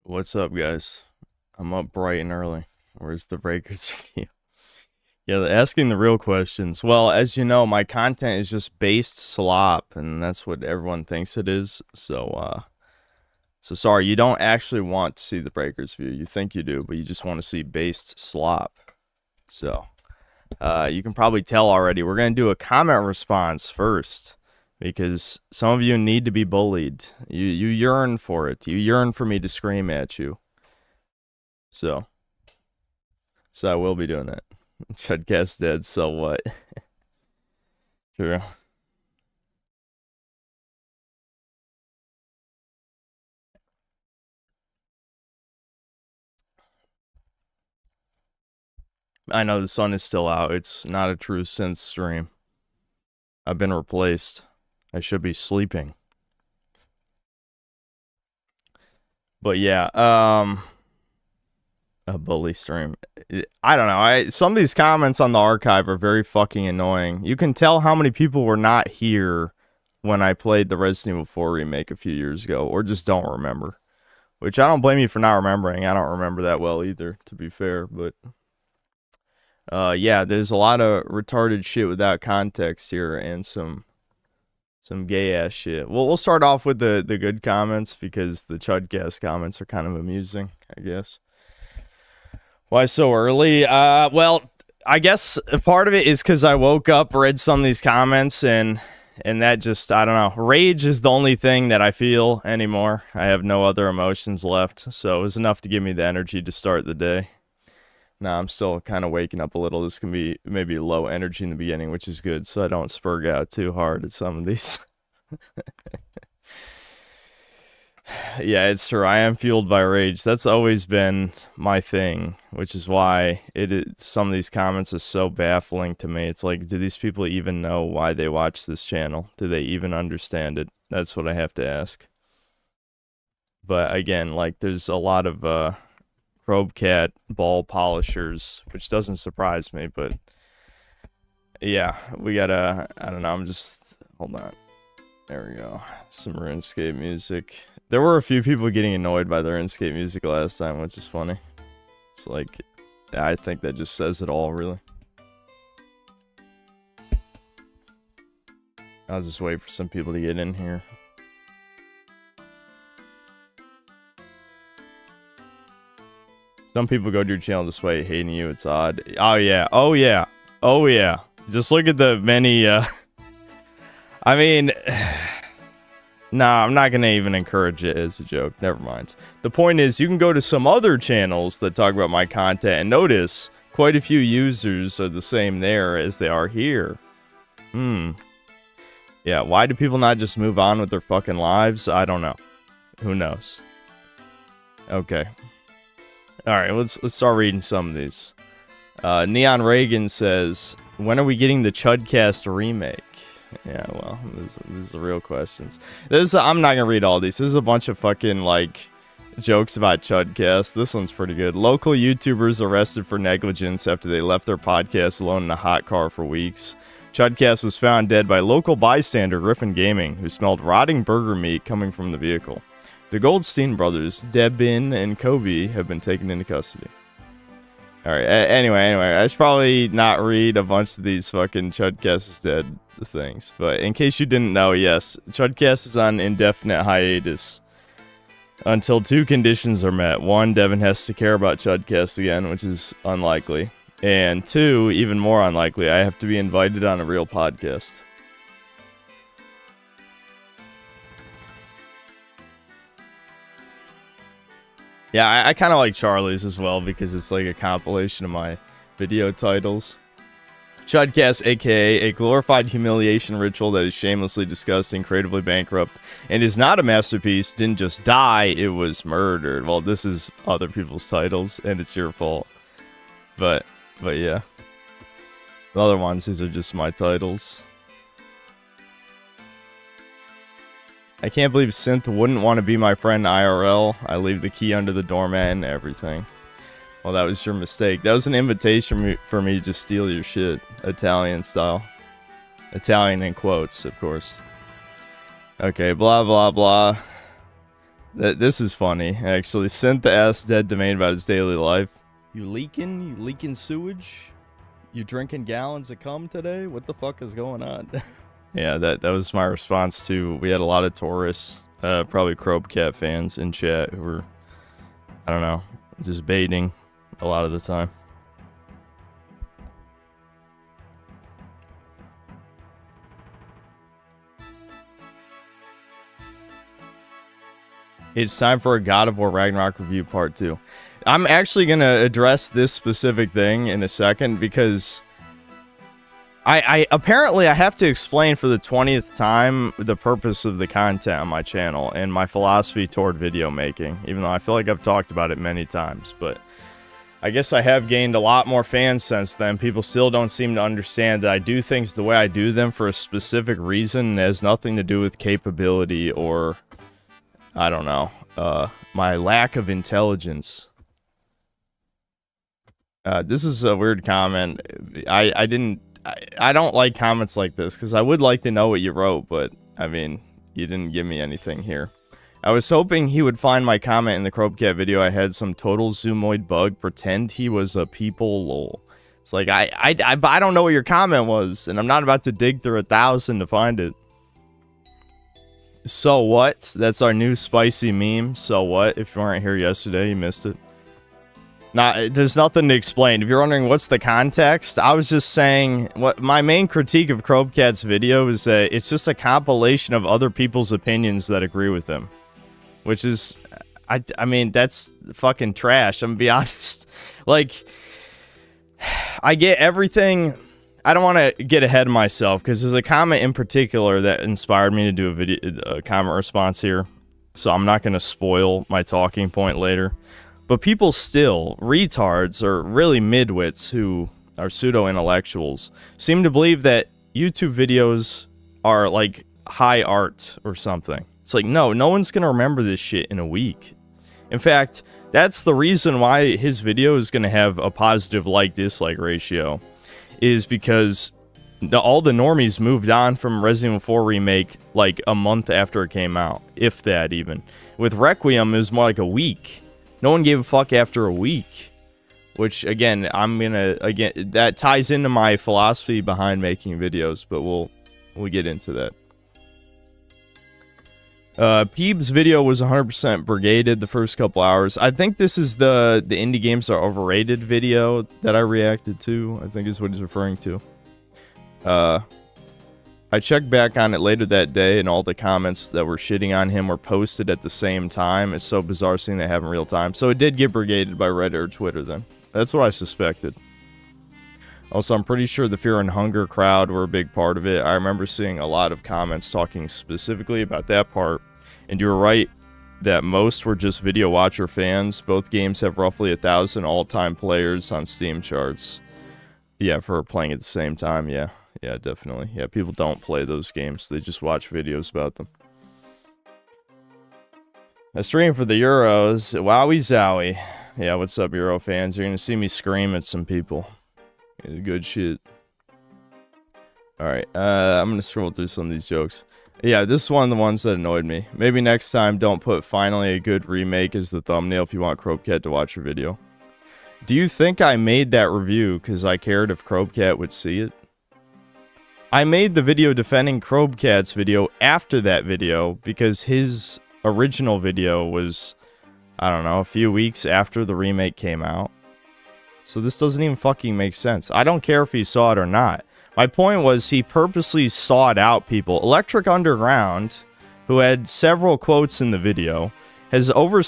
What's up, guys? I'm up bright and early. Where's the breakers view? Yeah, asking the real questions. Well, as you know, my content is just based slop, and that's what everyone thinks it is. So sorry, you don't actually want to see the breakers view. You think you do, but you just want to see based slop. So, you can probably tell already. We're gonna do a comment response first, because some of you need to be bullied. You yearn for it. You yearn for me to scream at you. So I will be doing that. Chudcast dead, so what? True. I know the sun is still out. It's not a true synth stream. I've been replaced. I should be sleeping. But yeah, a bully stream. I don't know. Some of these comments on the archive are very fucking annoying. You can tell how many people were not here when I played the Resident Evil 4 remake a few years ago, or just don't remember. Which I don't blame you for not remembering. I don't remember that well either, to be fair, but yeah, there's a lot of retarded shit without context here, and some gay ass shit. Well, we'll start off with the good comments, because the Chudcast comments are kind of amusing, I guess. Why so early? Well, I guess part of it is because I woke up, read some of these comments, and that just, I don't know. Rage is the only thing that I feel anymore. I have no other emotions left, so it was enough to give me the energy to start the day. Now I'm still kind of waking up a little. This can be maybe low energy in the beginning, which is good, so I don't spurg out too hard at some of these. Yeah, it's true. I am fueled by rage. That's always been my thing, which is why some of these comments are so baffling to me. It's like, do these people even know why they watch this channel? Do they even understand it? That's what I have to ask. But again, like, there's a lot of Crobcat ball polishers, which doesn't surprise me, but yeah, we gotta, I don't know, hold on. There we go. Some RuneScape music. There were a few people getting annoyed by the RuneScape music last time, which is funny. It's like, I think that just says it all, really. I'll just wait for some people to get in here. Some people go to your channel despite hating you. It's odd. Oh, yeah. Oh, yeah. Oh, yeah. Just look at the many, I mean... Nah, I'm not gonna even encourage it as a joke. Never mind. The point is, you can go to some other channels that talk about my content and notice quite a few users are the same there as they are here. Yeah, why do people not just move on with their fucking lives? I don't know. Who knows? Okay. Alright, let's start reading some of these. Neon Reagan says, when are we getting the Chudcast remake? Yeah, well, these are the real questions. I'm not gonna read all these. This is a bunch of fucking, like, jokes about Chudcast. This one's pretty good. Local YouTubers arrested for negligence after they left their podcast alone in a hot car for weeks. Chudcast was found dead by local bystander Griffin Gaming, who smelled rotting burger meat coming from the vehicle. The Goldstein brothers, Debin and Kobe, have been taken into custody. Alright, anyway, I should probably not read a bunch of these fucking Chudcast is dead things. But in case you didn't know, yes, Chudcast is on indefinite hiatus until two conditions are met. One, Devin has to care about Chudcast again, which is unlikely. And two, even more unlikely, I have to be invited on a real podcast. Yeah, I kind of like Charlie's as well, because it's like a compilation of my video titles. Chudcast, aka a glorified humiliation ritual that is shamelessly disgusting, creatively bankrupt, and is not a masterpiece, didn't just die, it was murdered. Well, this is other people's titles, and it's your fault. But yeah. The other ones, these are just my titles. I can't believe Synth wouldn't want to be my friend IRL. I leave the key under the doormat and everything. Well, that was your mistake. That was an invitation for me to steal your shit. Italian style. Italian in quotes, of course. Okay, blah, blah, blah. This is funny, actually. Synth ass dead domain about his daily life. You leaking sewage? You drinking gallons of cum today? What the fuck is going on? Yeah, that was my response to, we had a lot of tourists, probably Crobcat fans in chat who were, I don't know, just baiting a lot of the time. It's time for a God of War Ragnarok review part 2. I'm actually going to address this specific thing in a second because I apparently I have to explain for the 20th time the purpose of the content on my channel and my philosophy toward video making, even though I feel like I've talked about it many times, but I guess I have gained a lot more fans since then. People still don't seem to understand that I do things the way I do them for a specific reason, and it has nothing to do with capability or, I don't know, my lack of intelligence. This is a weird comment. I don't like comments like this, because I would like to know what you wrote, but, I mean, you didn't give me anything here. I was hoping he would find my comment in the Crobcat video. I had some total zoomoid bug, pretend he was a people lol. It's like, I don't know what your comment was, and I'm not about to dig through 1,000 to find it. So what? That's our new spicy meme. So what? If you weren't here yesterday, you missed it. There's nothing to explain. If you're wondering what's the context, I was just saying, what my main critique of Crobcat's video is that it's just a compilation of other people's opinions that agree with him. Which is, I mean, that's fucking trash, I'm gonna be honest. Like, I get everything. I don't want to get ahead of myself, because there's a comment in particular that inspired me to do a comment response here. So I'm not going to spoil my talking point later. But people still, retards or really midwits who are pseudo-intellectuals, seem to believe that YouTube videos are like high art or something. It's like, no one's going to remember this shit in a week. In fact, that's the reason why his video is going to have a positive like-dislike ratio, is because all the normies moved on from Resident Evil 4 Remake like a month after it came out, if that even. With Requiem, it was more like a week. No one gave a fuck after a week. Which, again, that ties into my philosophy behind making videos, but we'll get into that. Peeb's video was 100% brigaded the first couple hours. I think this is the indie games are overrated video that I reacted to, I think is what he's referring to. I checked back on it later that day, and all the comments that were shitting on him were posted at the same time. It's so bizarre seeing that happen in real time. So it did get brigaded by Reddit or Twitter then. That's what I suspected. Also, I'm pretty sure the Fear and Hunger crowd were a big part of it. I remember seeing a lot of comments talking specifically about that part. And you were right that most were just video watcher fans. Both games have roughly 1,000 all-time players on Steam charts. Yeah, for playing at the same time, yeah. Yeah, definitely. Yeah, people don't play those games. They just watch videos about them. I stream for the Euros. Wowie zowie. Yeah, what's up, Euro fans? You're gonna see me scream at some people. Good shit. Alright, I'm gonna scroll through some of these jokes. Yeah, this is one of the ones that annoyed me. Maybe next time don't put finally a good remake as the thumbnail if you want Crobcat to watch your video. Do you think I made that review because I cared if Crobcat would see it? I made the video defending Crobcat's video after that video because his original video was, I don't know, a few weeks after the remake came out. So this doesn't even fucking make sense. I don't care if he saw it or not. My point was he purposely sought out people. Electric Underground, who had several quotes in the video, has under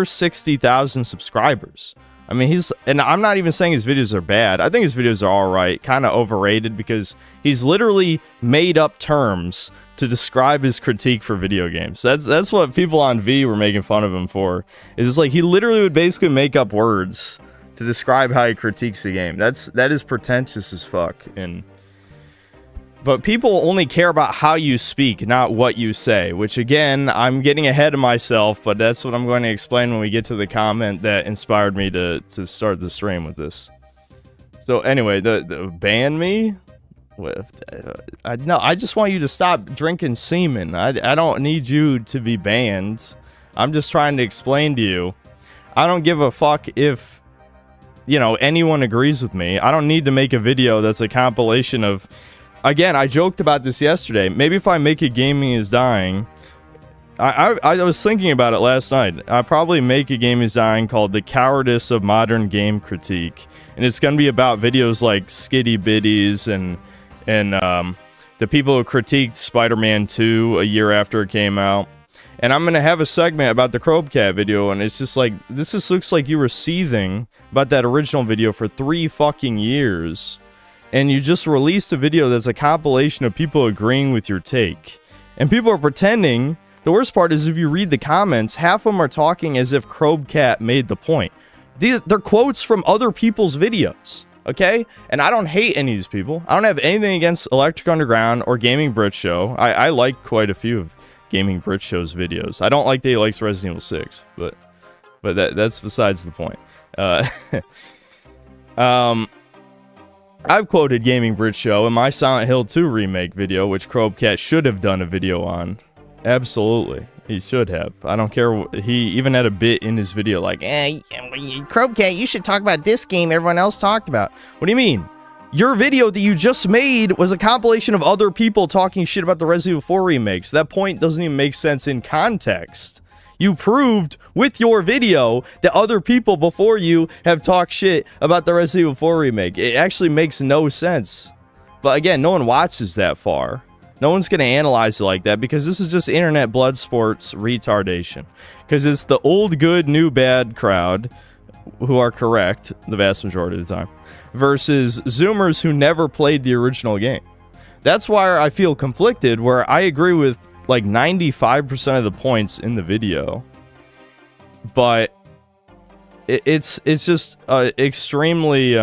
60,000 subscribers. I mean, and I'm not even saying his videos are bad. I think his videos are alright, kind of overrated, because he's literally made up terms to describe his critique for video games. That's what people on V were making fun of him for. It's like he literally would basically make up words to describe how he critiques the game. That is pretentious as fuck. But people only care about how you speak, not what you say, which again, I'm getting ahead of myself, but that's what I'm going to explain when we get to the comment that inspired me to start the stream with this. So anyway, the ban me? No, I just want you to stop drinking semen. I don't need you to be banned. I'm just trying to explain to you. I don't give a fuck if, you know, anyone agrees with me. I don't need to make a video that's a compilation of... Again, I joked about this yesterday. Maybe if I make it Gaming is Dying... I was thinking about it last night. I'll probably make a Gaming is Dying called The Cowardice of Modern Game Critique. And it's going to be about videos like Skitty Bitties and the people who critiqued Spider-Man 2 a year after it came out. And I'm going to have a segment about the Crobcat video, and it's just like, this just looks like you were seething about that original video for 3 fucking years. And you just released a video that's a compilation of people agreeing with your take. And people are pretending. The worst part is if you read the comments, half of them are talking as if Crobcat made the point. They're quotes from other people's videos. Okay? And I don't hate any of these people. I don't have anything against Electric Underground or Gaming Brit Show. I like quite a few of Gaming Brit Show's videos. I don't like that he likes Resident Evil 6, but that's besides the point. I've quoted Gaming Brit Show in my Silent Hill 2 remake video, which Crobcat should have done a video on. Absolutely. He should have. I don't care. He even had a bit in his video like, Crobcat, you should talk about this game everyone else talked about. What do you mean? Your video that you just made was a compilation of other people talking shit about the Resident Evil 4 remakes. That point doesn't even make sense in context. You proved with your video that other people before you have talked shit about the Resident Evil 4 remake. It actually makes no sense. But again, no one watches that far. No one's going to analyze it like that because this is just internet blood sports retardation. Because it's the old good, new bad crowd who are correct the vast majority of the time versus Zoomers who never played the original game. That's why I feel conflicted where I agree with like 95% of the points in the video. But it's just extremely...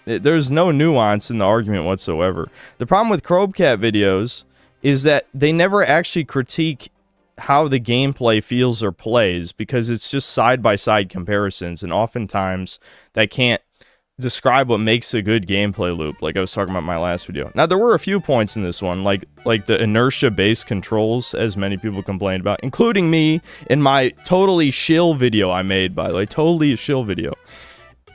there's no nuance in the argument whatsoever. The problem with Crobcat videos is that they never actually critique how the gameplay feels or plays because it's just side-by-side comparisons, and oftentimes that can't describe what makes a good gameplay loop, like I was talking about in my last video. Now, there were a few points in this one, like the inertia-based controls, as many people complained about, including me in my totally shill video I made, by the way, totally a shill video.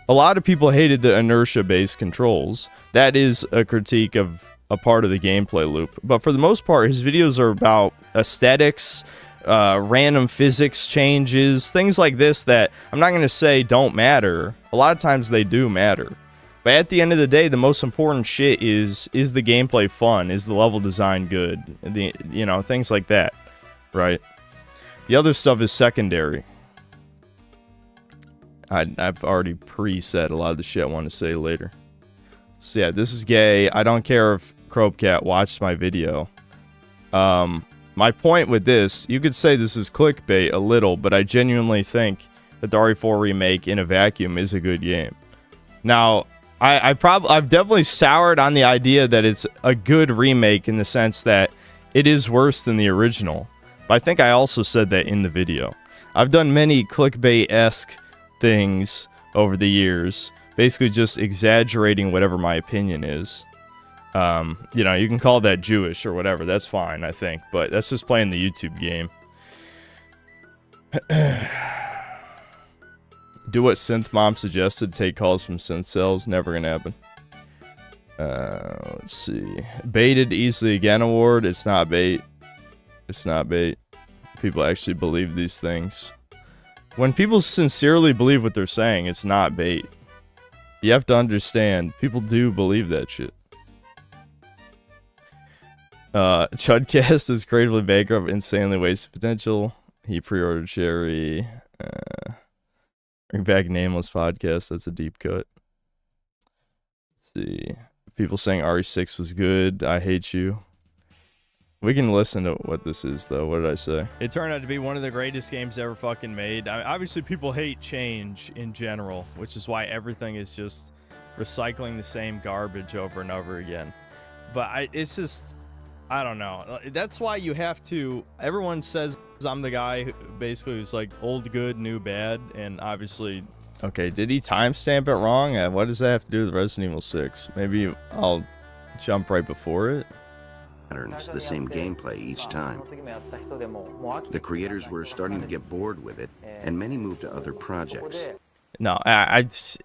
A lot of people hated the inertia-based controls. That is a critique of a part of the gameplay loop, but for the most part his videos are about aesthetics, random physics changes, things like this that I'm not going to say don't matter. A lot of times they do matter, but at the end of the day the most important shit is the gameplay fun, is the level design good, you know, things like that, right? The other stuff is secondary. I've already preset a lot of the shit I want to say later. So yeah, this is gay. I don't care if Crobcat watched my video. My point with this, you could say this is clickbait a little, but I genuinely think that the RE4 remake in a vacuum is a good game. Now, I've definitely soured on the idea that it's a good remake in the sense that it is worse than the original. But I think I also said that in the video. I've done many clickbait-esque things over the years, basically just exaggerating whatever my opinion is. You know, you can call that Jewish or whatever, that's fine, I think, but that's just playing the YouTube game. Do what Synth Mom suggested, take calls from synth cells, never gonna happen. Let's see. Baited easily again award, it's not bait. It's not bait. People actually believe these things. When people sincerely believe what they're saying, it's not bait. You have to understand, people do believe that shit. Chudcast is creatively bankrupt, insanely wasted potential. He pre-ordered Sherry. Bring back Nameless Podcast, that's a deep cut. Let's see. People saying RE6 was good. I hate you. We can listen to what this is, though. What did I say? It turned out to be one of the greatest games ever fucking made. I mean, obviously, people hate change in general, which is why everything is just recycling the same garbage over and over again. But it's just, I don't know. That's why you have to, everyone says I'm the guy who basically who's like old good, new bad, and obviously, okay, did he timestamp it wrong? What does that have to do with Resident Evil 6? Maybe I'll jump right before it. Patterns, the same gameplay each time. The creators were starting to get bored with it, and many moved to other projects. No,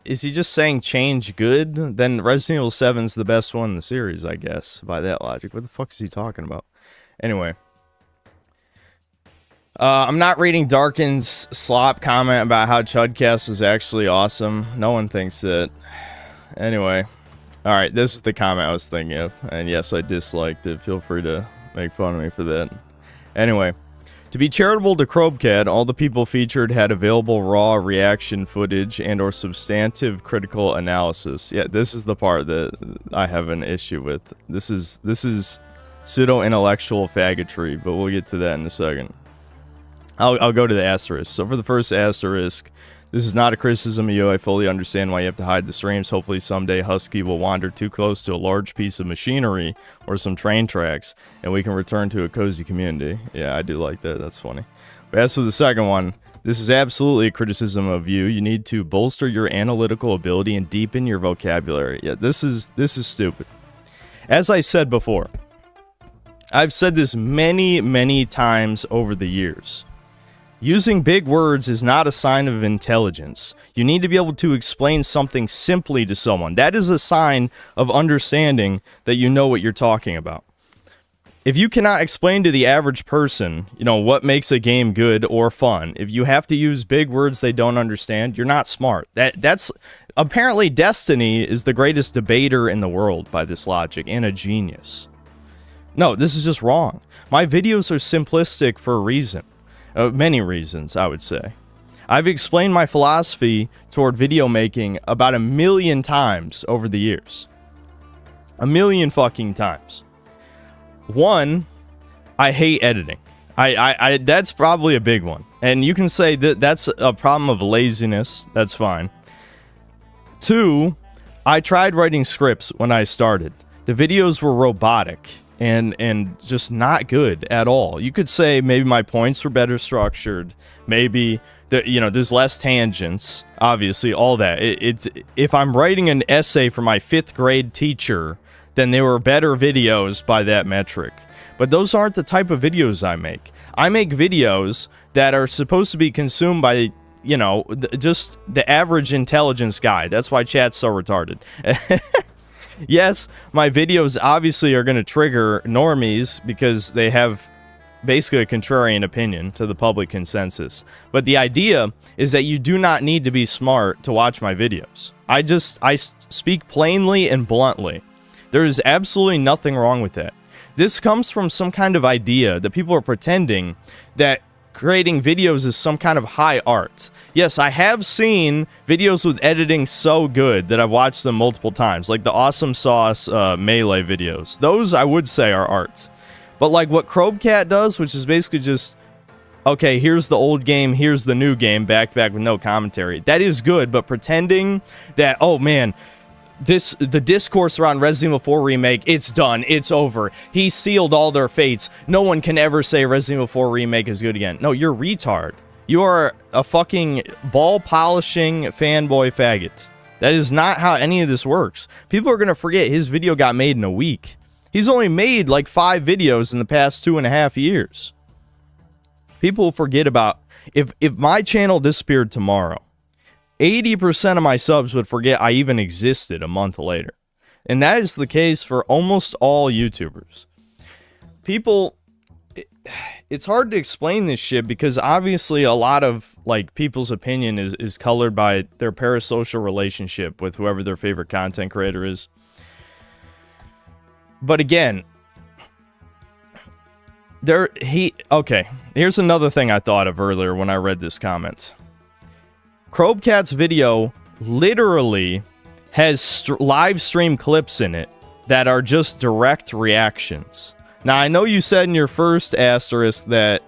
is he just saying change good? Then Resident Evil 7's the best one in the series, I guess, by that logic. What the fuck is he talking about? Anyway. I'm not reading Darkin's slop comment about how Chudcast was actually awesome. No one thinks that. Anyway. Alright, this is the comment I was thinking of. And yes, I disliked it. Feel free to make fun of me for that. Anyway. To be charitable to Crobcat, all the people featured had available raw reaction footage and or substantive critical analysis. Yeah, this is the part that I have an issue with. This is pseudo-intellectual faggotry, but we'll get to that in a second. I'll go to the asterisk. So for the first asterisk, this is not a criticism of you. I fully understand why you have to hide the streams. Hopefully someday Husky will wander too close to a large piece of machinery or some train tracks, and we can return to a cozy community. Yeah, I do like that. That's funny. But as for the second one, this is absolutely a criticism of you. You need to bolster your analytical ability and deepen your vocabulary. Yeah, this is stupid. As I said before, I've said this many, many times over the years. Using big words is not a sign of intelligence. You need to be able to explain something simply to someone. That is a sign of understanding that you know what you're talking about. If you cannot explain to the average person, you know, what makes a game good or fun, if you have to use big words they don't understand, you're not smart. That's apparently Destiny is the greatest debater in the world by this logic, and a genius. No, this is just wrong. My videos are simplistic for a reason. Many reasons, I would say. I've explained my philosophy toward video making about 1,000,000 times over the years. 1,000,000 fucking times. One, I hate editing. That's probably a big one. And you can say that that's a problem of laziness. That's fine. Two, I tried writing scripts when I started. The videos were robotic. And just not good at all. You could say maybe my points were better structured. Maybe there's less tangents. Obviously, all that. If I'm writing an essay for my 5th grade teacher, then they were better videos by that metric. But those aren't the type of videos I make. I make videos that are supposed to be consumed by, just the average intelligence guy. That's why chat's so retarded. Yes, my videos obviously are going to trigger normies because they have basically a contrarian opinion to the public consensus. But the idea is that you do not need to be smart to watch my videos. I speak plainly and bluntly. There is absolutely nothing wrong with that. This comes from some kind of idea that people are pretending that creating videos is some kind of high art. Yes, I have seen videos with editing so good that I've watched them multiple times, like the Awesome Sauce Melee videos. Those, I would say, are art. But like what Crobcat does, which is basically just, okay, here's the old game, here's the new game, back to back with no commentary. That is good, but pretending that, oh man, the discourse around Resident Evil 4 Remake, it's done, it's over. He sealed all their fates. No one can ever say Resident Evil 4 Remake is good again. No, you're retard. You are a fucking ball-polishing fanboy faggot. That is not how any of this works. People are going to forget his video got made in a week. He's only made like 5 videos in the past 2.5 years. People will forget about... If my channel disappeared tomorrow, 80% of my subs would forget I even existed a month later. And that is the case for almost all YouTubers. People... It's hard to explain this shit because obviously a lot of like people's opinion is colored by their parasocial relationship with whoever their favorite content creator is. But again, okay, here's another thing I thought of earlier when I read this comment. Crobcat's video literally has live stream clips in it that are just direct reactions. Now, I know you said in your first asterisk that,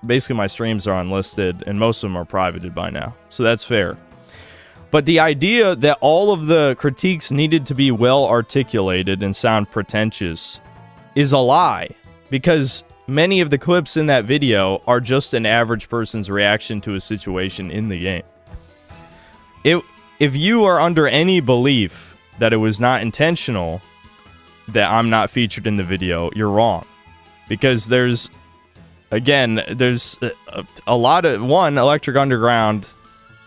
basically my streams are unlisted, and most of them are privated by now. So that's fair. But the idea that all of the critiques needed to be well articulated and sound pretentious is a lie. Because many of the clips in that video are just an average person's reaction to a situation in the game. If you are under any belief that it was not intentional, that I'm not featured in the video, you're wrong. Because there's a lot of... One, Electric Underground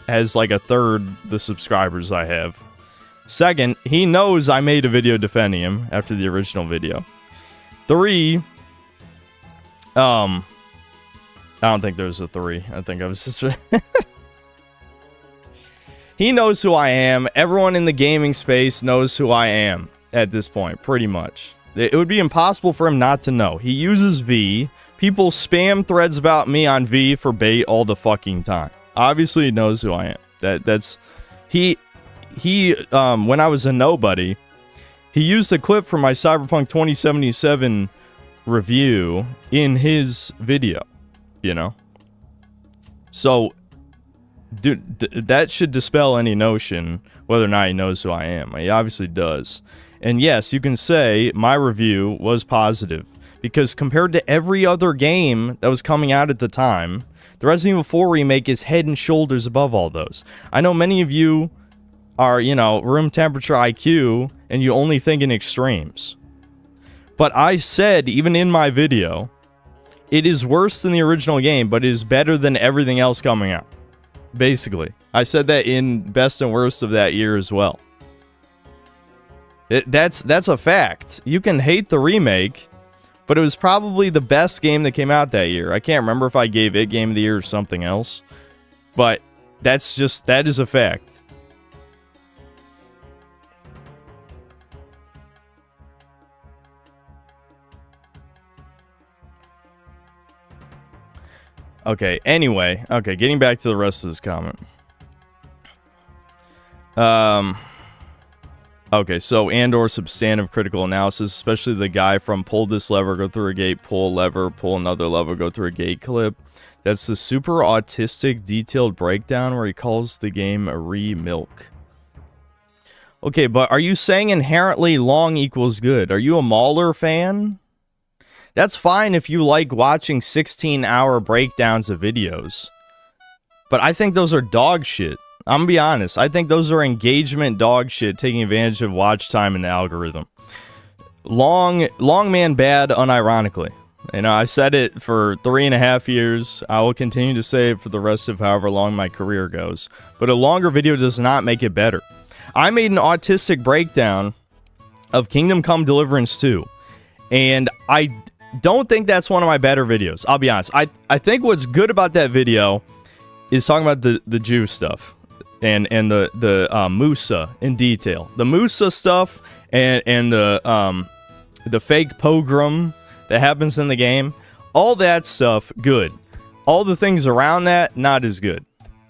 has like a third the subscribers I have. Second, he knows I made a video defending him after the original video. 3, I don't think there's a 3. I think I was just... He knows who I am. Everyone in the gaming space knows who I am at this point, pretty much. It would be impossible for him not to know. He uses V. People spam threads about me on V for bait all the fucking time. Obviously, he knows who I am. That's... He when I was a nobody, he used a clip from my Cyberpunk 2077 review in his video, you know? So, dude, that should dispel any notion whether or not he knows who I am. He obviously does. And yes, you can say my review was positive, because compared to every other game that was coming out at the time, the Resident Evil 4 remake is head and shoulders above all those. I know many of you are, you know, room temperature IQ, and you only think in extremes. But I said, even in my video, it is worse than the original game, but it is better than everything else coming out. Basically. I said that in best and worst of that year as well. That's a fact. You can hate the remake, but it was probably the best game that came out that year. I can't remember if I gave it Game of the Year or something else, but that is a fact. Okay, anyway. Okay, getting back to the rest of this comment. Okay, so and/or substantive critical analysis, especially the guy from pull this lever, go through a gate, pull a lever, pull another lever, go through a gate clip. That's the super autistic detailed breakdown where he calls the game a re-milk. Okay, but are you saying inherently long equals good? Are you a Mauler fan? That's fine if you like watching 16-hour breakdowns of videos. But I think those are dog shit. I'm gonna be honest. I think those are engagement dog shit, taking advantage of watch time and the algorithm. Long man bad, unironically. You know, I said it for 3.5 years. I will continue to say it for the rest of however long my career goes. But a longer video does not make it better. I made an autistic breakdown of Kingdom Come Deliverance 2. And I don't think that's one of my better videos. I'll be honest. I think what's good about that video is talking about the Jew stuff and the Musa in detail. The Musa stuff and the fake pogrom that happens in the game, all that stuff, good. All the things around that, not as good.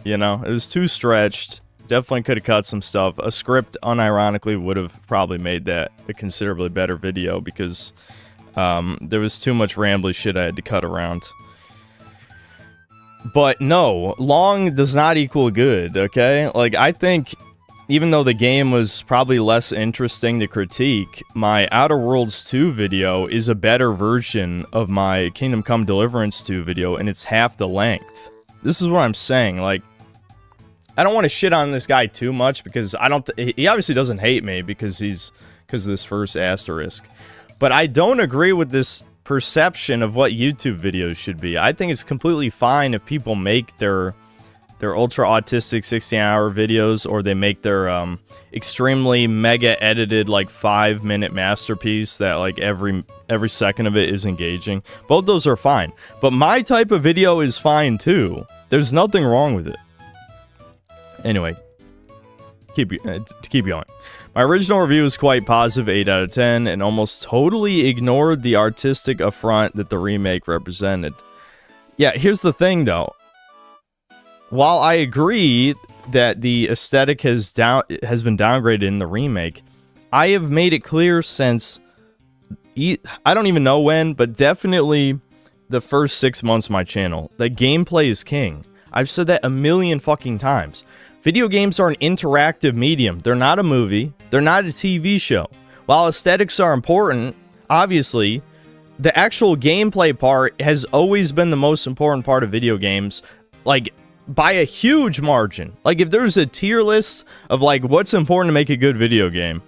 You know, it was too stretched. Definitely could have cut some stuff. A script, unironically, would have probably made that a considerably better video because there was too much rambly shit I had to cut around. But no, long does not equal good, okay? Like, I think, even though the game was probably less interesting to critique, my Outer Worlds 2 video is a better version of my Kingdom Come Deliverance 2 video, and it's half the length. This is what I'm saying, like, I don't want to shit on this guy too much, because he obviously doesn't hate me, because of this first asterisk. But I don't agree with this perception of what YouTube videos should be. I think it's completely fine if people make their ultra autistic 16-hour videos, or they make their extremely mega edited like 5-minute masterpiece that like every second of it is engaging. Both those are fine. But my type of video is fine too. There's nothing wrong with it. Anyway, to keep going. My original review was quite positive, 8 out of 10, and almost totally ignored the artistic affront that the remake represented. Yeah, here's the thing though. While I agree that the aesthetic has been downgraded in the remake, I have made it clear since, I don't even know when, but definitely the first 6 months of my channel, that gameplay is king. I've said that a million fucking times. Video games are an interactive medium. They're not a movie. They're not a TV show. While aesthetics are important, obviously, the actual gameplay part has always been the most important part of video games, like, by a huge margin. Like, if there's a tier list of, like, what's important to make a good video game,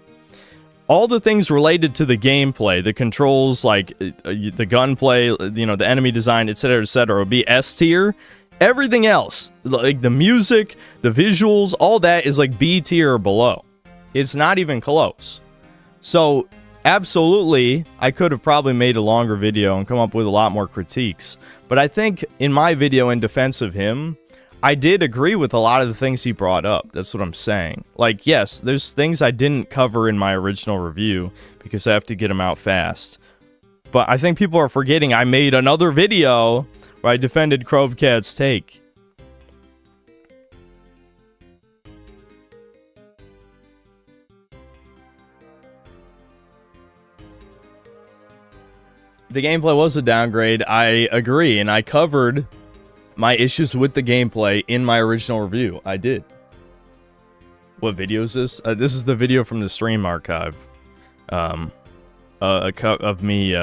all the things related to the gameplay, the controls, like the gunplay, you know, the enemy design, etc., would be S tier. Everything else, like the music, the visuals, all that is like B tier or below. It's not even close. So, absolutely, I could have probably made a longer video and come up with a lot more critiques. But I think in my video in defense of him, I did agree with a lot of the things he brought up. That's what I'm saying. Like, yes, there's things I didn't cover in my original review because I have to get them out fast. But I think people are forgetting I made another video where I defended Crobcat's take. The gameplay was a downgrade, I agree, and I covered my issues with the gameplay in my original review. I did. What video is this? This is the video from the stream archive. Of me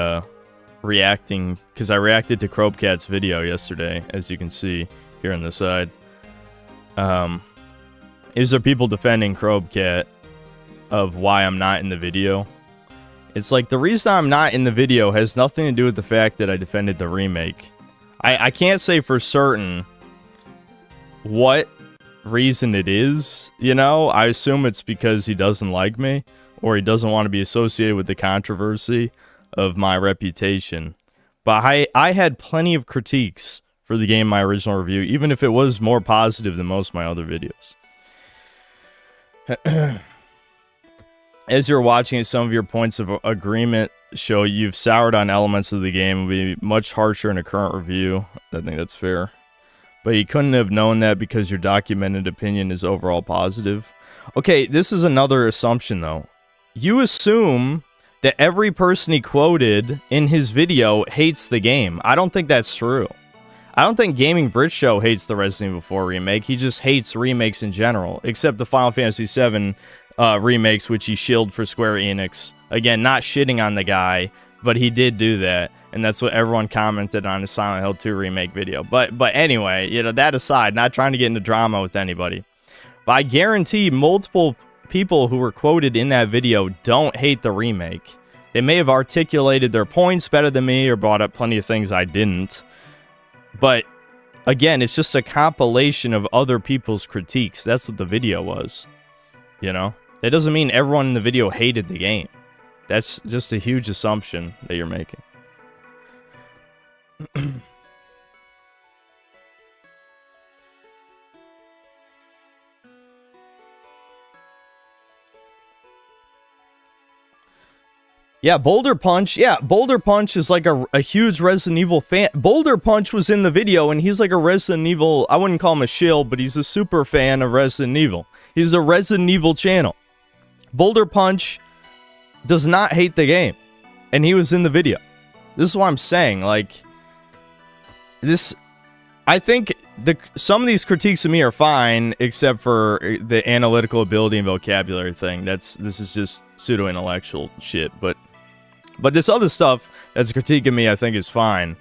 reacting, because I reacted to Crobcat's video yesterday, as you can see here on the side. Is there people defending Crobcat of why I'm not in the video? It's like, the reason I'm not in the video has nothing to do with the fact that I defended the remake. I can't say for certain what reason it is, you know? I assume it's because he doesn't like me, or he doesn't want to be associated with the controversy of my reputation. But I had plenty of critiques for the game in my original review, even if it was more positive than most of my other videos. As you're watching it, some of your points of agreement show you've soured on elements of the game. It would be much harsher in a current review. I think that's fair. But you couldn't have known that because your documented opinion is overall positive. Okay, this is another assumption, though. You assume that every person he quoted in his video hates the game. I don't think that's true. I don't think Gaming Brit Show hates the Resident Evil 4 remake. He just hates remakes in general, except the Final Fantasy VII remakes, which he shilled for Square Enix. Again, not shitting on the guy, but he did do that, and that's what everyone commented on his Silent Hill 2 remake video. But anyway, you know, that aside, not trying to get into drama with anybody. But I guarantee multiple people who were quoted in that video don't hate the remake. They may have articulated their points better than me or brought up plenty of things I didn't. But again, it's just a compilation of other people's critiques. That's what the video was. You know? That doesn't mean everyone in the video hated the game. That's just a huge assumption that you're making. Yeah, Boulder Punch. Yeah, Boulder Punch is like a huge Resident Evil fan. Boulder Punch was in the video, and he's like a Resident Evil... I wouldn't call him a shill, but he's a super fan of Resident Evil. He's a Resident Evil channel. Boulder Punch does not hate the game, and he was in the video. This is what I'm saying. Like, this... I think some of these critiques of me are fine, except for the analytical ability and vocabulary thing. This is just pseudo-intellectual shit, but this other stuff that's critiquing me, I think, is fine.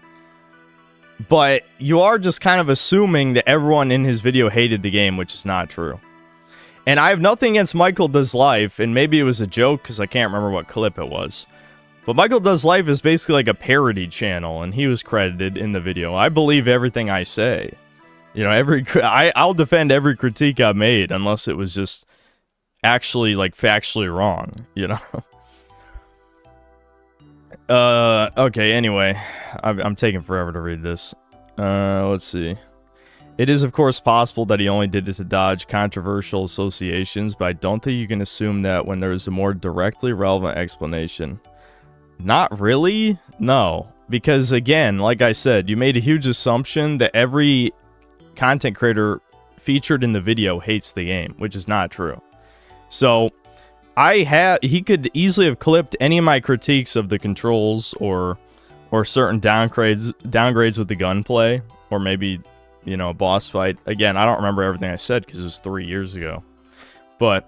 But you are just kind of assuming that everyone in his video hated the game, which is not true. And I have nothing against Michael Does Life, and maybe it was a joke, because I can't remember what clip it was. But Michael Does Life is basically like a parody channel, and he was credited in the video. I believe everything I say. You know, I'll defend every critique I made, unless it was just actually, like, factually wrong, you know? Okay, anyway. I'm taking forever to read this. Let's see. It is, of course, possible that he only did it to dodge controversial associations, but I don't think you can assume that when there is a more directly relevant explanation. Not really? No. Because, again, like I said, you made a huge assumption that every content creator featured in the video hates the game, which is not true. So, he could easily have clipped any of my critiques of the controls or certain downgrades with the gunplay, or maybe, you know, a boss fight. Again, I don't remember everything I said because it was 3 years ago. But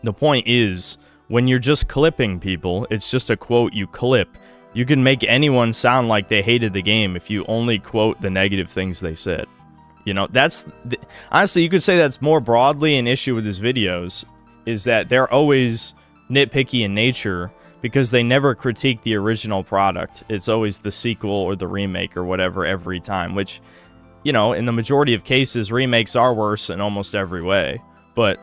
the point is, when you're just clipping people, it's just a quote you clip. You can make anyone sound like they hated the game if you only quote the negative things they said. You know, honestly, you could say that's more broadly an issue with his videos, is that they're always nitpicky in nature because they never critique the original product. It's always the sequel or the remake or whatever every time, which, you know, in the majority of cases, remakes are worse in almost every way. But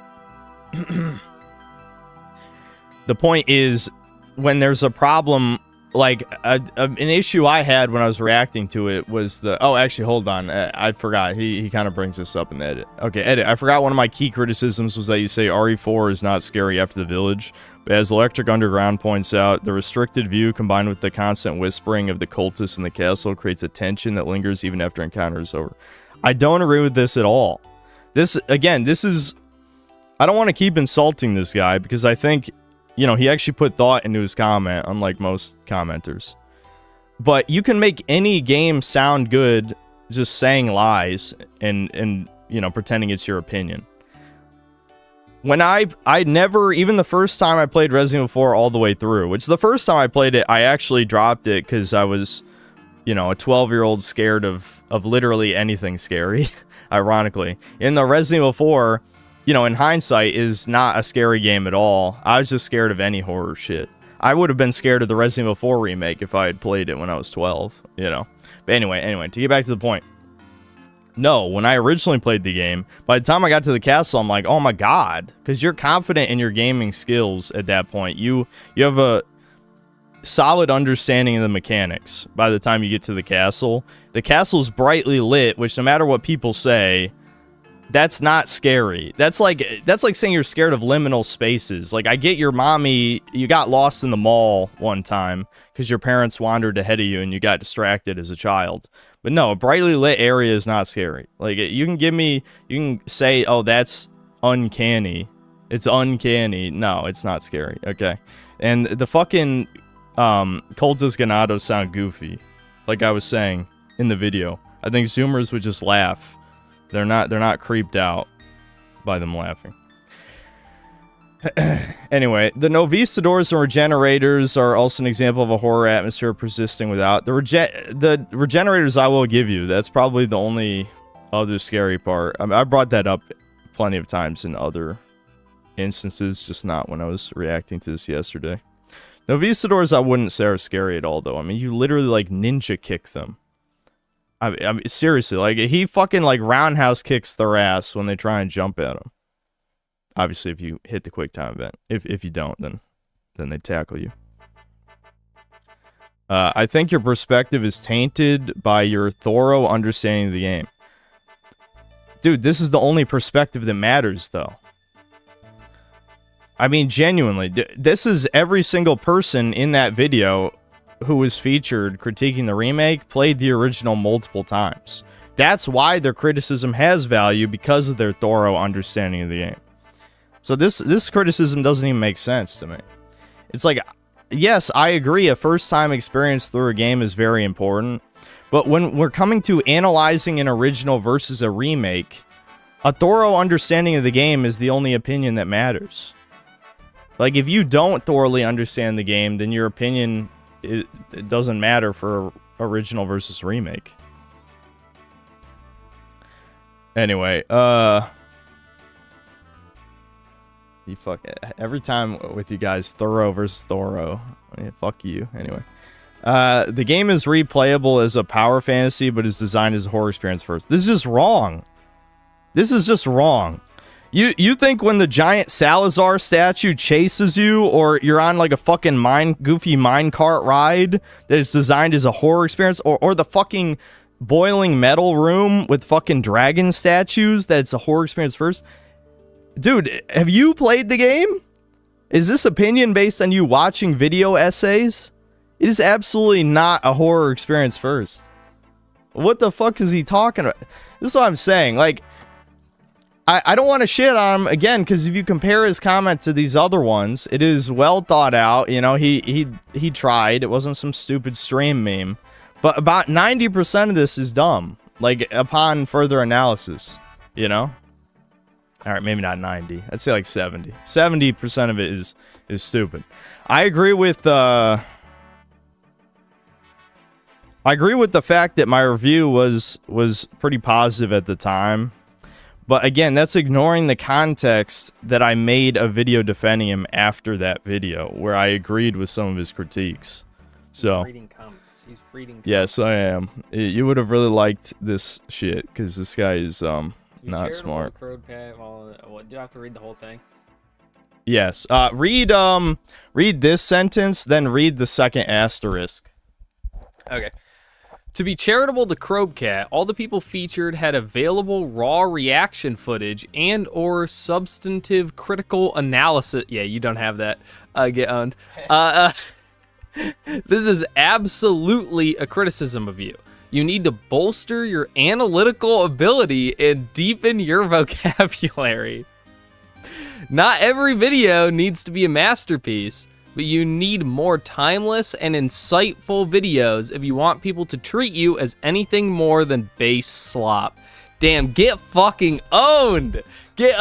the point is, when there's a problem, like an issue I had when I was reacting to it was the... Oh, actually, hold on. I forgot. He kind of brings this up in the edit. Okay, edit. I forgot one of my key criticisms was that you say RE4 is not scary after the village. But as Electric Underground points out, the restricted view combined with the constant whispering of the cultists in the castle creates a tension that lingers even after encounter is over. I don't agree with this at all. This, again, this is... I don't want to keep insulting this guy because I think... You know, he actually put thought into his comment, unlike most commenters. But you can make any game sound good just saying lies and you know, pretending it's your opinion. When I never, even the first time I played Resident Evil 4 all the way through, which the first time I played it, I actually dropped it because I was, you know, a 12-year-old scared of literally anything scary, ironically. In the Resident Evil 4... You know, in hindsight, is not a scary game at all. I was just scared of any horror shit. I would have been scared of the Resident Evil 4 remake if I had played it when I was 12, you know. But anyway, to get back to the point. No, when I originally played the game, by the time I got to the castle, I'm like, oh my god. Because you're confident in your gaming skills at that point. You have a solid understanding of the mechanics by the time you get to the castle. The castle's brightly lit, which no matter what people say... That's not scary. That's like saying you're scared of liminal spaces. Like, I get your mommy, you got lost in the mall one time because your parents wandered ahead of you and you got distracted as a child. But no, a brightly lit area is not scary. Like, you can say, oh, that's uncanny. It's uncanny. No, it's not scary. Okay. And the fucking cultist ganados sound goofy. Like I was saying in the video. I think Zoomers would just laugh. They're not creeped out by them laughing. Anyway, the Novistadors and Regenerators are also an example of a horror atmosphere persisting without. The Regenerators I will give you. That's probably the only other scary part. I mean, I brought that up plenty of times in other instances, just not when I was reacting to this yesterday. Novistadors I wouldn't say are scary at all, though. I mean, you literally, like, ninja kick them. I mean, seriously, like, he fucking, like, roundhouse kicks their ass when they try and jump at him. Obviously, if you hit the quick time event. If you don't, then they tackle you. I think your perspective is tainted by your thorough understanding of the game. Dude, this is the only perspective that matters, though. I mean, genuinely, this is every single person in that video who was featured critiquing the remake played the original multiple times. That's why their criticism has value, because of their thorough understanding of the game. So this criticism doesn't even make sense to me. It's like, yes, I agree, a first-time experience through a game is very important, but when we're coming to analyzing an original versus a remake, a thorough understanding of the game is the only opinion that matters. Like, if you don't thoroughly understand the game, then your opinion... It doesn't matter for original versus remake. Anyway, you fuck every time with you guys, thorough versus thorough. Yeah, fuck you. Anyway, the game is replayable as a power fantasy, but is designed as a horror experience first. This is just wrong. This is just wrong. You think when the giant Salazar statue chases you, or you're on like a fucking goofy minecart ride that is designed as a horror experience, or the fucking boiling metal room with fucking dragon statues, that it's a horror experience first? Dude, have you played the game? Is this opinion based on you watching video essays? It is absolutely not a horror experience first. What the fuck is he talking about? This is what I'm saying. Like, I don't want to shit on him again, because if you compare his comment to these other ones, it is well thought out. You know, he tried. It wasn't some stupid stream meme. But about 90% of this is dumb. Like, upon further analysis, you know? Alright, maybe not 90. I'd say like 70. 70% of it is stupid. I agree with the fact that my review was pretty positive at the time. But again, that's ignoring the context that I made a video defending him after that video, where I agreed with some of his critiques. So, reading comments. He's reading comments. Yes, I am. You would have really liked this shit, because this guy is not smart. Crobcat, well, do you have to read the whole thing? Yes. Read this sentence, then read the second asterisk. Okay. To be charitable to Crobcat, all the people featured had available raw reaction footage and or substantive critical analysis. Yeah, you don't have that. Get owned. This is absolutely a criticism of you. You need to bolster your analytical ability and deepen your vocabulary. Not every video needs to be a masterpiece, but you need more timeless and insightful videos if you want people to treat you as anything more than base slop. Damn, get fucking owned! Dude,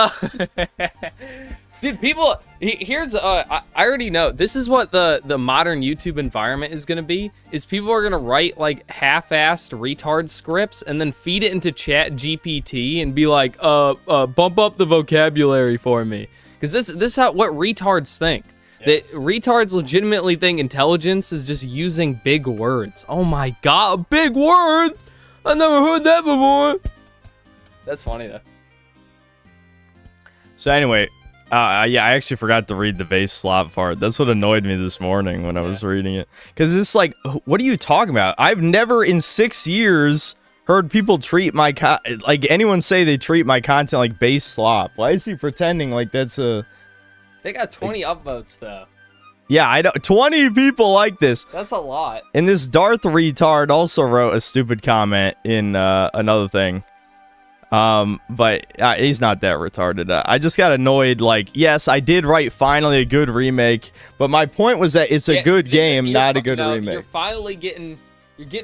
people, here's, I already know, this is what the modern YouTube environment is gonna be, is people are gonna write, like, half-assed retard scripts and then feed it into Chat GPT and be like, bump up the vocabulary for me. Because this is what retards think. Yes. That retards legitimately think intelligence is just using big words. Oh my god, a big word! I never heard that before! That's funny, though. So anyway, yeah, I actually forgot to read the base slop part. That's what annoyed me this morning when I was reading it. Because it's like, what are you talking about? I've never in 6 years heard people treat my like anyone say they treat my content like base slop. Why is he pretending like that's a... They got 20 upvotes, though. Yeah, I know. 20 people like this. That's a lot. And this Darth retard also wrote a stupid comment in another thing. But he's not that retarded. I just got annoyed, like, yes, I did write finally a good remake, but my point was that it's a good game, not a good remake. You're finally getting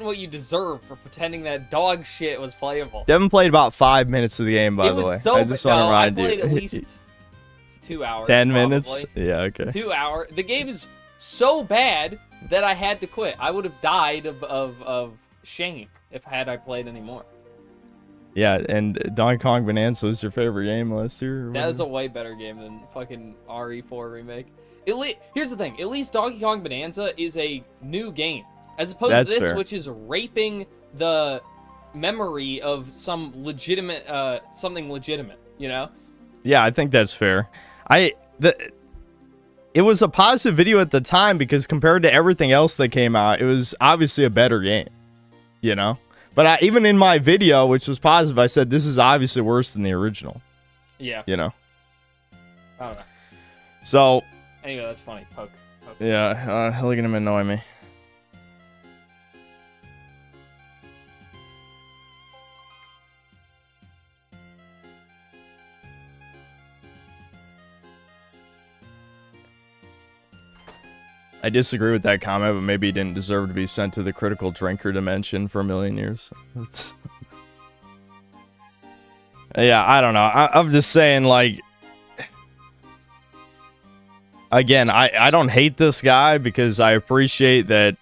what you deserve for pretending that dog shit was playable. Devin played about 5 minutes of the game, by the way. I just want to remind you. I played at least 2 hours. 10 minutes? Yeah, okay. 2 hours. The game is so bad that I had to quit. I would have died of shame if I played anymore. Yeah, and Donkey Kong Bonanza was your favorite game last year? That is a way better game than fucking RE4 remake. Here's the thing. At least Donkey Kong Bonanza is a new game. As opposed to this, which is raping the memory of some legitimate, something legitimate, you know? Yeah, I think that's fair. It was a positive video at the time because compared to everything else that came out, it was obviously a better game, you know? But even in my video, which was positive, I said this is obviously worse than the original. Yeah. You know? I don't know. So... Anyway, that's funny. Poke. Yeah, look at him annoy me. I disagree with that comment, but maybe he didn't deserve to be sent to the critical drinker dimension for a million years. Yeah, I don't know. I'm just saying, like... Again, I don't hate this guy because I appreciate that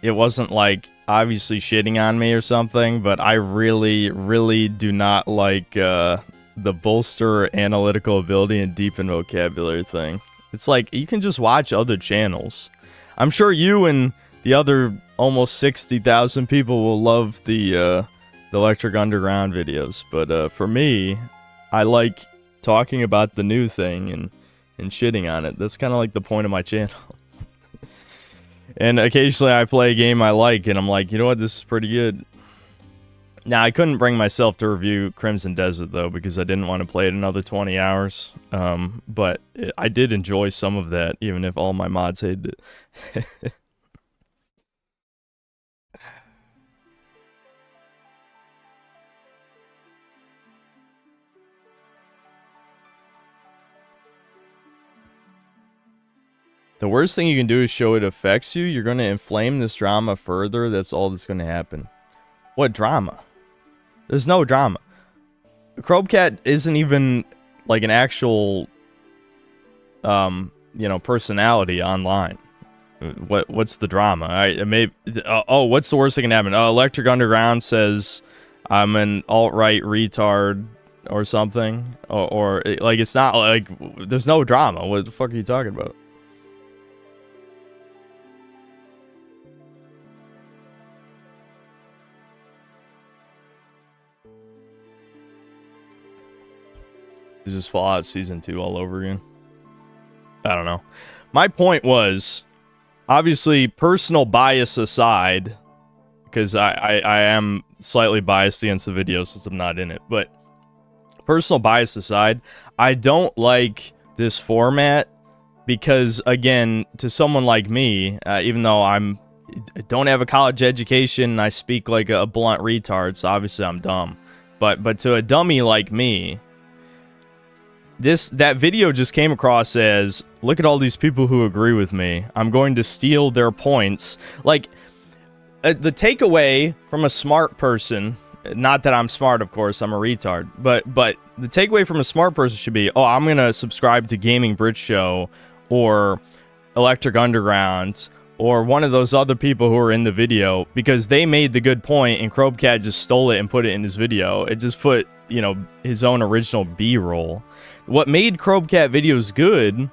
it wasn't, like, obviously shitting on me or something, but I really, really do not like the bolster analytical ability and deepen vocabulary thing. It's like, you can just watch other channels. I'm sure you and the other almost 60,000 people will love the Electric Underground videos, but for me, I like talking about the new thing and shitting on it. That's kind of like the point of my channel. And occasionally I play a game I like, and I'm like, you know what, this is pretty good. Now, I couldn't bring myself to review Crimson Desert, though, because I didn't want to play it another 20 hours. But I did enjoy some of that, even if all my mods hated it. The worst thing you can do is show it affects you. You're going to inflame this drama further. That's all that's going to happen. What drama? There's no drama. Crobcat isn't even like an actual, you know, personality online. What's the drama? Oh, what's the worst that can happen? Oh, Electric Underground says I'm an alt-right retard or something, or like it's not like there's no drama. What the fuck are you talking about? Is this Fallout Season 2 all over again? I don't know. My point was, obviously, personal bias aside, because I am slightly biased against the video since I'm not in it, but personal bias aside, I don't like this format because, again, to someone like me, even though I don't have a college education, I speak like a blunt retard, so obviously I'm dumb. But to a dummy like me, that video just came across as, look at all these people who agree with me. I'm going to steal their points. Like, the takeaway from a smart person, not that I'm smart, of course, I'm a retard, but the takeaway from a smart person should be, oh, I'm going to subscribe to Gaming Bridge Show or Electric Underground or one of those other people who are in the video because they made the good point and Crobcat just stole it and put it in his video. It just put, you know, his own original B-roll. What made Crobcat videos good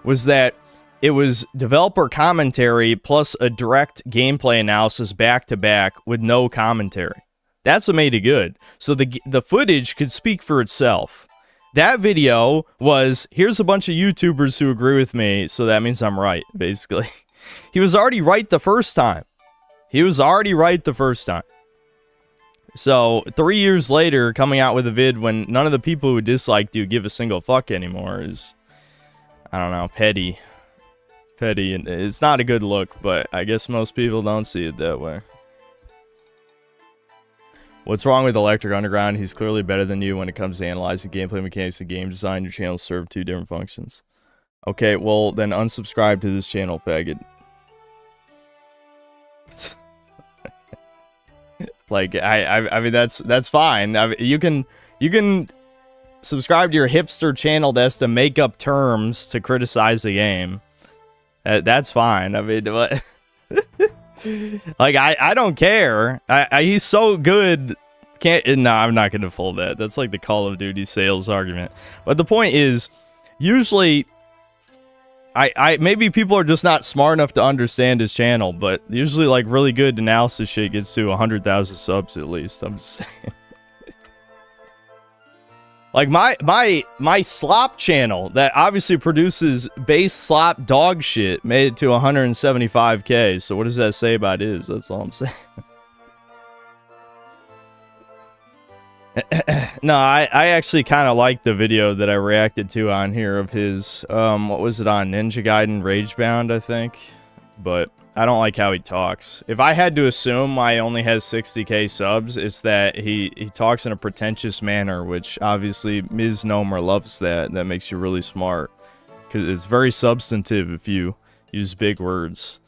was that it was developer commentary plus a direct gameplay analysis back-to-back with no commentary. That's what made it good. So the footage could speak for itself. That video was, here's a bunch of YouTubers who agree with me, so that means I'm right, basically. He was already right the first time. So, 3 years later, coming out with a vid when none of the people who disliked you give a single fuck anymore is, I don't know, petty. Petty, and it's not a good look, but I guess most people don't see it that way. What's wrong with Electric Underground? He's clearly better than you when it comes to analyzing gameplay mechanics and game design. Your channels serve two different functions. Okay, well, then unsubscribe to this channel, faggot. Like, I mean, that's fine. You can subscribe to your hipster channel that has to make up terms to criticize the game. That's fine. I mean, like, I don't care. He's so good. No, I'm not going to fold that. That's like the Call of Duty sales argument. But the point is, usually, maybe people are just not smart enough to understand his channel, but usually, like, really good analysis shit gets to 100,000 subs at least. I'm just saying. Like, my slop channel that obviously produces base slop dog shit made it to 175K. So what does that say about his? That's all I'm saying. No, I actually kind of like the video that I reacted to on here of his, what was it on? Ninja Gaiden Ragebound, I think. But I don't like how he talks. If I had to assume I only has 60K subs, it's that he talks in a pretentious manner, which obviously Ms. Nomer loves that. That makes you really smart. Because it's very substantive if you use big words.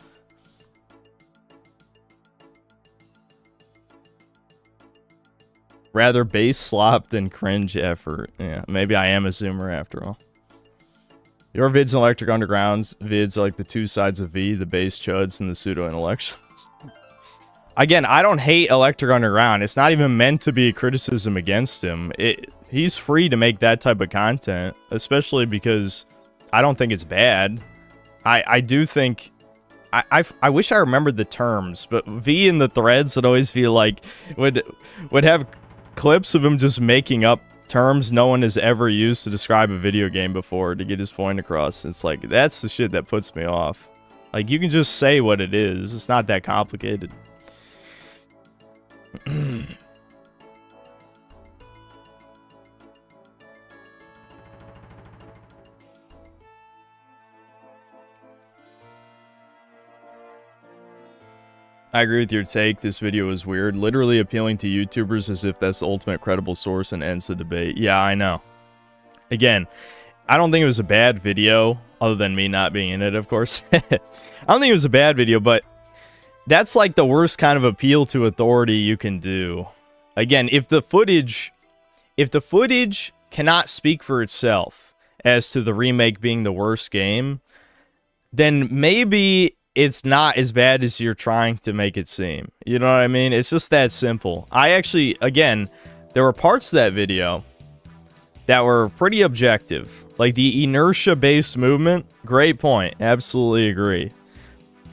Rather base slop than cringe effort. Yeah, maybe I am a zoomer after all. Your vids and Electric Underground's vids are like the two sides of V, the base chuds and the pseudo-intellectuals. Again, I don't hate Electric Underground. It's not even meant to be a criticism against him. He's free to make that type of content, especially because I don't think it's bad. I do think... I wish I remembered the terms, but V in the threads would always feel like... would have clips of him just making up terms no one has ever used to describe a video game before to get his point across. It's like, that's the shit that puts me off. Like, you can just say what it is. It's not that complicated. I agree with your take. This video is weird. Literally appealing to YouTubers as if that's the ultimate credible source and ends the debate. Yeah, I know. Again, I don't think it was a bad video, other than me not being in it, of course. I don't think it was a bad video, but that's like the worst kind of appeal to authority you can do. Again, if the footage cannot speak for itself as to the remake being the worst game, then maybe it's not as bad as you're trying to make it seem. You know what I mean? It's just that simple. I actually, again, there were parts of that video that were pretty objective. Like the inertia-based movement, great point. Absolutely agree.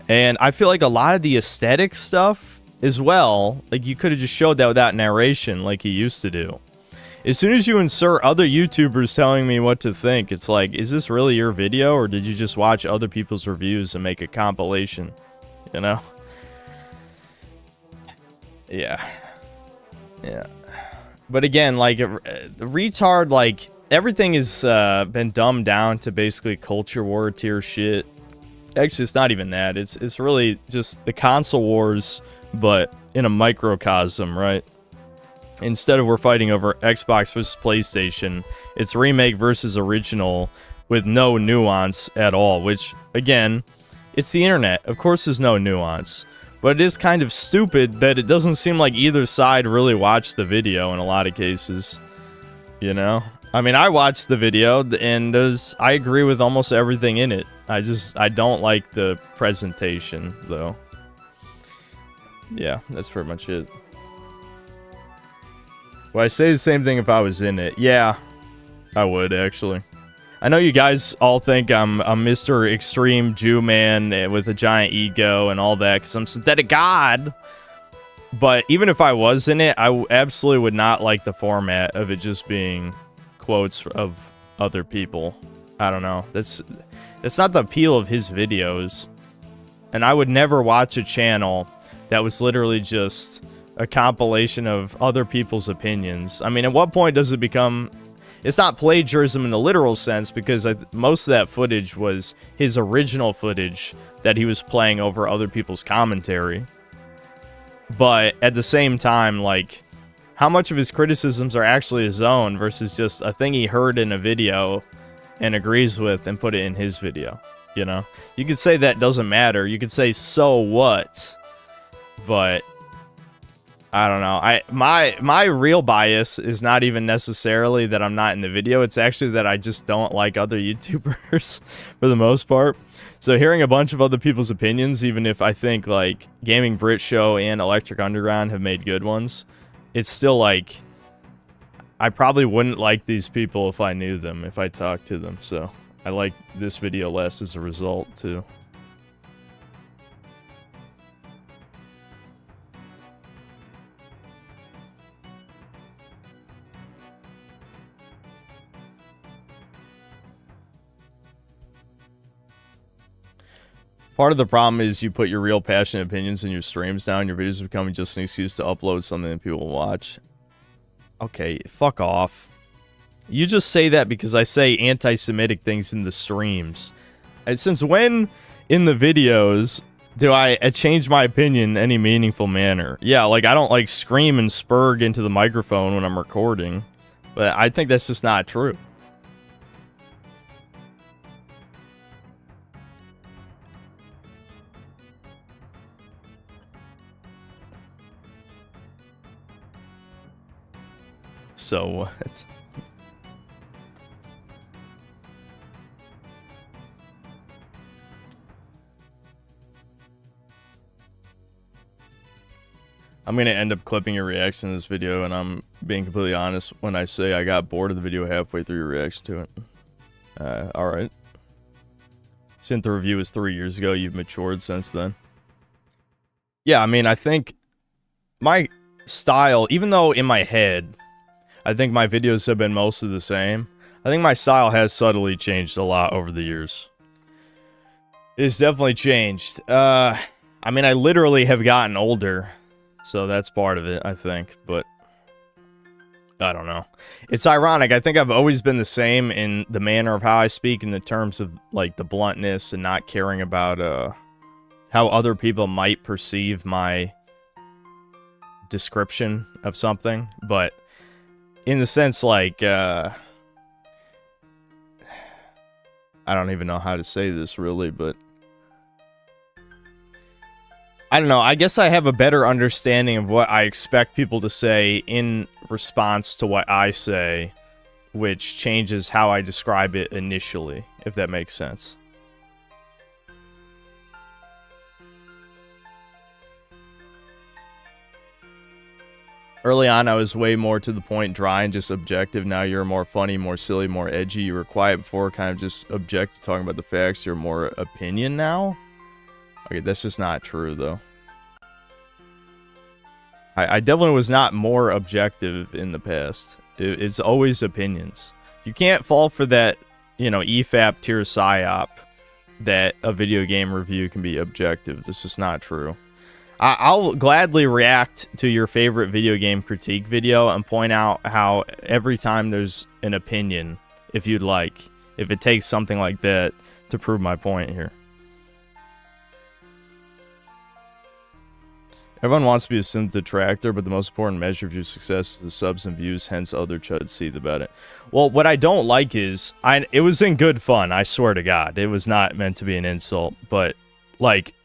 And I feel like a lot of the aesthetic stuff as well, like you could have just showed that without narration like he used to do. As soon as you insert other YouTubers telling me what to think, it's like, is this really your video, or did you just watch other people's reviews and make a compilation? You know? Yeah. Yeah. But again, like, the retard, like, everything has been dumbed down to basically culture war tier shit. Actually, it's not even that. It's really just the console wars, but in a microcosm, right? Instead of we're fighting over Xbox versus PlayStation, it's remake versus original with no nuance at all, which, again, it's the internet. Of course there's no nuance. But it is kind of stupid that it doesn't seem like either side really watched the video in a lot of cases. You know? I mean, I watched the video, and I agree with almost everything in it. I don't like the presentation, though. Yeah, that's pretty much it. Well, I say the same thing if I was in it. Yeah, I would, actually. I know you guys all think I'm a Mr. Extreme Jew man with a giant ego and all that, because I'm synthetic god. But even if I was in it, I absolutely would not like the format of it just being quotes of other people. I don't know. That's not the appeal of his videos. And I would never watch a channel that was literally just a compilation of other people's opinions. I mean, at what point does it become... It's not plagiarism in the literal sense, because most of that footage was his original footage that he was playing over other people's commentary. But at the same time, like, how much of his criticisms are actually his own versus just a thing he heard in a video and agrees with and put it in his video, you know? You could say that doesn't matter. You could say, so what? But... I don't know. My real bias is not even necessarily that I'm not in the video. It's actually that I just don't like other YouTubers for the most part. So hearing a bunch of other people's opinions, even if I think like Gaming Brit Show and Electric Underground have made good ones, it's still like I probably wouldn't like these people if I knew them, if I talked to them. So I like this video less as a result too. Part of the problem is you put your real passionate opinions in your streams now, and your videos are becoming just an excuse to upload something that people will watch. Okay, fuck off. You just say that because I say anti-Semitic things in the streams. And since when in the videos do I change my opinion in any meaningful manner? Yeah, like I don't like scream and spurg into the microphone when I'm recording, but I think that's just not true. So what? I'm going to end up clipping your reaction to this video, and I'm being completely honest when I say I got bored of the video halfway through your reaction to it. Alright. Since the review was 3 years ago, you've matured since then. Yeah, I mean, I think my style, even though in my head, I think my videos have been mostly the same, I think my style has subtly changed a lot over the years. It's definitely changed. I mean, I literally have gotten older, so that's part of it, I think, but I don't know. It's ironic. I think I've always been the same in the manner of how I speak, in the terms of, like, the bluntness and not caring about, how other people might perceive my description of something, but in the sense, like, I don't even know how to say this, really, but I don't know. I guess I have a better understanding of what I expect people to say in response to what I say, which changes how I describe it initially, if that makes sense. Early on, I was way more to the point, dry, and just objective. Now you're more funny, more silly, more edgy. You were quiet before, kind of just objective, talking about the facts. You're more opinion now? Okay, that's just not true, though. I definitely was not more objective in the past. It's always opinions. You can't fall for that, you know, EFAP tier psyop that a video game review can be objective. This is not true. I'll gladly react to your favorite video game critique video and point out how every time there's an opinion, if you'd like, if it takes something like that to prove my point here. Everyone wants to be a synth detractor, but the most important measure of your success is the subs and views, hence other chuds seethe about it. Well, what I don't like is, it was in good fun, I swear to God. It was not meant to be an insult, but, like,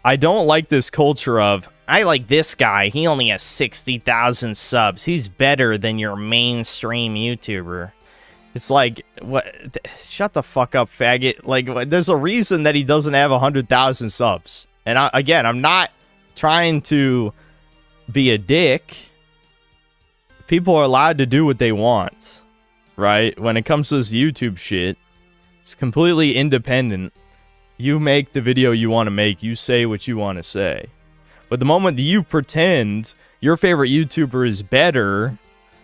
I don't like this culture of, I like this guy, he only has 60,000 subs, he's better than your mainstream YouTuber. It's like, what? Shut the fuck up, faggot. Like, there's a reason that he doesn't have 100,000 subs. And again, I'm not trying to be a dick. People are allowed to do what they want, right? When it comes to this YouTube shit, it's completely independent. You make the video you want to make. You say what you want to say. But the moment that you pretend your favorite YouTuber is better,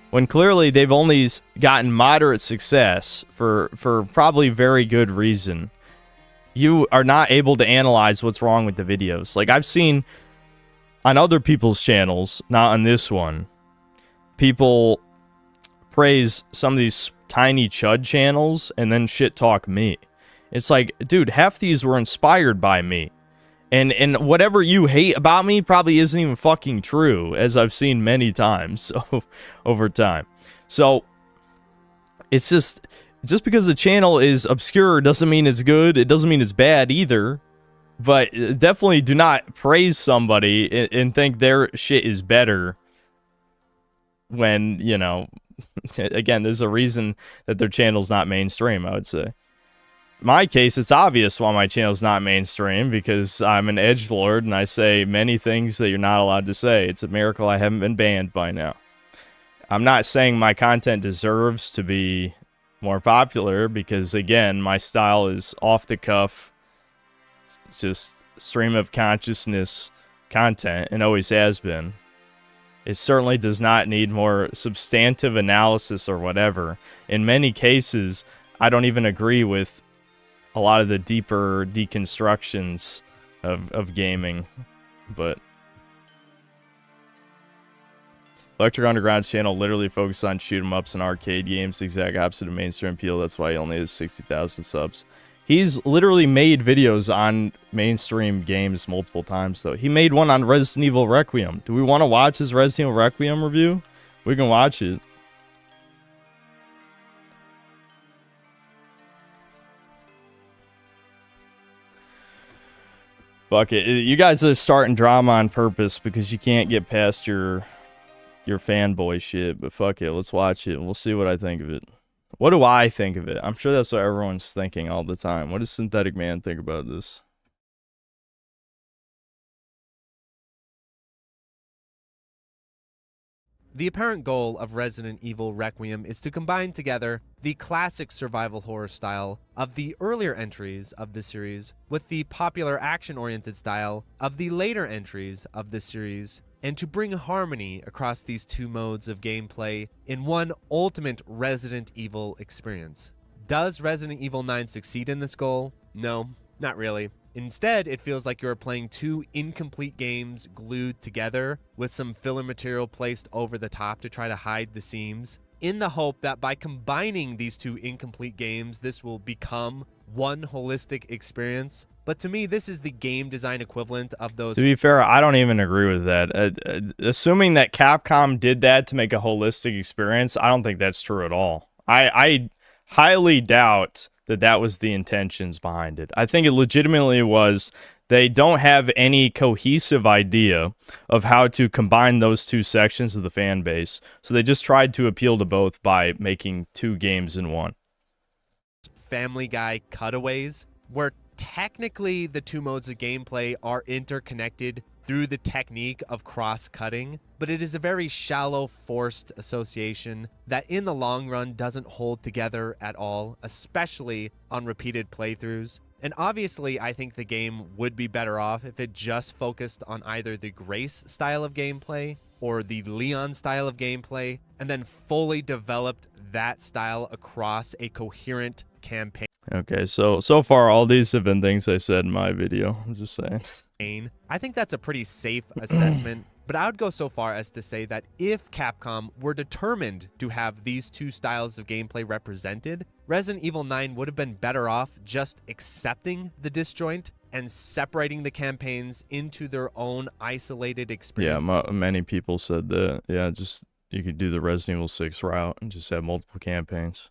when clearly they've only gotten moderate success for probably very good reason, you are not able to analyze what's wrong with the videos. Like, I've seen on other people's channels, not on this one, people praise some of these tiny chud channels and then shit talk me. It's like, dude, half these were inspired by me. And whatever you hate about me probably isn't even fucking true, as I've seen many times over time. So, it's just because the channel is obscure doesn't mean it's good. It doesn't mean it's bad either. But definitely do not praise somebody and think their shit is better when, you know, again, there's a reason that their channel's not mainstream, I would say. In my case, it's obvious why my channel's not mainstream, because I'm an edgelord and I say many things that you're not allowed to say. It's a miracle I haven't been banned by now. I'm not saying my content deserves to be more popular, because, again, my style is off the cuff. It's just stream of consciousness content, and always has been. It certainly does not need more substantive analysis or whatever. In many cases, I don't even agree with a lot of the deeper deconstructions of gaming, but Electric Underground's channel literally focuses on shoot 'em ups and arcade games, the exact opposite of mainstream appeal. That's why he only has 60,000 subs. He's literally made videos on mainstream games multiple times, though. He made one on Resident Evil Requiem. Do we want to watch his Resident Evil Requiem review? We can watch it. Fuck it. You guys are starting drama on purpose because you can't get past your fanboy shit. But fuck it. Let's watch it and we'll see what I think of it. What do I think of it? I'm sure that's what everyone's thinking all the time. What does Synthetic Man think about this? The apparent goal of Resident Evil Requiem is to combine together the classic survival horror style of the earlier entries of the series with the popular action-oriented style of the later entries of the series, and to bring harmony across these two modes of gameplay in one ultimate Resident Evil experience. Does Resident Evil 9 succeed in this goal? No, not really. Instead, it feels like you're playing two incomplete games glued together with some filler material placed over the top to try to hide the seams, in the hope that by combining these two incomplete games, this will become one holistic experience. But to me, this is the game design equivalent of those. To be fair, I don't even agree with that. Assuming that Capcom did that to make a holistic experience, I don't think that's true at all. I highly doubt that that was the intentions behind it. I think it legitimately was they don't have any cohesive idea of how to combine those two sections of the fan base, so they just tried to appeal to both by making two games in one. Family Guy cutaways, where technically the two modes of gameplay are interconnected through the technique of cross-cutting, but it is a very shallow, forced association that in the long run doesn't hold together at all, especially on repeated playthroughs. And obviously, I think the game would be better off if it just focused on either the Grace style of gameplay or the Leon style of gameplay, and then fully developed that style across a coherent campaign. Okay, so far all these have been things I said in my video. I'm just saying. I think that's a pretty safe assessment, but I would go so far as to say that if Capcom were determined to have these two styles of gameplay represented, Resident Evil 9 would have been better off just accepting the disjoint and separating the campaigns into their own isolated experience. Yeah, many people said that. Yeah, just you could do the Resident Evil 6 route and just have multiple campaigns.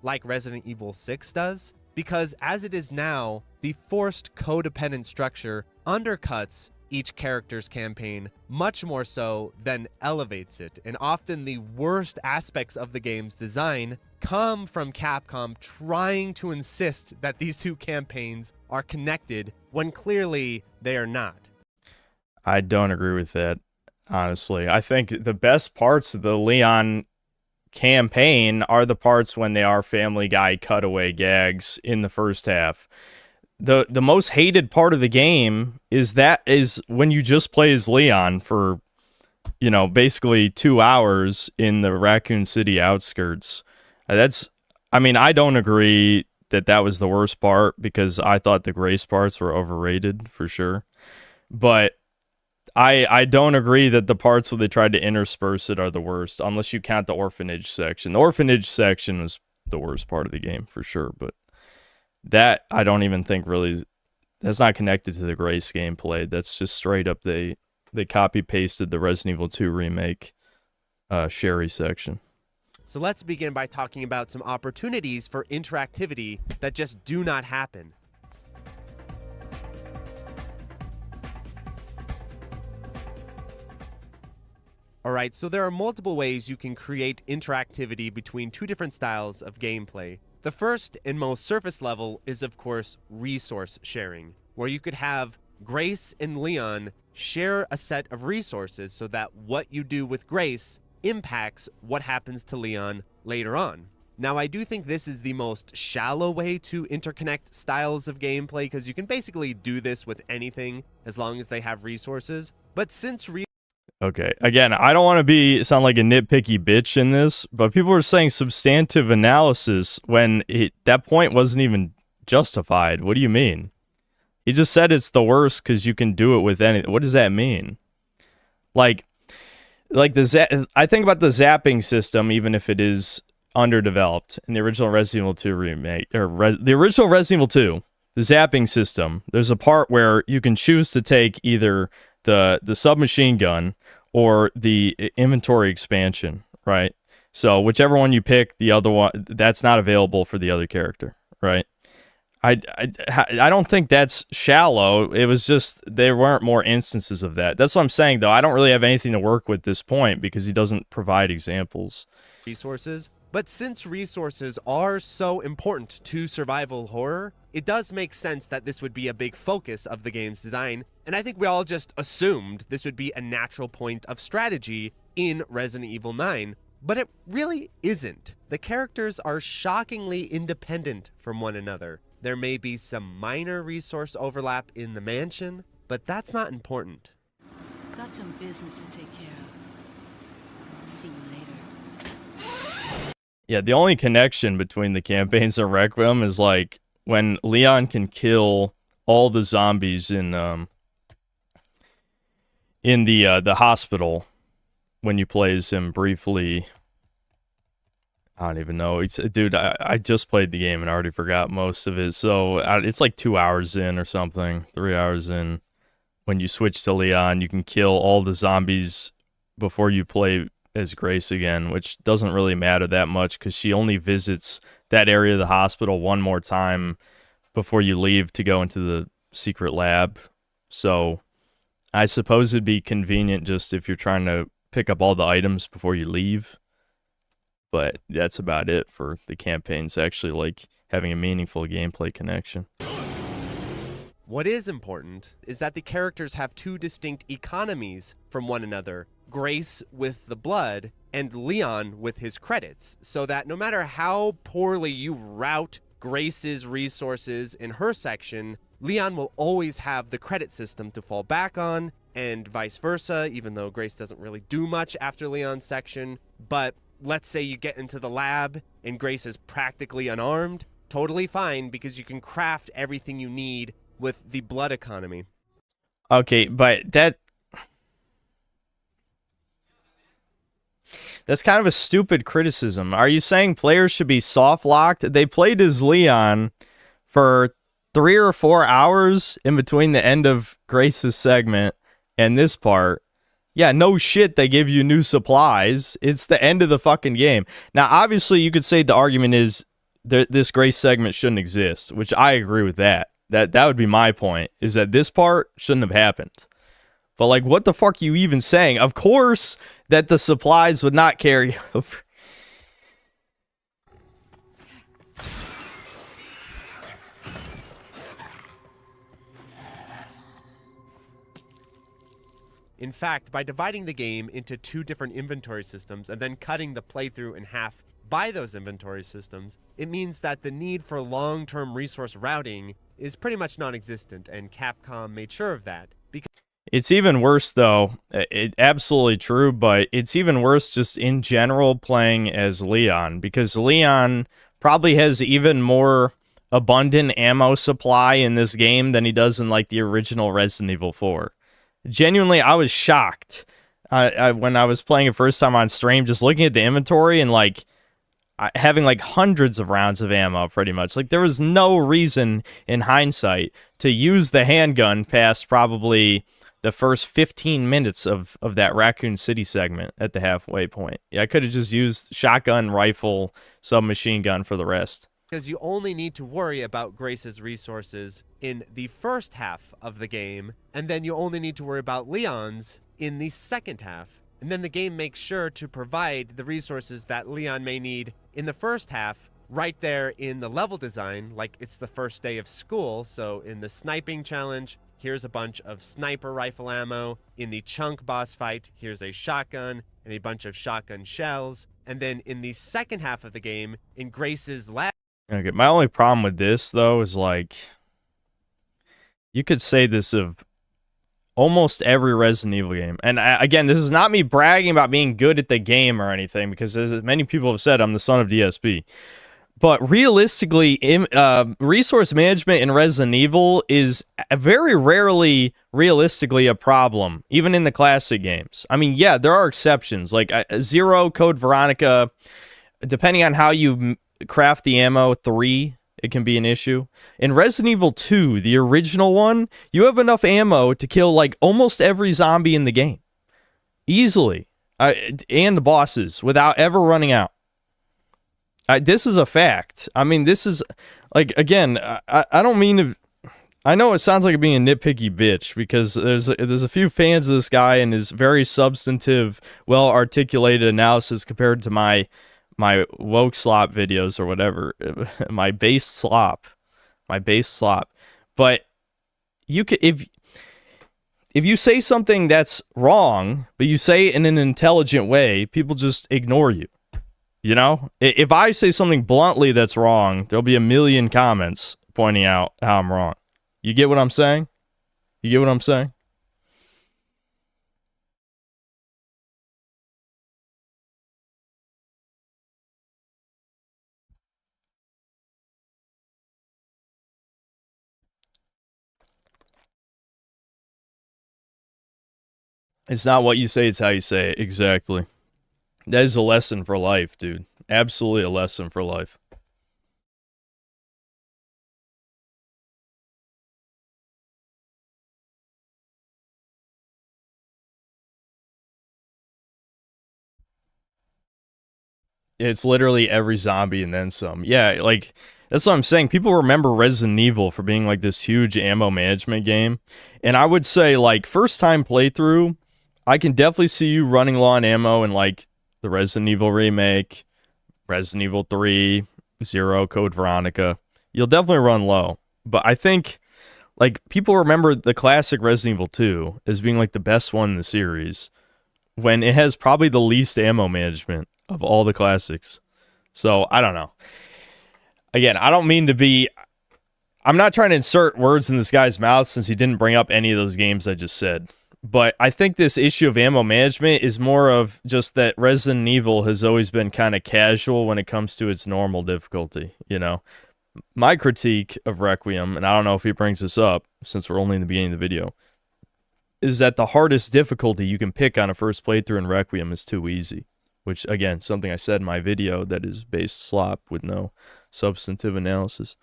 Like Resident Evil 6 does, because as it is now, the forced codependent structure undercuts each character's campaign much more so than elevates it. And often the worst aspects of the game's design come from Capcom trying to insist that these two campaigns are connected when clearly they are not. I don't agree with that, honestly. I think the best parts of the Leon campaign are the parts when they are Family Guy cutaway gags in the first half. The most hated part of the game is when you just play as Leon for, you know, basically 2 hours in the Raccoon City outskirts. I mean, I don't agree that was the worst part, because I thought the Grace parts were overrated for sure. But I don't agree that the parts where they tried to intersperse it are the worst, unless you count the orphanage section. The orphanage section was the worst part of the game for sure, but that I don't even think really, that's not connected to the Grace gameplay. That's just straight up they copy pasted the Resident Evil 2 remake Sherry section. So let's begin by talking about some opportunities for interactivity that just do not happen. Alright, so there are multiple ways you can create interactivity between two different styles of gameplay. The first and most surface level is, of course, resource sharing, where you could have Grace and Leon share a set of resources so that what you do with Grace impacts what happens to Leon later on. Now, I do think this is the most shallow way to interconnect styles of gameplay, because you can basically do this with anything as long as they have resources. But since Okay, again, I don't want to sound like a nitpicky bitch in this, but people were saying substantive analysis when that point wasn't even justified. What do you mean? He just said it's the worst because you can do it with anything. What does that mean? Like I think about the zapping system, even if it is underdeveloped in the original Resident Evil 2 remake, or the original Resident Evil 2, the zapping system. There's a part where you can choose to take either the submachine gun or the inventory expansion, right? So whichever one you pick, the other one, that's not available for the other character, right? I don't think that's shallow. It was just there weren't more instances of that. That's what I'm saying, though. I don't really have anything to work with this point because he doesn't provide examples. Resources. But since resources are so important to survival horror, it does make sense that this would be a big focus of the game's design, and I think we all just assumed this would be a natural point of strategy in Resident Evil 9, but it really isn't. The characters are shockingly independent from one another. There may be some minor resource overlap in the mansion, but that's not important. Got some business to take care of. See you later. Yeah, the only connection between the campaigns of Requiem is like when Leon can kill all the zombies in the hospital when you play as him briefly. I don't even know. Dude, I just played the game and I already forgot most of it. So it's like 2 hours in or something, 3 hours in. When you switch to Leon, you can kill all the zombies before you play as Grace again, which doesn't really matter that much because she only visits that area of the hospital one more time before you leave to go into the secret lab. So I suppose it'd be convenient just if you're trying to pick up all the items before you leave. But that's about it for the campaigns actually like having a meaningful gameplay connection. What is important is that the characters have two distinct economies from one another, Grace with the blood and Leon with his credits, so that no matter how poorly you route Grace's resources in her section, Leon will always have the credit system to fall back on, and vice versa, even though Grace doesn't really do much after Leon's section. But let's say you get into the lab and Grace is practically unarmed, totally fine, because you can craft everything you need with the blood economy. Okay, but that's kind of a stupid criticism. Are you saying players should be soft-locked? They played as Leon for 3 or 4 hours in between the end of Grace's segment and this part. Yeah, no shit, they give you new supplies. It's the end of the fucking game. Now, obviously, you could say the argument is this Grace segment shouldn't exist, which I agree with that. That would be my point, is that this part shouldn't have happened. But, like, what the fuck are you even saying? Of course that the supplies would not carry over. In fact, by dividing the game into 2 different inventory systems and then cutting the playthrough in half by those inventory systems, it means that the need for long-term resource routing is pretty much non-existent, and Capcom made sure of that. It's even worse, though. Absolutely true, but it's even worse just in general playing as Leon, because Leon probably has even more abundant ammo supply in this game than he does in, like, the original Resident Evil 4. Genuinely, I was shocked when I was playing it first time on stream, just looking at the inventory and, like, having, like, hundreds of rounds of ammo, pretty much. Like, there was no reason, in hindsight, to use the handgun past probably the first 15 minutes of that Raccoon City segment at the halfway point. Yeah, I could have just used shotgun, rifle, submachine gun for the rest. Because you only need to worry about Grace's resources in the first half of the game, and then you only need to worry about Leon's in the second half. And then the game makes sure to provide the resources that Leon may need in the first half right there in the level design, like it's the first day of school. So in the sniping challenge, here's a bunch of sniper rifle ammo. In the chunk boss fight, here's a shotgun and a bunch of shotgun shells. And then in the second half of the game, in Grace's lab... Okay, my only problem with this, though, is, like, you could say this of almost every Resident Evil game. And again, this is not me bragging about being good at the game or anything, because as many people have said, I'm the son of DSP. But realistically, resource management in Resident Evil is very rarely realistically a problem, even in the classic games. I mean, yeah, there are exceptions. Like Zero, Code Veronica, depending on how you craft the ammo, 3, it can be an issue. In Resident Evil 2, the original one, you have enough ammo to kill, like, almost every zombie in the game. Easily. And the bosses, without ever running out. This is a fact. I mean, this is, like, again, I don't mean to... I know it sounds like I'm being a nitpicky bitch, because there's a few fans of this guy and his very substantive, well-articulated analysis compared to my woke slop videos or whatever, my base slop, but you could, if you say something that's wrong, but you say it in an intelligent way, people just ignore you, you know? If I say something bluntly that's wrong, there'll be a million comments pointing out how I'm wrong. You get what I'm saying? You get what I'm saying? It's not what you say, it's how you say it. Exactly. That is a lesson for life, dude. Absolutely a lesson for life. It's literally every zombie and then some. Yeah, like, that's what I'm saying. People remember Resident Evil for being, like, this huge ammo management game. And I would say, like, first time playthrough, I can definitely see you running low on ammo in, like, the Resident Evil remake, Resident Evil 3, Zero, Code Veronica. You'll definitely run low. But I think Like, people remember the classic Resident Evil 2 as being like the best one in the series, when it has probably the least ammo management of all the classics. So, I don't know. Again, I don't mean to be... I'm not trying to insert words in this guy's mouth since he didn't bring up any of those games I just said. But I think this issue of ammo management is more of just that Resident Evil has always been kind of casual when it comes to its normal difficulty, you know? My critique of Requiem, and I don't know if he brings this up since we're only in the beginning of the video, is that the hardest difficulty you can pick on a first playthrough in Requiem is too easy. Which, again, something I said in my video that is based slop with no substantive analysis.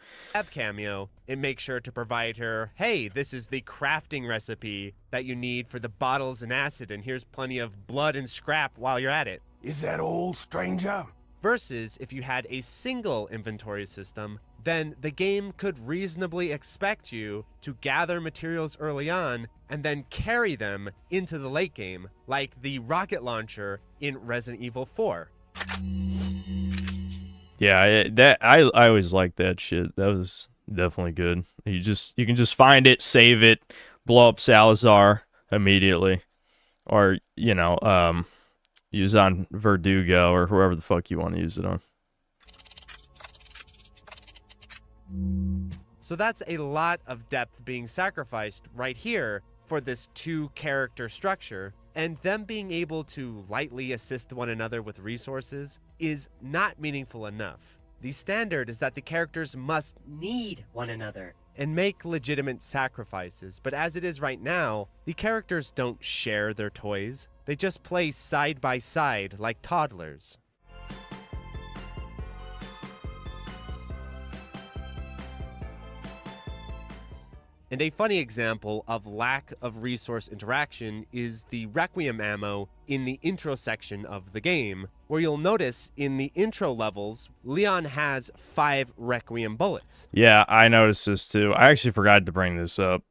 Cameo, and make sure to provide her, hey, this is the crafting recipe that you need for the bottles and acid, and here's plenty of blood and scrap while you're at it. Is that all, stranger? Versus if you had a single inventory system, then the game could reasonably expect you to gather materials early on and then carry them into the late game, like the rocket launcher in Resident Evil 4. Yeah, I always liked that shit. That was definitely good. You can just find it, save it, blow up Salazar immediately, or you know, use it on Verdugo or whoever the fuck you want to use it on. So that's a lot of depth being sacrificed right here for this two-character structure, and them being able to lightly assist one another with resources is not meaningful enough. The standard is that the characters must Need one another. and make legitimate sacrifices, but as it is right now, the characters don't share their toys. They just play side by side like toddlers. And a funny example of lack of resource interaction is the Requiem ammo in the intro section of the game, where you'll notice in the intro levels, Leon has 5 Requiem bullets. Yeah, I noticed this too. I actually forgot to bring this up.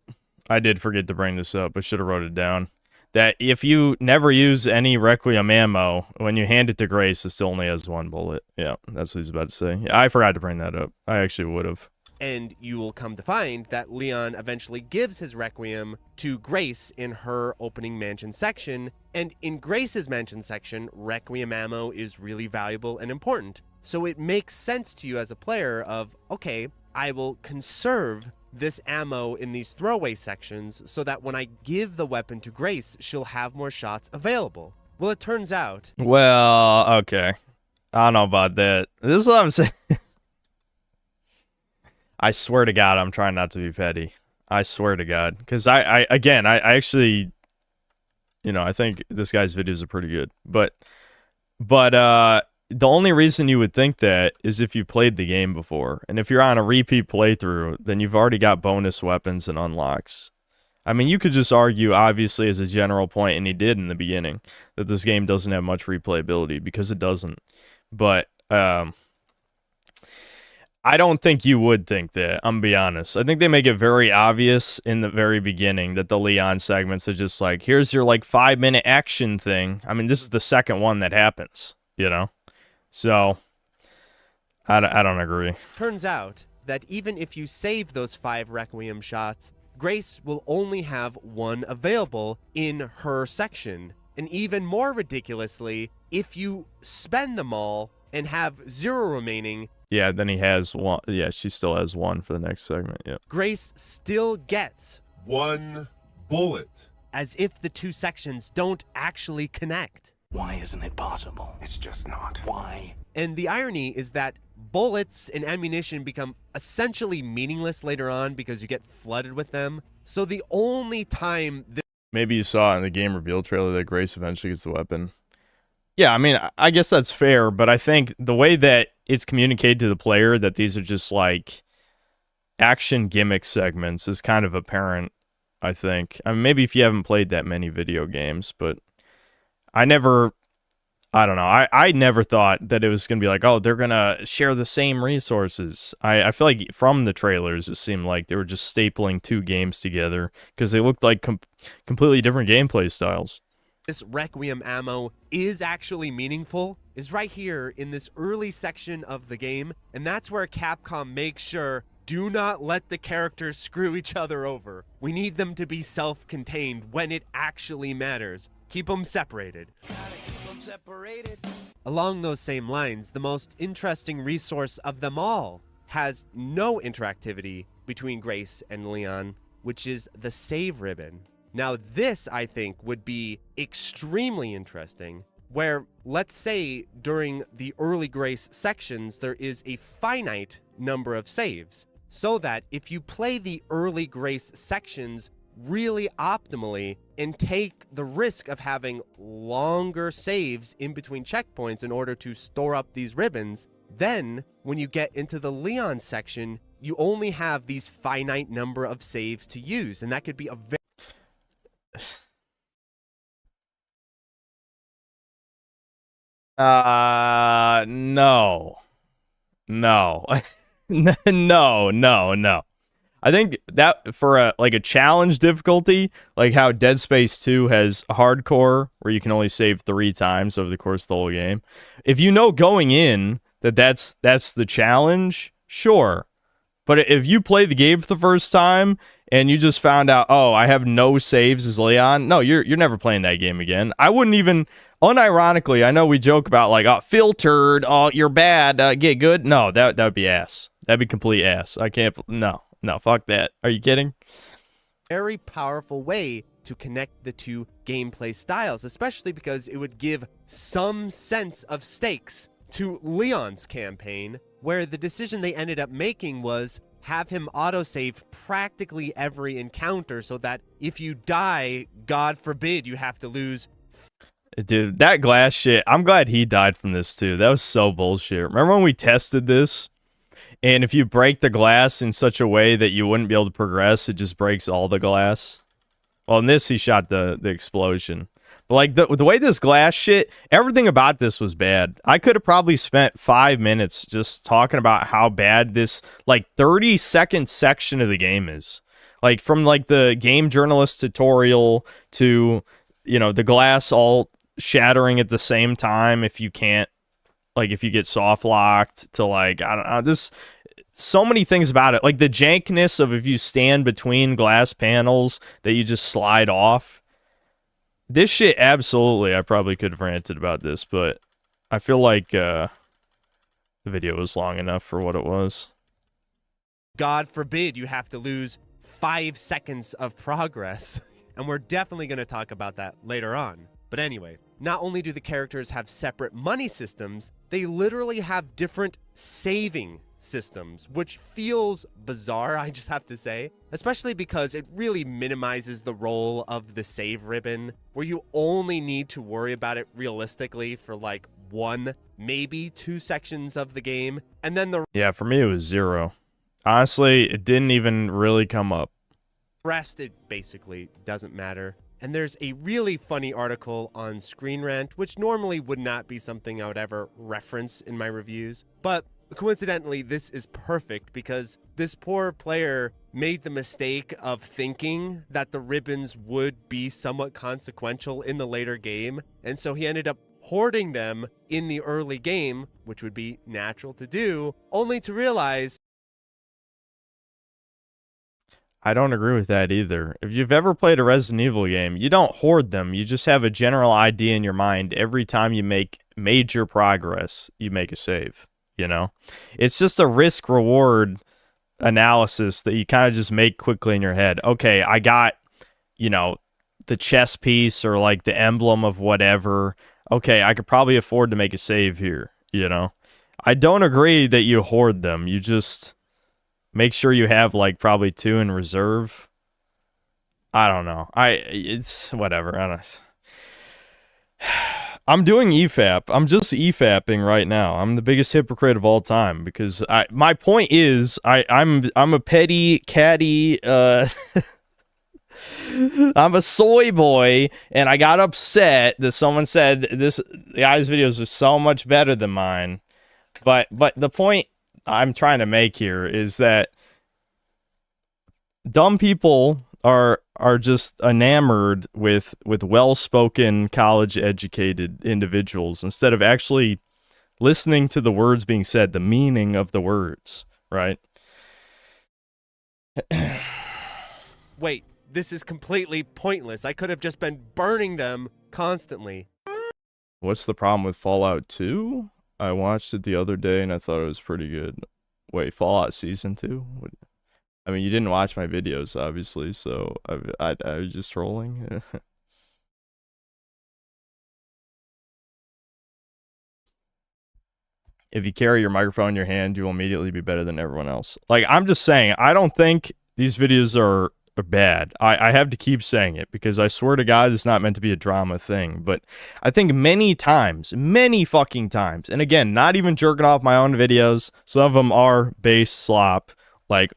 I did forget to bring this up. I should have wrote it down. That if you never use any Requiem ammo, when you hand it to Grace, it still only has 1 bullet. Yeah, that's what he's about to say. Yeah, I forgot to bring that up. I actually would have. And you will come to find that Leon eventually gives his Requiem to Grace in her opening mansion section, and in Grace's mansion section, Requiem ammo is really valuable and important. So it makes sense to you as a player of, okay, I will conserve this ammo in these throwaway sections so that when I give the weapon to Grace, she'll have more shots available. Well, it turns out... Well, okay. I don't know about that. This is what I'm saying. I swear to God, I'm trying not to be petty. I swear to God. Because I actually, you know, I think this guy's videos are pretty good. But the only reason you would think that is if you played the game before. And if you're on a repeat playthrough, then you've already got bonus weapons and unlocks. I mean, you could just argue, obviously, as a general point, and he did in the beginning, that this game doesn't have much replayability, because it doesn't. But, I don't think you would think that, I'm gonna be honest. I think they make it very obvious in the very beginning that the Leon segments are just like, here's your, like, 5-minute action thing. I mean, this is the second one that happens, you know? So, I don't agree. Turns out that even if you save those 5 Requiem shots, Grace will only have 1 available in her section. And even more ridiculously, if you spend them all and have 0 remaining... Yeah, then he has 1. Yeah, she still has 1 for the next segment, yeah. Grace still gets 1 bullet. as if the 2 sections don't actually connect. Why isn't it possible? It's just not. Why? And the irony is that bullets and ammunition become essentially meaningless later on because you get flooded with them. So the only time maybe you saw in the game reveal trailer that Grace eventually gets the weapon. Yeah, I mean, I guess that's fair, but I think the way that it's communicated to the player that these are just like action gimmick segments is kind of apparent, I think. I mean, maybe if you haven't played that many video games, but I don't know. I never thought that it was going to be like, oh, they're going to share the same resources. I feel like from the trailers, it seemed like they were just stapling 2 games together because they looked like completely different gameplay styles. This Requiem ammo is actually meaningful is right here in this early section of the game, and that's where Capcom makes sure, Do not let the characters screw each other over. We need them to be self-contained when it actually matters. Keep them separated. Along those same lines, the most interesting resource of them all has no interactivity between Grace and Leon, which is the save ribbon. Now this, I think, would be extremely interesting, where, let's say, during the early Grace sections, there is a finite number of saves, so that if you play the early Grace sections really optimally and take the risk of having longer saves in between checkpoints in order to store up these ribbons, then when you get into the Leon section, you only have these finite number of saves to use, and that could be a very no. No. No. I think that for a challenge difficulty, like how Dead Space 2 has hardcore, where you can only save 3 times over the course of the whole game. If you know going in that's the challenge, sure. But if you play the game for the first time and you just found out, oh, I have no saves as Leon, no, you're never playing that game again. I wouldn't even, unironically, I know we joke about like, oh, filtered, oh, you're bad, get good. No, that would be ass. That'd be complete ass. I can't, no, fuck that. Are you kidding? very powerful way to connect the two gameplay styles, especially because it would give some sense of stakes to Leon's campaign, where the decision they ended up making was have him autosave practically every encounter so that if you die, God forbid you have to lose. Dude, that glass shit, I'm glad he died from this too. That was so bullshit. Remember when we tested this? And if you break the glass in such a way that you wouldn't be able to progress, it just breaks all the glass. Well, in this, he shot the explosion. But like the way this glass shit, everything about this was bad. I could have probably spent 5 minutes just talking about how bad this like 30-second section of the game is. Like from like the game journalist tutorial to, you know, the glass all shattering at the same time if you can't, like if you get soft locked, to like, I don't know, this, so many things about it. Like the jankness of if you stand between glass panels that you just slide off. This shit, absolutely, I probably could have ranted about this, but I feel like the video was long enough for what it was. God forbid you have to lose 5 seconds of progress. And we're definitely going to talk about that later on. But anyway, not only do the characters have separate money systems, they literally have different saving systems, which feels bizarre, I just have to say, especially because it really minimizes the role of the save ribbon, where you only need to worry about it realistically for like 1, maybe 2 sections of the game, and then the yeah, for me it was 0. Honestly, it didn't even really come up. rest, it basically doesn't matter. And there's a really funny article on Screen Rant, which normally would not be something I would ever reference in my reviews, but coincidentally, this is perfect because this poor player made the mistake of thinking that the ribbons would be somewhat consequential in the later game, and so he ended up hoarding them in the early game, which would be natural to do, only to realize I don't agree with that either. If you've ever played a Resident Evil game, you don't hoard them. You just have a general idea in your mind. Every time you make major progress, you make a save, you know? It's just a risk-reward analysis that you kind of just make quickly in your head. Okay, I got, you know, the chess piece or like the emblem of whatever. Okay, I could probably afford to make a save here, you know? I don't agree that you hoard them. You just make sure you have like probably 2 in reserve. I don't know. It's whatever. I don't. I'm doing EFAP. I'm just EFAPing right now. I'm the biggest hypocrite of all time because my point is I'm a petty catty. I'm a soy boy, and I got upset that someone said the guy's videos are so much better than mine. But the point I'm trying to make here is that dumb people are just enamored with well-spoken, college-educated individuals instead of actually listening to the words being said, the meaning of the words, right? Wait, this is completely pointless. I could have just been burning them constantly. What's the problem with Fallout 2? I watched it the other day and I thought it was pretty good. Wait, Fallout Season 2? I mean, you didn't watch my videos, obviously, so I was just trolling. If you carry your microphone in your hand, you will immediately be better than everyone else. Like, I'm just saying, I don't think these videos are bad. I have to keep saying it because I swear to God, it's not meant to be a drama thing. But I think many times, many fucking times, and again, not even jerking off my own videos. Some of them are base slop, like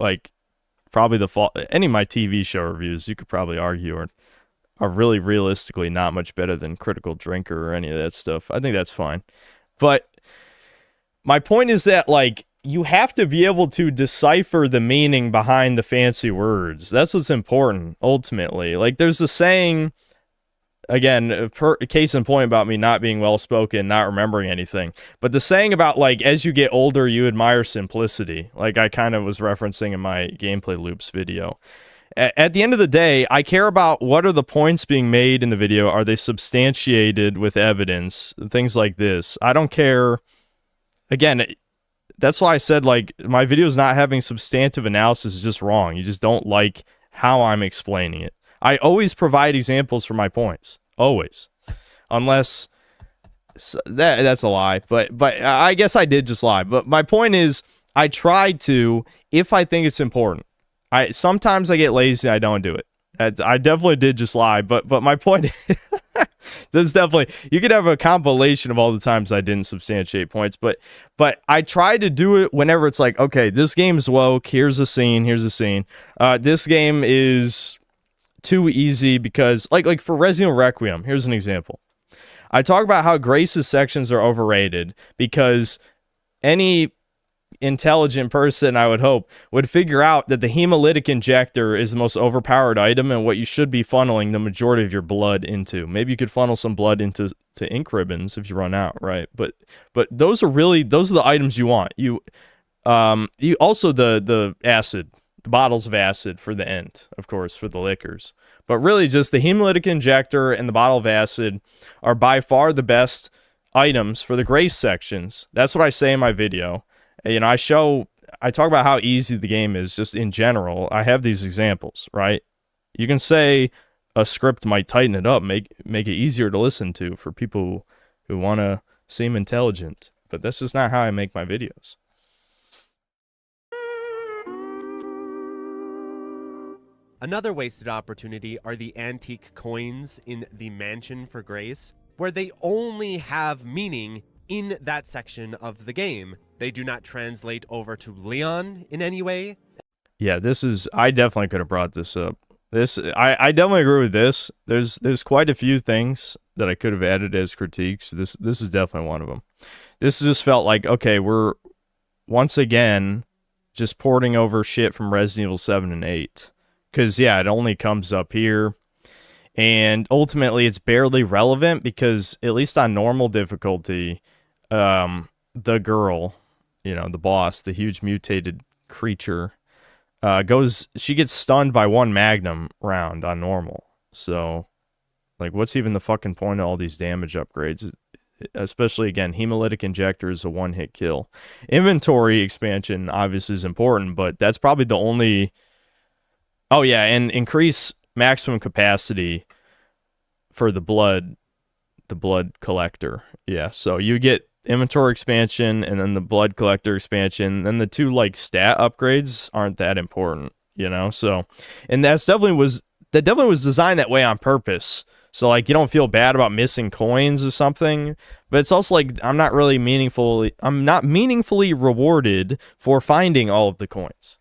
probably the fault. Any of my TV show reviews, you could probably argue, are really realistically not much better than Critical Drinker or any of that stuff. I think that's fine. But my point is that, like, you have to be able to decipher the meaning behind the fancy words. That's what's important, ultimately. Like, there's a saying, again, a case in point about me not being well-spoken, not remembering anything. But the saying about, like, as you get older, you admire simplicity. Like, I kind of was referencing in my gameplay loops video. At the end of the day, I care about what are the points being made in the video. Are they substantiated with evidence? Things like this. I don't care. Again, that's why I said, like, my videos not having substantive analysis is just wrong. You just don't like how I'm explaining it. I always provide examples for my points. Always. Unless that's a lie. But I guess I did just lie. But my point is, I try to, if I think it's important. Sometimes I get lazy and I don't do it. I definitely did just lie. But my point is, there's definitely, you could have a compilation of all the times I didn't substantiate points, but I try to do it whenever it's like, okay, this game's woke, here's a scene, this game is too easy because, like for Resident Evil Requiem, here's an example. I talk about how Grace's sections are overrated because any intelligent person, I would hope, would figure out that the hemolytic injector is the most overpowered item and what you should be funneling the majority of your blood into. Maybe you could funnel some blood into ink ribbons if you run out, right? But those are the items you want. You also the acid, the bottles of acid for the end, of course, for the liquors. But really just the hemolytic injector and the bottle of acid are by far the best items for the Grace sections. That's what I say in my video. You know, I talk about how easy the game is just in general. I have these examples, right? You can say a script might tighten it up, make it easier to listen to for people who want to seem intelligent. But that's just not how I make my videos. Another wasted opportunity are the antique coins in the Mansion for Grace, where they only have meaning in that section of the game. They do not translate over to Leon in any way. Yeah, I definitely could have brought this up. I definitely agree with this. There's quite a few things that I could have added as critiques. This is definitely one of them. This just felt like, okay, we're once again just porting over shit from Resident Evil 7 and 8. Because, yeah, it only comes up here. And ultimately, it's barely relevant because, at least on normal difficulty, the girl, the boss, the huge mutated creature, she gets stunned by one magnum round on normal. So, like, what's even the fucking point of all these damage upgrades? Especially, again, hemolytic injector is a one-hit kill. Inventory expansion, obviously, is important, but that's probably the only... Oh, yeah, and increase maximum capacity for the blood collector. Yeah, so you get inventory expansion and then the blood collector expansion. Then the two, like, stat upgrades aren't that important, So, and that definitely was designed that way on purpose. So, like, you don't feel bad about missing coins or something. But it's also like I'm not meaningfully rewarded for finding all of the coins.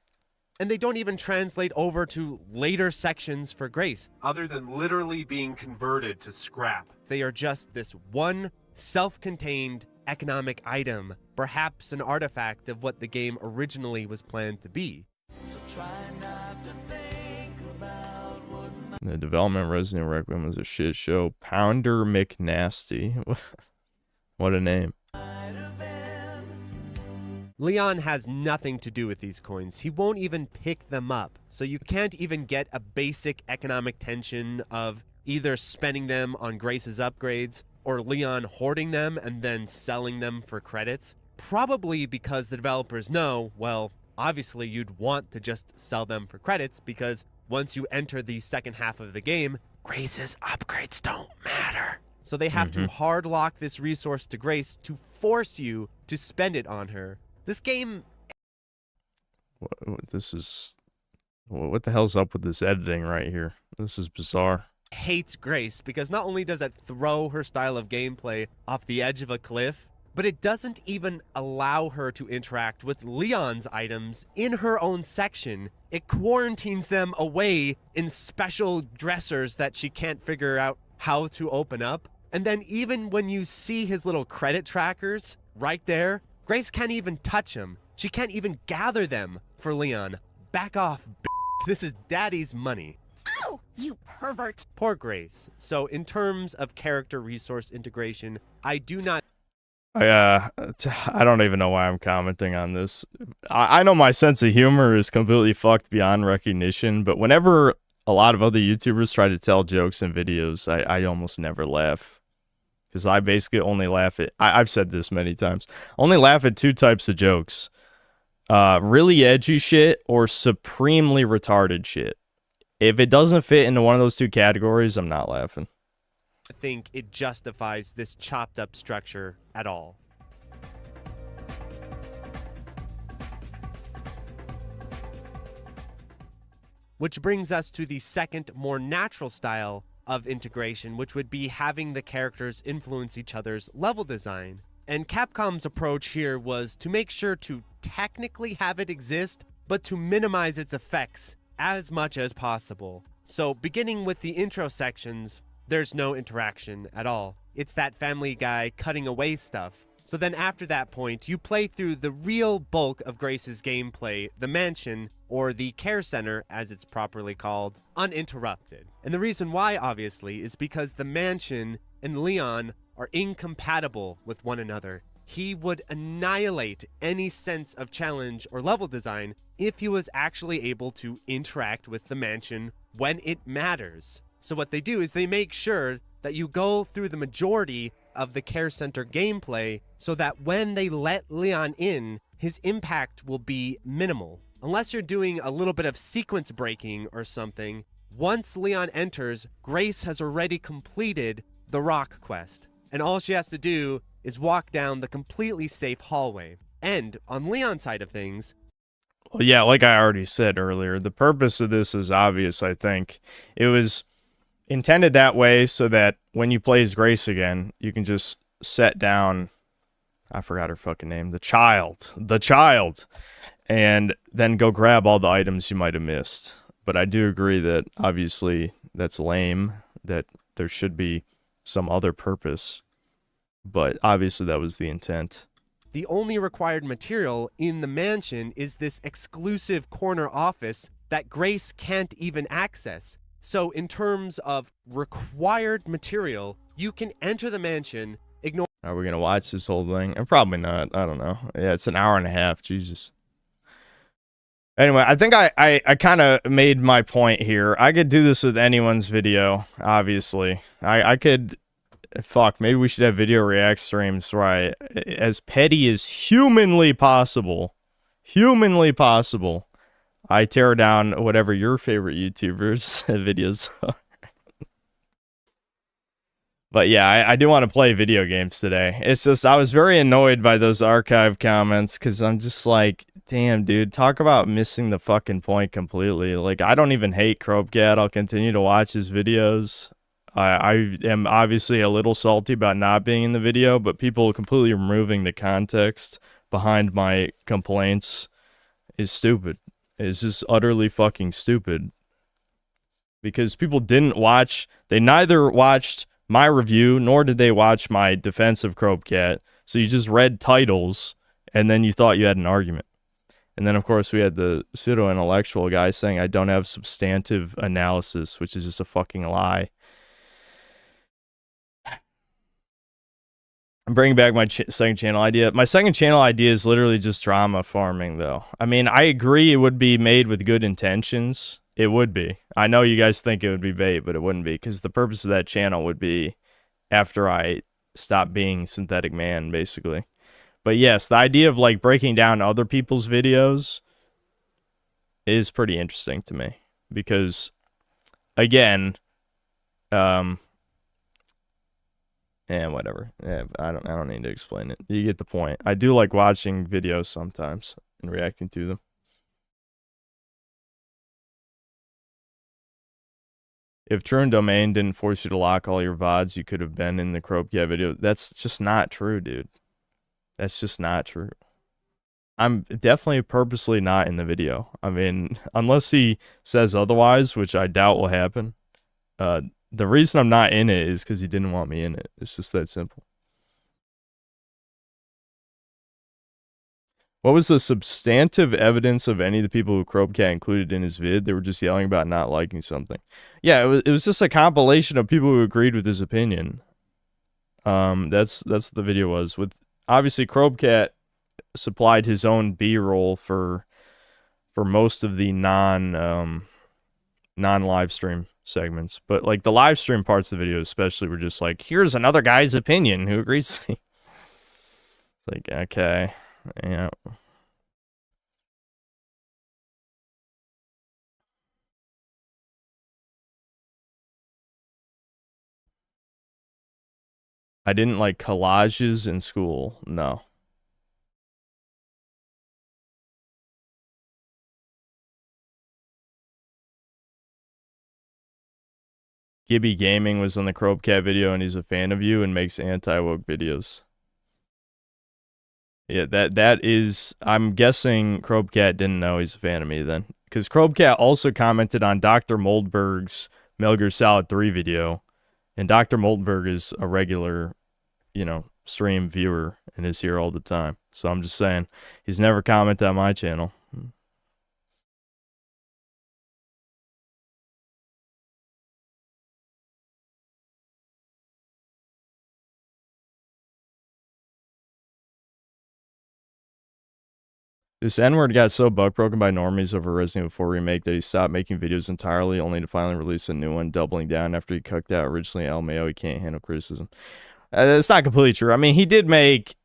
And they don't even translate over to later sections for Grace, Other than literally being converted to scrap. They are just this one self-contained economic item, perhaps an artifact of what the game originally was planned to be. The development of Resident Evil Requiem was a shit show. Pounder McNasty. What a name. Leon has nothing to do with these coins. He won't even pick them up. So you can't even get a basic economic tension of either spending them on Grace's upgrades or Leon hoarding them and then selling them for credits. Probably because the developers know, well, obviously you'd want to just sell them for credits because once you enter the second half of the game, Grace's upgrades don't matter. So they have to hard lock this resource to Grace to force you to spend it on her. This game... What the hell's up with this editing right here? This is bizarre. Hates Grace because not only does it throw her style of gameplay off the edge of a cliff, but it doesn't even allow her to interact with Leon's items in her own section. It quarantines them away in special dressers that she can't figure out how to open up. And then even when you see his little credit trackers right there, Grace can't even touch them. She can't even gather them for Leon. Back off, b****. This is daddy's money. Ow, you pervert. Poor Grace. So in terms of character resource integration, I do not... I don't even know why I'm commenting on this. I know my sense of humor is completely fucked beyond recognition, but whenever a lot of other YouTubers try to tell jokes in videos, I almost never laugh. Because I basically only laugh at... I've said this many times. Only laugh at two types of jokes. Really edgy shit or supremely retarded shit. If it doesn't fit into one of those two categories, I'm not laughing. I think it justifies this chopped up structure at all. Which brings us to the second, more natural style of integration, which would be having the characters influence each other's level design. And Capcom's approach here was to make sure to technically have it exist, but to minimize its effects as much as possible. So beginning with the intro sections, there's no interaction at all. It's that Family Guy cutting away stuff. So then after that point, you play through the real bulk of Grace's gameplay, the mansion, or the care center as it's properly called, uninterrupted. And the reason why, obviously, is because the mansion and Leon are incompatible with one another. He would annihilate any sense of challenge or level design if he was actually able to interact with the mansion when it matters. So what they do is they make sure that you go through the majority of the care center gameplay so that when they let Leon in, his impact will be minimal. Unless you're doing a little bit of sequence breaking or something, once Leon enters, Grace has already completed the rock quest. And all she has to do is walk down the completely safe hallway. And on Leon's side of things... Well, yeah, like I already said earlier, the purpose of this is obvious, I think. It was intended that way so that when you play as Grace again, you can just set down... I forgot her fucking name. The child. And then go grab all the items you might have missed. But I do agree that, obviously, that's lame, that there should be some other purpose. But obviously that was the intent. The only required material in the mansion is this exclusive corner office that Grace can't even access. So in terms of required material, you can enter the mansion, ignore... Are we going to watch this whole thing? Probably not. I don't know. Yeah, it's an hour and a half. Jesus. Anyway, I think I kind of made my point here. I could do this with anyone's video, obviously. I could... Fuck, maybe we should have video react streams where I, as petty as humanly possible, I tear down whatever your favorite YouTubers' videos are. But yeah, I do want to play video games today. It's just, I was very annoyed by those archive comments, because I'm just like, damn, dude, talk about missing the fucking point completely. Like, I don't even hate Crobcat. I'll continue to watch his videos. I am obviously a little salty about not being in the video, but people completely removing the context behind my complaints is stupid. It's just utterly fucking stupid. Because people didn't watch, they neither watched my review, nor did they watch my defense of Crobcat. So you just read titles, and then you thought you had an argument. And then, of course, we had the pseudo-intellectual guy saying I don't have substantive analysis, which is just a fucking lie. I'm bringing back my second channel idea. My second channel idea is literally just drama farming, though. I mean, I agree it would be made with good intentions. It would be. I know you guys think it would be bait, but it wouldn't be, because the purpose of that channel would be after I stop being Synthetic Man, basically. But yes, the idea of like breaking down other people's videos is pretty interesting to me, because again, and whatever. Yeah, I don't need to explain it. You get the point. I do like watching videos sometimes and reacting to them. If True and Domain didn't force you to lock all your VODs, you could have been in the Crobcat video. That's just not true, dude. That's just not true. I'm definitely purposely not in the video. I mean, unless he says otherwise, which I doubt will happen. The reason I'm not in it is because he didn't want me in it. It's just that simple. What was the substantive evidence of any of the people who Crobcat included in his vid? They were just yelling about not liking something. Yeah, it was just a compilation of people who agreed with his opinion. That's what the video was. With obviously Crobcat supplied his own B-roll for most of the non-live stream segments, but like the live stream parts of the video especially were just like, here's another guy's opinion who agrees with me. It's like, okay, yeah. I didn't like collages in school. No. Gibby Gaming was on the Crobcat video and he's a fan of you and makes anti-woke videos. Yeah, that is, I'm guessing Crobcat didn't know he's a fan of me then. Because Crobcat also commented on Dr. Moldberg's Metal Gear Solid 3 video. And Dr. Moldberg is a regular, you know, stream viewer and is here all the time. So I'm just saying, he's never commented on my channel. This N-word got so buck-broken by normies over Resident Evil 4 Remake that he stopped making videos entirely, only to finally release a new one, doubling down after he cucked out originally LMAO. He can't handle criticism. It's not completely true. I mean, he did make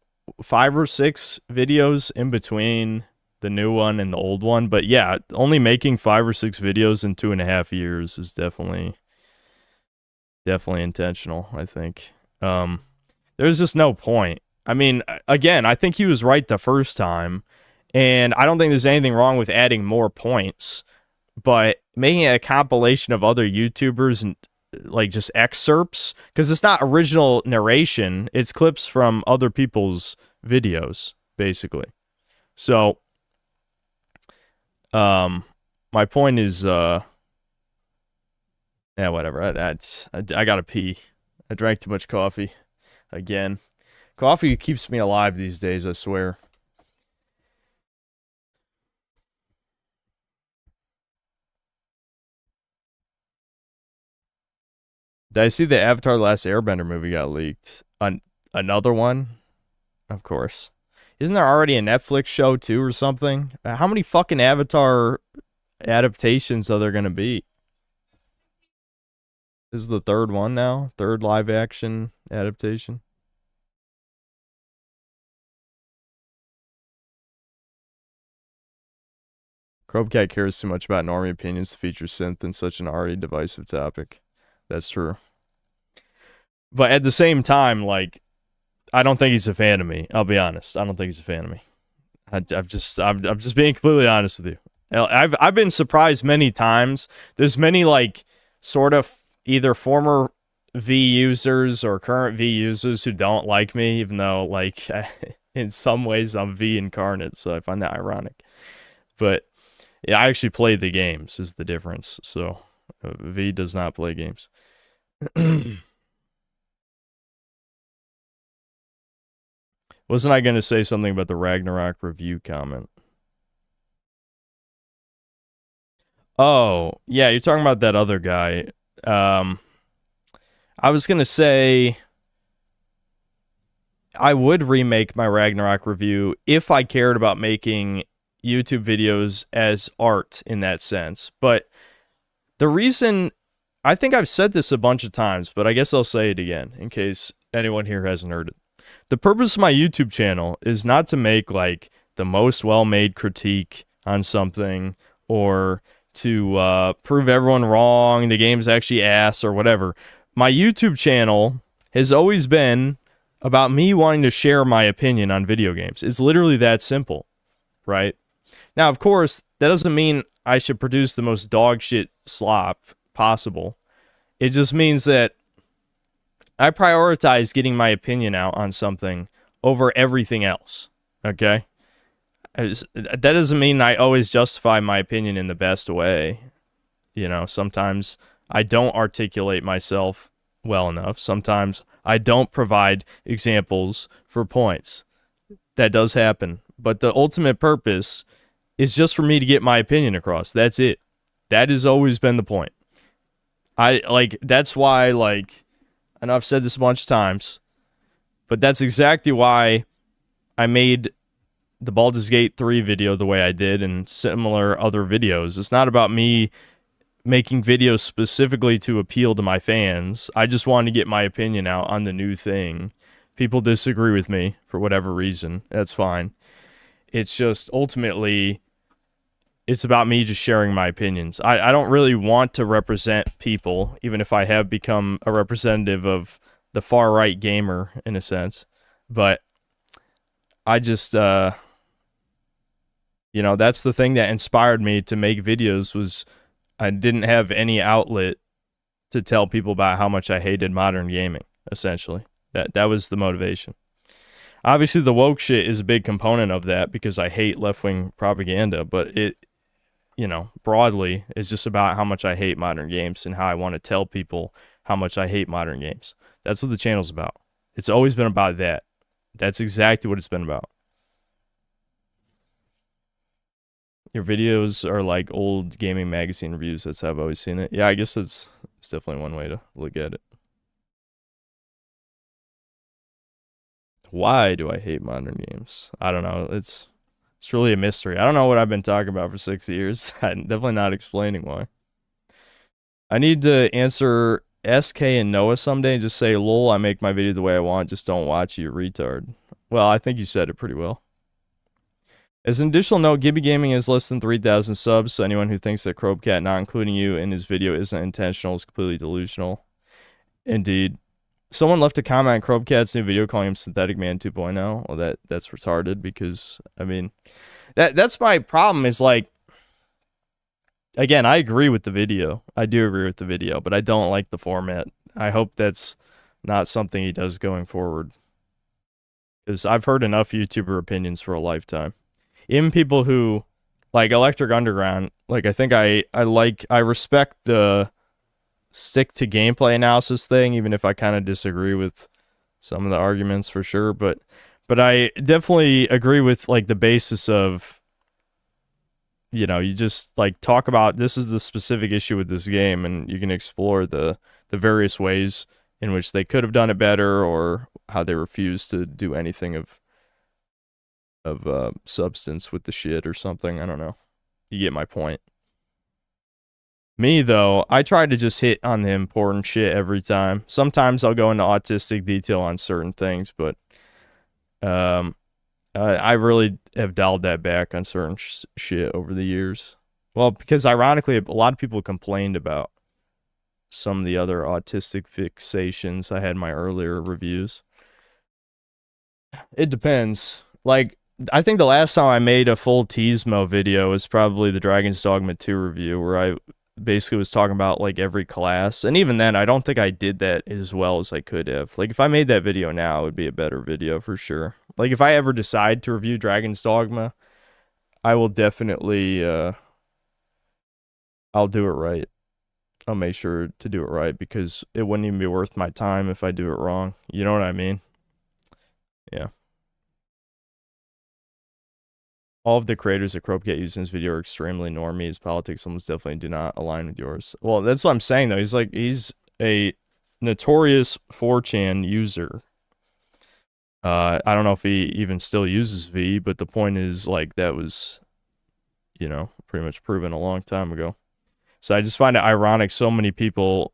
5 or 6 videos in between the new one and the old one, but yeah, only making 5 or 6 videos in 2.5 years is definitely intentional, I think. There's just no point. I mean, again, I think he was right the first time. And I don't think there's anything wrong with adding more points, but making it a compilation of other YouTubers and like just excerpts, because it's not original narration, it's clips from other people's videos, basically. So, my point is, yeah, whatever. I gotta pee. I drank too much coffee again. Coffee keeps me alive these days, I swear. Did I see the Avatar The Last Airbender movie got leaked? Another one? Of course. Isn't there already a Netflix show too or something? How many fucking Avatar adaptations are there going to be? This is the third one now? Third live action adaptation? Crobcat cares too much about normie opinions to feature synth in such an already divisive topic. That's true. But at the same time, like, I don't think he's a fan of me. I'll be honest. I don't think he's a fan of me. I'm just being completely honest with you. I've been surprised many times. There's many like sort of either former V users or current V users who don't like me, even though like in some ways I'm V incarnate, so I find that ironic. But yeah, I actually play the games is the difference. So V does not play games. Wasn't I going to say something about the Ragnarok review comment? Oh, yeah, you're talking about that other guy. I was going to say I would remake my Ragnarok review if I cared about making YouTube videos as art in that sense. But the reason, I think I've said this a bunch of times, but I guess I'll say it again in case anyone here hasn't heard it. The purpose of my YouTube channel is not to make like the most well-made critique on something or to prove everyone wrong, the game's actually ass or whatever. My YouTube channel has always been about me wanting to share my opinion on video games. It's literally that simple, right? Now, of course, that doesn't mean I should produce the most dog shit slop possible. It just means that I prioritize getting my opinion out on something over everything else, okay? That doesn't mean I always justify my opinion in the best way. You know, sometimes I don't articulate myself well enough. Sometimes I don't provide examples for points. That does happen. But the ultimate purpose is just for me to get my opinion across. That's it. That has always been the point. That's why, like, I know I've said this a bunch of times, but that's exactly why I made the Baldur's Gate 3 video the way I did and similar other videos. It's not about me making videos specifically to appeal to my fans. I just wanted to get my opinion out on the new thing. People disagree with me for whatever reason. That's fine. It's just ultimately, it's about me just sharing my opinions. I don't really want to represent people, even if I have become a representative of the far-right gamer, in a sense. But I just, you know, that's the thing that inspired me to make videos was I didn't have any outlet to tell people about how much I hated modern gaming, essentially. That was the motivation. Obviously, the woke shit is a big component of that because I hate left-wing propaganda, but it, you know, broadly is just about how much I hate modern games and how I want to tell people how much I hate modern games. That's what the channel's about. It's always been about that. That's exactly what it's been about. Your videos are like old gaming magazine reviews. That's how I've always seen it. Yeah, I guess it's definitely one way to look at it. Why do I hate modern games? I don't know. It's really a mystery. I don't know what I've been talking about for 6 years. I'm definitely not explaining why. I need to answer SK and Noah someday and just say, lol, I make my video the way I want. Just don't watch, you retard. Well, I think you said it pretty well. As an additional note, Gibby Gaming has less than 3,000 subs, so anyone who thinks that Crobcat not including you in his video isn't intentional is completely delusional. Indeed. Someone left a comment on Crobcat's new video calling him Synthetic Man 2.0. Well, that's retarded because, I mean, that's my problem is like, again, I agree with the video. I do agree with the video, but I don't like the format. I hope that's not something he does going forward. Because I've heard enough YouTuber opinions for a lifetime. Even people who, like Electric Underground, like I think I respect the stick to gameplay analysis thing, even if I kind of disagree with some of the arguments for sure. But I definitely agree with like the basis of, you know, you just like talk about this is the specific issue with this game, and you can explore the various ways in which they could have done it better or how they refuse to do anything of substance with the shit or something. I don't know. You get my point. Me, though, I try to just hit on the important shit every time. Sometimes I'll go into autistic detail on certain things, but I really have dialed that back on certain shit over the years. Well, because ironically, a lot of people complained about some of the other autistic fixations I had in my earlier reviews. It depends. Like, I think the last time I made a full Teasmo video was probably the Dragon's Dogma 2 review, where I basically was talking about like every class. And even then, I don't think I did that as well as I could have. Like, if I made that video now, it would be a better video for sure. Like, if I ever decide to review Dragon's Dogma, I will definitely, I'll do it right. I'll make sure to do it right, because it wouldn't even be worth my time if I do it wrong. You know what I mean? Yeah. All of the creators that Crobcat used in his video are extremely normie. His politics almost definitely do not align with yours. Well, that's what I'm saying, though. He's a notorious 4chan user. I don't know if he even still uses V, but the point is, like, that was, you know, pretty much proven a long time ago. So I just find it ironic so many people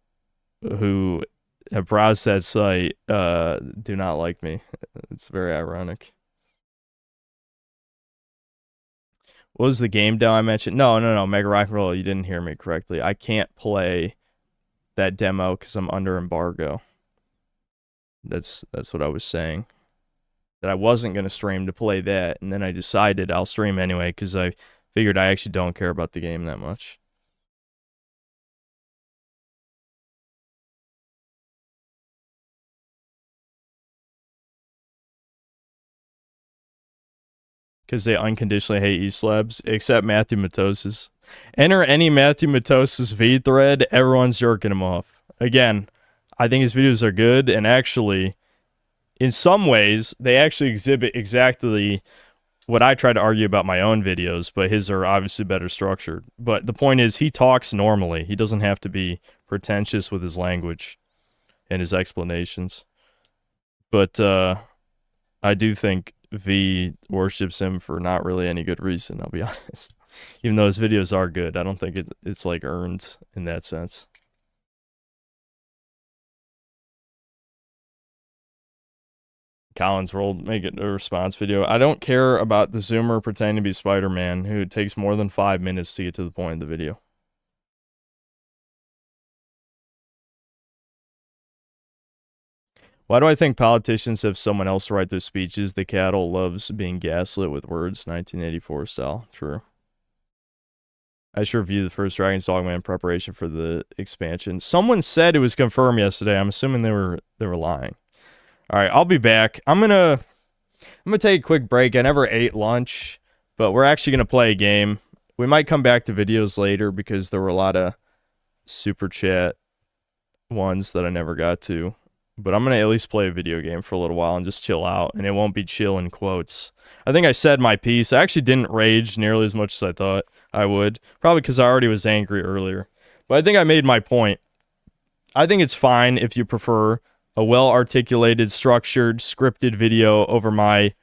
who have browsed that site do not like me. It's very ironic. What was the game demo I mentioned? No, Mega Rock and Roll, you didn't hear me correctly. I can't play that demo because I'm under embargo. That's what I was saying. That I wasn't going to stream to play that, and then I decided I'll stream anyway because I figured I actually don't care about the game that much. Because they unconditionally hate E-Slabs, except Matthew Matos's. Enter any Matthew Matos's V thread, everyone's jerking him off. Again, I think his videos are good, and actually, in some ways, they actually exhibit exactly what I try to argue about my own videos, but his are obviously better structured. But the point is, he talks normally. He doesn't have to be pretentious with his language and his explanations. But I do think V worships him for not really any good reason, I'll be honest. Even though his videos are good, I don't think it's like earned in that sense. Collins rolled, make it a response video. I don't care about the Zoomer pretending to be Spider-Man, who takes more than 5 minutes to get to the point of the video. Why do I think politicians have someone else write their speeches? The cattle loves being gaslit with words, 1984 style. True. I should review the first Dragon's Dogma in preparation for the expansion. Someone said it was confirmed yesterday. I'm assuming they were lying. All right, I'll be back. I'm gonna take a quick break. I never ate lunch, but we're actually gonna play a game. We might come back to videos later because there were a lot of super chat ones that I never got to. But I'm going to at least play a video game for a little while and just chill out. And it won't be chill in quotes. I think I said my piece. I actually didn't rage nearly as much as I thought I would. Probably because I already was angry earlier. But I think I made my point. I think it's fine if you prefer a well-articulated, structured, scripted video over my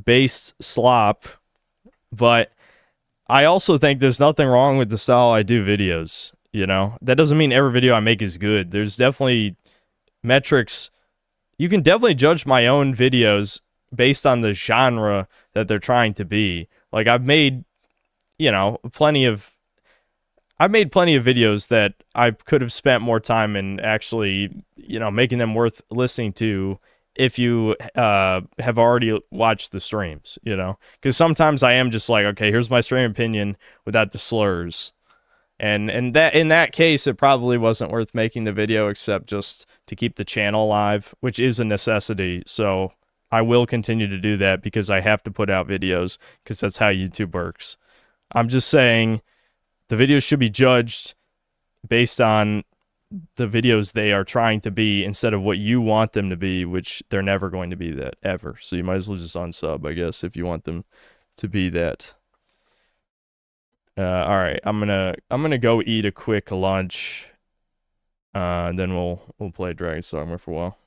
based slop. But I also think there's nothing wrong with the style I do videos. You know? That doesn't mean every video I make is good. There's definitely metrics. You can definitely judge my own videos based on the genre that they're trying to be. Like, I've made, you know, plenty of videos that I could have spent more time in actually, you know, making them worth listening to if you have already watched the streams, you know? Because sometimes I am just like, okay, here's my stream opinion without the slurs. And that in that case, it probably wasn't worth making the video except just to keep the channel alive, which is a necessity. So I will continue to do that because I have to put out videos because that's how YouTube works. I'm just saying the videos should be judged based on the videos they are trying to be instead of what you want them to be, which they're never going to be that, ever. So you might as well just unsub, I guess, if you want them to be that. All right, I'm gonna go eat a quick lunch, and then we'll play Dragon's Dogma for a while.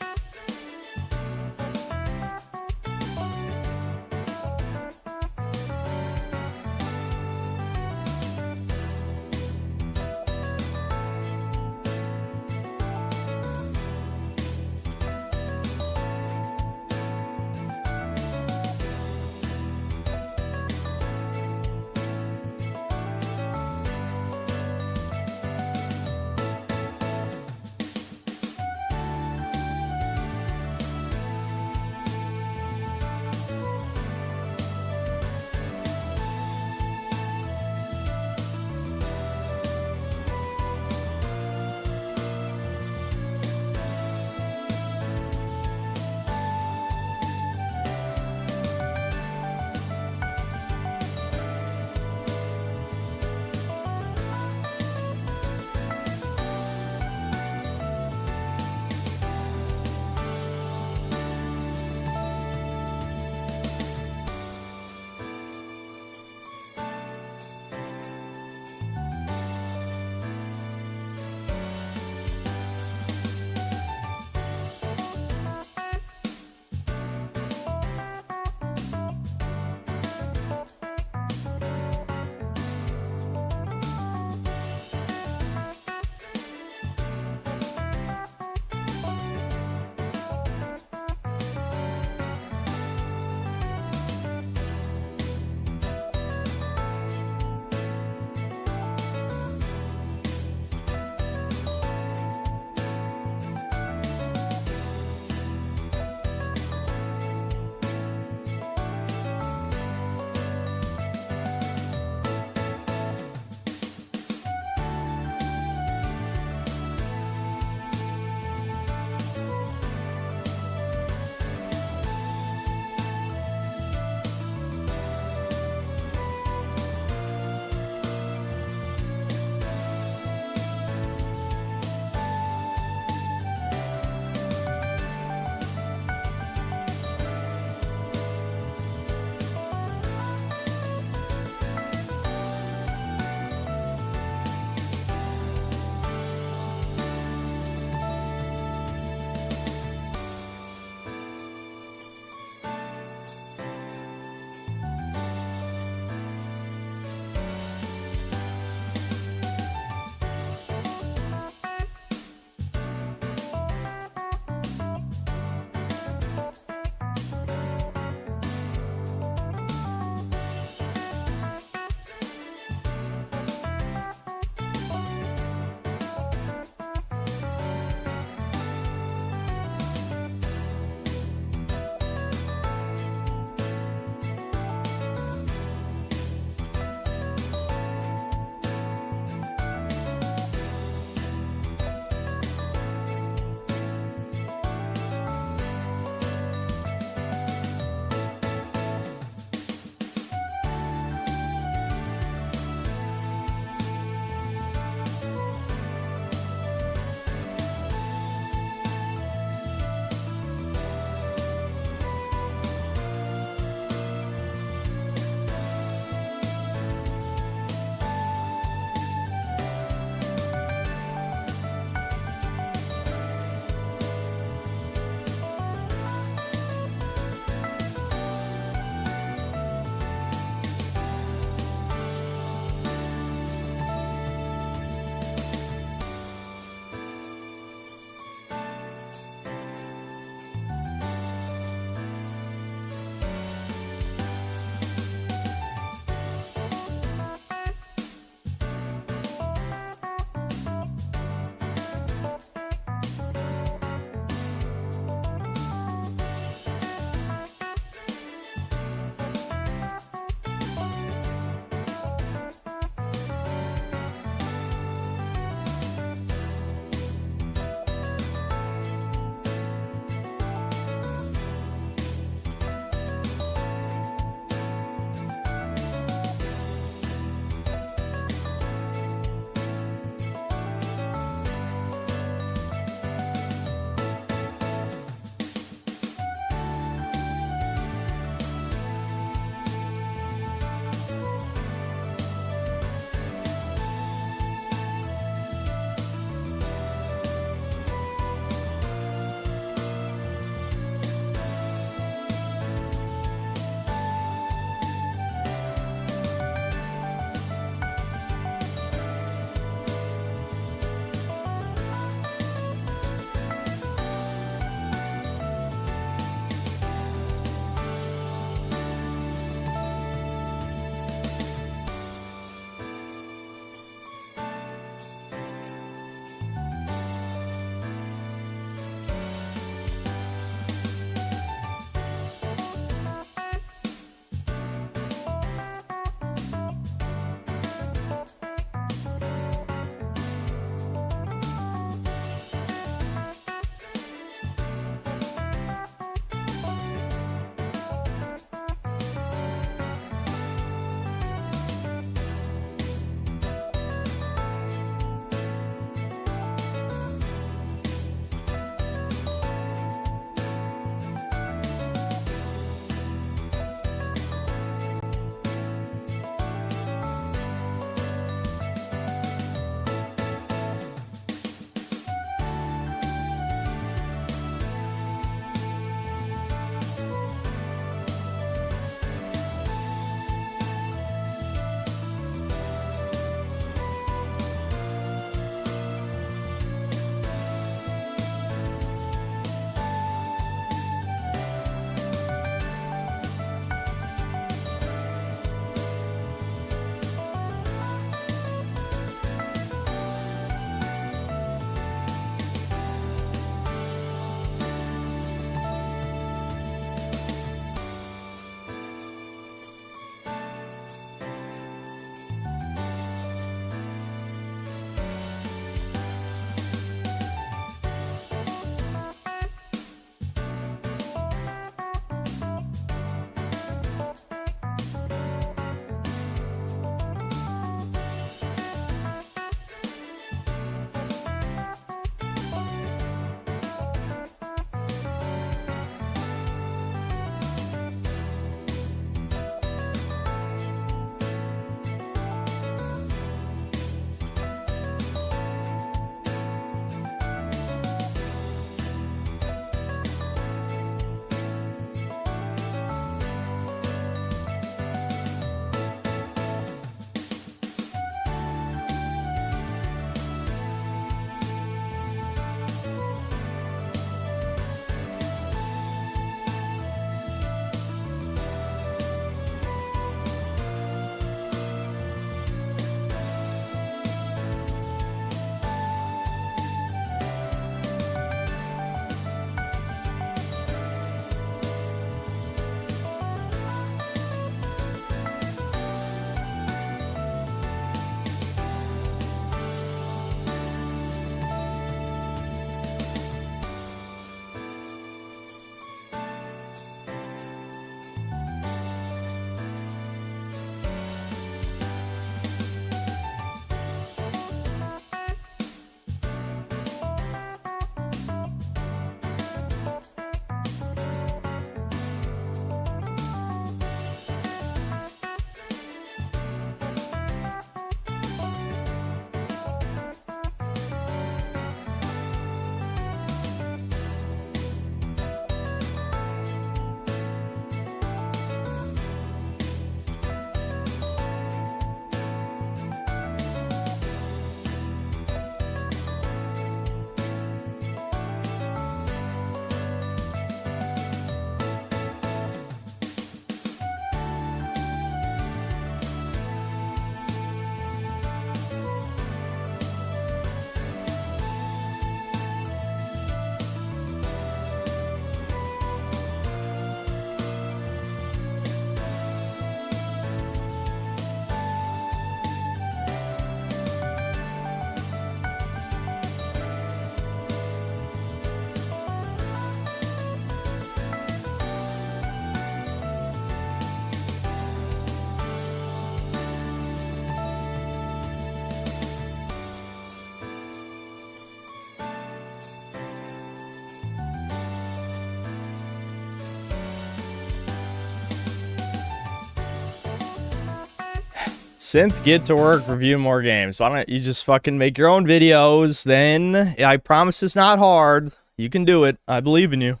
Synth, get to work, review more games. Why don't you just fucking make your own videos? Then I promise it's not hard. You can do it. I believe in you.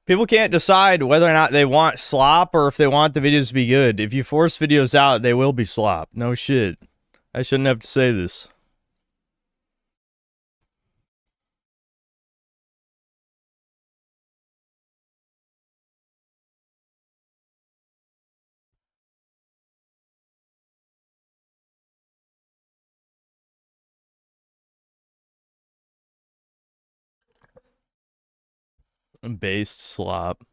People can't decide whether or not they want slop or if they want the videos to be good. If you force videos out, they will be slop. No shit. I shouldn't have to say this. Based slop.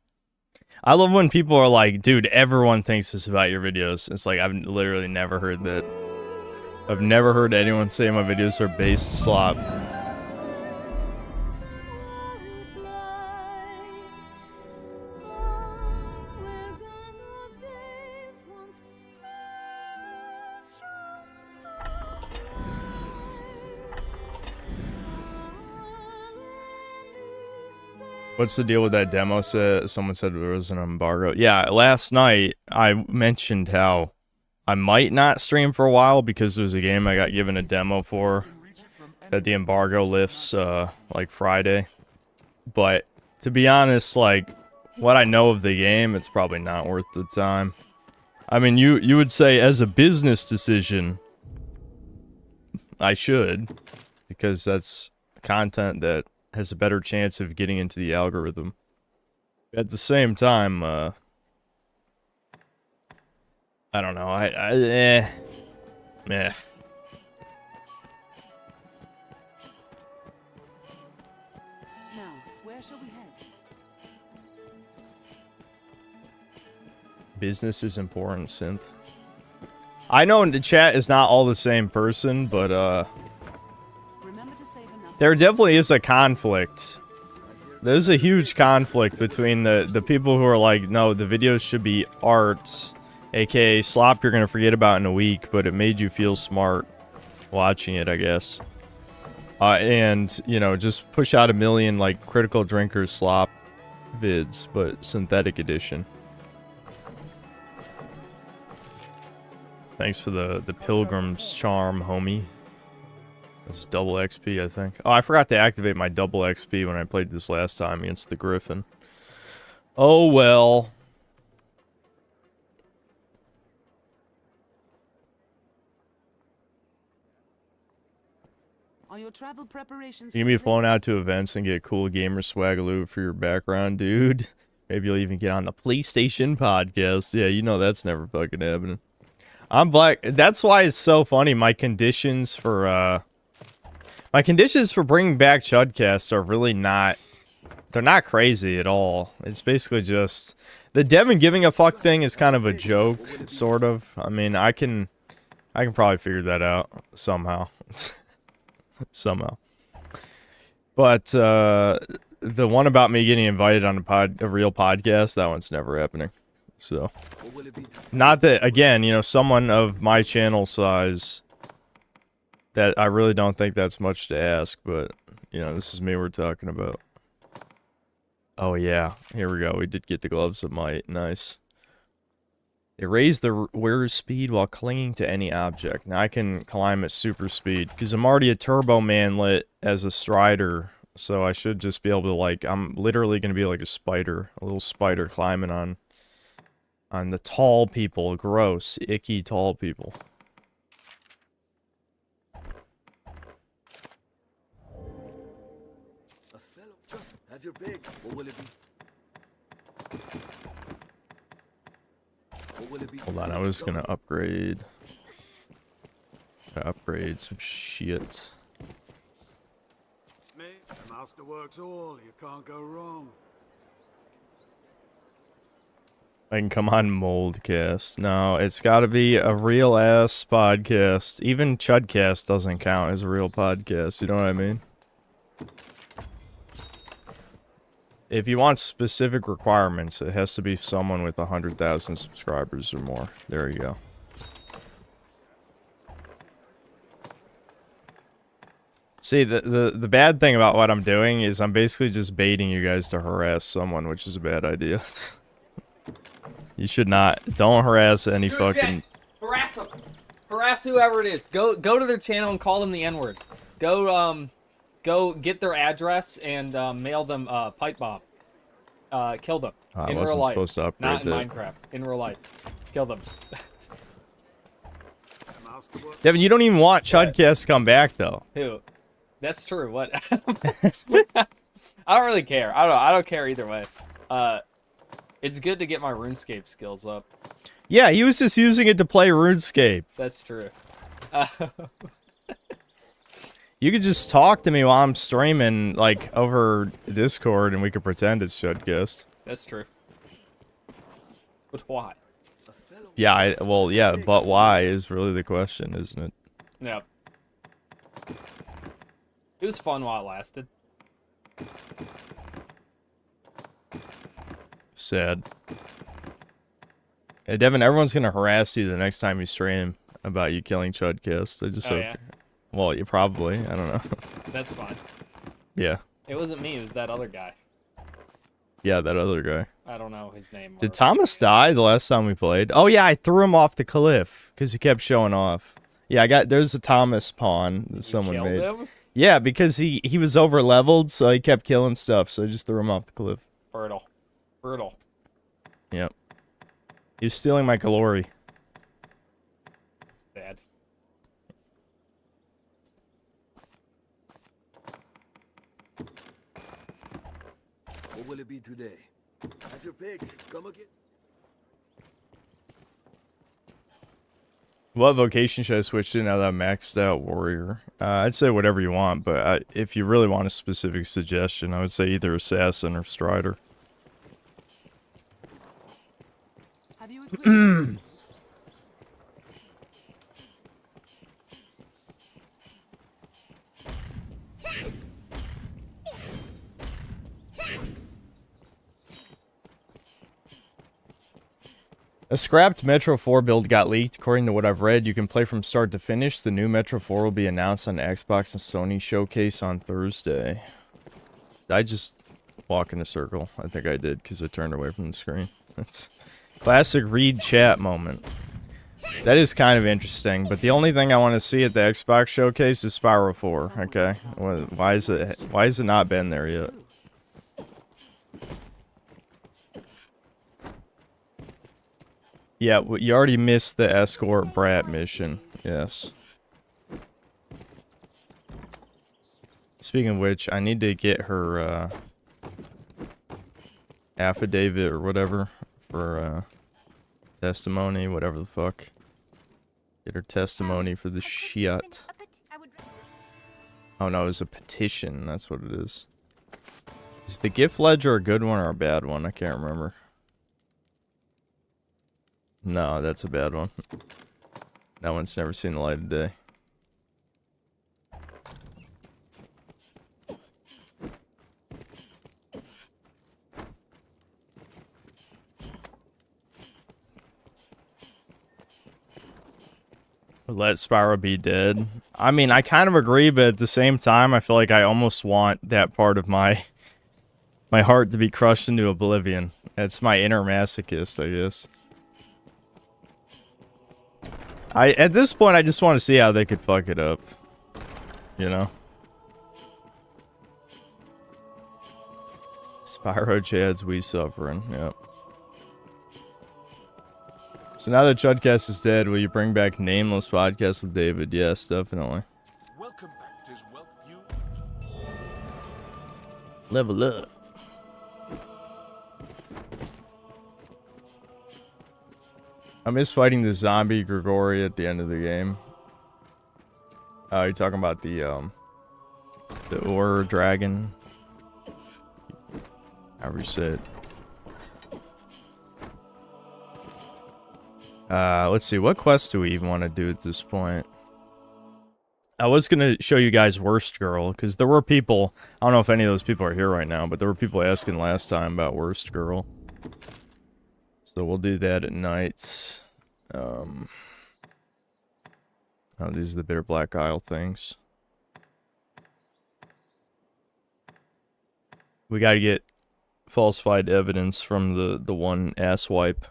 I love when people are like, dude, everyone thinks this about your videos. It's like, I've literally never heard that. I've never heard anyone say my videos are based slop. What's the deal with that demo? Someone said there was an embargo. Yeah, last night I mentioned how I might not stream for a while because there's a game I got given a demo for that the embargo lifts like Friday. But to be honest, like what I know of the game, it's probably not worth the time. I mean, you would say as a business decision, I should, because that's content that has a better chance of getting into the algorithm. At the same time, I don't know, meh. Now, where shall we head? Business is important, Synth. I know the chat is not all the same person, but, there definitely is a conflict. There's a huge conflict between the people who are like, no, the videos should be art, aka slop you're gonna forget about in a week, but it made you feel smart watching it, I guess. And, you know, just push out 1 million, like, critical drinkers slop vids, but synthetic edition. Thanks for the Pilgrim's Charm, homie. It's double XP, I think. Oh, I forgot to activate my double XP when I played this last time against the Griffin. Oh, well. Are your travel preparations You can be flown out to events and get cool gamer swag loot for your background, dude. Maybe you'll even get on the PlayStation podcast. Yeah, you know that's never fucking happening. I'm black. That's why it's so funny. My conditions for bringing back Chudcast are really not, they're not crazy at all. It's basically just, the Devin giving a fuck thing is kind of a joke, sort of. I mean, I can probably figure that out somehow. Somehow. But, the one about me getting invited on a real podcast, that one's never happening. So, not that, again, you know, someone of my channel size, that I really don't think that's much to ask, but, you know, this is me we're talking about. Oh yeah, here we go. We did get the Gloves of Might. Nice. They raise the wearer's speed while clinging to any object. Now I can climb at super speed, because I'm already a turbo manlet as a strider, so I should just be able to, like, I'm literally going to be like a spider, a little spider climbing on the tall people. Gross, icky tall people. Have your big. What will it be? Hold on, I was gonna upgrade. Some shit. Me, the master works all. You can't go wrong. I can come on Moldcast. No, it's gotta be a real ass podcast. Even Chudcast doesn't count as a real podcast, you know what I mean? If you want specific requirements, it has to be someone with 100,000 subscribers or more. There you go. See, the bad thing about what I'm doing is I'm basically just baiting you guys to harass someone, which is a bad idea. You should not. Don't harass any fucking... Harass whoever it is. Go to their channel and call them the N-word. Go get their address and mail them pipe bomb. Kill them I in wasn't real life. supposed to upgrade Not in that. Minecraft. In real life. Kill them. Devin, you don't even want Chudcast to come back, though. Who? That's true. What? I don't really care. I don't care either way. It's good to get my RuneScape skills up. Yeah, he was just using it to play RuneScape. That's true. You could just talk to me while I'm streaming, like, over Discord, and we could pretend it's Chudcast. That's true. But why? Yeah, well, yeah, but why is really the question, isn't it? Yep. It was fun while it lasted. Sad. Hey, Devin, everyone's gonna harass you the next time you stream about you killing Chudcast. I just hope. Yeah? Well, you probably. I don't know. That's fine. Yeah. It wasn't me. It was that other guy. Yeah, that other guy. I don't know his name. Did Thomas die the last time we played? Oh yeah, I threw him off the cliff because he kept showing off. Yeah, there's a Thomas pawn that someone made. Him? Yeah, because he was over leveled, so he kept killing stuff. So I just threw him off the cliff. Brutal. Brutal. Yep. He was stealing my glory. Sad. What will it be today? Have your pick. Come again. What vocation should I switch to now that I'm maxed out warrior? I'd say whatever you want, but if you really want a specific suggestion, I would say either assassin or strider. Have you equipped? A scrapped Metro 4 build got leaked. According to what I've read, you can play from start to finish. The new Metro 4 will be announced on the Xbox and Sony showcase on Thursday. Did I just walk in a circle? I think I did, because I turned away from the screen. That's classic read chat moment. That is kind of interesting, but the only thing I want to see at the Xbox showcase is Spyro 4, okay? Why is it not been there yet? Yeah, you already missed the escort brat mission. Yes. Speaking of which, I need to get her affidavit or whatever for testimony, whatever the fuck. Get her testimony for the shit. Oh no, it's a petition. That's what it is. Is the gift ledger a good one or a bad one? I can't remember. No, that's a bad one. That one's never seen the light of day. Let Spyro be dead. I mean, I kind of agree, but at the same time, I feel like I almost want that part of my heart to be crushed into oblivion. It's my inner masochist, I guess. At this point, I just want to see how they could fuck it up. You know? Spyro Chads, we suffering. Yep. So now that Chudcast is dead, will you bring back Nameless Podcast with David? Yes, definitely. Welcome back to you. Level up. I miss fighting the zombie Grigori at the end of the game. Oh, you're talking about the Ur dragon? However you say it. Let's see, what quest do we even want to do at this point? I was gonna show you guys Worst Girl, because there were people, I don't know if any of those people are here right now, but there were people asking last time about Worst Girl. So we'll do that at nights. Oh, these are the Bitter Black Isle things. We gotta get falsified evidence from the one asswipe.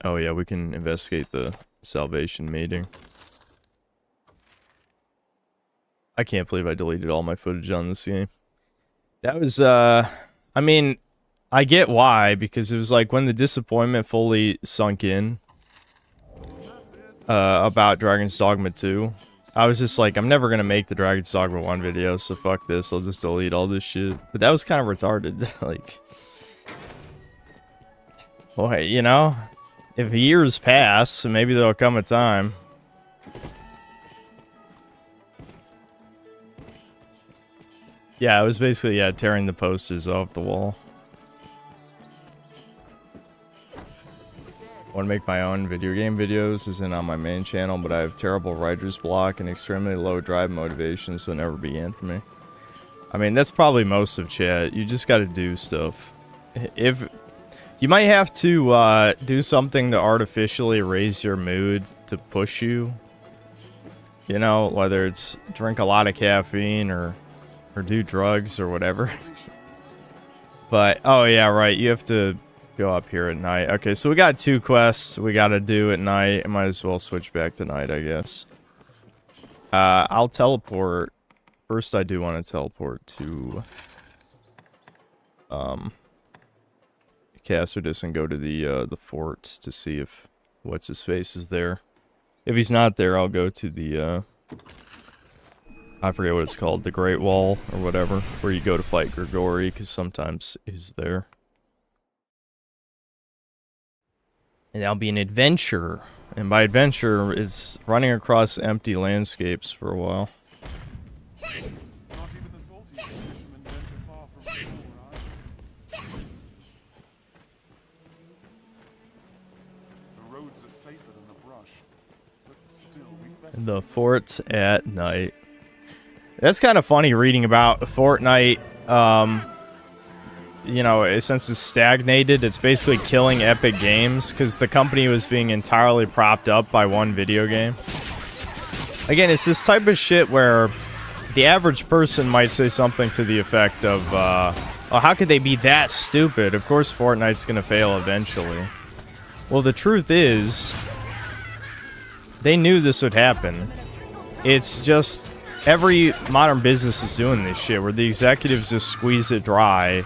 Oh yeah, we can investigate the salvation meeting. I can't believe I deleted all my footage on this game. That was, I mean, I get why, because it was like when the disappointment fully sunk in about Dragon's Dogma 2. I was just like, I'm never gonna make the Dragon's Dogma 1 video, so fuck this, I'll just delete all this shit. But that was kind of retarded, like... Boy, you know, if years pass, maybe there'll come a time. Yeah, it was basically, yeah, tearing the posters off the wall. I want to make my own video game videos, isn't on my main channel, but I have terrible writer's block and extremely low drive motivation, so it never began for me. I mean, that's probably most of chat. You just gotta do stuff. If... You might have to do something to artificially raise your mood to push you. You know, whether it's drink a lot of caffeine or do drugs or whatever. But, oh yeah, right, you have to go up here at night. Okay, so we got 2 quests we gotta do at night. I might as well switch back to night, I guess. I'll teleport. First, I do want to teleport to... Cassardus and go to the forts to see if what's-his-face is there. If he's not there, I'll go to the, I forget what it's called, the Great Wall, or whatever, where you go to fight Grigori, because sometimes he's there. And that'll be an adventure. And by adventure, it's running across empty landscapes for a while. The forts at night. That's kind of funny reading about Fortnite. You know, since it's stagnated, it's basically killing Epic Games because the company was being entirely propped up by one video game. Again, it's this type of shit where the average person might say something to the effect of, oh, how could they be that stupid? Of course Fortnite's gonna fail eventually. Well, the truth is... They knew this would happen. It's just every modern business is doing this shit where the executives just squeeze it dry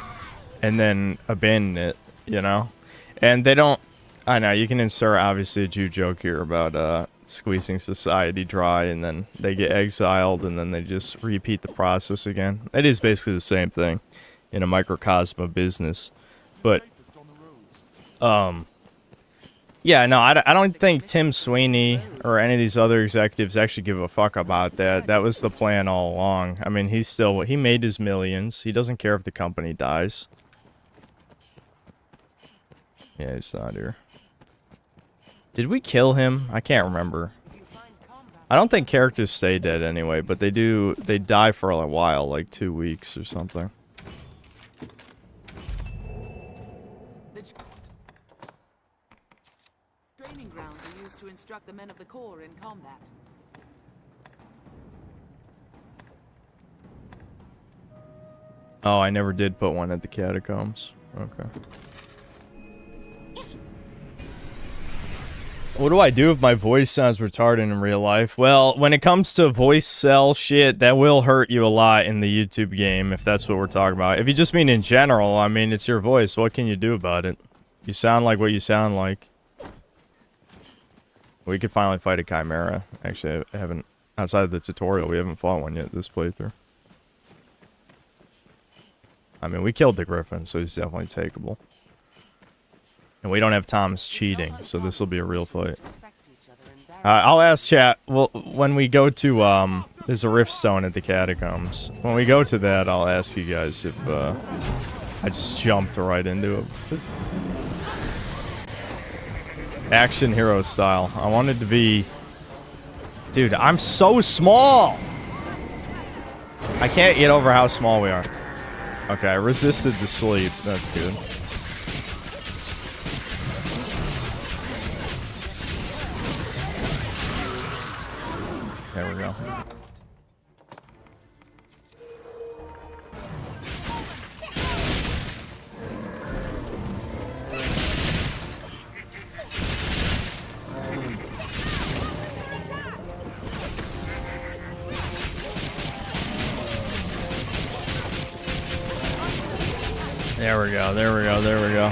and then abandon it, you know? And they don't... I know, you can insert obviously a Jew joke here about squeezing society dry and then they get exiled and then they just repeat the process again. It is basically the same thing in a microcosm of business. But, yeah, no, I don't think Tim Sweeney or any of these other executives actually give a fuck about that. That was the plan all along. I mean, he made his millions. He doesn't care if the company dies. Yeah, he's not here. Did we kill him? I can't remember. I don't think characters stay dead anyway, but they die for a while, like 2 weeks or something. Training grounds are used to instruct the men of the Corps in combat. Oh, I never did put one at the catacombs. Okay. What do I do if my voice sounds retarded in real life? Well, when it comes to voice cell shit, that will hurt you a lot in the YouTube game, if that's what we're talking about. If you just mean in general, I mean, it's your voice. What can you do about it? You sound like what you sound like. We could finally fight a Chimera. Actually, I haven't... Outside of the tutorial, we haven't fought one yet this playthrough. I mean, we killed the Griffin, so he's definitely takeable. And we don't have Thomas cheating, so this will be a real fight. I'll ask chat, well, when we go to, there's a rift stone at the catacombs. When we go to that, I'll ask you guys if, I just jumped right into it. Action hero style. I wanted to be... Dude, I'm so small! I can't get over how small we are. Okay, I resisted the sleep. That's good. There we go. There we go, there we go, there we go.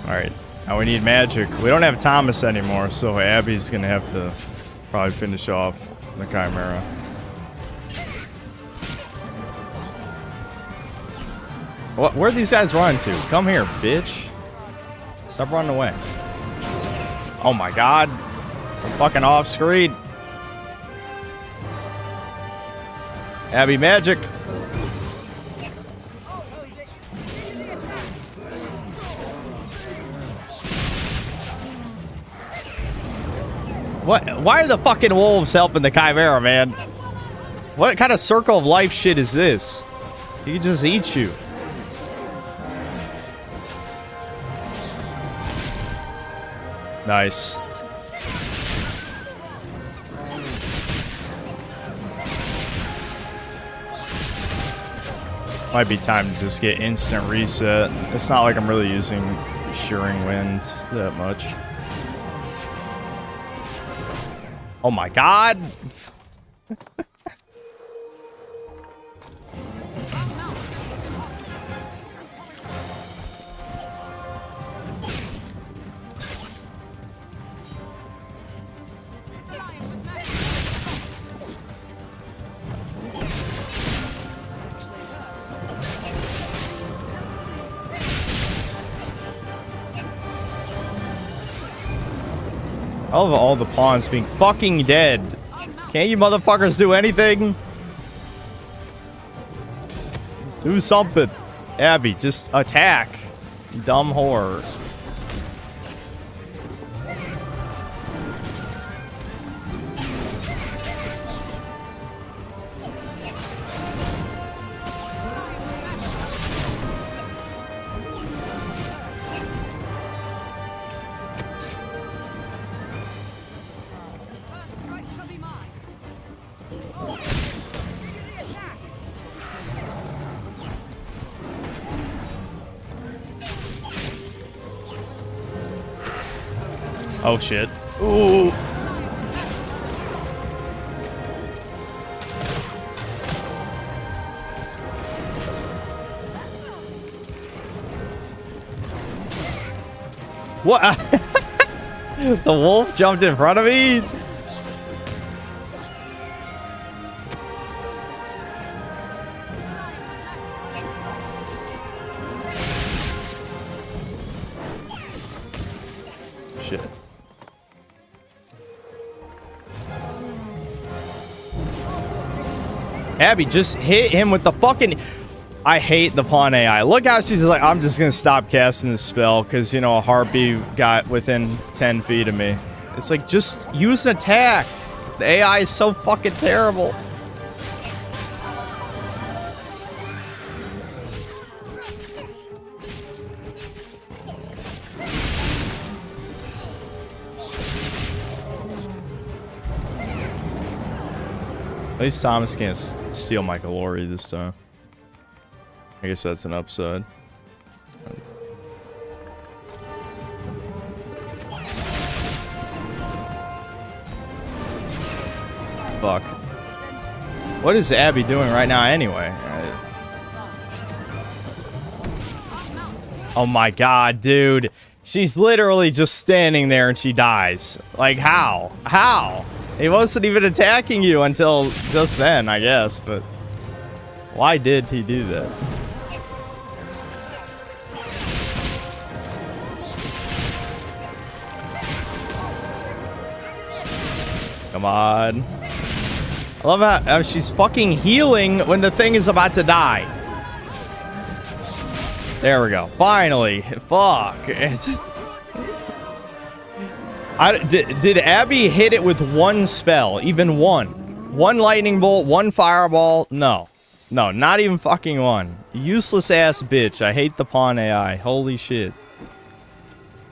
Alright, now we need magic. We don't have Thomas anymore, so Abby's gonna have to probably finish off the Chimera. Where'd these guys run to? Come here, bitch. Stop running away. Oh my god. I'm fucking off screen. Abby, magic. What? Why are the fucking wolves helping the Chimera, man? What kind of circle of life shit is this? He can just eat you. Nice. Might be time to just get instant reset. It's not like I'm really using Shearing Wind that much. Oh my god! I love all the pawns being fucking dead. Can't you motherfuckers do anything? Do something. Abby, just attack. Dumb whore. Oh shit. Ooh. What? The wolf jumped in front of me? Shit. Abby, just hit him with the fucking... I hate the pawn AI. Look how she's like, I'm just gonna stop casting this spell because, you know, a harpy got within 10 feet of me. It's like, just use an attack. The AI is so fucking terrible. At least Thomas can't steal my glory this time. I guess that's an upside. Fuck. What is Abby doing right now anyway? Oh my god, dude. She's literally just standing there and she dies. Like, how? How? He wasn't even attacking you until just then, I guess, but... Why did he do that? Come on. I love how she's fucking healing when the thing is about to die. There we go. Finally. Fuck. Did Abby hit it with one spell? Even one? One lightning bolt, one fireball? No. No, not even fucking one. Useless ass bitch. I hate the pawn AI. Holy shit.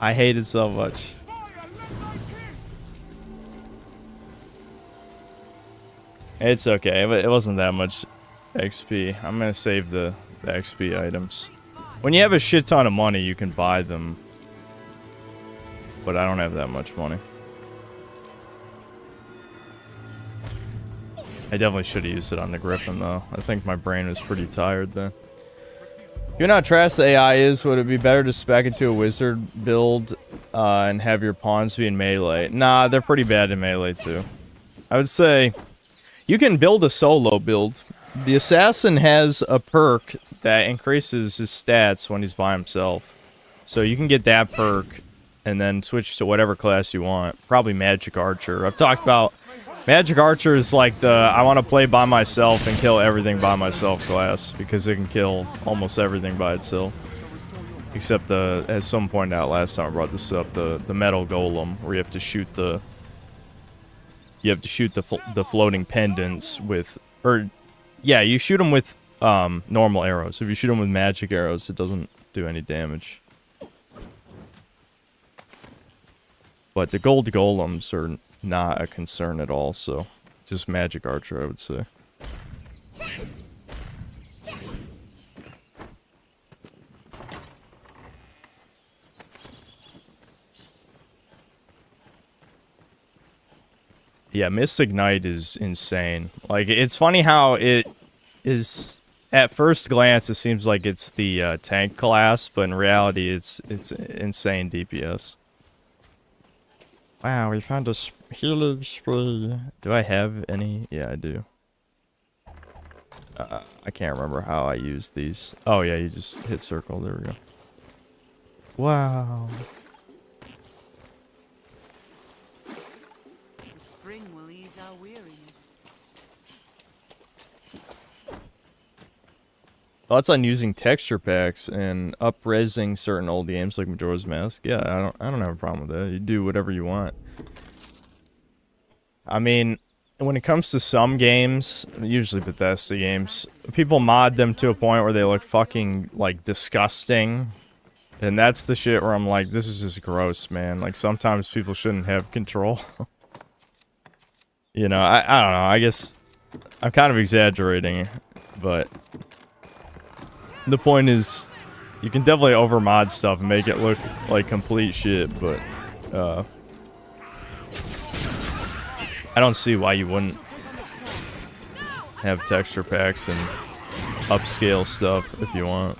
I hate it so much. It's okay. It wasn't that much XP. I'm gonna save the XP items. When you have a shit ton of money, you can buy them. But I don't have that much money. I definitely should have used it on the Griffin, though. I think my brain was pretty tired then. If you're not trash the AI is, would it be better to spec into a wizard build and have your pawns be in melee? Nah, they're pretty bad in melee, too. I would say you can build a solo build. The assassin has a perk that increases his stats when he's by himself. So you can get that perk and then switch to whatever class you want. Probably Magic Archer. I've talked about Magic Archer is like the I want to play by myself and kill everything by myself class because it can kill almost everything by itself. Except the, as someone pointed out last time I brought this up, the metal golem where you have to shoot the floating pendants with, or yeah, you shoot them with normal arrows. If you shoot them with magic arrows, it doesn't do any damage. But the gold golems are not a concern at all, so just Magic Archer, I would say. Yeah, Mystic Knight is insane. Like, it's funny how it is, at first glance, it seems like it's the tank class, but in reality, it's insane DPS. Wow, we found a healer spray. Do I have any? Yeah, I do. I can't remember how I used these. Oh, yeah, you just hit circle. There we go. Wow. The spring will ease our weariness. Thoughts on using texture packs and up-resing certain old games like Majora's Mask? Yeah, I don't have a problem with that. You do whatever you want. I mean, when it comes to some games, usually Bethesda games, people mod them to a point where they look fucking, like, disgusting. And that's the shit where I'm like, this is just gross, man. Like, sometimes people shouldn't have control. You know, I don't know. I guess I'm kind of exaggerating, but the point is, you can definitely overmod stuff and make it look like complete shit, but I don't see why you wouldn't have texture packs and upscale stuff if you want.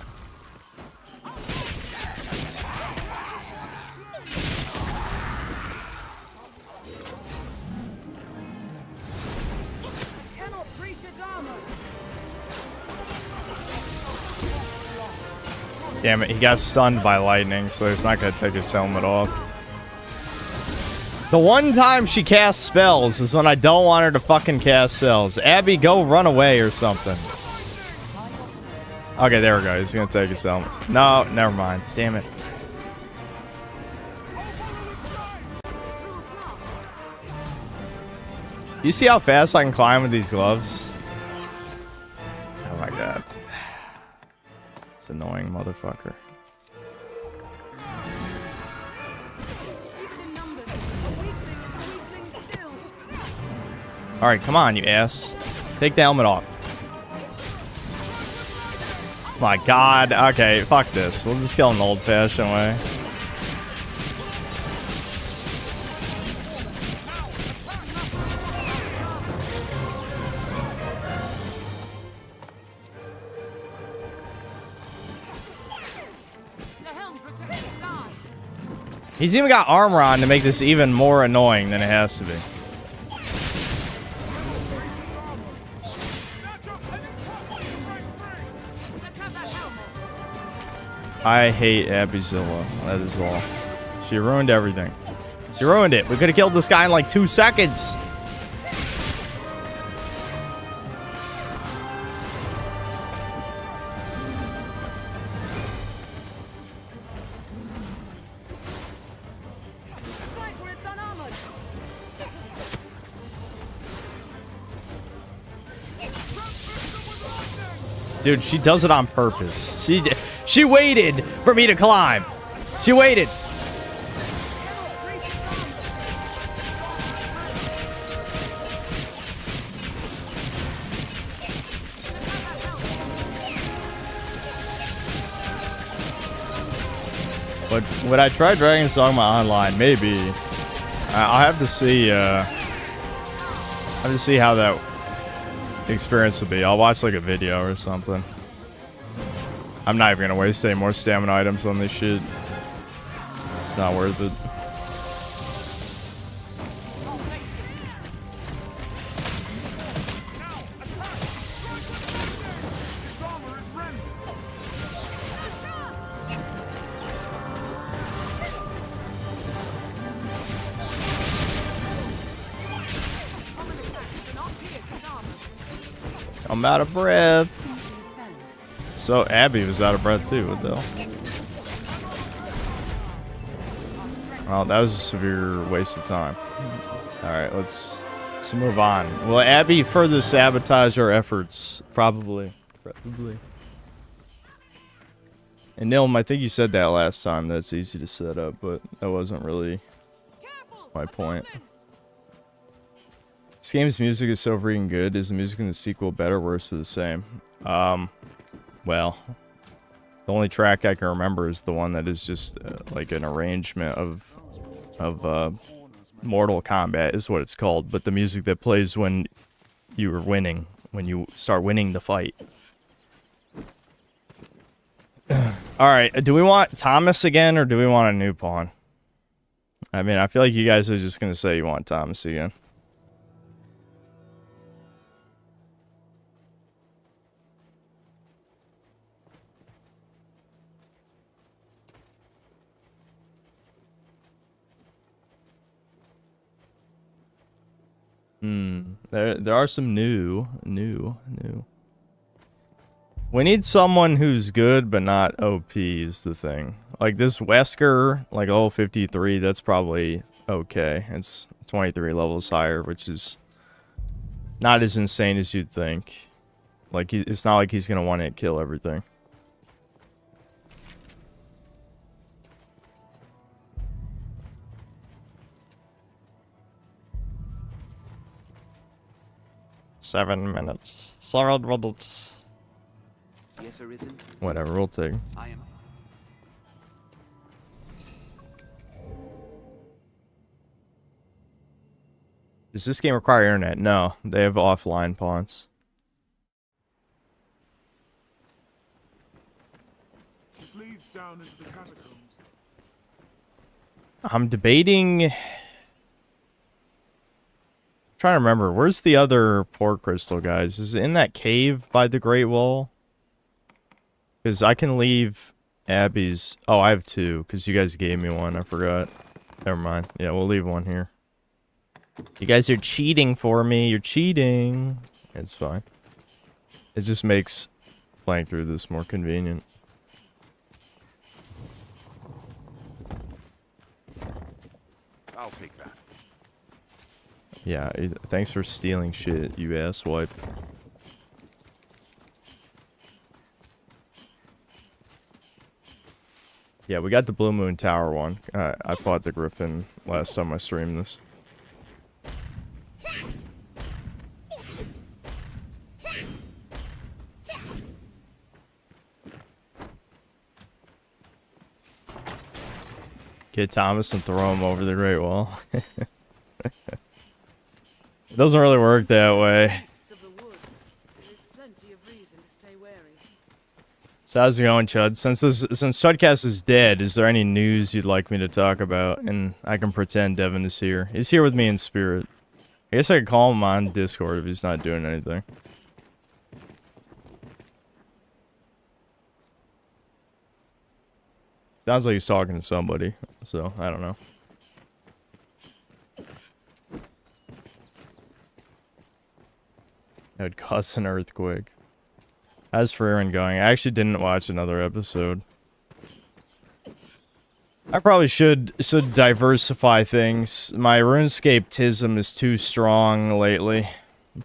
Damn it, he got stunned by lightning, so he's not gonna take his helmet off. The one time she casts spells is when I don't want her to fucking cast spells. Abby, go run away or something. Okay, there we go. He's gonna take his helmet. No, never mind. Damn it. You see how fast I can climb with these gloves? Oh my god. It's annoying, motherfucker. Alright, come on, you ass. Take the helmet off. My god. Okay, fuck this. We'll just kill an old-fashioned way. He's even got armor on to make this even more annoying than it has to be. I hate Abbyzilla. That is all. She ruined everything. She ruined it. We could have killed this guy in like 2 seconds. Dude, she does it on purpose. She waited for me to climb. She waited. But would I try Dragon Dogma online? Maybe. I'll have to see. I have to see how that experience will be. I'll watch like a video or something. I'm not even gonna waste any more stamina items on this shit. It's not worth it. I'm out of breath. So Abby was out of breath too, what the hell? Well, that was a severe waste of time. Alright, let's move on. Will Abby further sabotage our efforts? Probably. Probably. And Nilm, I think you said that last time. That's easy to set up, but that wasn't really my point. This game's music is so freaking good. Is the music in the sequel better, worse, or the same? Well, the only track I can remember is the one that is just like an arrangement of Mortal Kombat is what it's called. But the music that plays when you were winning, when you start winning the fight. All right, do we want Thomas again, or do we want a new pawn? I mean, I feel like you guys are just gonna say you want Thomas again. There are some new. We need someone who's good but not OP is the thing. Like this Wesker, like level 53, that's probably okay. It's 23 levels higher, which is not as insane as you'd think. Like it's not like he's gonna want to kill everything. Seven minutes. Yes, Arisen. Whatever, we'll take. I am. Does this game require internet? No, they have offline pawns. This leads down into the catacombs. I'm debating. Trying to remember, where's the other port crystal, guys? Is it in that cave by the Great Wall? Because I can leave Abby's... Oh, I have two, because you guys gave me one. I forgot. Never mind. Yeah, we'll leave one here. You guys are cheating for me. You're cheating. It's fine. It just makes playing through this more convenient. I'll take that. Yeah, thanks for stealing shit, you asswipe. Yeah, we got the Blue Moon Tower one. I fought the Griffin last time I streamed this. Get Thomas and throw him over the Great Wall. It doesn't really work that way. So how's it going, Chud? Since Chudcast is dead, is there any news you'd like me to talk about? And I can pretend Devin is here. He's here with me in spirit. I guess I could call him on Discord if he's not doing anything. Sounds like he's talking to somebody, so I don't know. It would cause an earthquake. As for Aaron going, I actually didn't watch another episode. I probably should diversify things. My RuneScape-tism is too strong lately.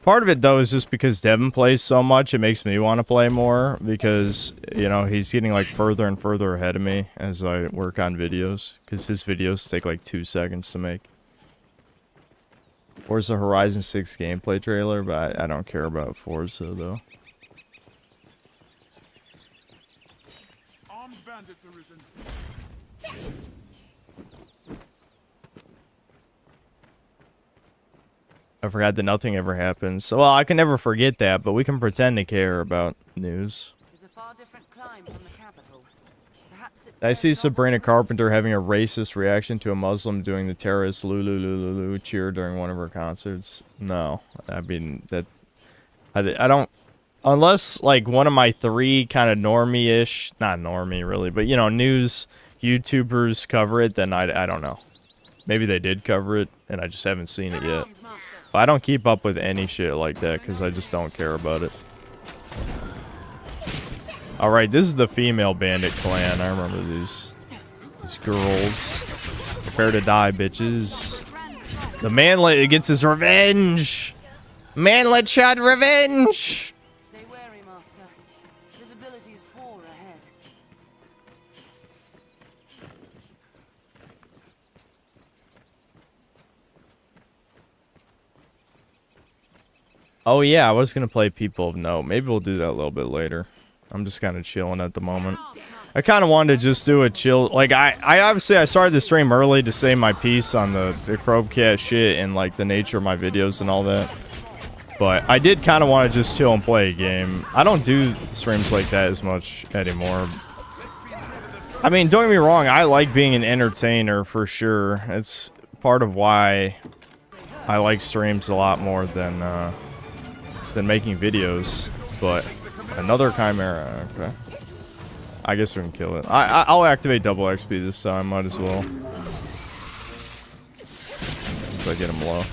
Part of it, though, is just because Devin plays so much, it makes me want to play more. Because, you know, he's getting, like, further and further ahead of me as I work on videos. Because his videos take, like, 2 seconds to make. Forza Horizon 6 gameplay trailer, but I don't care about Forza, though. Armed bandits arisen. I forgot that nothing ever happens. So, well, I can never forget that, but we can pretend to care about news. It's a far different climb from the capital. Perhaps it I see Sabrina Carpenter having a racist reaction to a Muslim doing the terrorist Lulu cheer during one of her concerts. No, I mean, that... I don't... Unless, like, one of my 3 kind of normie-ish... Not normie, really, but, you know, news YouTubers cover it, then I don't know. Maybe they did cover it, and I just haven't seen it yet. But I don't keep up with any shit like that, because I just don't care about it. Alright, this is the female bandit clan. I remember these girls. Prepare to die, bitches. The manlet gets his revenge! Manlet shot revenge! Stay wary, Master. Visibility is poor ahead. Oh yeah, I was gonna play People of Note. Maybe we'll do that a little bit later. I'm just kind of chilling at the moment. I kind of wanted to just do a chill... Like, I obviously, I started the stream early to say my piece on the Crobcat shit and, like, the nature of my videos and all that. But I did kind of want to just chill and play a game. I don't do streams like that as much anymore. I mean, don't get me wrong, I like being an entertainer for sure. It's part of why I like streams a lot more than making videos. But another Chimera, okay. I guess we can kill it. I'll activate double XP this time, might as well. Once I get him low.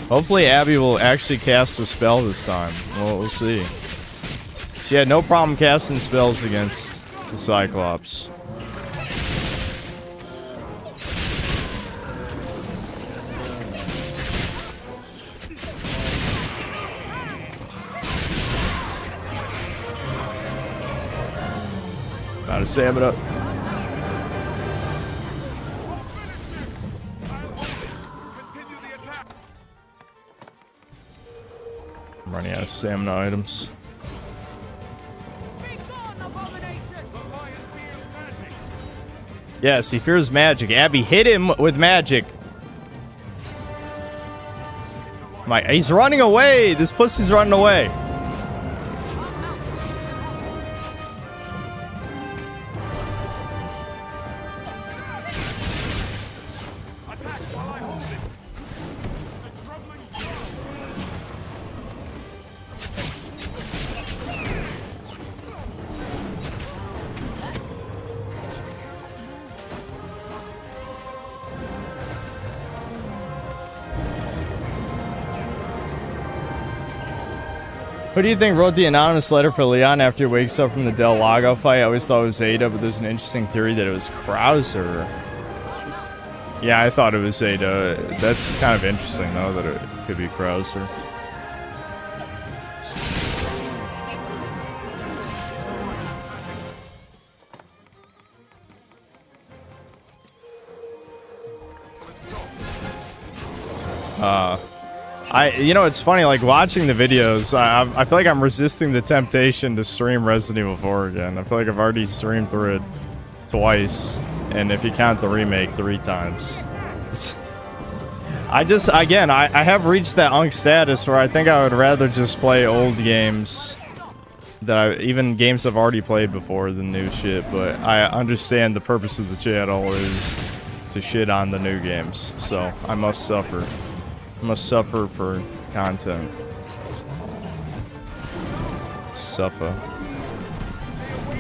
Hopefully Abby will actually cast a spell this time. Well, we'll see. She had no problem casting spells against the Cyclops. Gotta stab it up. I'm running out of stamina items. Yes, he fears magic. Abby, hit him with magic. He's running away. This pussy's running away. Who do you think wrote the anonymous letter for Leon after he wakes up from the Del Lago fight? I always thought it was Ada, but there's an interesting theory that it was Krauser. Yeah, I thought it was Ada. That's kind of interesting, though, that it could be Krauser. You know, it's funny, like, watching the videos, I feel like I'm resisting the temptation to stream Resident Evil 4 again. I feel like I've already streamed through it twice, and if you count the remake, 3 times. I have reached that unk status where I think I would rather just play old games, even games I've already played before than new shit, but I understand the purpose of the channel is to shit on the new games, so I must suffer. Must suffer for content. Suffer.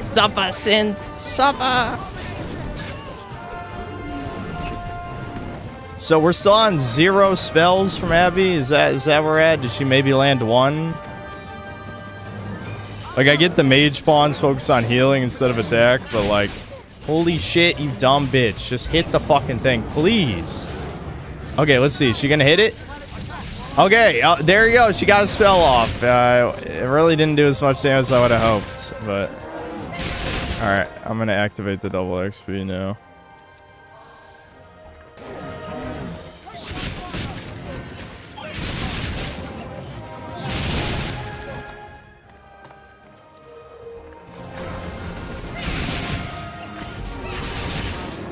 Suffer, synth. Suffer. So we're still on 0 spells from Abby. Is that where we're at? Did she maybe land 1? Like, I get the mage pawns focus on healing instead of attack, but like, holy shit, you dumb bitch! Just hit the fucking thing, please. Okay, let's see. Is she gonna hit it? Okay, there you go. She got a spell off. It really didn't do as much damage as I would have hoped, but... Alright, I'm gonna activate the double XP now.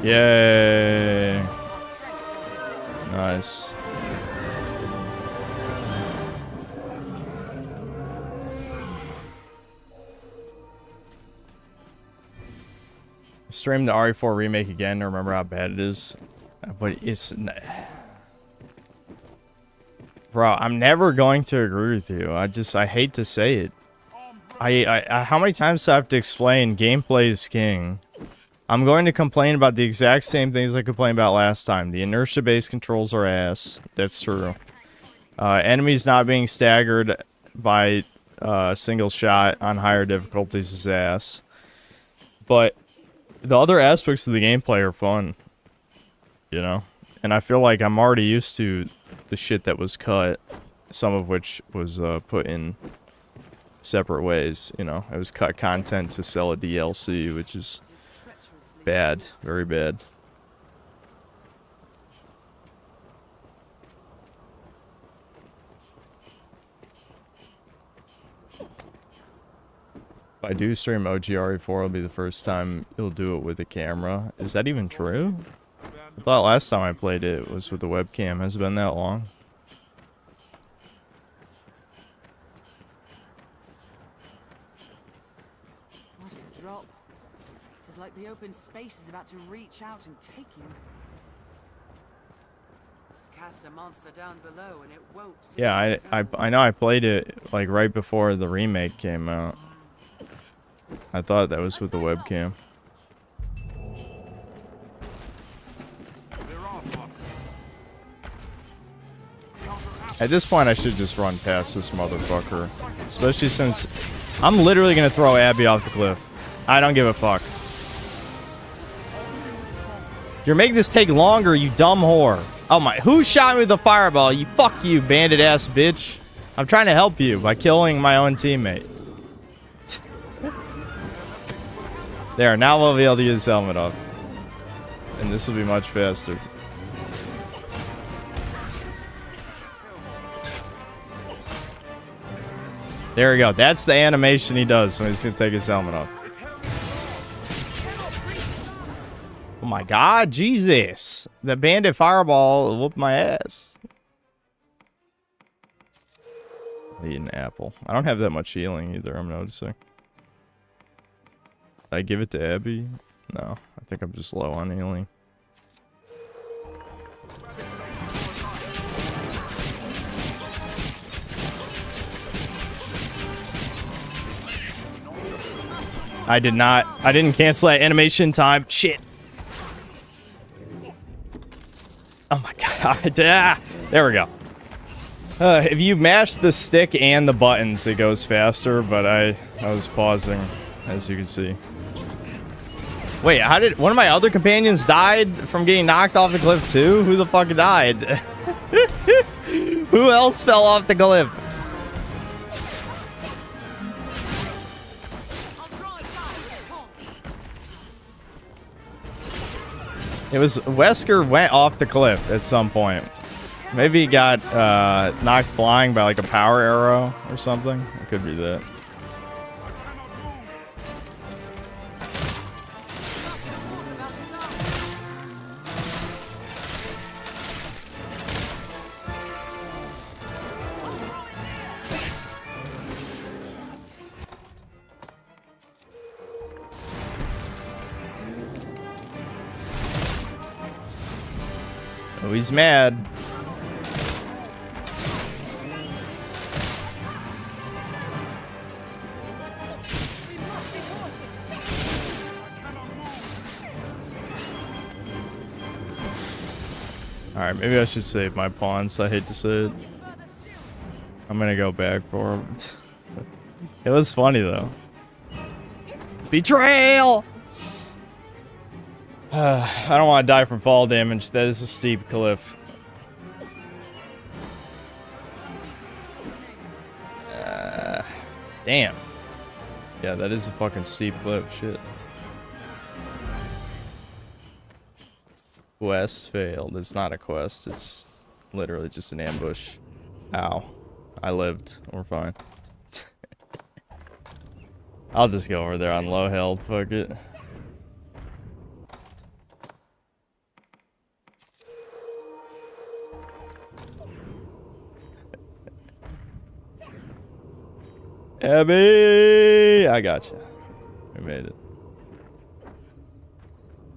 Yay. Nice. Stream the RE4 remake again to remember how bad it is. But it's... Bro, I'm never going to agree with you. I hate to say it. How many times do I have to explain gameplay is king? I'm going to complain about the exact same things I complained about last time. The inertia-based controls are ass. That's true. Enemies not being staggered by a single shot on higher difficulties is ass. But the other aspects of the gameplay are fun. You know? And I feel like I'm already used to the shit that was cut. Some of which was put in separate ways. You know? It was cut content to sell a DLC, which is... bad. Very bad. If I do stream OGRE4, it'll be the first time you'll do it with a camera. Is that even true? I thought last time I played it was with a webcam. Has it been that long? What a drop. It's like the open space is about to reach out and take you. Cast a monster down below and it won't. Yeah, I know I played it like right before the remake came out. I thought that was with the webcam. At this point, I should just run past this motherfucker. Especially since I'm literally gonna throw Abby off the cliff. I don't give a fuck. You're making this take longer, you dumb whore. Oh my, who shot me with a fireball? You fuck you, bandit ass bitch. I'm trying to help you by killing my own teammate. There, now we'll be able to get his helmet off. And this will be much faster. There we go. That's the animation he does when he's gonna take his helmet off. Oh my god, Jesus. The bandit fireball whooped my ass. I eat an apple. I don't have that much healing either, I'm noticing. Did I give it to Abby? No, I think I'm just low on healing. I didn't cancel that animation time. Shit. Oh my god. Ah, there we go. If you mash the stick and the buttons, it goes faster, but I was pausing, as you can see. Wait, how did one of my other companions died from getting knocked off the cliff too? Who the fuck died? Who else fell off the cliff? It was Wesker went off the cliff at some point. Maybe he got knocked flying by like a power arrow or something. It could be that. Oh, he's mad. Alright, maybe I should save my pawns. I hate to say it. I'm gonna go back for him. It was funny though. Betrayal! I don't want to die from fall damage. That is a steep cliff. Damn. Yeah, that is a fucking steep cliff. Shit. Quest failed. It's not a quest. It's literally just an ambush. Ow. I lived. We're fine. I'll just go over there on low health. Fuck it. Abby! I got you. We made it.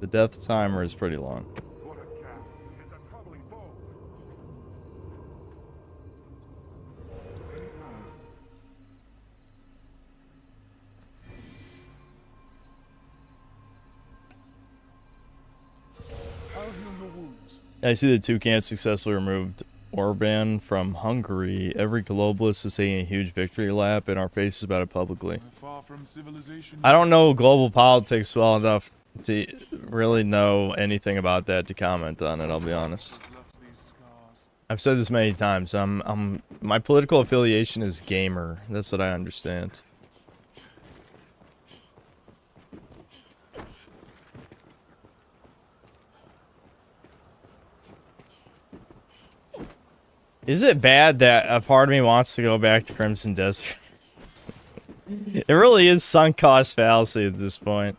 The death timer is pretty long. I see the Toucan successfully removed Orban from Hungary. Every globalist is taking a huge victory lap in our faces about it publicly. I don't know global politics well enough to really know anything about that to comment on it, I'll be honest. I've said this many times. My political affiliation is gamer. That's what I understand. Is it bad that a part of me wants to go back to Crimson Desert? It really is sunk cost fallacy at this point.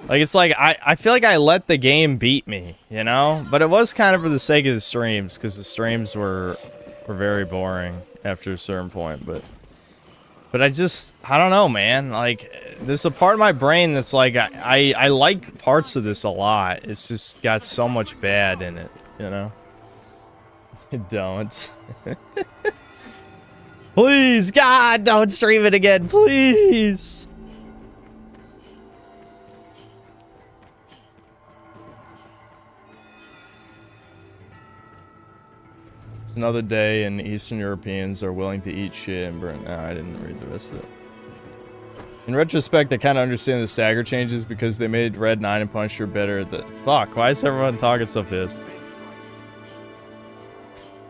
Like, it's like, I feel like I let the game beat me, you know? But it was kind of for the sake of the streams, because the streams were very boring after a certain point, but I don't know, man. Like, there's a part of my brain that's like, I like parts of this a lot. It's just got so much bad in it, you know? Don't. Please, God, don't stream it again, please. It's another day and Eastern Europeans are willing to eat shit and burn. No, I didn't read the rest of it. In retrospect, I kind of understand the stagger changes because they made Red 9 and Punisher better at the... Fuck, why is everyone talking so pissed?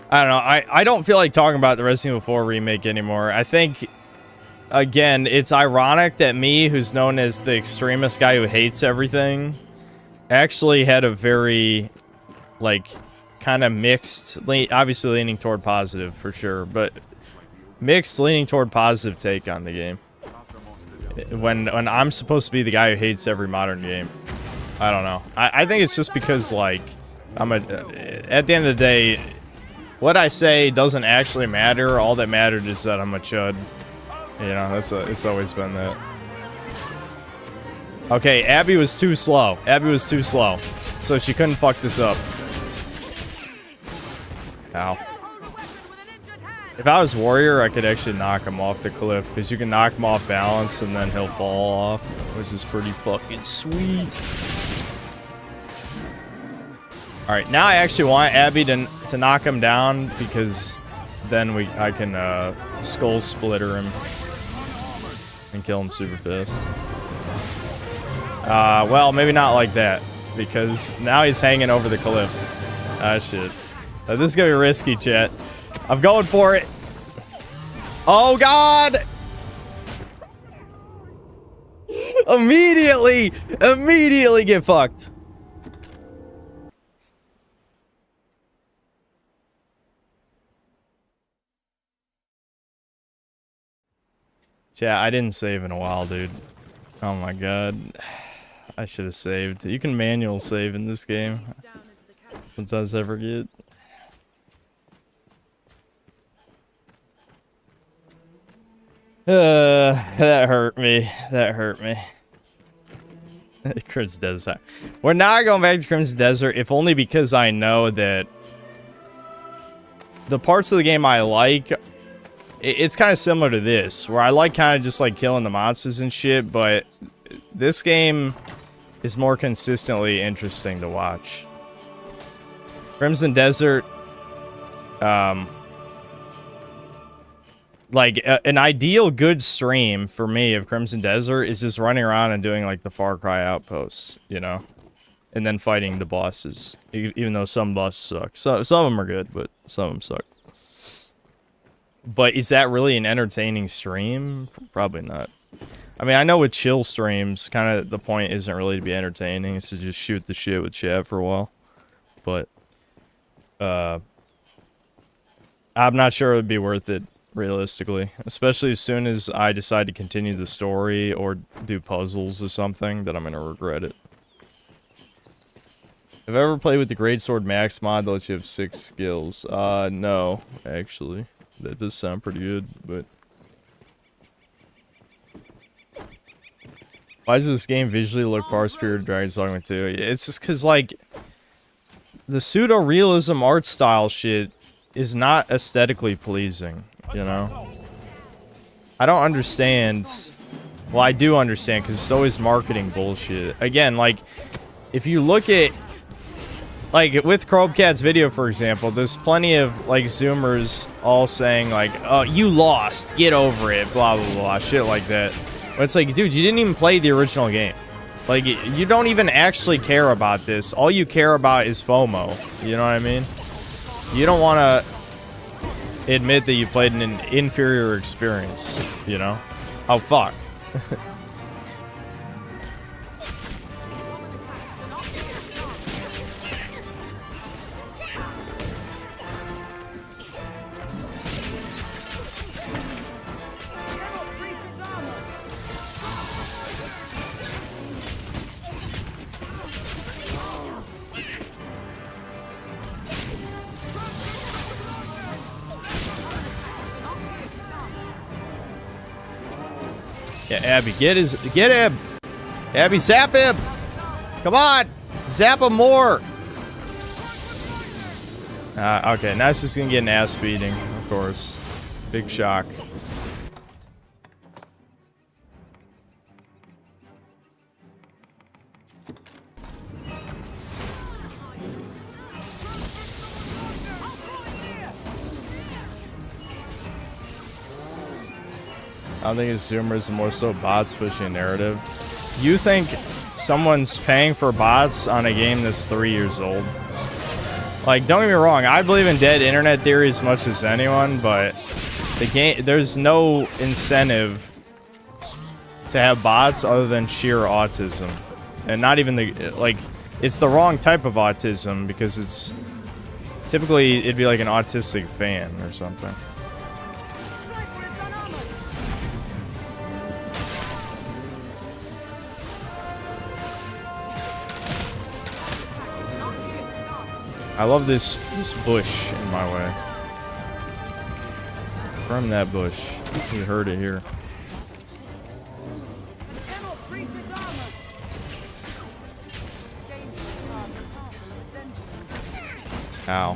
I don't know. I don't feel like talking about the Resident Evil 4 remake anymore. I think, again, it's ironic that me, who's known as the extremist guy who hates everything, actually had a very, like, kind of mixed, obviously leaning toward positive for sure, but mixed leaning toward positive take on the game. When I'm supposed to be the guy who hates every modern game. I don't know. I think it's just because, like, at the end of the day, what I say doesn't actually matter. All that mattered is that I'm a chud. You know, it's always been that. Okay, Abby was too slow. Abby was too slow. So she couldn't fuck this up. Ow. If I was Warrior, I could actually knock him off the cliff, because you can knock him off balance and then he'll fall off, which is pretty fucking sweet. Alright, now I actually want Abby to knock him down, because then I can skull splitter him and kill him super fast. Well, maybe not like that, because now he's hanging over the cliff. Ah, shit. This is gonna be risky, chat. I'm going for it. Oh, God! Immediately get fucked. Chat, I didn't save in a while, dude. Oh my god. I should have saved. You can manual save in this game. Sometimes I forget. That hurt me. That hurt me. Crimson Desert. We're not going back to Crimson Desert, if only because I know that the parts of the game I like, it's kind of similar to this, where I like kind of just like killing the monsters and shit, but this game is more consistently interesting to watch. Crimson Desert, like, an ideal good stream for me of Crimson Desert is just running around and doing, like, the Far Cry outposts, you know? And then fighting the bosses. Even though some bosses suck. So, some of them are good, but some of them suck. But is that really an entertaining stream? Probably not. I mean, I know with chill streams, kind of the point isn't really to be entertaining. It's to just shoot the shit with chat for a while. But, I'm not sure it would be worth it. Realistically, especially as soon as I decide to continue the story or do puzzles or something, that I'm gonna regret it. Have I ever played with the Greatsword Max mod that lets you have 6 skills? No, actually. That does sound pretty good, but Why does this game visually look far superior to Dragon's Dogma 2? It's just because, like, the pseudo-realism art style shit is not aesthetically pleasing, you know? I don't understand. Well, I do understand, because it's always marketing bullshit. Again, like, if you look at, like, with Crobcat's video, for example, there's plenty of, like, Zoomers all saying, like, oh, you lost, get over it, blah, blah, blah, shit like that. But it's like, dude, you didn't even play the original game. Like, you don't even actually care about this. All you care about is FOMO. You know what I mean? You don't want to admit that you played an inferior experience, you know? Oh, fuck. Yeah, Abby, get him! Abby, zap him! Come on! Zap him more! Okay, now it's just gonna get an ass beating, of course. Big shock. I don't think it's Zoomers, more so bots pushing narrative. You think someone's paying for bots on a game that's 3 years old? Like, don't get me wrong, I believe in dead internet theory as much as anyone, but the game, there's no incentive to have bots other than sheer autism. And not even the, like, it's the wrong type of autism, because it's, typically it'd be like an autistic fan or something. I love this bush in my way. From that bush. You heard it here. Ow.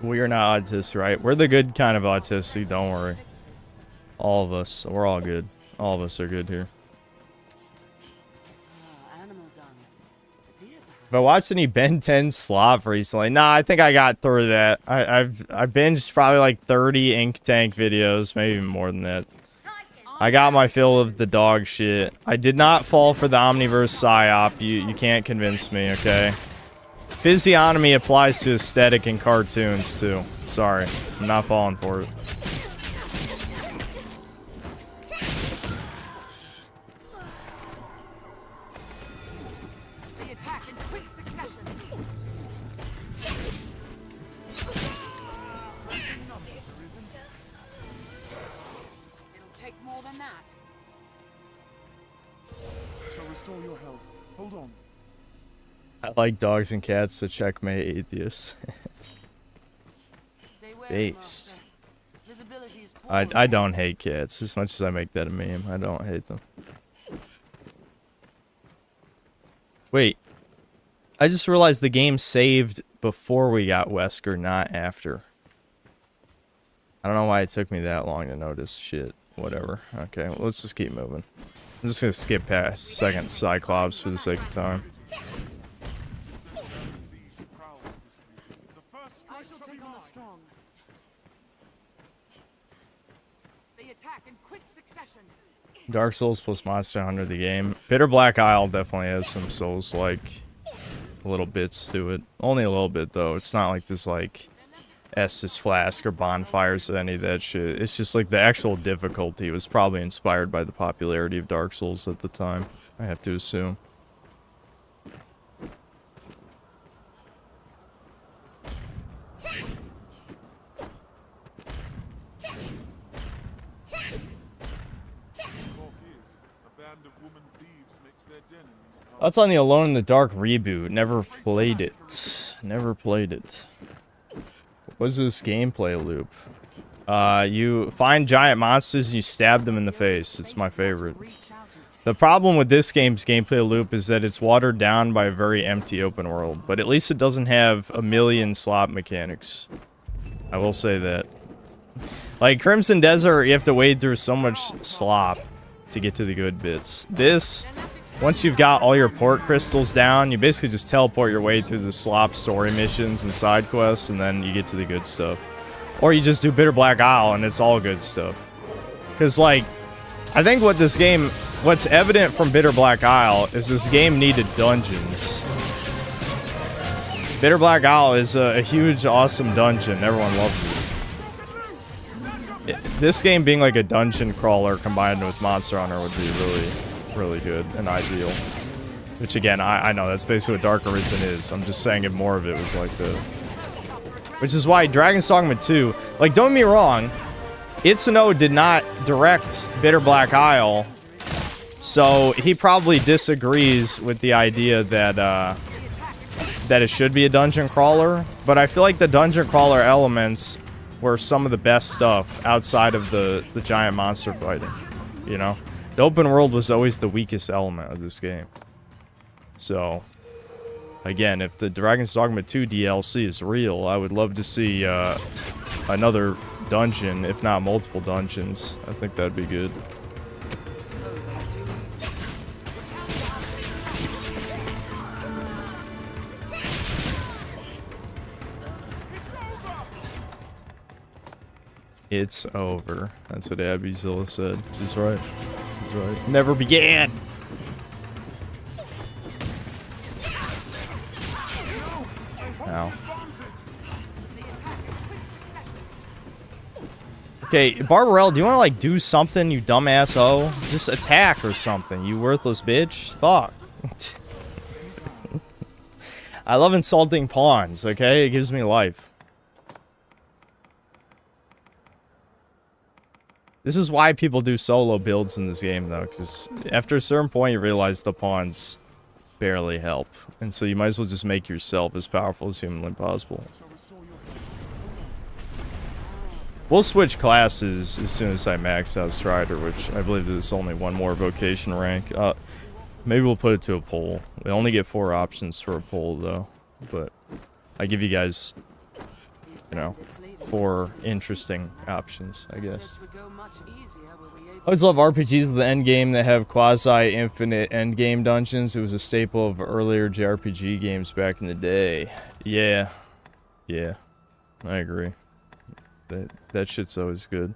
We are not autists, right? We're the good kind of autistic, don't worry. All of us. We're all good. All of us are good here. Have I watched any Ben 10 slop recently? Nah, I think I got through that. I binged probably like 30 Ink Tank videos, maybe even more than that. I got my fill of the dog shit. I did not fall for the Omniverse psyop. You can't convince me, okay? Physiognomy applies to aesthetic in cartoons, too. Sorry. I'm not falling for it. They attack in quick succession. It'll take more than that. Shall restore your health. Hold on. I like dogs and cats, so checkmate atheists. Base. I don't hate cats as much as I make that a meme. I don't hate them. Wait. I just realized the game saved before we got Wesker, not after. I don't know why it took me that long to notice shit. Whatever. Okay, well, let's just keep moving. I'm just gonna skip past second Cyclops for the sake of time. I shall take on the strong. They attack in quick succession. Dark Souls plus Monster Hunter the game. Bitter Black Isle definitely has some Souls-like little bits to it. Only a little bit, though. It's not like this, like, Estus Flask or Bonfires or any of that shit. It's just, like, the actual difficulty was probably inspired by the popularity of Dark Souls at the time, I have to assume. That's on the Alone in the Dark reboot. Never played it. Never played it. What's this gameplay loop? You find giant monsters and you stab them in the face. It's my favorite. The problem with this game's gameplay loop is that it's watered down by a very empty open world. But at least it doesn't have a million slot mechanics. I will say that. Like, Crimson Desert, you have to wade through so much slop to get to the good bits. This, once you've got all your port crystals down, you basically just teleport your way through the slop story missions and side quests, and then you get to the good stuff. Or you just do Bitter Black Isle, and it's all good stuff. Because, like, I think what's evident from Bitter Black Isle is this game needed dungeons. Bitter Black Isle is a huge, awesome dungeon. Everyone loves it. This game being like a dungeon crawler combined with Monster Hunter would be really, really good and ideal. Which again, I know that's basically what Dark Arisen is. I'm just saying if more of it was like the... Which is why Dragon's Dogma 2... Like, don't get me wrong, Itsuno did not direct Bitter Black Isle, so he probably disagrees with the idea that it should be a dungeon crawler. But I feel like the dungeon crawler elements were some of the best stuff outside of the giant monster fighting, you know? The open world was always the weakest element of this game. So, again, if the Dragon's Dogma 2 DLC is real, I would love to see another dungeon, if not multiple dungeons. I think that'd be good. It's over. That's what Abby Zilla said. She's right. She's right. Never began! Ow. Okay, Barbarella, do you want to, like, do something, you dumbass hoe? Just attack or something, you worthless bitch. Fuck. I love insulting pawns, okay? It gives me life. This is why people do solo builds in this game, though, because after a certain point, you realize the pawns barely help. And so you might as well just make yourself as powerful as humanly possible. We'll switch classes as soon as I max out Strider, which I believe there's only one more vocation rank. Maybe we'll put it to a poll. We only get 4 options for a poll, though. But I give you guys, you know, 4 interesting options, I guess. I always love RPGs with the endgame that have quasi-infinite endgame dungeons. It was a staple of earlier JRPG games back in the day. Yeah. Yeah. I agree. That shit's always good.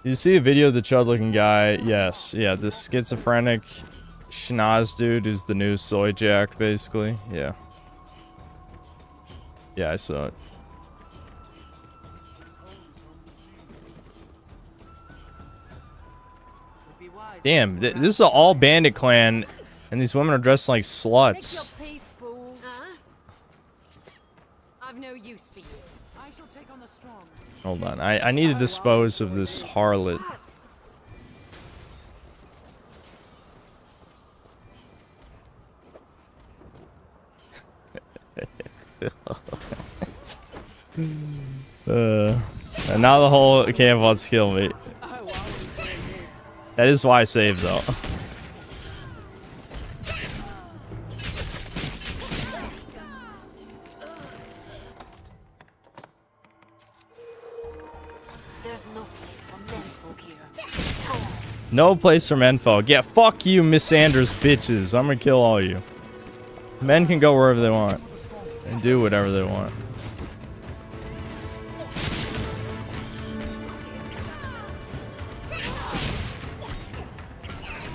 You see a video of the chud-looking guy? Yes. Yeah, this schizophrenic schnoz dude is the new soy jack, basically. Yeah. Yeah, I saw it. Damn, this is an all bandit clan, and these women are dressed like sluts. I've no use for you. I shall take on the strong. Hold on, I need to dispose of this harlot. And now the whole camp wants to kill me. That is why I saved, though. No place for menfolk. Yeah, fuck you, Miss Sanders bitches. I'm gonna kill all you. Men can go wherever they want and do whatever they want.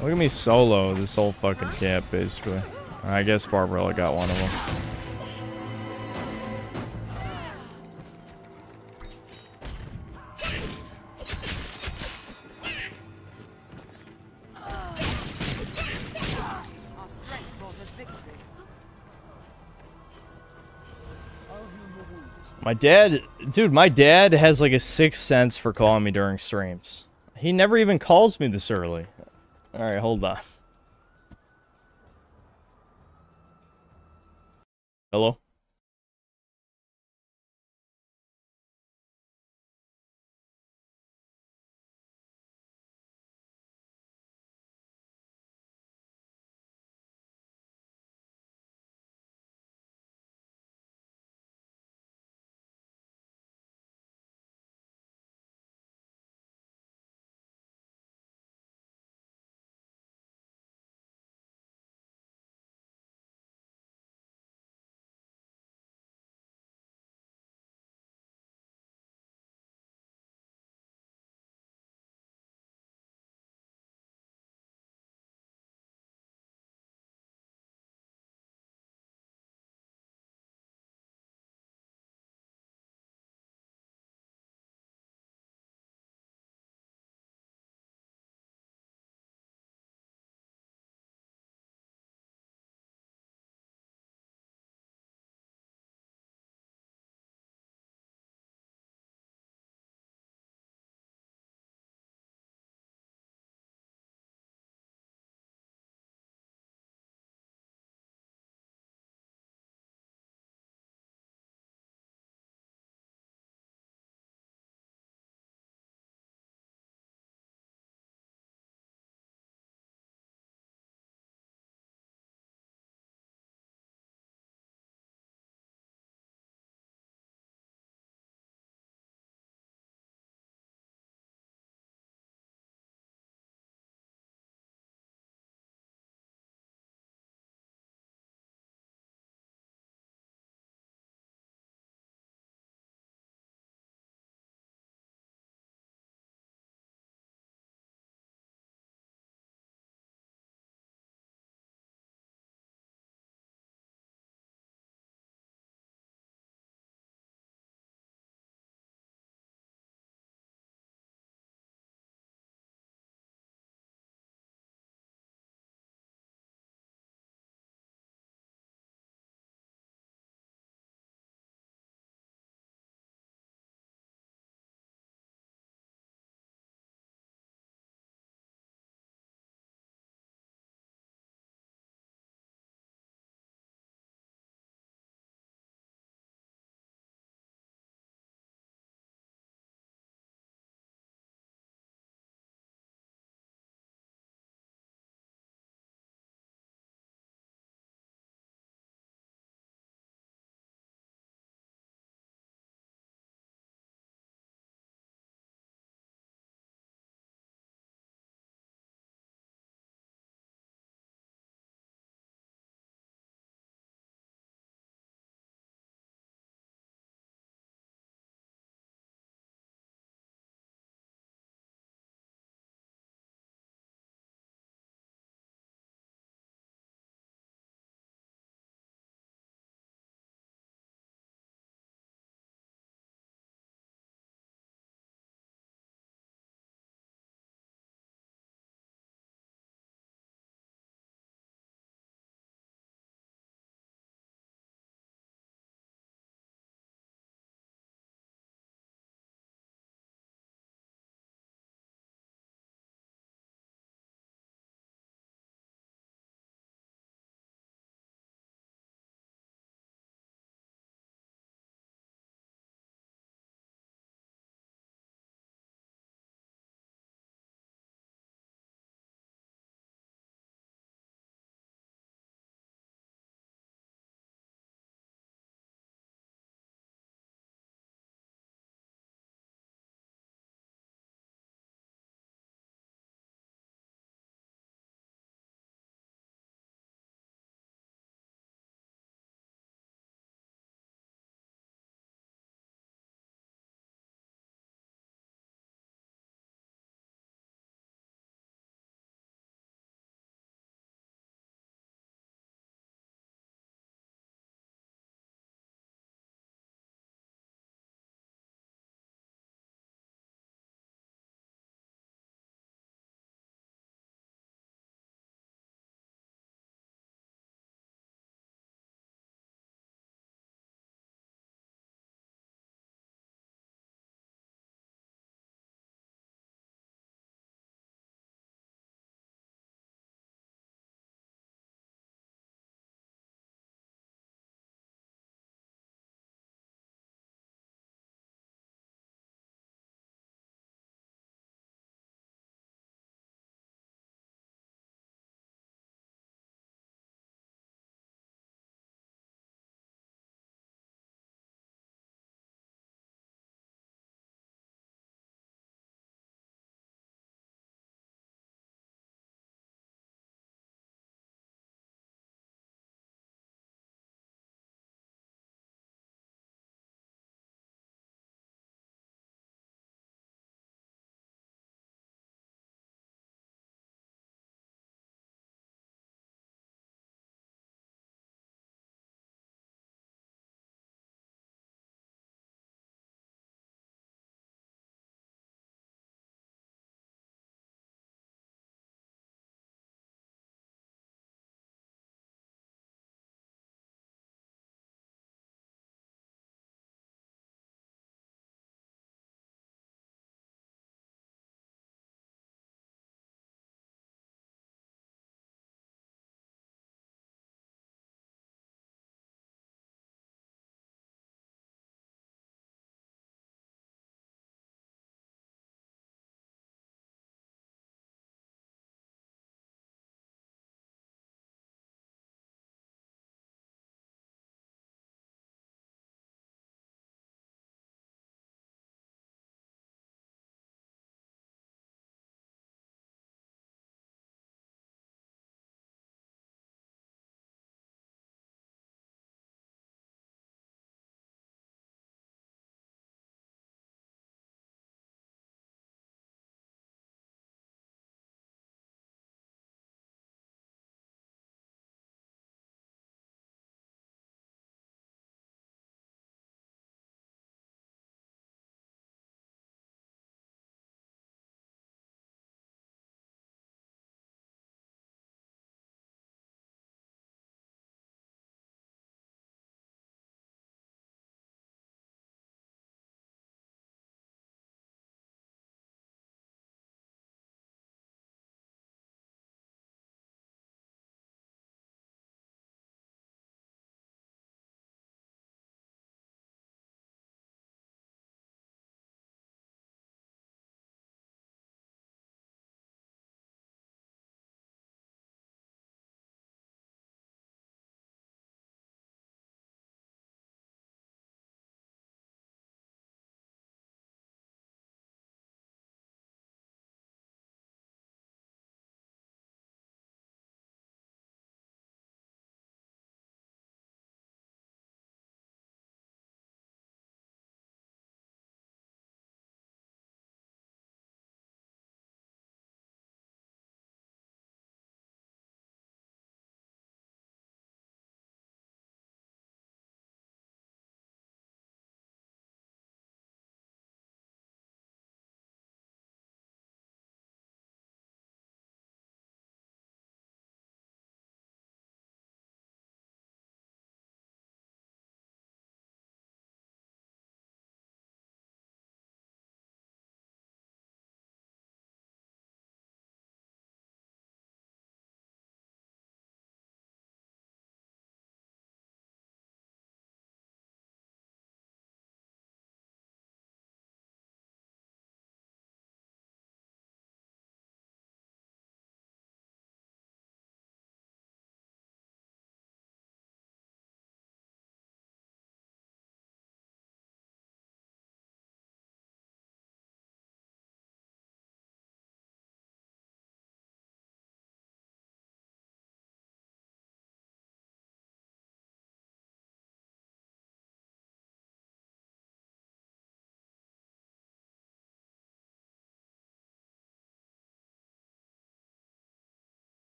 Look at me solo this whole fucking camp, basically. I guess Barbarella got one of them. My dad, dude, my dad has like a sixth sense for calling me during streams. He never even calls me this early. Alright, hold on. Hello?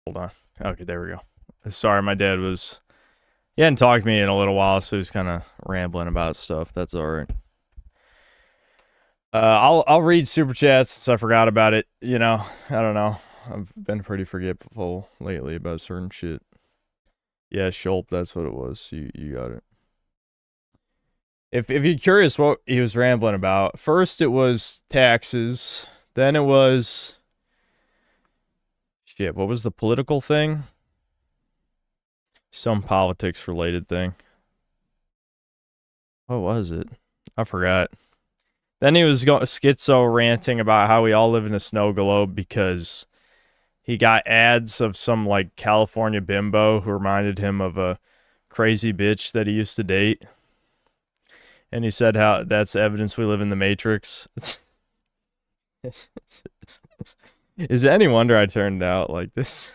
Hold on. Okay, there we go. Sorry, my dad was... He hadn't talked to me in a little while, so he's kind of rambling about stuff. That's alright. I'll read Super Chats since I forgot about it. You know, I don't know. I've been pretty forgetful lately about certain shit. Yeah, Schulp, that's what it was. You got it. If you're curious what he was rambling about, first it was taxes, then it was... Shit, what was the political thing? Some politics-related thing. What was it? I forgot. Then he was schizo ranting about how we all live in a snow globe because he got ads of some, like, California bimbo who reminded him of a crazy bitch that he used to date. And he said how that's evidence we live in the Matrix. Is it any wonder I turned out like this?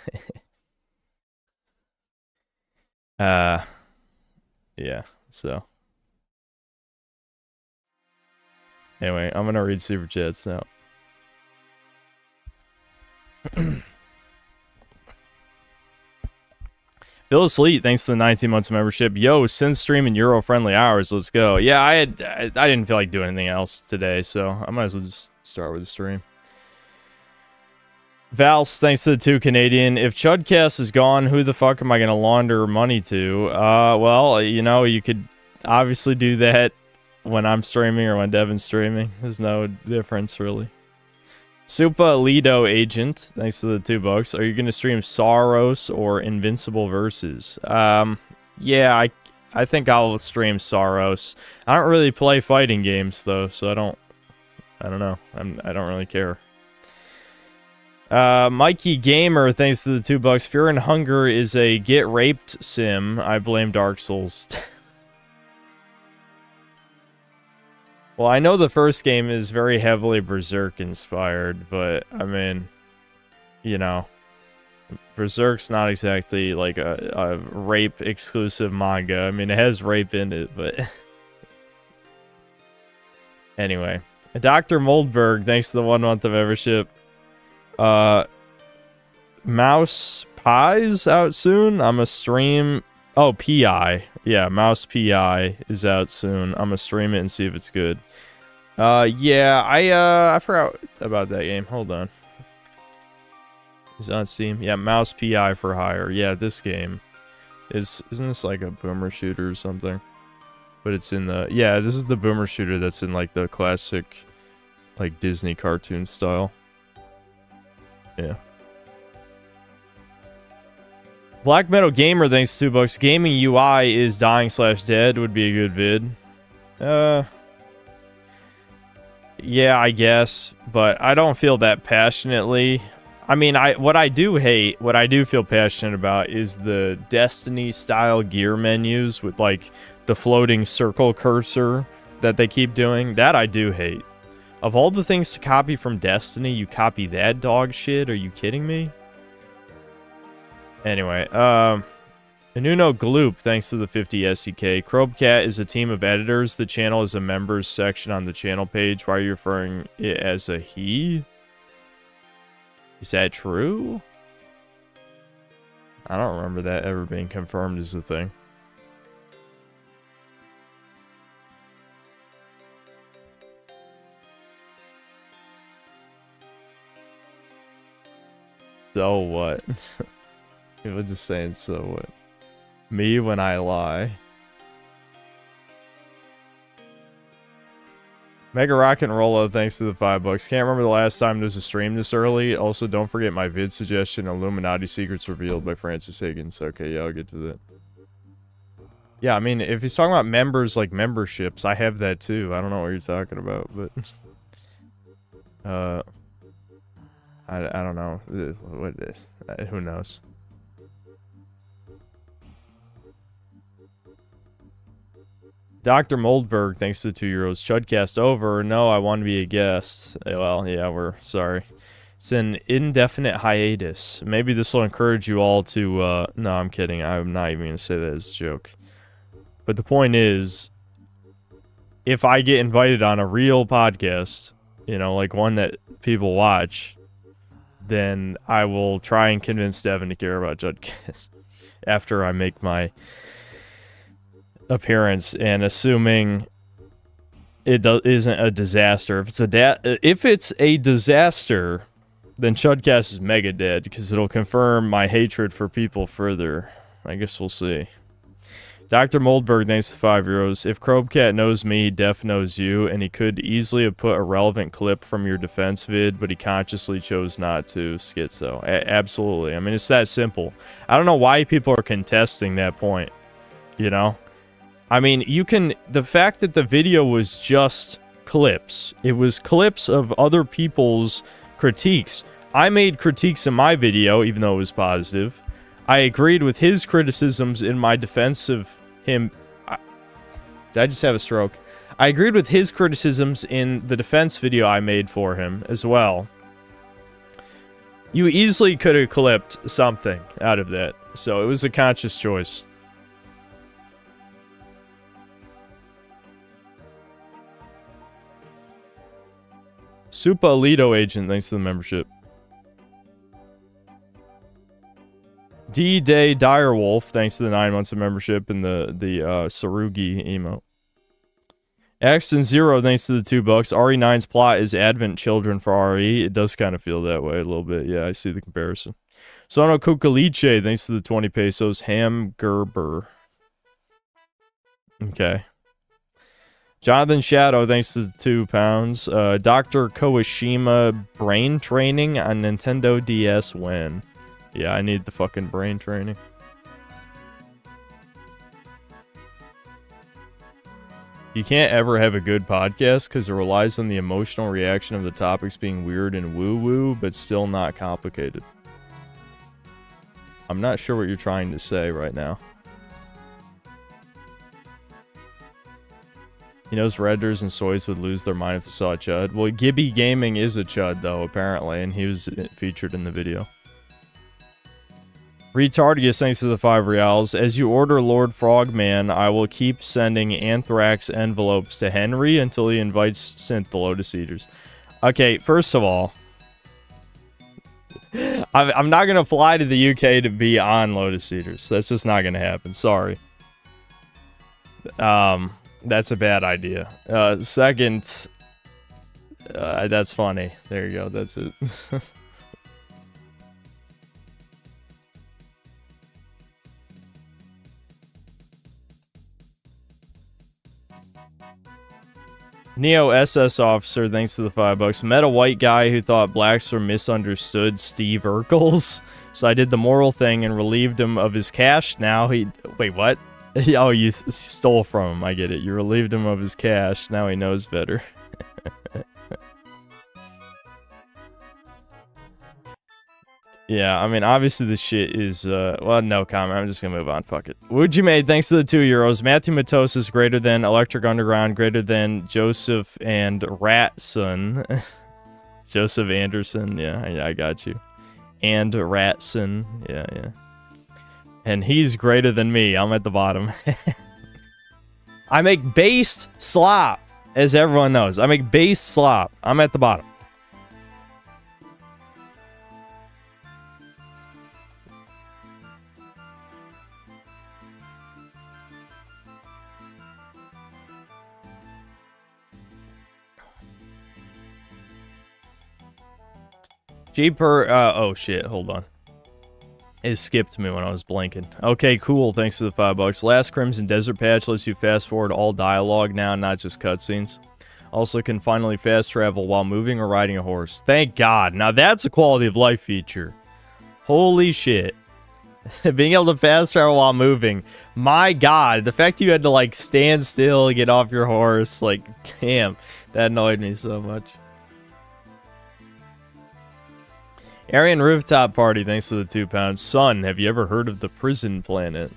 Yeah, so. Anyway, I'm gonna read Super Chats now. Bill Sleet, thanks to the 19 months of membership. Yo, since streaming Euro-friendly hours, let's go. Yeah, I didn't feel like doing anything else today, so I might as well just start with the stream. Vals, thanks to the 2 Canadian. If Chudcast is gone, who the fuck am I gonna launder money to? Well, you know, you could obviously do that when I'm streaming or when Devin's streaming. There's no difference, really. Supa Lido Agent, thanks to the $2. Are you gonna stream Saros or Invincible Versus? Yeah, I think I'll stream Saros. I don't really play fighting games though, so I don't know. I don't really care. Mikey Gamer, thanks to the $2. Fear and Hunger is a get raped sim. I blame Dark Souls. Well, I know the first game is very heavily Berserk inspired, but I mean, you know, Berserk's not exactly like a rape exclusive manga. I mean, it has rape in it, but anyway. Dr. Moldberg, thanks to the 1 month of membership. Mouse Pie's out soon. I'm a stream. Oh, PI. Yeah, Mouse PI is out soon. I'm gonna stream it and see if it's good. Yeah, I forgot about that game. Hold on. Is it on Steam? Yeah, Mouse PI for hire. Yeah, this game isn't this like a boomer shooter or something? But it's in the this is the boomer shooter that's in like the classic like Disney cartoon style. Yeah. Black Metal Gamer, thanks to $2. Gaming UI is dying/dead would be a good vid. Yeah, I guess, but I don't feel that passionately. I mean, what I do feel passionate about is the Destiny style gear menus with like the floating circle cursor that they keep doing. That I do hate. Of all the things to copy from Destiny, you copy that dog shit? Are you kidding me? Anyway, Anuno Gloop, thanks to the 50 SEK. Crobcat is a team of editors. The channel is a members section on the channel page. Why are you referring it as a he? Is that true? I don't remember that ever being confirmed as a thing. So what? It was just saying, so what? Me when I lie. Mega Rock and Rolla, thanks to the $5. Can't remember the last time there was a stream this early. Also, don't forget my vid suggestion, Illuminati Secrets Revealed by Francis Higgins. Okay, yeah, I'll get to that. Yeah, I mean, if he's talking about members, like memberships, I have that too. I don't know what you're talking about, but... I don't know. What is... who knows? Dr. Moldberg, thanks to the €2. Chudcast over. No, I want to be a guest. Well, yeah, we're sorry. It's an indefinite hiatus. Maybe this will encourage you all to, no, I'm kidding. I'm not even going to say that as a joke. But the point is, if I get invited on a real podcast, you know, like one that people watch, then I will try and convince Devin to care about Chudcast after I make my appearance, and assuming it isn't a disaster. If it's a disaster, then Chudcast is mega dead, because it'll confirm my hatred for people further. I guess we'll see. Dr. Moldberg, thanks to 5 euros. If Crobcat knows me, Def knows you, and he could easily have put a relevant clip from your defense vid, but he consciously chose not to. Schizo. Absolutely. I mean, it's that simple. I don't know why people are contesting that point, you know? I mean, the fact that the video was just clips. It was clips of other people's critiques. I made critiques in my video, even though it was positive. I agreed with his criticisms in my defense of him. Did I just have a stroke? I agreed with his criticisms in the defense video I made for him as well. You easily could have clipped something out of that, so it was a conscious choice. Supa Alito agent, thanks to the membership. D-Day Direwolf, thanks to the 9 months of membership and the Sarugi emote. Axton Zero, thanks to the $2. RE9's plot is Advent Children for RE. It does kind of feel that way a little bit. Yeah, I see the comparison. Sono Kukaliche, thanks to the 20 pesos. Ham Gerber. Okay. Jonathan Shadow, thanks to the £2. Dr. Kawashima brain training on Nintendo DS win. Yeah, I need the fucking brain training. You can't ever have a good podcast because it relies on the emotional reaction of the topics being weird and woo-woo, but still not complicated. I'm not sure what you're trying to say right now. He knows Redders and Soys would lose their mind if they saw a Chud. Well, Gibby Gaming is a Chud, though, apparently, and he was featured in the video. Retardius, thanks to the 5 reals. As you order Lord Frogman, I will keep sending anthrax envelopes to Henry until he invites Synth the Lotus Eaters. Okay, first of all, I'm not going to fly to the UK to be on Lotus Eaters. That's just not going to happen. Sorry. That's a bad idea. Second, that's funny. There you go. That's it. Neo SS Officer, thanks to the $5. Met a white guy who thought blacks were misunderstood Steve Urkels. So I did the moral thing and relieved him of his cash. Now he... Wait, what? Oh, you stole from him. I get it. You relieved him of his cash. Now he knows better. Yeah, I mean, obviously this shit is, well, no comment. I'm just gonna move on. Fuck it. Would you made, thanks to the €2. Matthew Matos is greater than Electric Underground, greater than Joseph and Ratson. Joseph Anderson, yeah, I got you. And Ratson, yeah. And he's greater than me. I'm at the bottom. I make based slop, as everyone knows. I make based slop. I'm at the bottom. Oh shit, hold on. It skipped me when I was blinking. Okay, cool, thanks to the $5. Last Crimson Desert Patch lets you fast forward all dialogue now, not just cutscenes. Also can finally fast travel while moving or riding a horse. Thank God. Now that's a quality of life feature. Holy shit. Being able to fast travel while moving. My God, the fact you had to like stand still, get off your horse, like damn, that annoyed me so much. Aryan Rooftop Party, thanks to the £2. Son, have you ever heard of the prison planet?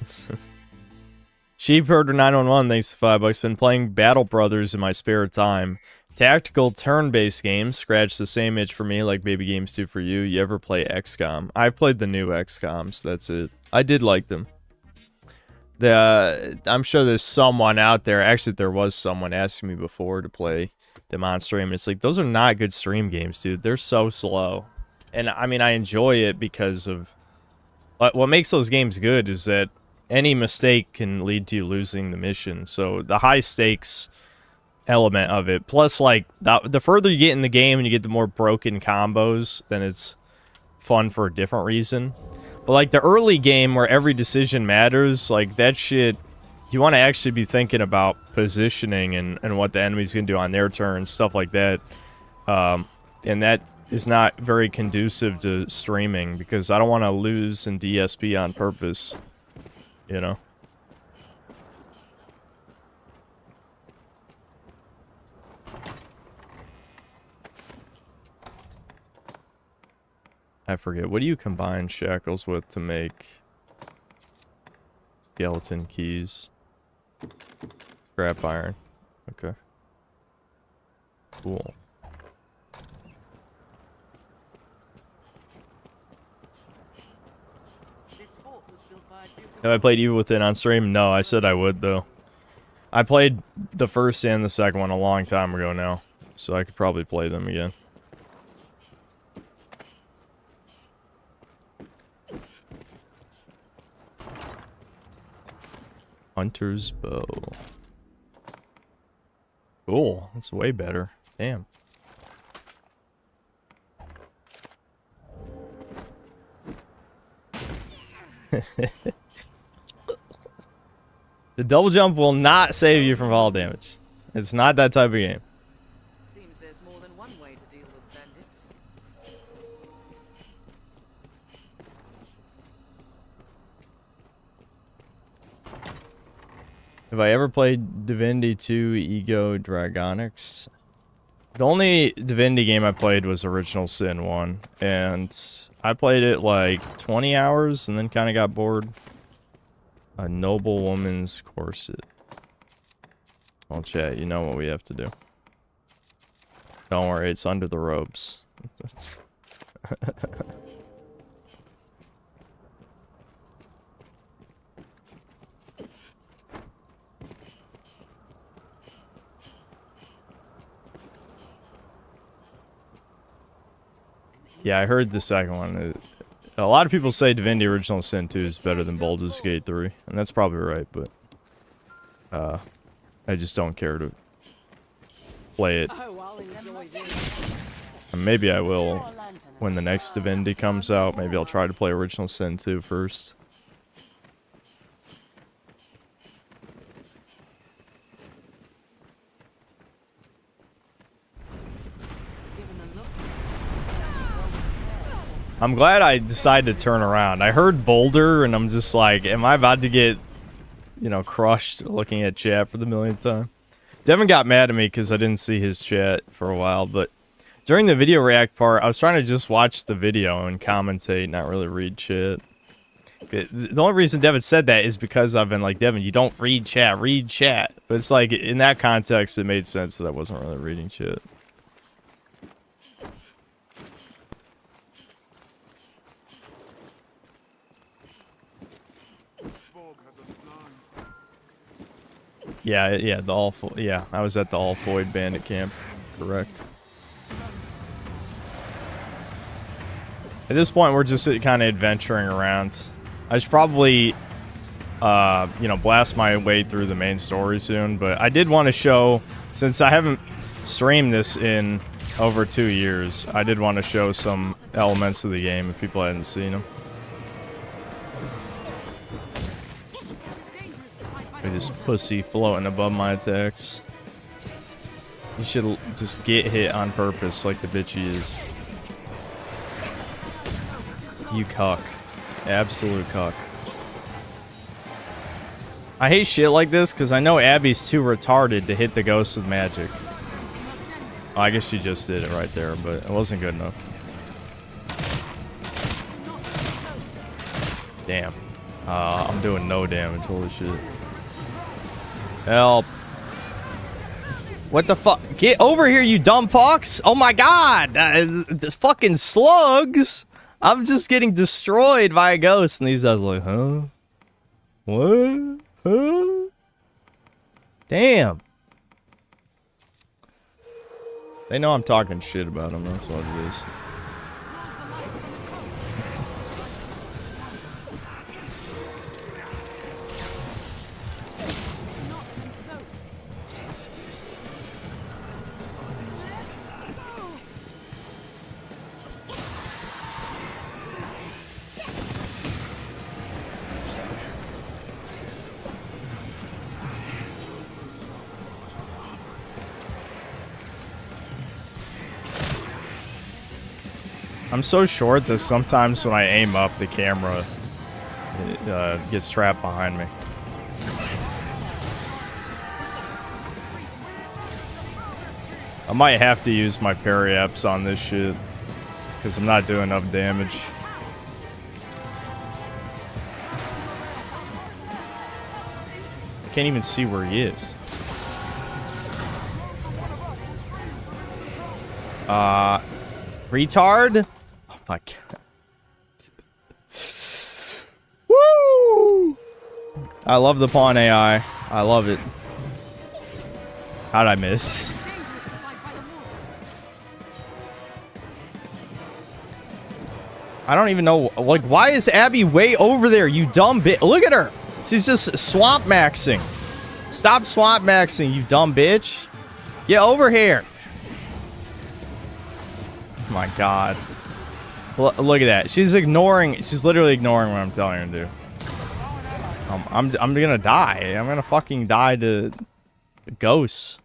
Sheepherder 911, thanks to $5. Been playing Battle Brothers in my spare time. Tactical turn-based games scratch the same itch for me like baby games do for you. You ever play XCOM? I've played the new XCOMs, that's it. I did like them. I'm sure there's someone out there, actually there was someone asking me before to play them on stream. It's like, those are not good stream games, dude. They're so slow. And I mean, I enjoy it because of what makes those games good is that any mistake can lead to you losing the mission. So the high stakes element of it, plus like the further you get in the game and you get the more broken combos, then it's fun for a different reason. But like the early game where every decision matters, like that shit, you want to actually be thinking about positioning and what the enemy's gonna do on their turn, stuff like that. And that is not very conducive to streaming because I don't want to lose in DSP on purpose, you know. I forget. What do you combine shackles with to make skeleton keys? Scrap iron. Okay. Cool. Have I played Evil Within on stream? No, I said I would though. I played the first and the second one a long time ago now, so I could probably play them again. Hunter's bow. Cool. That's way better. Damn. The double jump will not save you from fall damage. It's not that type of game. Seems there's more than one way to deal with bandits. Have I ever played Divinity 2 Ego Dragonics? The only Divinity game I played was Original Sin 1, and I played it like 20 hours and then kind of got bored. A noble woman's corset. Well, chat, you know what we have to do. Don't worry, it's under the robes. Yeah, I heard the second one. A lot of people say Divinity Original Sin 2 is better than Baldur's Gate 3, and that's probably right, but I just don't care to play it. And maybe I will when the next Divinity comes out. Maybe I'll try to play Original Sin 2 first. I'm glad I decided to turn around. I heard Boulder, and I'm just like, am I about to get, you know, crushed looking at chat for the millionth time? Devin got mad at me because I didn't see his chat for a while, but during the video react part, I was trying to just watch the video and commentate, not really read chat. The only reason Devin said that is because I've been like, Devin, you don't read chat, read chat. But it's like, in that context, it made sense that I wasn't really reading chat. Yeah, I was at the All Void Bandit camp, correct. At this point, we're just kind of adventuring around. I should probably, you know, blast my way through the main story soon, but I did want to show, since I haven't streamed this in over 2 years, I did want to show some elements of the game if people hadn't seen them. This pussy floating above my attacks. You should just get hit on purpose like the bitch he is. You cuck. Absolute cuck. I hate shit like this because I know Abby's too retarded to hit the ghost with magic. Oh, I guess she just did it right there, but it wasn't good enough. Damn. I'm doing no damage. Holy shit. Help. What the fuck? Get over here, you dumb fox! Oh my god! The fucking slugs! I'm just getting destroyed by a ghost, and these guys are like, huh? What? Huh? Damn. They know I'm talking shit about them, that's what it is. I'm so short that sometimes when I aim up, the camera gets trapped behind me. I might have to use my parry-ups on this shit, because I'm not doing enough damage. I can't even see where he is. Retard? Oh my god. Woo! I love the pawn AI. I love it. How'd I miss? I don't even know. Like, why is Abby way over there, you dumb bitch? Look at her. She's just swamp maxing. Stop swamp maxing, you dumb bitch. Get over here. Oh my god. Look at that. She's ignoring. She's literally ignoring what I'm telling her to do. I'm gonna die. I'm gonna fucking die to ghosts.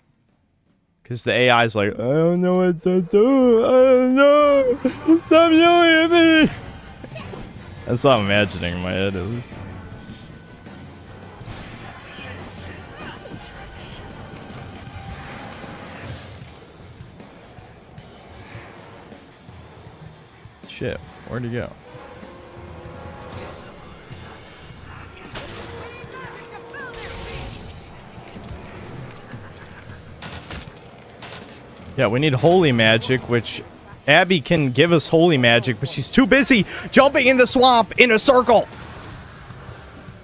Because the AI's like, I don't know what to do. I don't know. Stop yelling at me. That's what I'm imagining in my head at least. Shit, where'd he go? Yeah, we need holy magic, which Abby can give us holy magic, but she's too busy jumping in the swamp in a circle.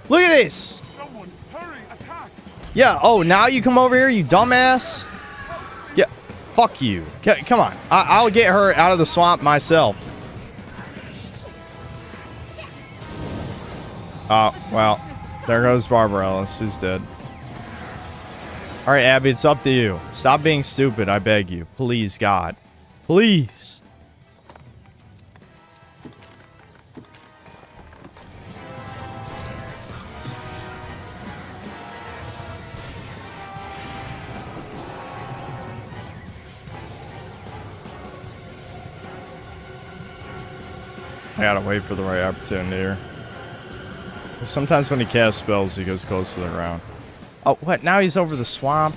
Look at this. Someone, hurry, attack. Yeah, oh, now you come over here, you dumbass. Yeah, fuck you. Come on, I'll get her out of the swamp myself. Oh, well, there goes Barbarella. She's dead. Alright, Abby, it's up to you. Stop being stupid, I beg you. Please, God. Please. I gotta wait for the right opportunity here. Sometimes when he casts spells, he goes close to the ground. Oh, what? Now he's over the swamp?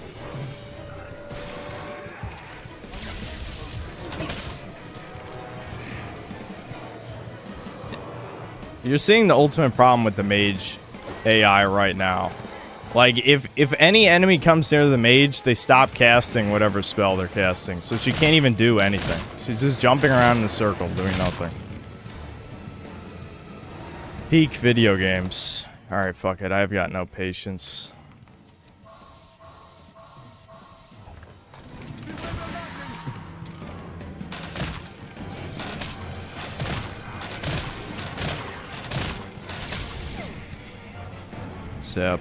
You're seeing the ultimate problem with the mage AI right now. Like, if any enemy comes near the mage, they stop casting whatever spell they're casting. So she can't even do anything. She's just jumping around in a circle, doing nothing. Peak video games. Alright, fuck it. I've got no patience. Zap.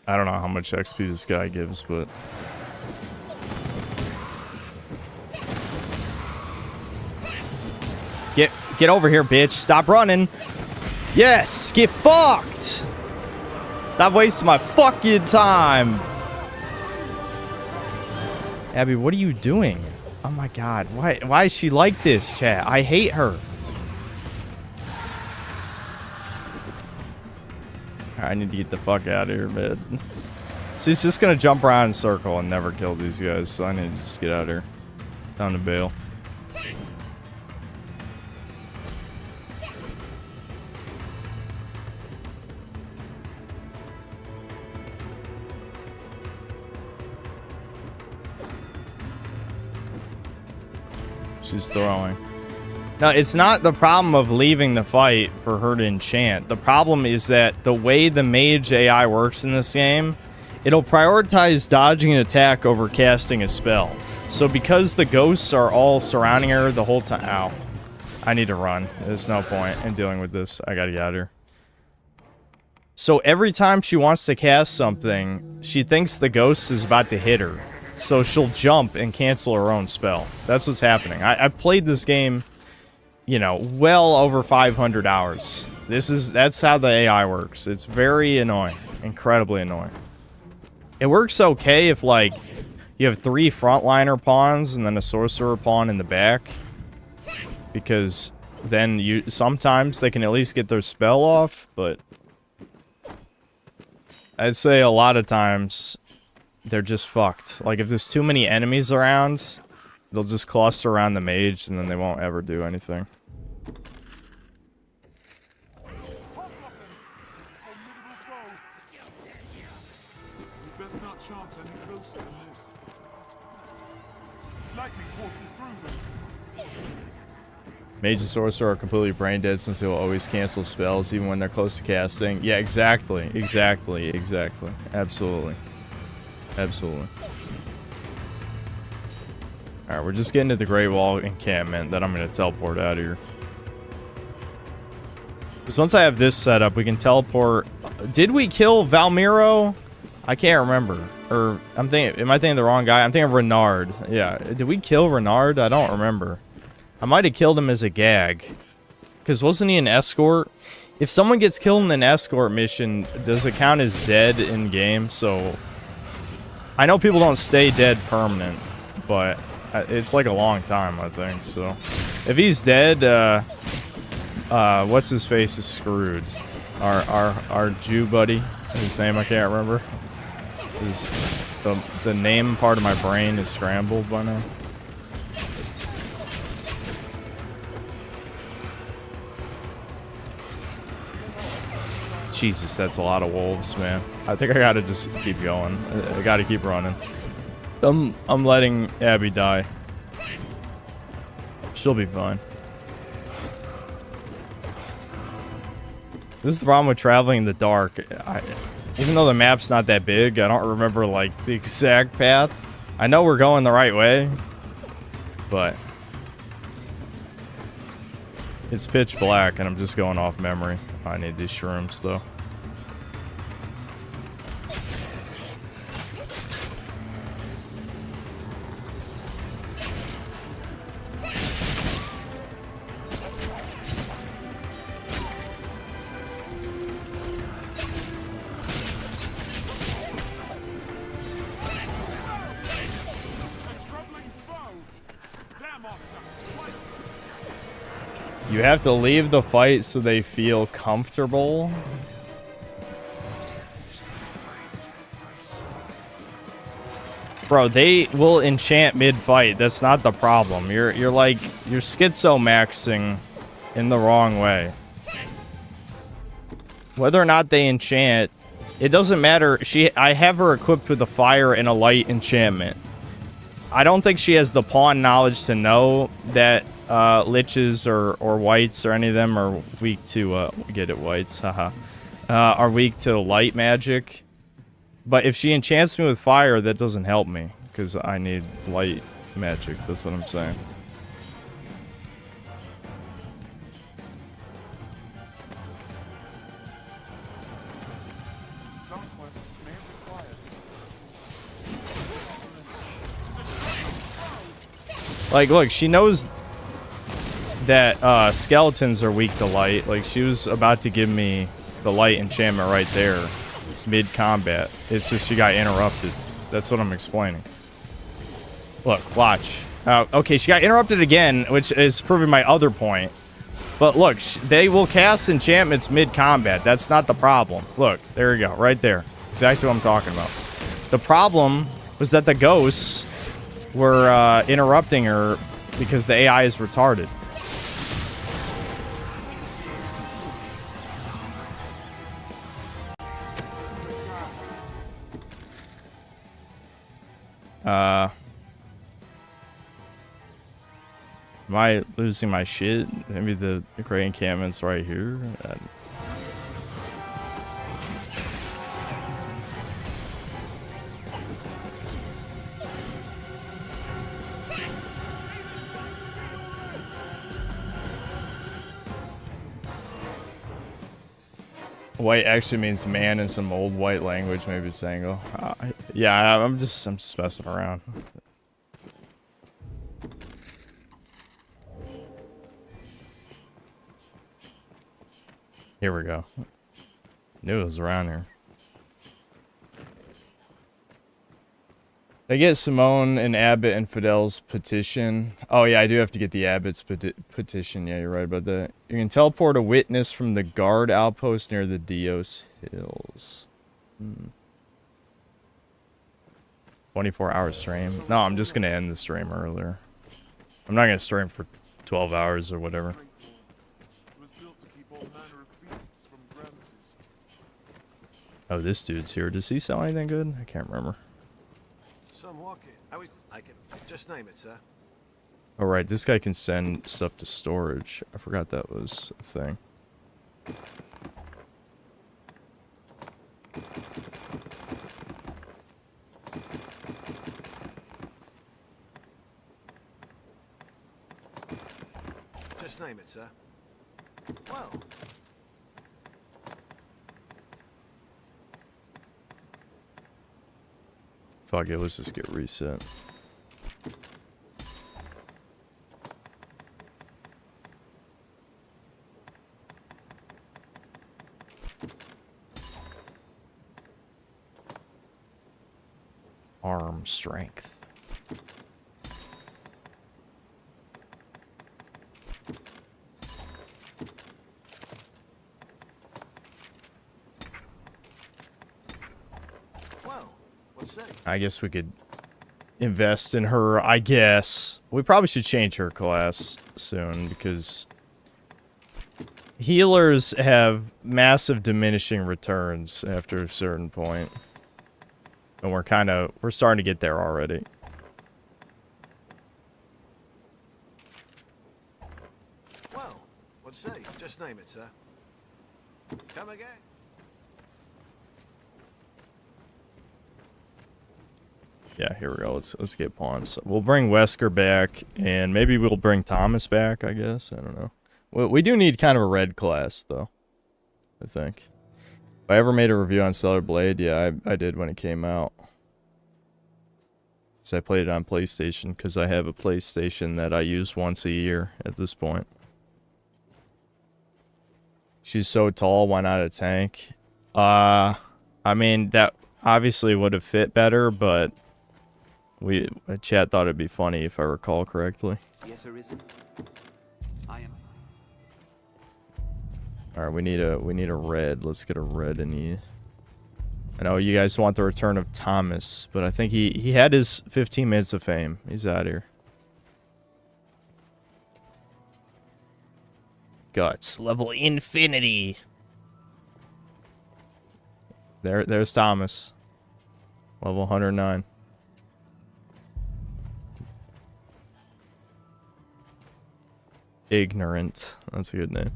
I don't know how much XP this guy gives, but get over here, bitch. Stop running. Yes, get fucked. Stop wasting my fucking time. Abby, what are you doing? Oh my god. Why is she like this, chat? I hate her. I need to get the fuck out of here, man. She's just gonna jump around in a circle and never kill these guys, so I need to just get out of here. Time to bail. She's throwing. Now, it's not the problem of leaving the fight for her to enchant. The problem is that the way the mage AI works in this game, it'll prioritize dodging an attack over casting a spell. So because the ghosts are all surrounding her the whole time... Ow. I need to run. There's no point in dealing with this. I gotta get out of here. So every time she wants to cast something, she thinks the ghost is about to hit her. So she'll jump and cancel her own spell. That's what's happening. I've played this game you know, well over 500 hours. That's how the AI works. It's very annoying, incredibly annoying. It works okay if like you have 3 frontliner pawns and then a sorcerer pawn in the back, because then sometimes they can at least get their spell off, but I'd say a lot of times they're just fucked. Like if there's too many enemies around, they'll just cluster around the mage and then they won't ever do anything. Mage and sorcerer are completely brain dead since they will always cancel spells even when they're close to casting. Yeah, exactly. Absolutely. Alright, we're just getting to the Great Wall encampment that I'm going to teleport out of here. Because once I have this set up, we can teleport. Did we kill Valmiro? I can't remember. Or, am I thinking the wrong guy? I'm thinking of Renard. Yeah, did we kill Renard? I don't remember. I might have killed him as a gag. Because wasn't he an escort? If someone gets killed in an escort mission, does it count as dead in game? So, I know people don't stay dead permanent, but it's like a long time, I think. So, if he's dead, what's his face is screwed. Our Jew buddy, his name I can't remember. The name part of my brain is scrambled by now. Jesus, that's a lot of wolves, man. I think I gotta just keep going. I gotta keep running. I'm letting Abby die. She'll be fine. This is the problem with traveling in the dark. Even though the map's not that big, I don't remember like the exact path. I know we're going the right way, but it's pitch black and I'm just going off memory. I need these shrooms though. You have to leave the fight so they feel comfortable. Bro, they will enchant mid-fight. That's not the problem. You're schizo-maxing in the wrong way. Whether or not they enchant, it doesn't matter. I have her equipped with a fire and a light enchantment. I don't think she has the pawn knowledge to know that liches or whites or any of them are weak to get it whites, haha. Are weak to light magic. But if she enchants me with fire, that doesn't help me because I need light magic. That's what I'm saying. Like, look, she knows that skeletons are weak to light. Like, she was about to give me the light enchantment right there, mid-combat. It's just she got interrupted. That's what I'm explaining. Look, watch. Okay, she got interrupted again, which is proving my other point. But look, they will cast enchantments mid-combat. That's not the problem. Look, there you go, right there. Exactly what I'm talking about. The problem was that the ghosts were interrupting her because the AI is retarded. Am I losing my shit? Maybe the great encampment's right here. White actually means man in some old white language, maybe it's Angle. Yeah, I'm just messing around. Here we go. Knew it was around here. They get Simone and Abbott and Fidel's petition. Oh yeah, I do have to get the Abbott's petition. Yeah, you're right about that. You can teleport a witness from the guard outpost near the Dios Hills. 24-hour stream. No, I'm just gonna end the stream earlier. I'm not gonna stream for 12 hours or whatever. It was built to keep all manner of beasts from Gramses. Oh, this dude's here. Does he sell anything good? I can't remember. Some walking. I can just name it, sir. Oh right, this guy can send stuff to storage. I forgot that was a thing. Just name it, sir. Well. Fuck it, let's just get reset. Arm strength. Well, what's that? I guess we could invest in her, I guess. We probably should change her class soon because healers have massive diminishing returns after a certain point. And we're starting to get there already. Well, what's that? Just name it, sir. Come again. Yeah, here we go. Let's get pawns. We'll bring Wesker back, and maybe we'll bring Thomas back, I guess. I don't know. We do need kind of a red class, though. I think. If I ever made a review on Stellar Blade, yeah, I did when it came out. So I played it on PlayStation, because I have a PlayStation that I use once a year at this point. She's so tall, why not a tank? I mean, that obviously would have fit better, but chat thought it'd be funny if I recall correctly. Yes, Arisen. I am. All right, we need a red. Let's get a red in the. I know you guys want the return of Thomas, but I think he had his 15 minutes of fame. He's out here. Guts level infinity. There's Thomas. Level 109. Ignorant. That's a good name.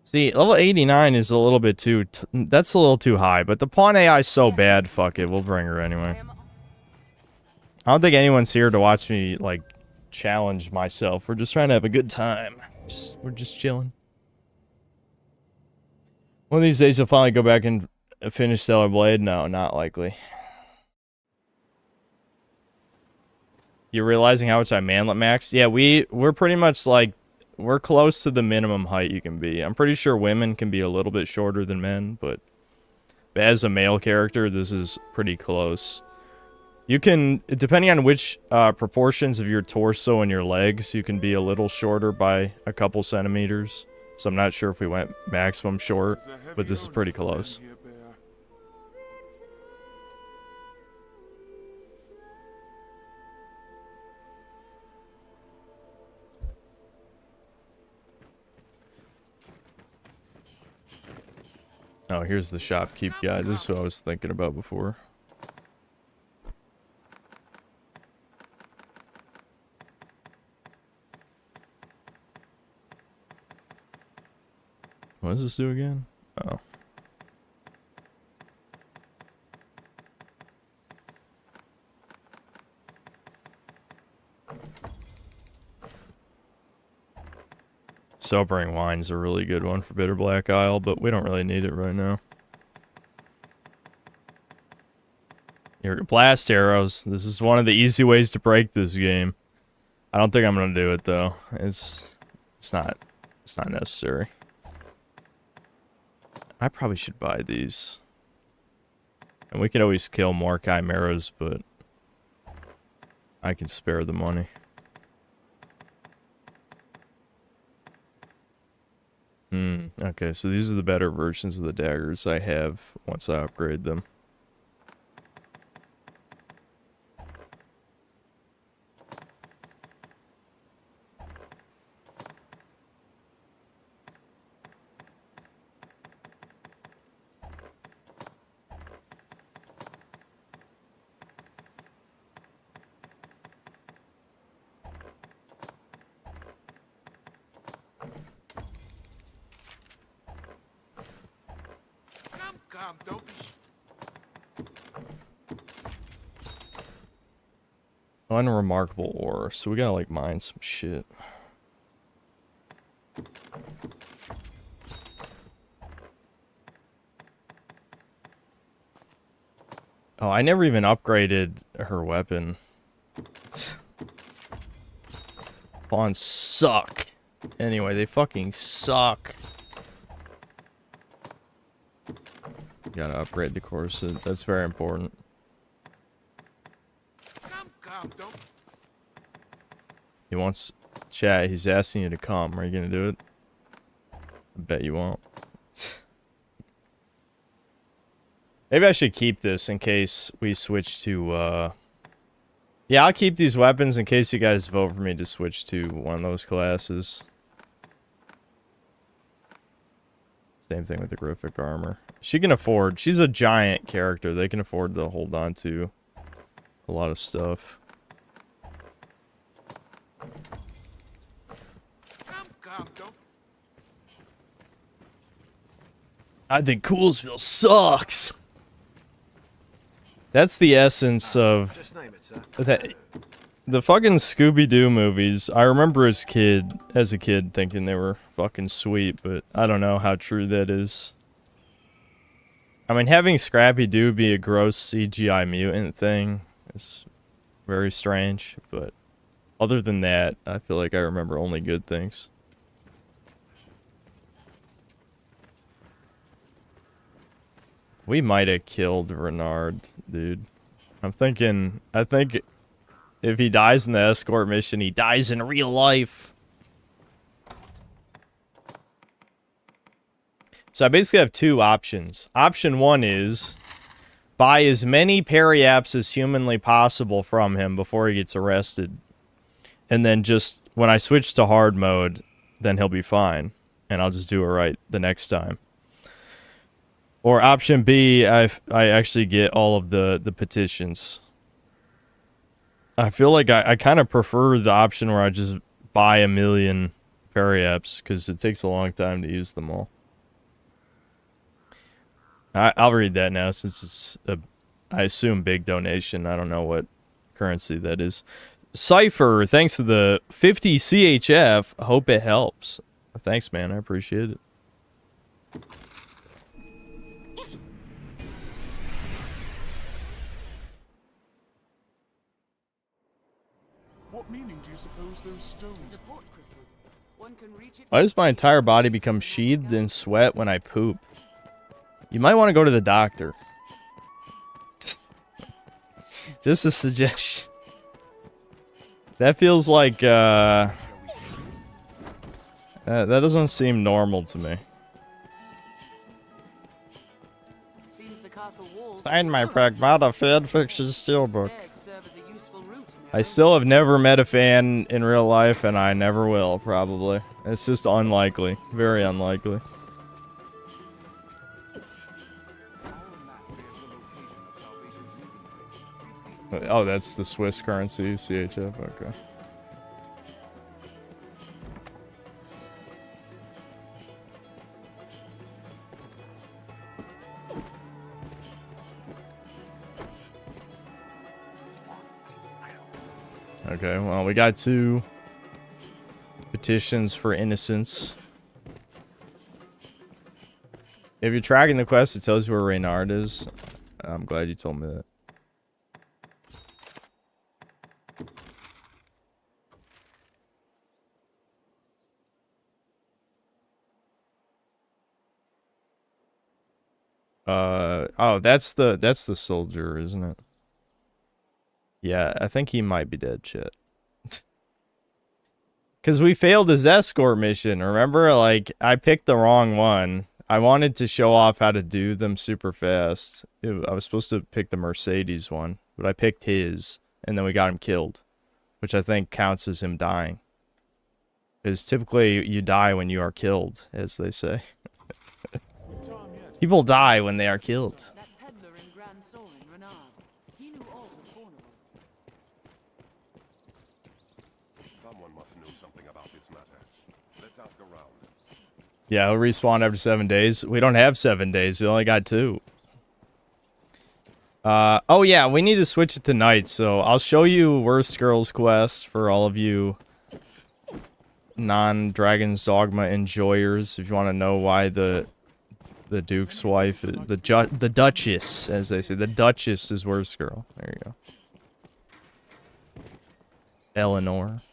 See, level 89 is a little bit too... that's a little too high, but the pawn AI is so bad, fuck it, we'll bring her anyway. I don't think anyone's here to watch me, like, challenge myself. We're just trying to have a good time. We're just chilling. One of these days you'll finally go back and finish Stellar Blade? No, not likely. You're realizing how much I manlet maxed? Yeah, we're pretty much like... we're close to the minimum height you can be. I'm pretty sure women can be a little bit shorter than men, but as a male character, this is pretty close. You can, depending on which proportions of your torso and your legs, you can be a little shorter by a couple centimeters. So I'm not sure if we went maximum short, but this is pretty close. Oh, here's the shopkeep guy. This is what I was thinking about before. What does this do again? Oh. Sobering wine's a really good one for Bitter Black Isle, but we don't really need it right now. Here, blast arrows. This is one of the easy ways to break this game. I don't think I'm gonna do it though. It's not necessary. I probably should buy these. And we can always kill more chimeras, but I can spare the money. Okay, so these are the better versions of the daggers I have once I upgrade them. Come, don't be... Unremarkable ore, so we gotta like mine some shit. Oh, I never even upgraded her weapon. Pawns suck. Anyway, they fucking suck. Gotta upgrade the corset. That's very important. Come, don't... He wants... Chat, he's asking you to come. Are you gonna do it? I bet you won't. Maybe I should keep this in case we switch to, Yeah, I'll keep these weapons in case you guys vote for me to switch to one of those classes. Same thing with the Griffith armor. She can afford... She's a giant character. They can afford to hold on to a lot of stuff. Come, don't... I think Coolsville sucks. That's the essence of... Just name it, sir. That, the fucking Scooby-Doo movies, I remember as a kid thinking they were fucking sweet, but I don't know how true that is. I mean, having Scrappy-Doo be a gross CGI mutant thing is very strange, but other than that, I feel like I remember only good things. We might have killed Renard, dude. I think if he dies in the escort mission, he dies in real life. So I basically have two options. Option one is buy as many periapps as humanly possible from him before he gets arrested. And then just, when I switch to hard mode, then he'll be fine. And I'll just do it right the next time. Or option B, I actually get all of the petitions. I feel like I kind of prefer the option where I just buy a million periapps, because it takes a long time to use them all. I'll read that now, since it's a, I assume, big donation. I don't know what currency that is. Cypher, thanks to the 50 CHF. Hope it helps. Thanks, man. I appreciate it. What meaning do you suppose those stones... Why does my entire body become sheathed in sweat when I poop? You might want to go to the doctor. Just a suggestion. That feels like, that doesn't seem normal to me. Sign my Pragmata fanfiction steelbook. I still have never met a fan in real life, and I never will, probably. It's just unlikely. Very unlikely. Oh, that's the Swiss currency, CHF, okay. Okay, well, we got 2 petitions for innocence. If you're tracking the quest, it tells you where Reynard is. I'm glad you told me that. Oh, that's the soldier, isn't it? Yeah, I think he might be dead. Shit. Because we failed his escort mission, remember? Like, I picked the wrong one. I wanted to show off how to do them super fast. I was supposed to pick the Mercedes one, but I picked his, and then we got him killed, which I think counts as him dying. Because typically, you die when you are killed, as they say. People die when they are killed. That peddler in Grand Sorin, Renard. He knew all of Cornwall. Someone must know something about this matter. Let's ask around. Yeah, he'll respawn after 7 days. We don't have 7 days. We only got 2. Oh yeah, we need to switch it to night. So I'll show you Worst Girls Quest for all of you non-Dragon's Dogma enjoyers. If you want to know why the Duke's wife, the Duchess, as they say, the Duchess is Worst Girl. There you go. Eleanor.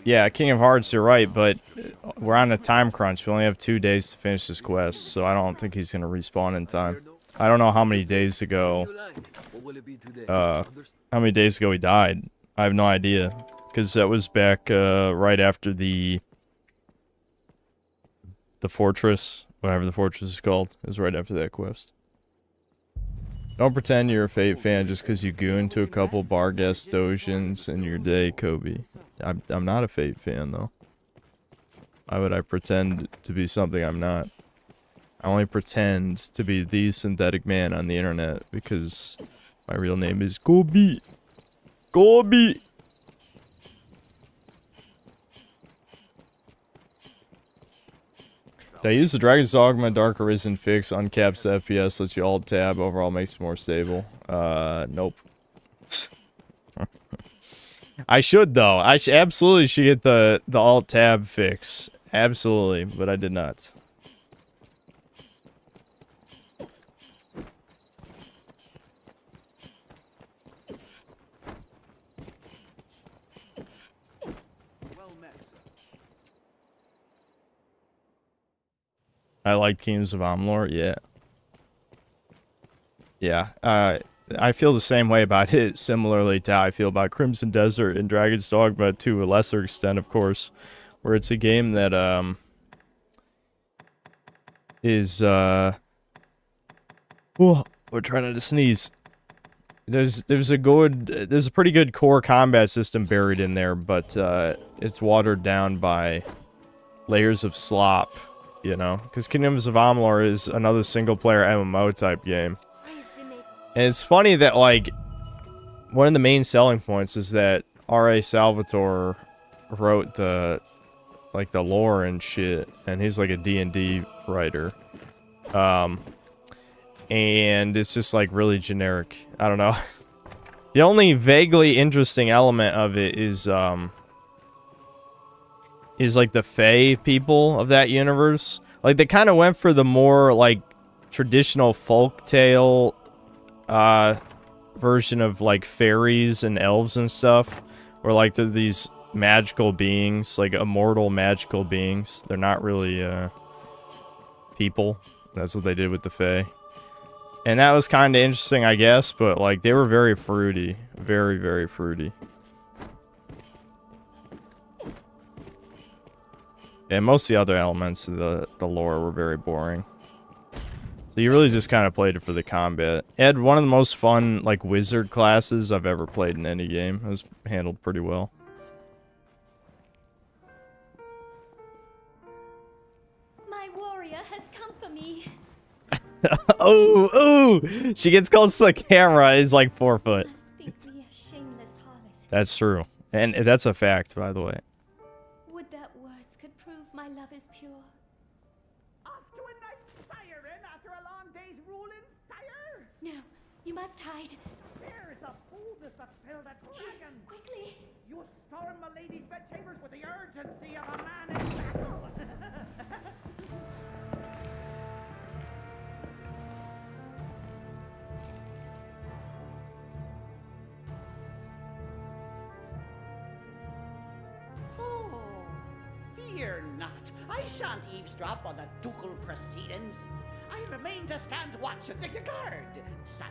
Yeah, King of Hearts, you're right, but we're on a time crunch. We only have 2 days to finish this quest, so I don't think he's gonna respawn in time. I don't know how many days ago, he died. I have no idea, because that was back right after the fortress, whatever the fortress is called. It was right after that quest. Don't pretend you're a Fate fan just because you goon to a couple Barghest Dojins in your day, Kobe. I'm not a Fate fan, though. Why would I pretend to be something I'm not? I only pretend to be the synthetic man on the internet because my real name is Kobe. Kobe! I use the Dragon's Dogma Dark Arisen fix, uncaps the FPS, lets you alt tab, overall makes it more stable. Nope. I should though. I absolutely should get the alt tab fix. Absolutely, but I did not. I like Kingdoms of Amalur, yeah. Yeah, I feel the same way about it, similarly to how I feel about Crimson Desert and Dragon's Dogma, to a lesser extent, of course, where it's a game that, is, oh, we're trying not to sneeze. There's a pretty good core combat system buried in there, but, it's watered down by layers of slop. You know, because Kingdoms of Amalur is another single-player MMO type game. And it's funny that, like, one of the main selling points is that R.A. Salvatore wrote the lore and shit, and he's like a D&D writer. And it's just, like, really generic. I don't know. The only vaguely interesting element of it is like the Fae people of that universe. Like, they kind of went for the more, like, traditional folktale version of, like, fairies and elves and stuff. Where, like, they're these magical beings, like, immortal magical beings. They're not really, people. That's what they did with the Fae. And that was kind of interesting, I guess, but, like, they were very fruity. Very, very fruity. And most of the other elements of the lore were very boring. So you really just kind of played it for the combat. It had one of the most fun, like, wizard classes I've ever played in any game. It was handled pretty well. My warrior has come for me. Oh! She gets close to the camera, is like 4 foot. Must think me a shameless harlot. That's true. And that's a fact, by the way. Would that words could prove my love is pure. Off to a nice siren after a long day's ruling, sire? No, you must hide. There is a boldness that filled a dragon. Quickly. You storm my lady's bedchambers with the urgency of a man in battle. Fear not. I shan't eavesdrop on the ducal proceedings. I remain to stand watch and guard, sire.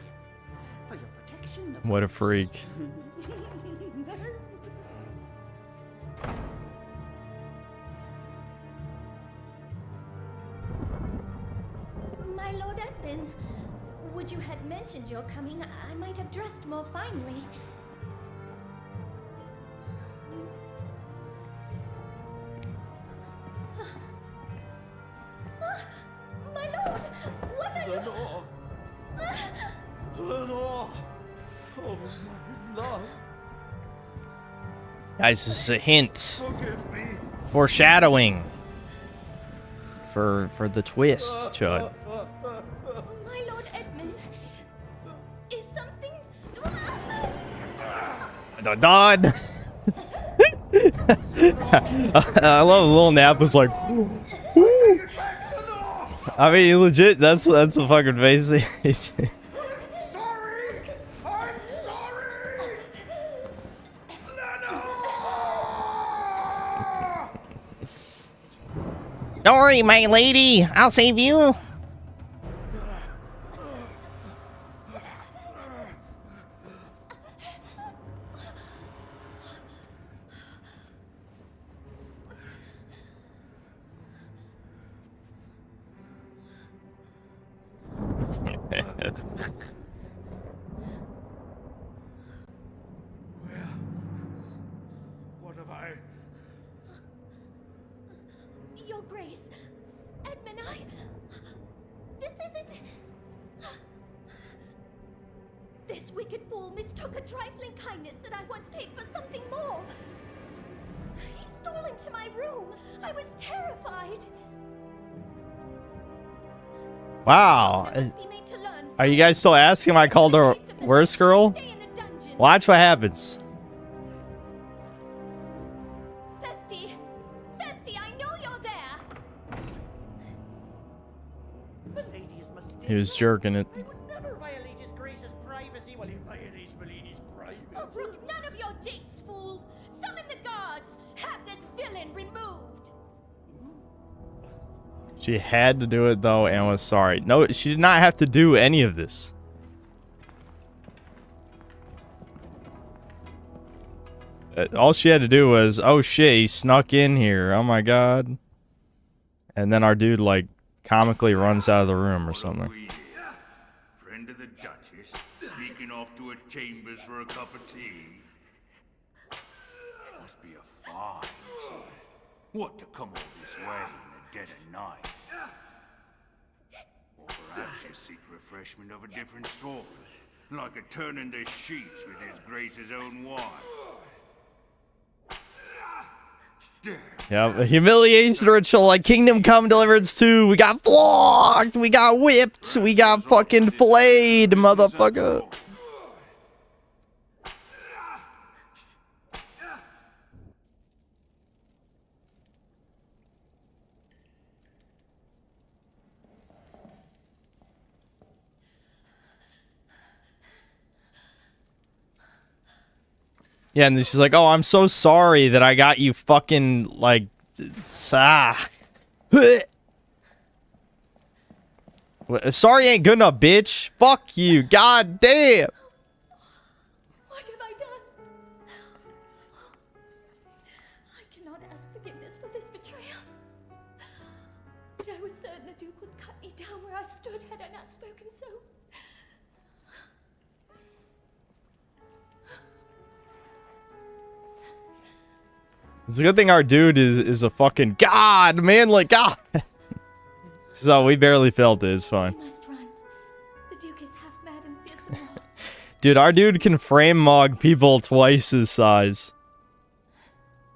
For your protection. What a freak. My Lord Edmund, would you had mentioned your coming, I might have dressed more finely. My lord, what are you? Lenore! Oh, my love. Guys, this is a hint. Forgive me. Foreshadowing. For the twist, Chud. My Lord Edmund, is something... Dod. I love Lil Nap was like. I mean, legit. That's the fucking face. Don't worry, my lady. I'll save you. What have I? Your Grace, Edmund, this isn't... This wicked fool mistook a trifling kindness that I once paid for something more. He stole into my room. I was terrified. Wow. Are you guys still asking? I called her worst girl? Watch what happens. Festy, I know you're there. Milady's mistake. He was jerking it. I would never violate his Grace's privacy while he violates Milady's privacy. Oh, Brooke, none of your japes, fool. Summon the guards. Have this villain removed. She had to do it though and was sorry. No, she did not have to do any of this. All she had to do was, oh shit, he snuck in here. Oh my god. And then our dude like comically runs out of the room or something. Friend of the Duchess, sneaking off to her chambers for a cup of tea. Must be a fine tea. What to come all this way in the dead of night? Or perhaps you seek refreshment of a different sort, like a turn in the sheets with his Grace's own wife. Yeah, a humiliation ritual like Kingdom Come Deliverance 2. We got flogged, we got whipped, we got fucking flayed, motherfucker. Yeah, and then she's like, oh, I'm so sorry that I got you fucking, like, Sorry ain't good enough, bitch. Fuck you. God damn. What have I done? I cannot ask forgiveness for this betrayal. But I was certain the Duke would cut me down where I stood had I not spoken so. It's a good thing our dude is a fucking god, man, like god. So we barely felt it. It's fine. We must run. The Duke is half mad and fearsome. Dude, our dude can frame mog people twice his size.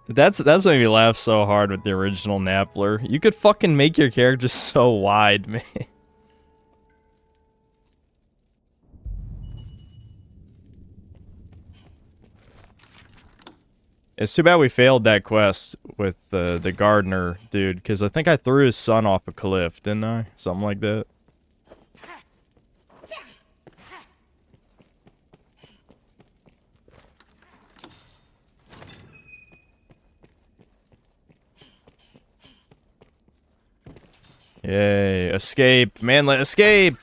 That's made me laugh so hard with the original Nappler. You could fucking make your character so wide, man. It's too bad we failed that quest with the gardener dude, because I think I threw his son off a cliff, didn't I? Something like that. Yay, escape. Manlet, escape!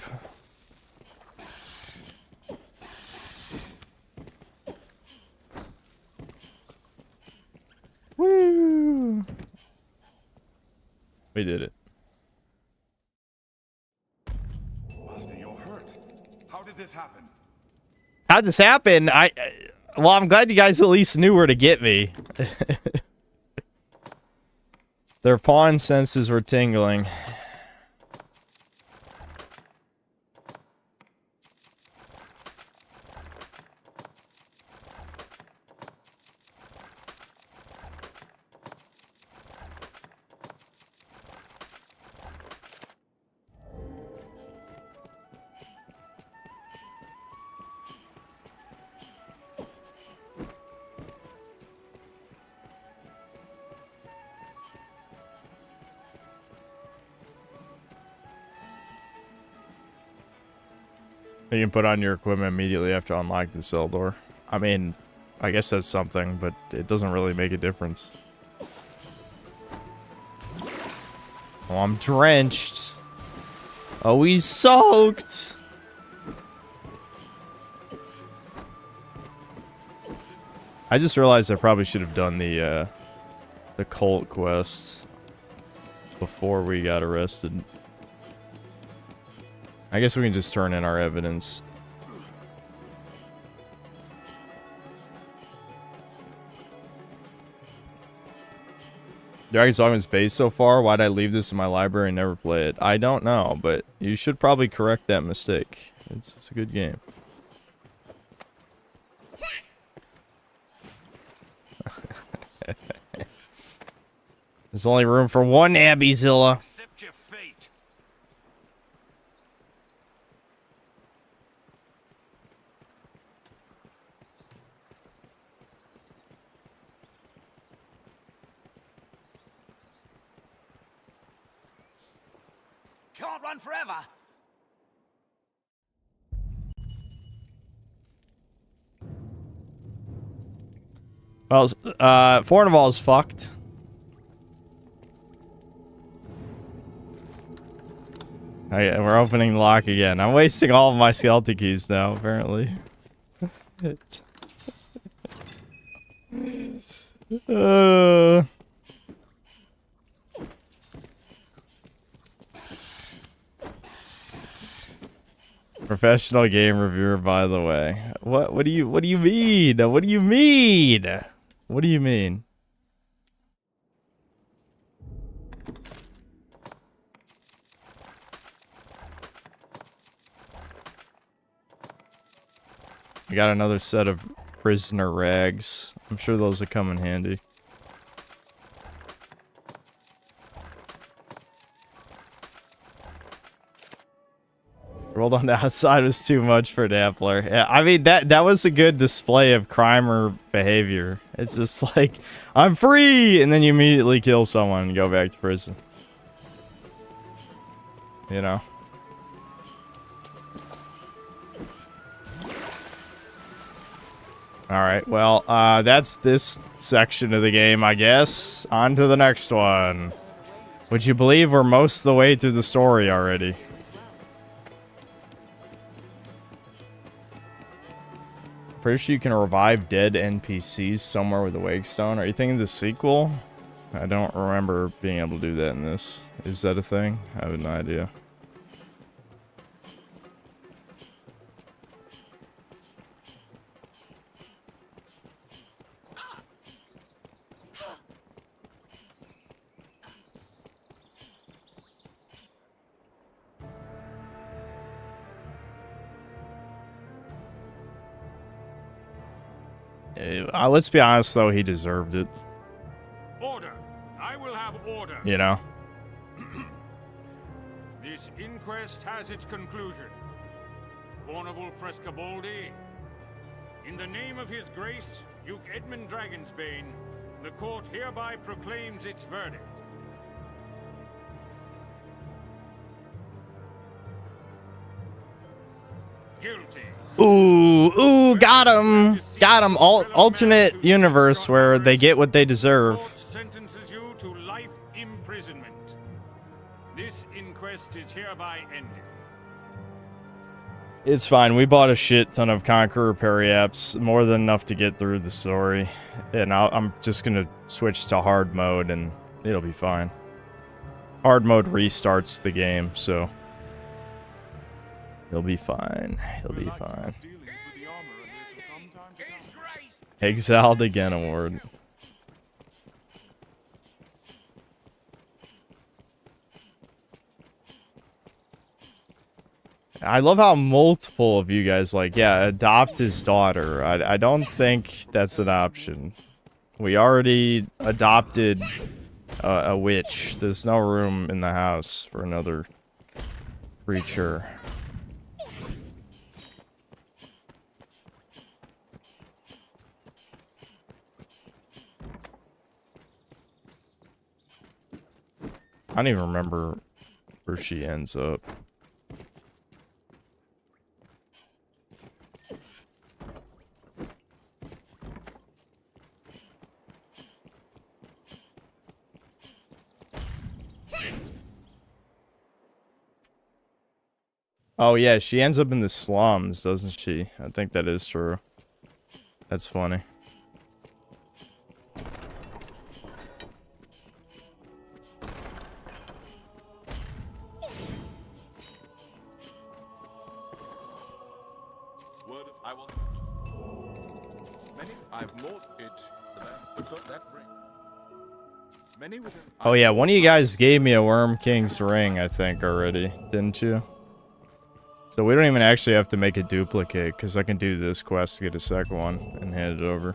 Woo! We did it. Master, you're hurt. How did this happen? How'd this happen? Well, I'm glad you guys at least knew where to get me. Their pawn senses were tingling. You can put on your equipment immediately after unlocking the cell door. I mean, I guess that's something, but it doesn't really make a difference. Oh, I'm drenched. Oh, he's soaked. I just realized I probably should have done the cult quest before we got arrested. I guess we can just turn in our evidence. Dragon's Dogma is based so far. Why'd I leave this in my library and never play it? I don't know, but you should probably correct that mistake. It's a good game. There's only room for one Abbyzilla. Accept your fate. Can't run forever. Well, Fornival's fucked. Okay, we're opening the lock again. I'm wasting all of my skeleton keys now, apparently. Professional game reviewer, by the way. What do you mean? What do you mean? What do you mean? We got another set of prisoner rags. I'm sure those will come in handy. Rolled on the outside was too much for Dappler. Yeah, I mean, that was a good display of crime or behavior. It's just like, I'm free! And then you immediately kill someone and go back to prison. You know? Alright, well, that's this section of the game, I guess. On to the next one. Would you believe we're most of the way through the story already? Pretty sure you can revive dead NPCs somewhere with a wake stone. Are you thinking the sequel? I don't remember being able to do that in this. Is that a thing? I have no idea. Let's be honest, though, he deserved it. Order. I will have order. You know? This inquest has its conclusion. Fornival Frescobaldi, in the name of His Grace, Duke Edmund Dragonsbane, the court hereby proclaims its verdict. Guilty. Ooh, got him! Got him! Alternate universe where they get what they deserve. Sentences you to life imprisonment. This inquest quest is hereby ended. It's fine. We bought a shit ton of Conqueror Parry apps, more than enough to get through the story. And I'm just gonna switch to hard mode and it'll be fine. Hard mode restarts the game, so he'll be fine. He'll be fine. Exiled Again award. I love how multiple of you guys like, yeah, adopt his daughter. I don't think that's an option. We already adopted a witch. There's no room in the house for another creature. I don't even remember where she ends up. Oh yeah, she ends up in the slums, doesn't she? I think that is true. That's funny. Word, I will. Many I've bought it. That ring. Many within. Oh yeah, one of you guys gave me a Worm King's ring, I think, already, didn't you? So we don't even actually have to make a duplicate, because I can do this quest to get a second one and hand it over.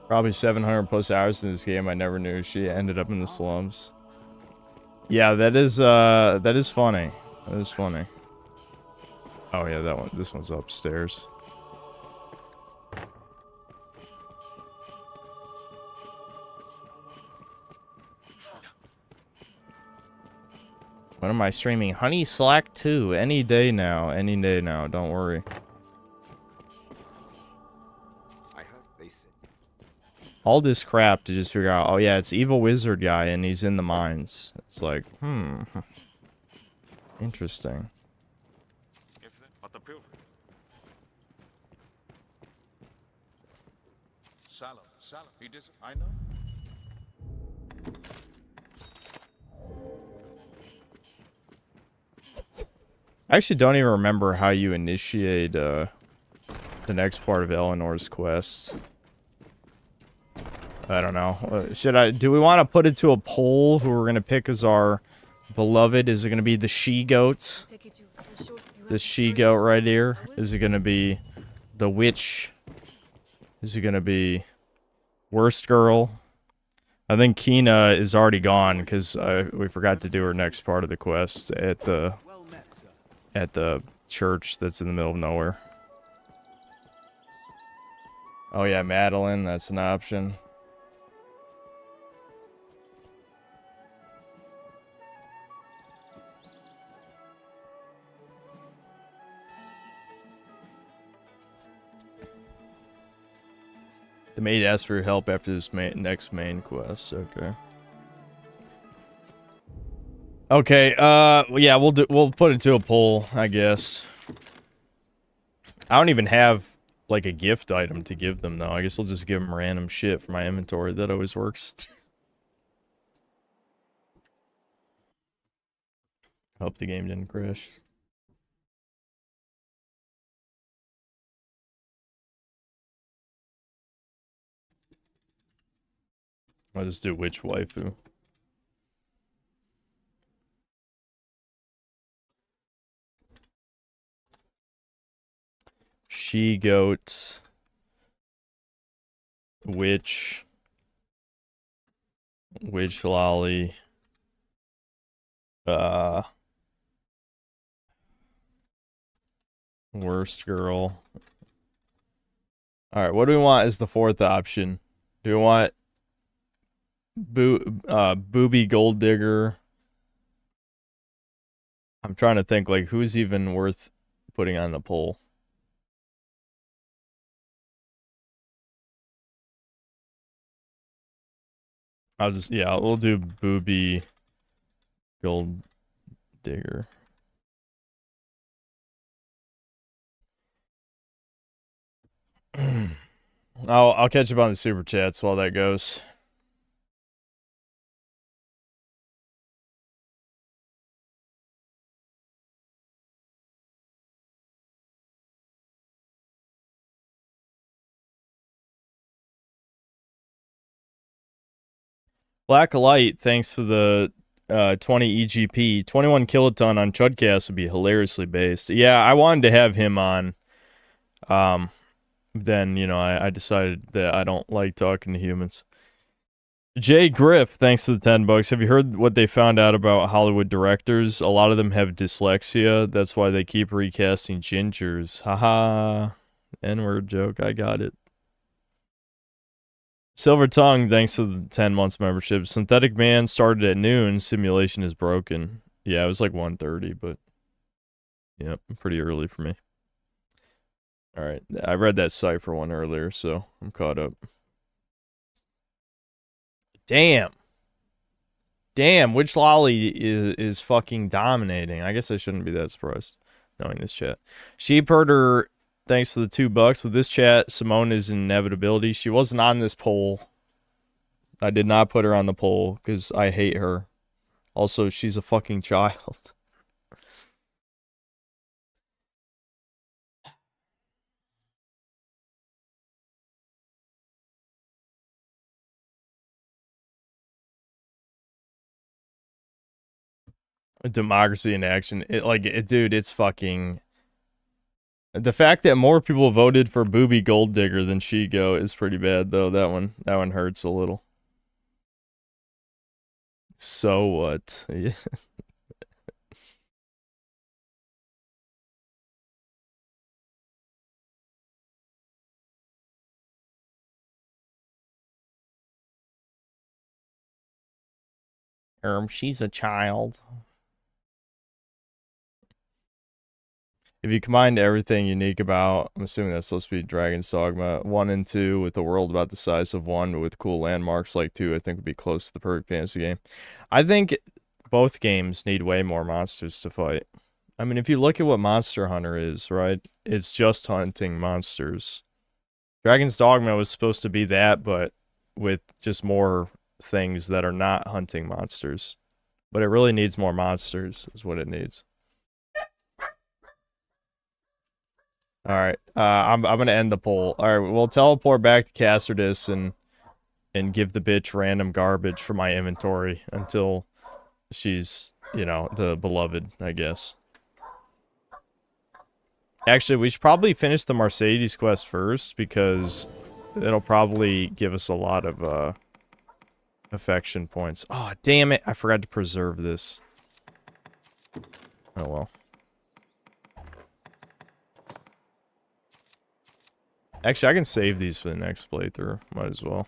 Probably 700 plus hours in this game. I never knew she ended up in the slums. Yeah, that is funny. That is funny. Oh yeah, that one. This one's upstairs. When am I streaming? Honey Slack 2. Any day now. Any day now. Don't worry. All this crap to just figure out, oh yeah, it's evil wizard guy and he's in the mines. It's like, interesting. Salam, he does. I know. I actually don't even remember how you initiate the next part of Eleanor's quest. I don't know. Do we want to put it to a poll who we're going to pick as our beloved? Is it going to be the she-goat? The she-goat right here? Is it going to be the witch? Is it going to be worst girl? I think Kina is already gone because we forgot to do her next part of the quest at the church that's in the middle of nowhere. Oh yeah, Madeline, that's an option. The maid asked for your help after this next main quest. Okay. Okay. Yeah, we'll put it to a poll, I guess. I don't even have like a gift item to give them though. I guess I'll just give them random shit for my inventory. That always works. Hope the game didn't crash. I'll just do witch waifu. She-goat. Witch. Witch lolly. Worst girl. Alright, what do we want as the fourth option? Do we want Booby Gold Digger. I'm trying to think, like, who's even worth putting on the poll. We'll do Booby Gold Digger. I'll catch up on the super chats while that goes. Black Light, thanks for the 20 EGP. 21 kiloton on Chudcast would be hilariously based. Yeah, I wanted to have him on. Then, you know, I decided that I don't like talking to humans. Jay Griff, thanks to the $10. Have you heard what they found out about Hollywood directors? A lot of them have dyslexia. That's why they keep recasting gingers. Haha. N-word joke. I got it. Silver Tongue, thanks to the 10 months membership. Synthetic Man started at noon. Simulation is broken. Yeah, it was like 1:30, but yeah, pretty early for me. All right, I read that Cypher one earlier, so I'm caught up. Damn, Witch Lolly is fucking dominating. I guess I shouldn't be that surprised knowing this chat. Sheep Herder, thanks to the $2. With this chat, Simone is an inevitability. She wasn't on this poll. I did not put her on the poll because I hate her. Also, she's a fucking child. Democracy in action. Dude, it's fucking... The fact that more people voted for Booby Gold Digger than Shigo is pretty bad, though. That one hurts a little. So what? Yeah. She's a child. If you combined everything unique about, I'm assuming that's supposed to be Dragon's Dogma 1 and 2 with a world about the size of 1 but with cool landmarks like 2, I think would be close to the perfect fantasy game. I think both games need way more monsters to fight. I mean, if you look at what Monster Hunter is, right? It's just hunting monsters. Dragon's Dogma was supposed to be that, but with just more things that are not hunting monsters. But it really needs more monsters, is what it needs. Alright, I'm gonna end the poll. Alright, we'll teleport back to Castardis and give the bitch random garbage for my inventory until she's, you know, the beloved, I guess. Actually, we should probably finish the Mercedes quest first, because it'll probably give us a lot of, affection points. Oh, damn it, I forgot to preserve this. Oh well. Actually, I can save these for the next playthrough. Might as well.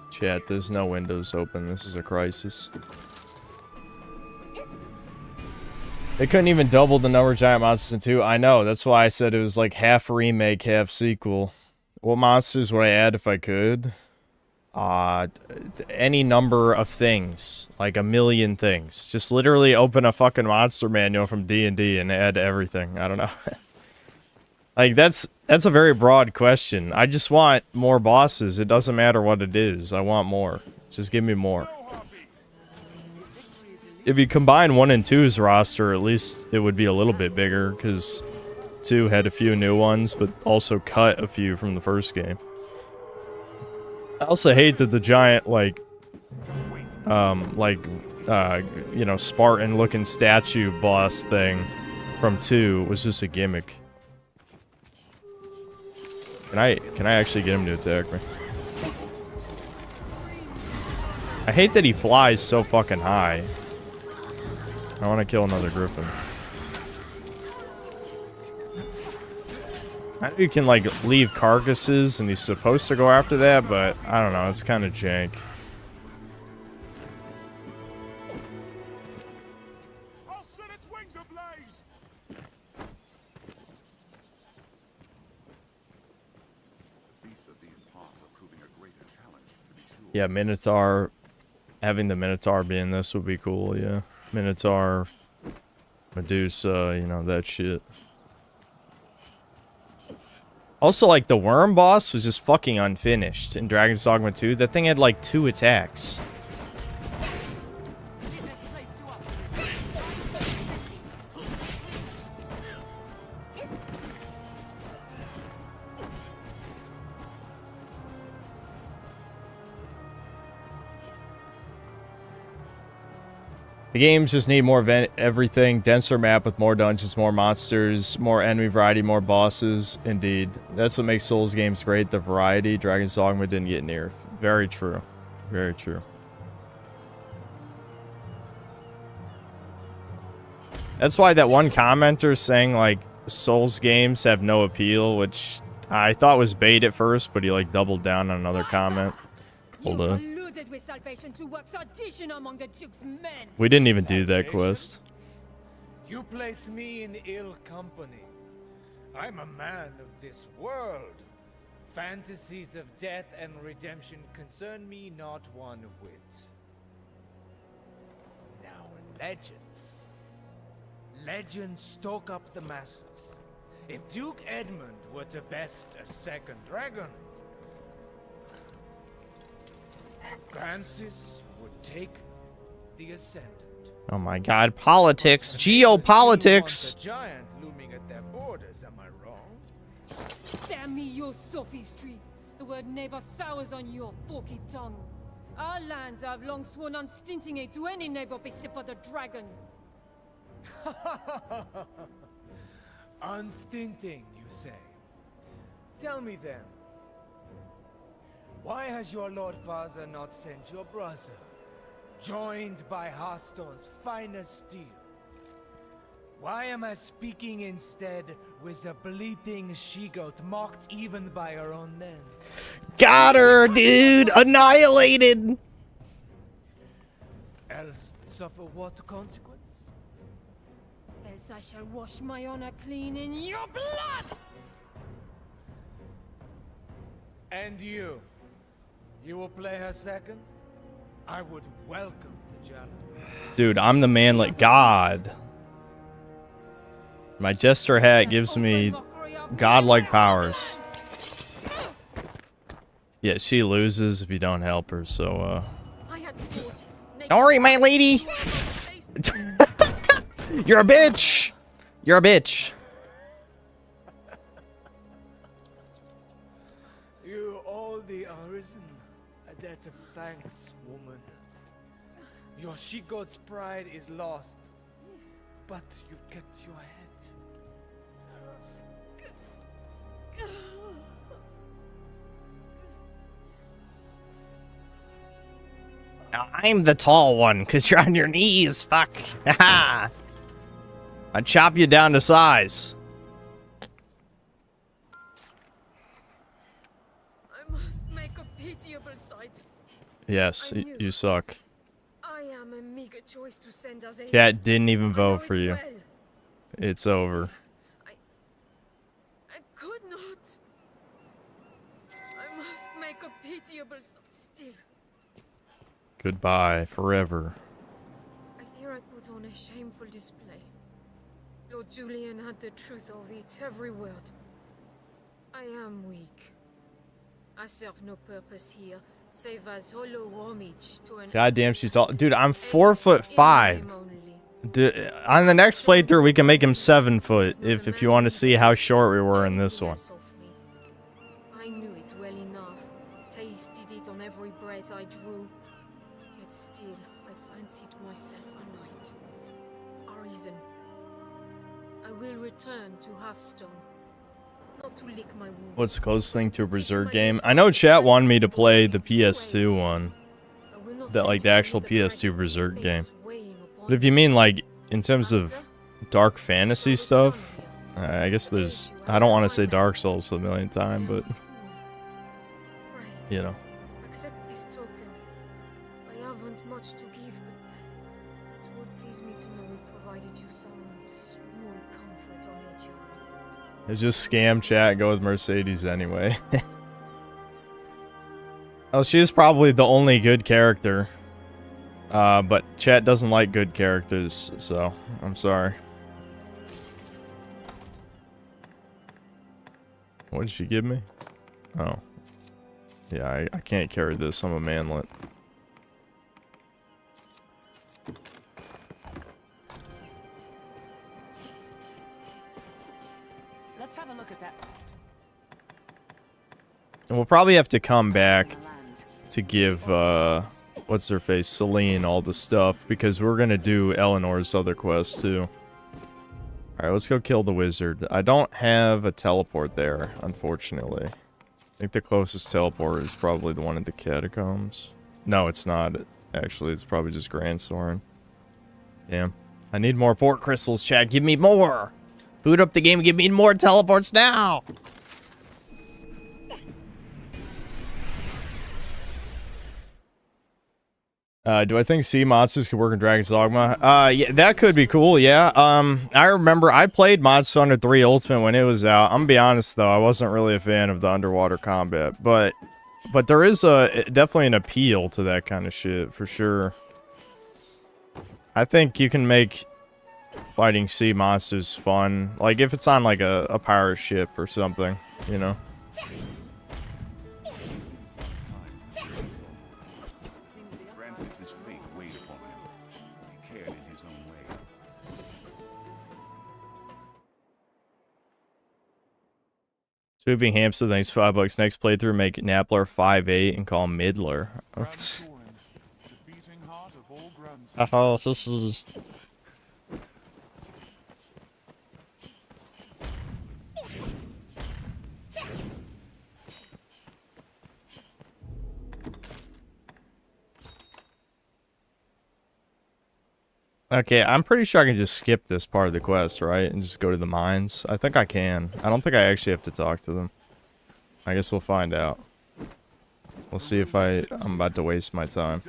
Chat, there's no windows open. This is a crisis. They couldn't even double the number of giant monsters in 2. I know, that's why I said it was like half remake, half sequel. What monsters would I add if I could? Any number of things. Like a million things. Just literally open a fucking monster manual from D&D and add everything. I don't know. Like, that's a very broad question. I just want more bosses. It doesn't matter what it is. I want more. Just give me more. If you combine 1 and 2's roster, at least it would be a little bit bigger, because 2 had a few new ones, but also cut a few from the first game. I also hate that the giant, you know, Spartan-looking statue boss thing from 2 was just a gimmick. Can I actually get him to attack me? I hate that he flies so fucking high. I want to kill another griffin. I know you can, like, leave carcasses, and he's supposed to go after that, but I don't know. It's kind of jank. I'll set its wings ablaze. Beasts of these parts are proving a greater challenge, to be sure. Yeah, Minotaur. Having the Minotaur be in this would be cool, yeah. Minotaur, Medusa, you know, that shit. Also, like, the worm boss was just fucking unfinished in Dragon's Dogma 2. That thing had, like, 2 attacks. The games just need more everything. Denser map with more dungeons, more monsters, more enemy variety, more bosses. Indeed. That's what makes Souls games great. The variety. Dragon's Dogma didn't get near. Very true. Very true. That's why that one commenter saying, like, Souls games have no appeal, which I thought was bait at first, but he, like, doubled down on another comment. Hold on. We didn't even do that quest. You place me in ill company. I'm a man of this world. Fantasies of death and redemption concern me not one whit. Now legends. Legends stoke up the masses. If Duke Edmund were to best a second dragon, Francis would take the ascendant. Oh my god, politics, geopolitics. A giant looming at their borders, am I wrong? Spare me your sophistry. The word neighbor sours on your forky tongue. Our lands have long sworn unstinting aid to any neighbor beset by the dragon. Unstinting, you say? Tell me then, why has your Lord Father not sent your brother, joined by Hearthstone's finest steel? Why am I speaking instead with a bleating she-goat mocked even by her own men? Got her, dude! Annihilated! Else suffer what consequence? Else I shall wash my honor clean in your blood! And you? You will play her second? I would welcome the challenge. Dude, I'm the man like God. My jester hat gives me godlike powers. Yeah, she loses if you don't help her, so, Don't worry, my lady! You're a bitch! You're a bitch! You owe the arisen a debt of thanks, woman. Your she-goat's pride is lost, but you've kept your head. Now, I'm the tall one, because you're on your knees, fuck. Haha. I chop you down to size. I must make a pitiable sight. Yes, you suck. I am a meager choice to send as a Cat didn't even vote for you. It's over. I could not. I must make a pitiable sight still. Goodbye, forever. I fear I put on a shameful display. Lord Julian had the truth of it, every word. I am weak. I serve no purpose here, save as hollow homage to an... Goddamn, she's all... Dude, I'm 4'5". Dude, on the next playthrough, we can make him 7 foot, if you want to see how short we were in this one. I knew it well enough, tasted it on every breath I drew. Yet still, I fancied myself a knight. Arisen. I will return to Hearthstone. Not to lick my wounds. What's the closest thing to a Berserk game? I know chat wanted me to play the PS2 one. That, like, the actual PS2 Berserk game. But if you mean, like, in terms of dark fantasy stuff, I guess there's... I don't want to say Dark Souls for the millionth time, but... You know. Accept this token. I haven't much to give, but it would please me to know we provided you some small comfort on your journey. It's just scam chat, go with Mercedes anyway. Oh, she is probably the only good character. But chat doesn't like good characters, so I'm sorry. What did she give me? Oh. Yeah, I can't carry this. I'm a manlet. Let's have a look at that. And we'll probably have to come back to give, what's her face, Celine, all the stuff, because we're gonna do Eleanor's other quest, too. Alright, let's go kill the wizard. I don't have a teleport there, unfortunately. I think the closest teleport is probably the one in the catacombs. No, it's not. Actually, it's probably just Grand Soren. Damn. I need more port crystals, chat. Give me more! Boot up the game and give me more teleports now! Do I think sea monsters could work in Dragon's Dogma? Yeah, that could be cool, yeah. I remember I played Monster Hunter 3 Ultimate when it was out. I'm gonna be honest, though, I wasn't really a fan of the underwater combat, but there is definitely an appeal to that kind of shit, for sure. I think you can make fighting sea monsters fun, like if it's on like a pirate ship or something, you know? Swooping Hamster, thanks $5. Next playthrough, make Napler 5'8" and call him Midler. Oh, this is... Okay, I'm pretty sure I can just skip this part of the quest, right? And just go to the mines. I think I can. I don't think I actually have to talk to them. I guess we'll find out. We'll see if I'm about to waste my time.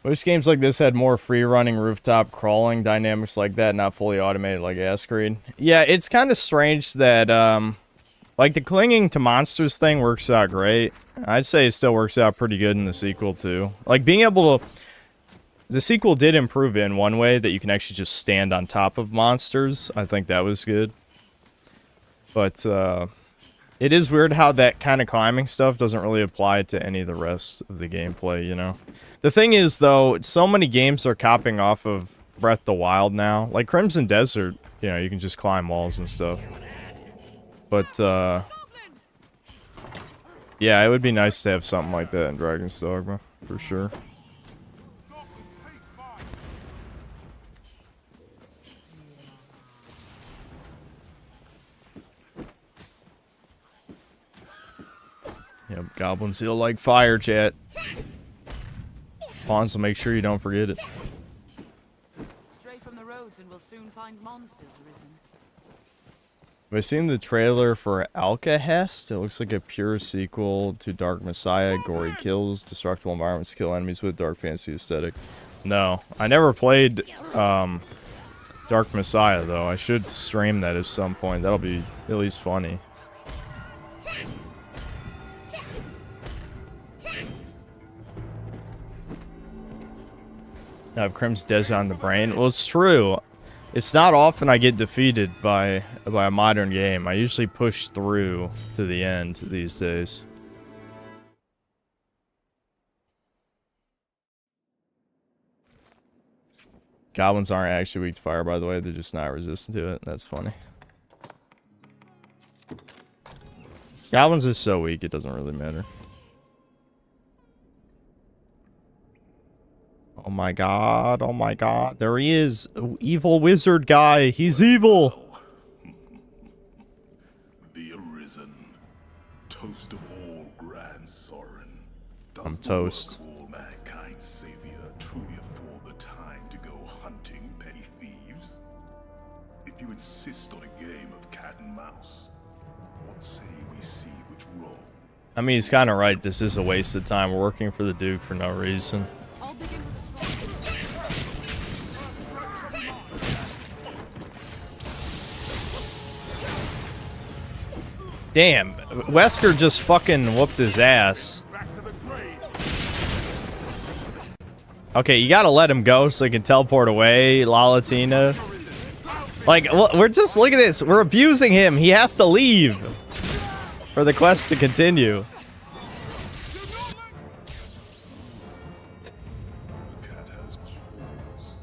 Wish games like this had more free-running rooftop crawling dynamics like that, not fully automated like Ascreed. Yeah, it's kind of strange that, like, the clinging to monsters thing works out great. I'd say it still works out pretty good in the sequel, too. Like, being able to... The sequel did improve in one way, that you can actually just stand on top of monsters. I think that was good. But, it is weird how that kind of climbing stuff doesn't really apply to any of the rest of the gameplay, you know? The thing is, though, so many games are copying off of Breath of the Wild now. Like, Crimson Desert, you know, you can just climb walls and stuff. But, yeah, it would be nice to have something like that in Dragon's Dogma, for sure. Yep, goblins heal like fire, chat. Pawns will make sure you don't forget it. Stray from the roads and we'll soon find monsters risen. Have I seen the trailer for Alcahest? It looks like a pure sequel to Dark Messiah. Gory kills, destructible environments, kill enemies with dark fantasy aesthetic. No, I never played Dark Messiah, though. I should stream that at some point. That'll be at least funny. I have Crim's Desert on the brain. Well, it's true. It's not often I get defeated by a modern game. I usually push through to the end these days. Goblins aren't actually weak to fire, by the way. They're just not resistant to it. That's funny. Goblins are so weak, it doesn't really matter. Oh my god, oh my god. There he is. Evil wizard guy. He's evil. The Arisen. Toast toast. Will mankind's savior truly afford the time to go hunting petty thieves? If you insist on a game of cat and mouse, what say we see which role? I mean, he's kind of right. This is a waste of time working for the Duke for no reason. Damn, Wesker just fucking whooped his ass. Okay, you gotta let him go so he can teleport away, Lalatina. Like, we're just, look at this. We're abusing him. He has to leave for the quest to continue. The cat has claws,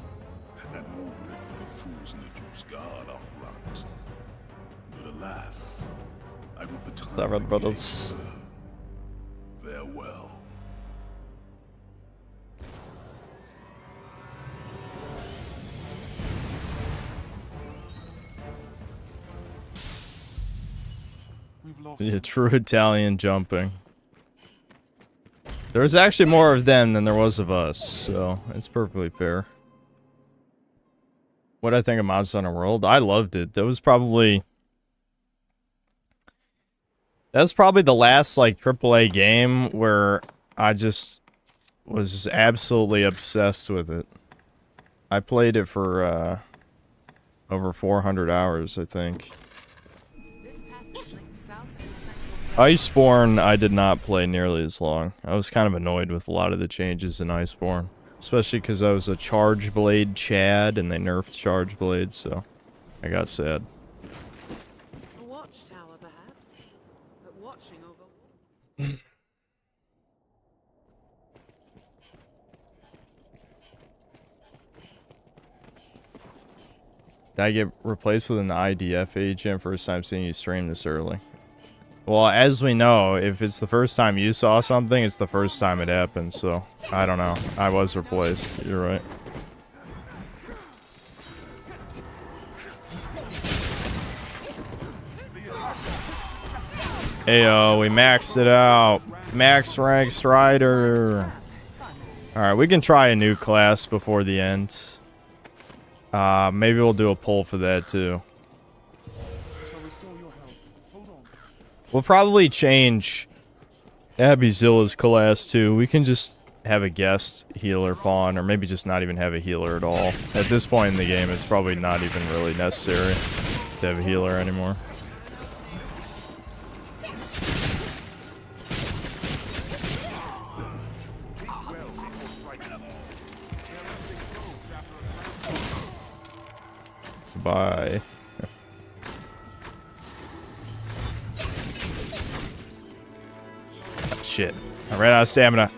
and all writ for the fools in the Duke's guard outright. But alas, I want the time. Sorry, brothers. Farewell. The true Italian jumping. There was actually more of them than there was of us, so it's perfectly fair. What I think of Monster Hunter World? I loved it. That was probably the last like AAA game where I just was absolutely obsessed with it. I played it for over 400 hours, I think. Iceborne, I did not play nearly as long. I was kind of annoyed with a lot of the changes in Iceborne. Especially because I was a Charge Blade Chad, and they nerfed Charge Blade, so I got sad. A watchtower, perhaps? But watching over... Did I get replaced with an IDF agent? First time seeing you stream this early. Well, as we know, if it's the first time you saw something, it's the first time it happened, so I don't know. I was replaced. You're right. Ayo, we maxed it out. Max rank Strider. Alright, we can try a new class before the end. Maybe we'll do a poll for that too. We'll probably change Abizilla's class too. We can just have a guest healer pawn, or maybe just not even have a healer at all. At this point in the game, it's probably not even really necessary to have a healer anymore. Bye. Shit. I ran out of stamina.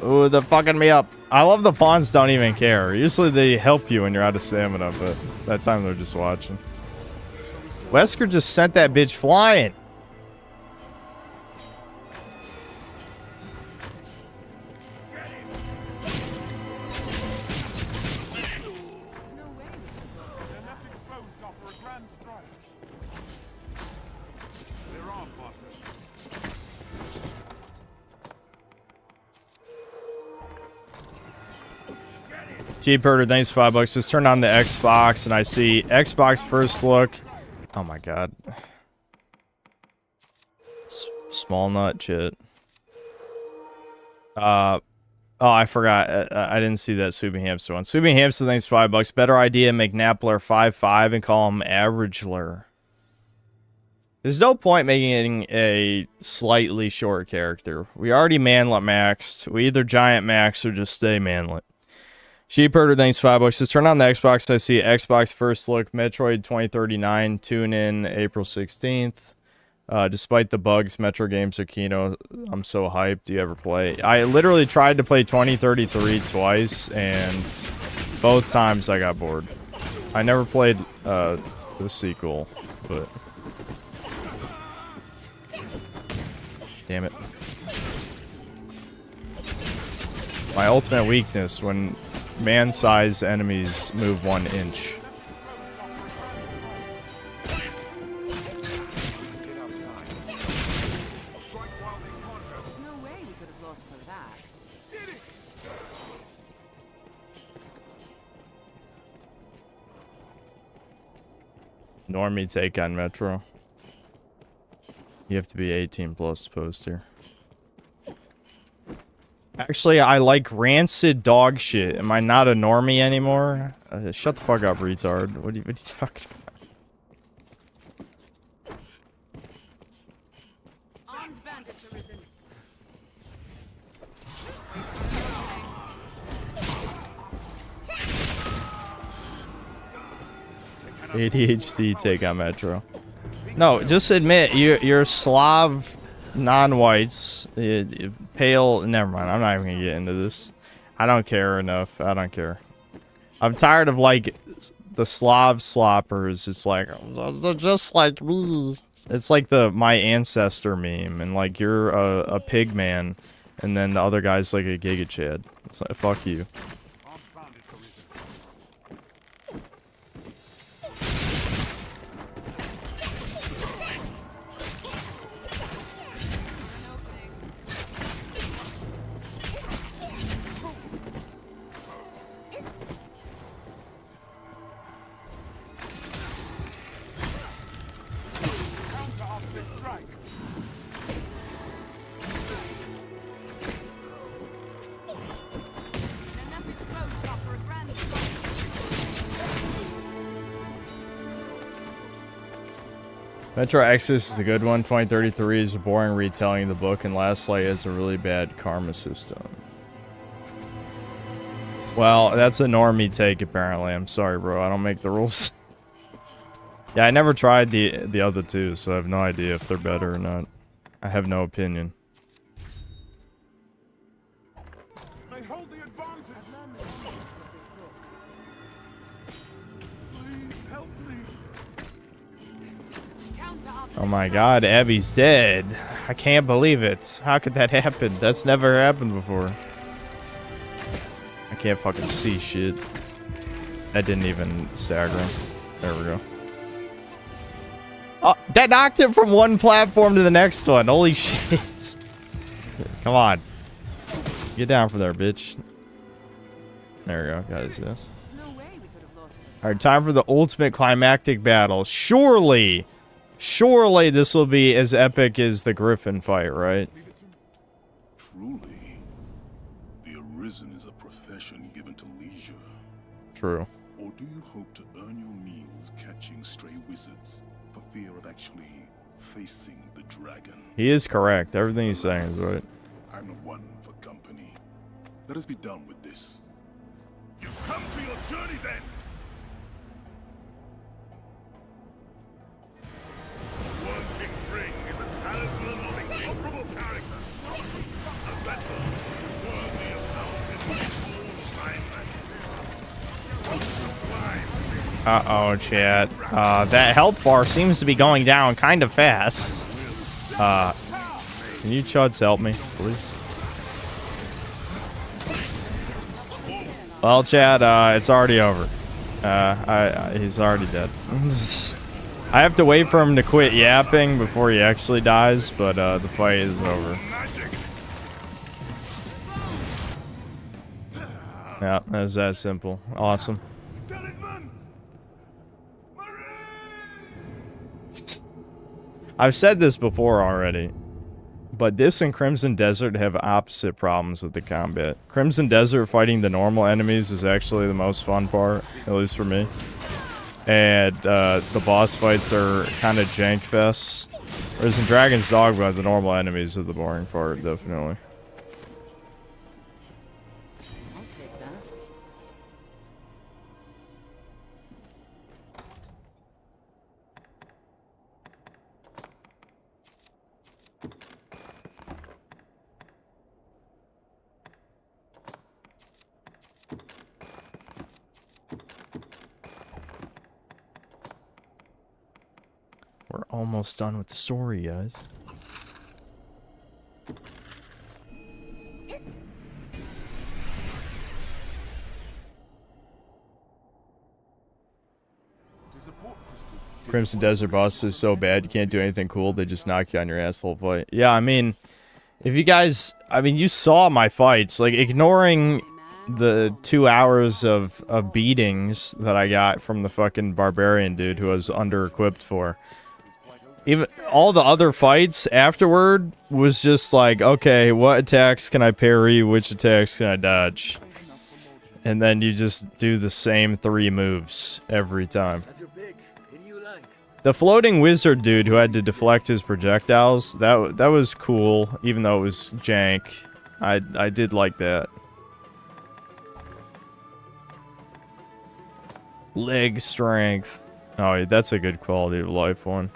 Ooh, they're fucking me up. I love the pawns don't even care. Usually they help you when you're out of stamina, but that time they're just watching. Wesker just sent that bitch flying. Cheap Herder, thanks for $5. Just turn on the Xbox and I see Xbox first look. Oh my god. Small nut shit. Oh, I forgot. I didn't see that Sweeping Hamster one. Sweeping Hamster, thanks for $5. Better idea, make Napler 5'5" and call him Averageler. There's no point making a slightly short character. We already manlet maxed. We either giant max or just stay manlet. Sheep Herder, thanks $5. Just turn on the Xbox. I see Xbox first look, Metroid 2039, tune in April 16th. Despite the bugs, Metro games are Kino. I'm so hyped. Do you ever play? I literally tried to play 2033 twice, and both times I got bored. I never played the sequel, but... Damn it. My ultimate weakness when man-sized enemies move 1 inch. Normie take on Metro. You have to be 18 plus to post here. Actually, I like rancid dog shit. Am I not a normie anymore? Shut the fuck up, retard. What are you talking about? Armed bandits arisen. ADHD take on Metro. No, just admit you're Slav, non-whites, pale. Never mind. I'm not even gonna get into this. I don't care enough. I don't care. I'm tired of like the Slav sloppers. It's like they're just like me. It's like the my ancestor meme, and like you're a pig man, and then the other guy's like a Giga Chad. It's like fuck you. Metro Exodus is a good one. 2033 is a boring retelling of the book, and Last Light has a really bad karma system. Well, that's a normie take, apparently. I'm sorry, bro. I don't make the rules. Yeah, I never tried the other two, so I have no idea if they're better or not. I have no opinion. They hold the advantage. I've learned the contents of this book. Please help me. Oh my god, Abby's dead. I can't believe it. How could that happen? That's never happened before. I can't fucking see shit. That didn't even stagger him. There we go. Oh, that knocked him from one platform to the next one. Holy shit. Come on. Get down from there, bitch. There we go. Got his ass. Alright, time for the ultimate climactic battle. Surely this will be as epic as the Griffin fight, right? Truly, the Arisen is a profession given to leisure. True. Or do you hope to earn your meals catching stray wizards for fear of actually facing the dragon? He is correct. Everything he's saying is right. I'm not one for company. Let us be done with this. You've come to your journey's end. One King's Ring is a talisman of incomparable character. A vessel worthy of housing all my Uh-oh, chat. That health bar seems to be going down kind of fast. Can you chuds help me, please? Well, chat, it's already over. He's already dead. I have to wait for him to quit yapping before he actually dies, but the fight is over. Yeah, that's that simple. Awesome. I've said this before already, but this and Crimson Desert have opposite problems with the combat. Crimson Desert fighting the normal enemies is actually the most fun part, at least for me. And the boss fights are kind of jank fests. Whereas in Dragon's Dogma, the normal enemies are the boring part, definitely. I'll take that. We're almost done with the story, guys. Crimson Desert boss is so bad you can't do anything cool. They just knock you on your ass the whole fight. Yeah, I mean, if you guys, you saw my fights. Like, ignoring the 2 hours of beatings that I got from the fucking barbarian dude who I was under-equipped for. Even all the other fights afterward was just like, okay, what attacks can I parry, which attacks can I dodge? And then you just do the same 3 moves every time. The floating wizard dude who had to deflect his projectiles, that was cool, even though it was jank. I did like that. Leg strength. Oh, that's a good quality of life one.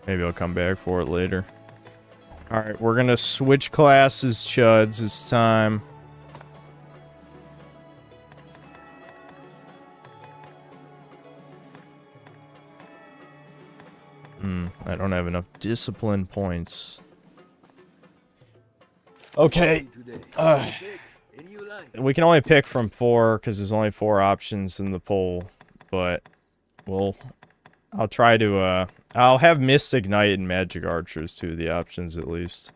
Maybe I'll come back for it later. Alright, we're gonna switch classes, chuds. It's time. I don't have enough discipline points. Okay. We can only pick from 4 because there's only 4 options in the poll. But, well, I'll try to, I'll have Mystic Knight and Magic Archer as 2 of the options at least.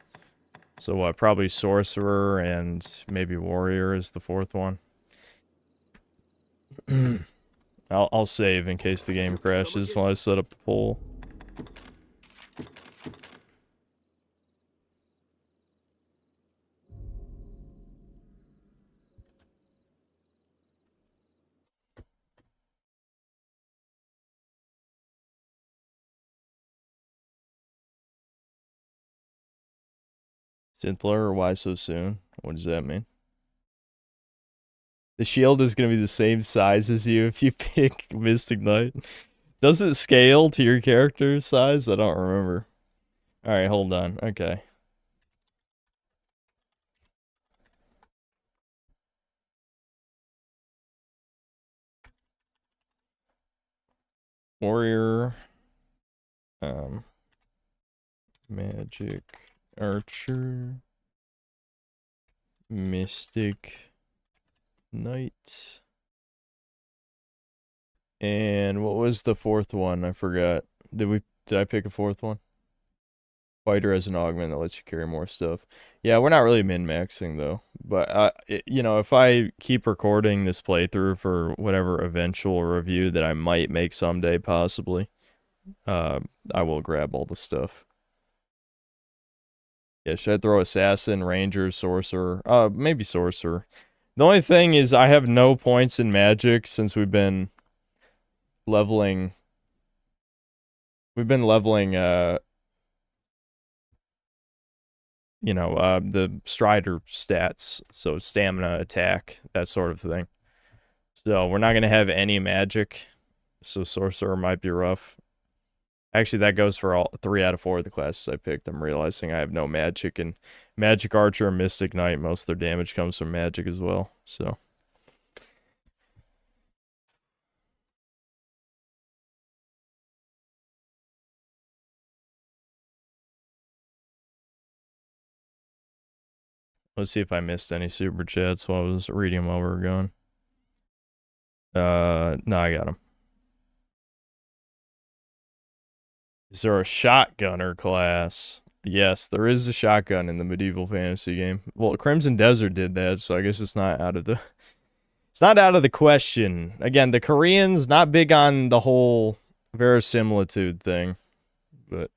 So what, probably Sorcerer and maybe Warrior is the 4th one. I'll save in case the game crashes while I set up the poll. Synthler, or why so soon? What does that mean? The shield is going to be the same size as you if you pick Mystic Knight. Does it scale to your character size? I don't remember. Alright, hold on. Okay. Warrior. Magic Archer. Mystic Knight. And what was the 4th one? I forgot. Did I pick a 4th one? Fighter as an augment that lets you carry more stuff. Yeah, we're not really min-maxing though. But you know, if I keep recording this playthrough for whatever eventual review that I might make someday, possibly, I will grab all the stuff. Yeah, should I throw Assassin, Ranger, Sorcerer? Maybe Sorcerer. The only thing is I have no points in Magic since we've been leveling... We've been leveling, you know, the Strider stats. So stamina, attack, that sort of thing. So we're not going to have any Magic. So Sorcerer might be rough. Actually, that goes for all 3 out of 4 of the classes I picked. I'm realizing I have no Magic, and Magic Archer and Mystic Knight, most of their damage comes from Magic as well, so. Let's see if I missed any super chats while I was reading them while we were going. No, I got them. Is there a shotgunner class? Yes, there is a shotgun in the medieval fantasy game. Well, Crimson Desert did that, so I guess it's not out of the... It's not out of the question. Again, the Koreans, not big on the whole verisimilitude thing. But...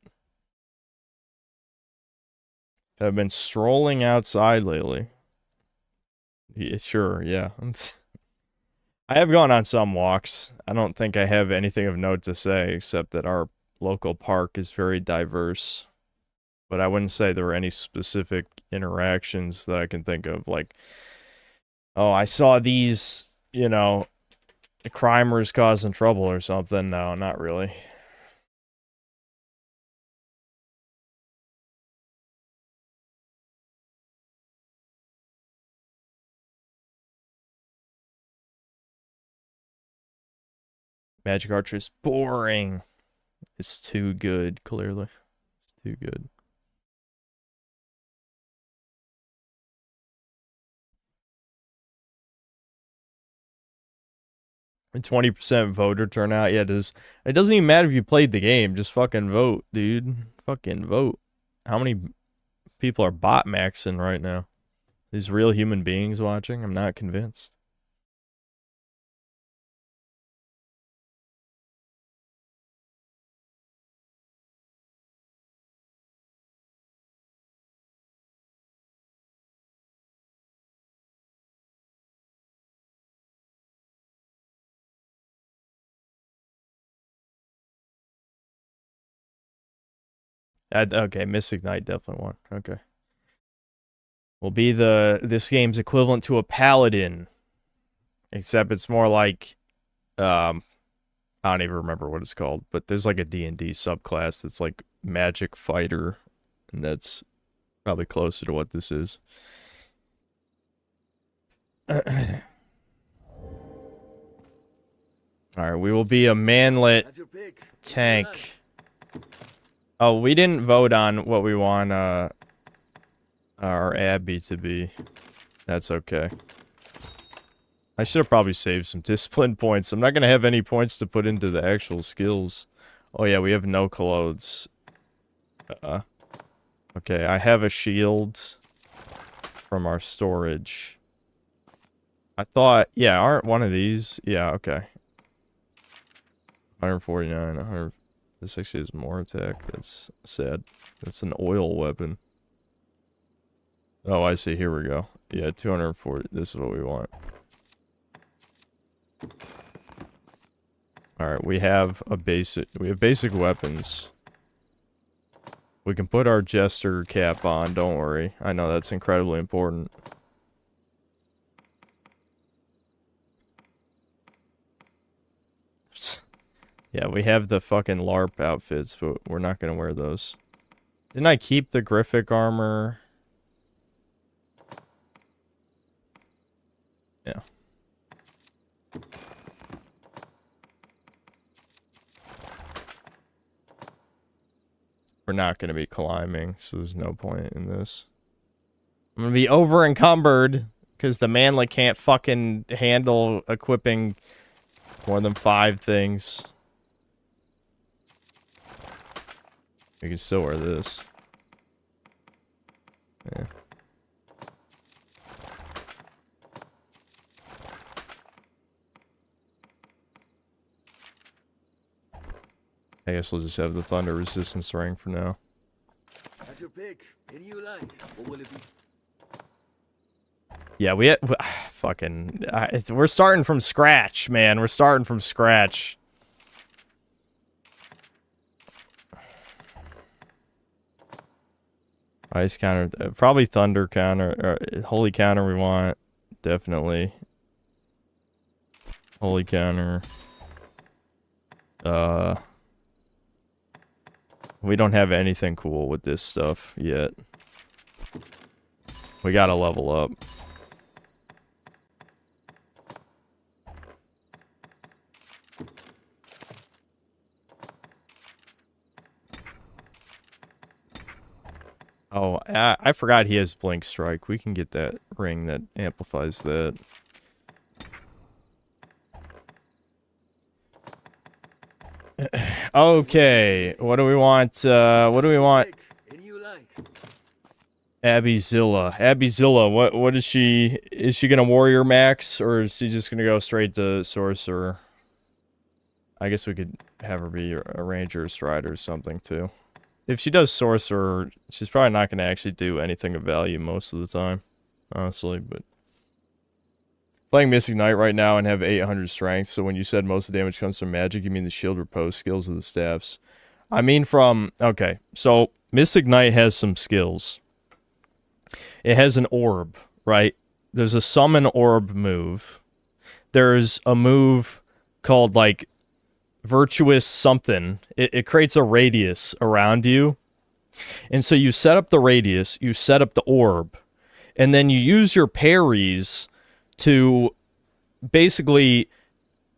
I've been strolling outside lately. Yeah, sure, yeah. I have gone on some walks. I don't think I have anything of note to say, except that our local park is very diverse, but I wouldn't say there were any specific interactions that I can think of, like, oh, I saw these, you know, crimers causing trouble or something. No, not really. Magic Archer is boring. It's too good, clearly. It's too good. And 20% voter turnout. Yeah, it doesn't even matter if you played the game. Just fucking vote, dude. Fucking vote. How many people are bot maxing right now? These real human beings watching? I'm not convinced. Okay, Mystic Knight definitely won. Okay. Will be this game's equivalent to a paladin. Except it's more like I don't even remember what it's called, but there's like a D&D subclass that's like magic fighter, and that's probably closer to what this is. Alright, we will be a manlet tank. Oh, we didn't vote on what we want our Abby to be. That's okay. I should have probably saved some discipline points. I'm not going to have any points to put into the actual skills. Oh yeah, we have no clothes. Okay, I have a shield from our storage. I thought, yeah, aren't one of these? Yeah, okay. 149, 100. This actually is more attack. That's sad. That's an oil weapon. Oh, I see. Here we go. Yeah, 240. This is what we want. Alright, we have basic weapons. We can put our jester cap on, don't worry. I know that's incredibly important. Yeah, we have the fucking LARP outfits, but we're not gonna wear those. Didn't I keep the Griffic armor? Yeah. We're not gonna be climbing, so there's no point in this. I'm gonna be over encumbered, because the manlet can't fucking handle equipping more than 5 things. We can still wear this. Yeah. I guess we'll just have the thunder resistance ring for now. Have your pick. Any you like. What will it be? Yeah, we're starting from scratch, man. We're starting from scratch. Ice counter, probably thunder counter, holy counter we want, definitely. Holy counter. We don't have anything cool with this stuff yet. We gotta level up. Oh, I forgot he has Blink Strike. We can get that ring that amplifies that. Okay, what do we want? What do we want? Abbyzilla, what is she? Is she gonna warrior max, or is she just gonna go straight to sorcerer? I guess we could have her be a ranger or strider or something too. If she does sorcerer, she's probably not gonna actually do anything of value most of the time, honestly, but playing Mystic Knight right now and have 800 strength, so when you said most of the damage comes from magic, you mean the shield repose skills of the staffs. I mean from, okay, so Mystic Knight has some skills. It has an orb, right? There's a summon orb move. There's a move called, like, virtuous something. It creates a radius around you. And so you set up the radius, you set up the orb, and then you use your parries to basically,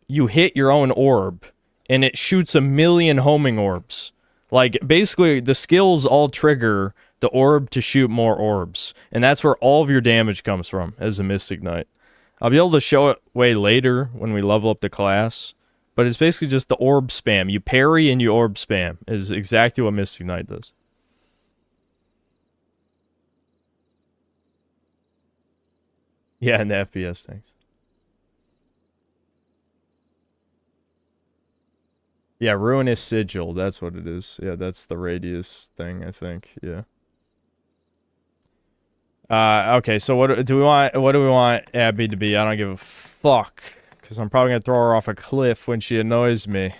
you hit your own orb, and it shoots 1,000,000 homing orbs. Like, basically, the skills all trigger the orb to shoot more orbs. And that's where all of your damage comes from, as a Mystic Knight. I'll be able to show it way later when we level up the class. But it's basically just the orb spam. You parry and you orb spam is exactly what Mystic Knight does. Yeah, and the FPS things. Yeah, Ruinous Sigil, that's what it is. Yeah, that's the radius thing, I think. Yeah. Okay, so what do we want Abby to be? I don't give a fuck. Because I'm probably going to throw her off a cliff when she annoys me.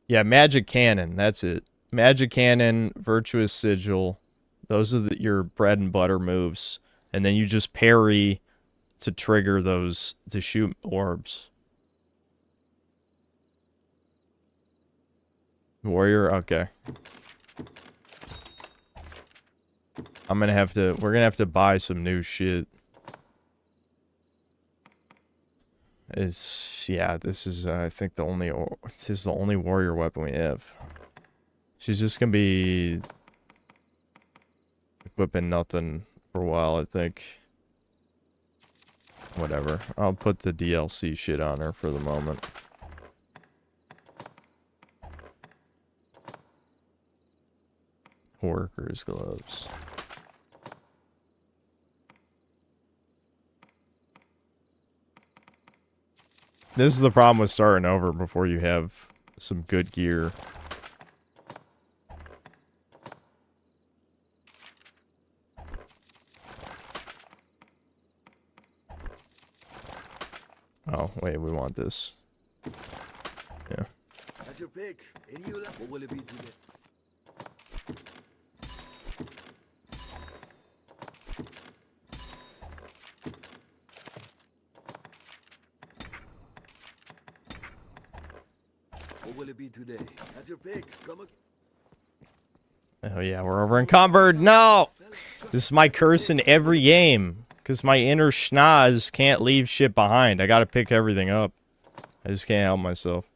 Yeah, Magic Cannon, that's it. Magic Cannon, Virtuous Sigil. Those are your bread and butter moves. And then you just parry to trigger those, to shoot orbs. Warrior, okay. We're gonna have to buy some new shit. Yeah, this is, I think this is the only warrior weapon we have. She's just gonna be equipping nothing for a while, I think. Whatever. I'll put the DLC shit on her for the moment. Workers' gloves. This is the problem with starting over before you have some good gear. Oh, wait, we want this. Yeah. At your pick. What will it be today? What will it be today? At your pick. Come again. Oh yeah, we're over encumbered. No! This is my curse in every game. Because my inner schnoz can't leave shit behind. I gotta pick everything up. I just can't help myself.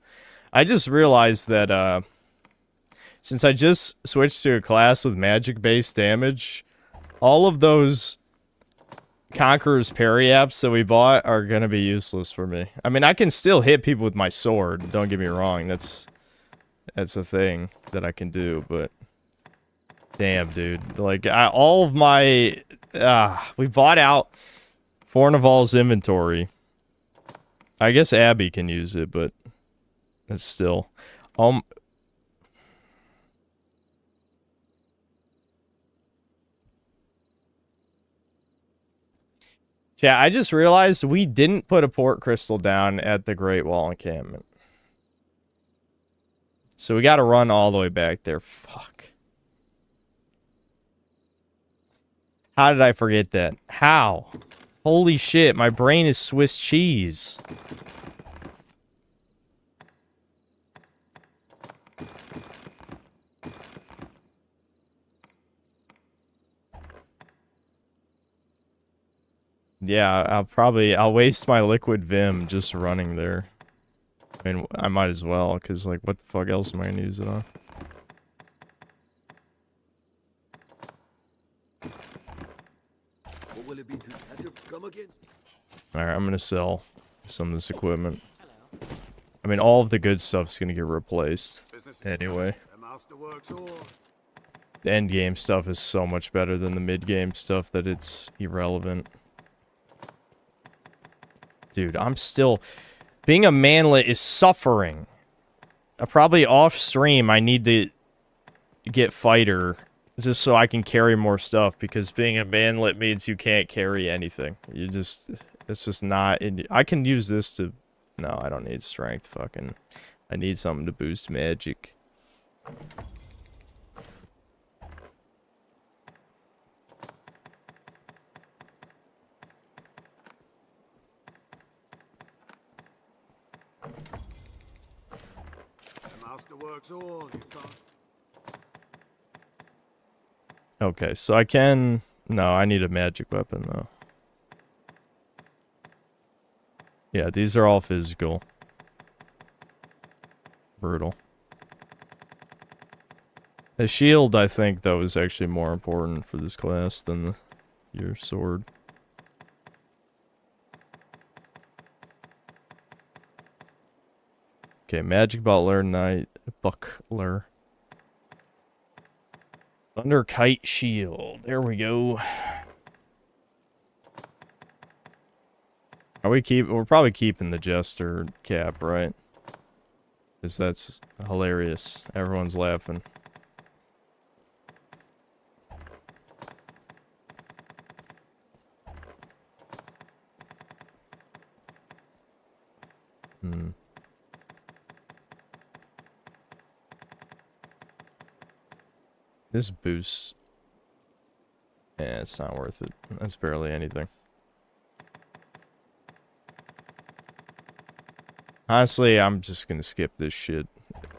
I just realized that, since I just switched to a class with magic-based damage, all of those Conqueror's parry apps that we bought are gonna be useless for me. I mean, I can still hit people with my sword, don't get me wrong. That's a thing that I can do, but... Damn, dude. Like, all of my... we bought out Fornival's inventory. I guess Abby can use it, but... It's still... Yeah, I just realized we didn't put a port crystal down at the Great Wall encampment. So we gotta run all the way back there. Fuck. How did I forget that? How? Holy shit, my brain is Swiss cheese. Yeah, I'll waste my liquid Vim just running there. I mean, I might as well, because, like, what the fuck else am I gonna use it on? What will it be today? At your come again. Alright, I'm gonna sell some of this equipment. I mean, all of the good stuff's gonna get replaced. Anyway. The end game stuff is so much better than the mid game stuff that it's irrelevant. Dude, I'm still... Being a manlet is suffering. Probably off stream, I need to get fighter just so I can carry more stuff, because being a manlet means you can't carry anything. You just... It's just not... I can use this to... No, I don't need strength, fucking... I need something to boost magic. Okay, so I can... No, I need a magic weapon, though. Yeah, these are all physical. Brutal. The shield, I think, though, is actually more important for this class than your sword. Okay, magic buckler, knight, buckler. Thunder Kite Shield. There we go. We're probably keeping the Jester cap, right? Because that's hilarious. Everyone's laughing. This boost... Yeah, it's not worth it. That's barely anything. Honestly, I'm just gonna skip this shit.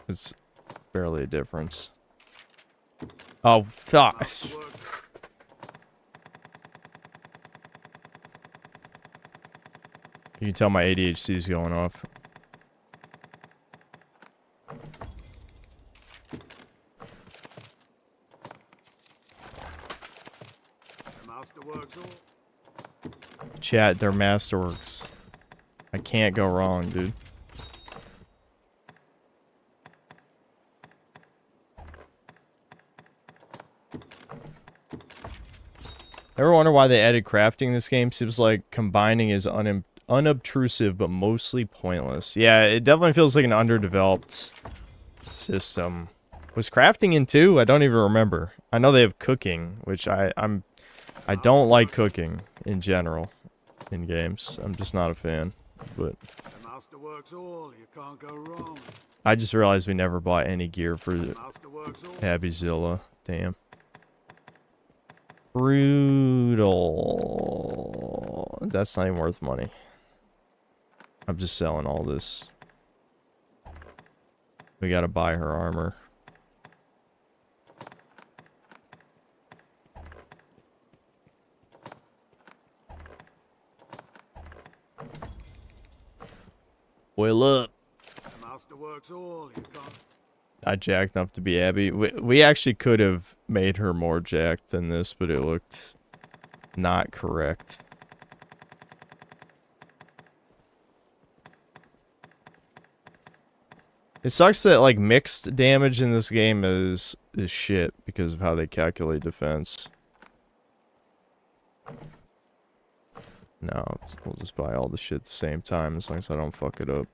It's barely a difference. Oh, fuck. You can tell my ADHD is going off. Chat, they're masterworks. I can't go wrong, dude. Ever wonder why they added crafting in this game? Seems like combining is unobtrusive, but mostly pointless. Yeah, it definitely feels like an underdeveloped system. Was crafting in 2? I don't even remember. I know they have cooking, which I don't like cooking in general in games. I'm just not a fan. But The master works all, you can't go wrong. I just realized we never bought any gear for Abbyzilla. Damn. Brutal. That's not even worth money. I'm just selling all this. We gotta buy her armor. Oil up. The master works all, you can't. Not jacked enough to be Abby. We actually could have made her more jacked than this, but it looked not correct. It sucks that like mixed damage in this game is shit because of how they calculate defense. No, we'll just buy all the shit at the same time as long as I don't fuck it up.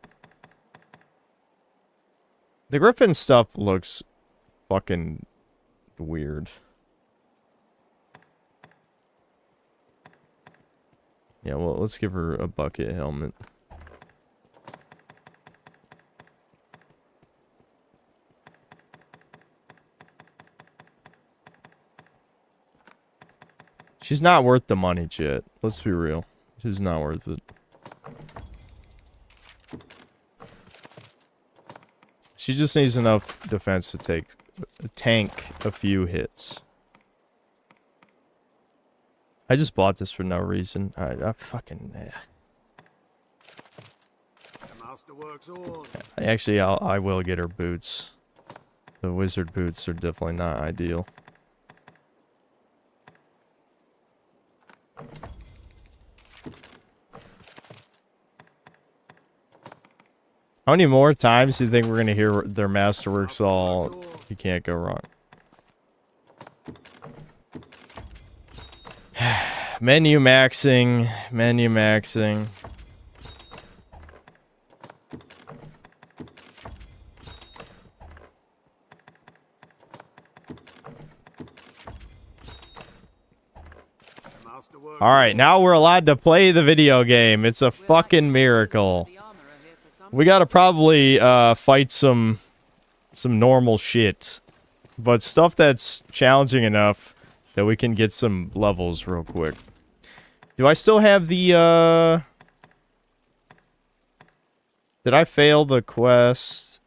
The Griffin stuff looks fucking weird. Yeah, well, let's give her a bucket helmet. She's not worth the money, chat. Let's be real. She's not worth it. She just needs enough defense to tank a few hits. I just bought this for no reason. I fucking... The master works all. Actually, I will get her boots. The wizard boots are definitely not ideal. How many more times do you think we're gonna hear their masterworks all? You can't go wrong. Menu maxing, menu maxing. Alright, now we're allowed to play the video game. It's a fucking miracle. We gotta probably fight some normal shit. But stuff that's challenging enough that we can get some levels real quick. Do I still have the Did I fail the quest?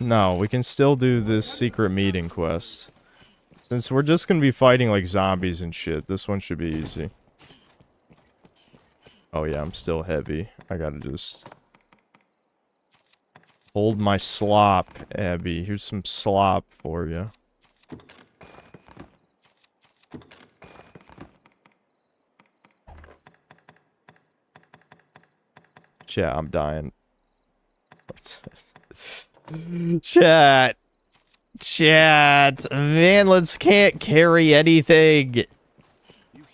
No, we can still do this secret meeting quest. Since we're just gonna be fighting like zombies and shit, this one should be easy. Oh yeah, I'm still heavy. I gotta just... hold my slop, Abby. Here's some slop for you. Chat, I'm dying. Chat! Chat, man, can't carry anything. You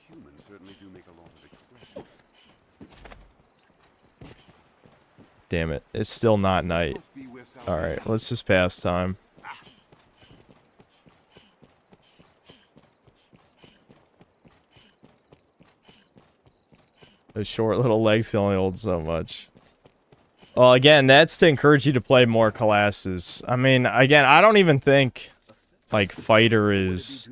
humans certainly do make a lot of expressions. Damn it, it's still not night. Alright, let's just pass time. Those short little legs can only hold so much. Well, again, that's to encourage you to play more classes. I mean, again, I don't even think, like, fighter is,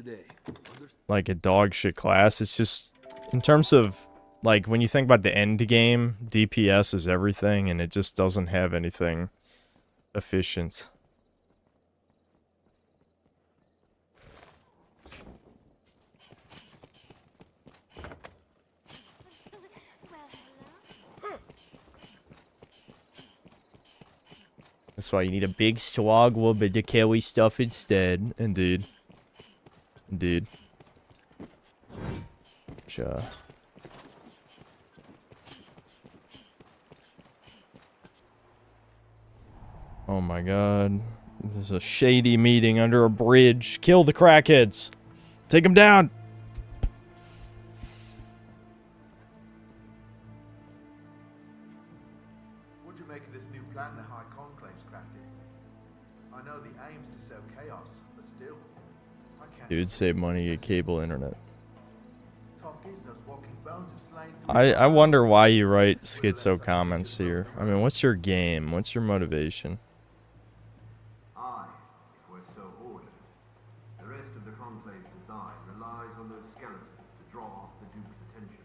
like, a dog shit class. It's just, in terms of, like, when you think about the end game, DPS is everything, and it just doesn't have anything efficient. That's why you need a big swag woman to carry stuff instead. Indeed. Indeed. Oh my god. There's a shady meeting under a bridge. Kill the crackheads. Take them down. What'd you make of this new plan the High Conclave's crafted? I know the aim's to sow chaos, but still, I can't... Dude, save money, get cable internet. Talk is those walking bones have slain... I wonder why you write schizo comments here. I mean, what's your game? What's your motivation? Aye, if we're so ordered. The rest of the Conclave's design relies on those skeletons to draw off the Duke's attention.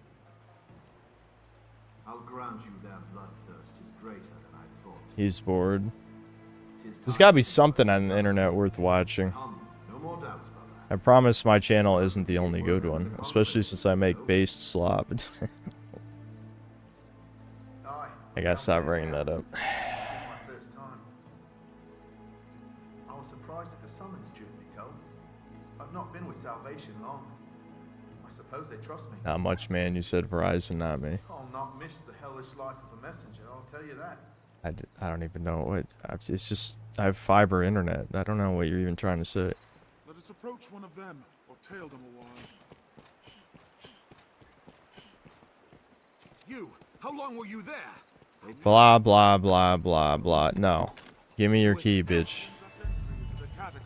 I'll grant you their bloodthirst is greater than I thought. He's bored. There's gotta be something on the internet worth watching. No more doubts about that. I promise my channel isn't the only good one, especially since I make based slop. I gotta stop bringing that up. My first time. I was surprised at the summons, truth be told. I've not been with Salvation long. I suppose they trust me. Not much, man. You said Verizon, not me. I'll not miss the hellish life of a messenger, I'll tell you that. I don't even know what. It's just, I have fiber internet. I don't know what you're even trying to say. Let us approach one of them, or tail them a while. You! How long were you there? Blah, blah, blah, blah, blah. No. Give me your key, bitch.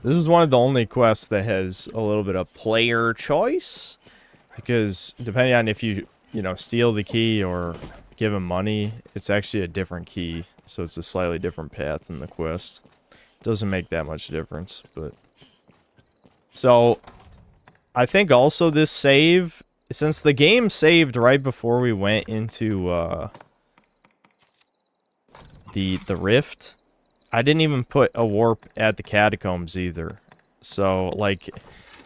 This is one of the only quests that has a little bit of player choice. Because depending on if you steal the key or give him money, it's actually a different key. So it's a slightly different path in the quest. Doesn't make that much difference, but... So, I think also this save, since the game saved right before we went into, the rift, I didn't even put a warp at the catacombs either. So, like,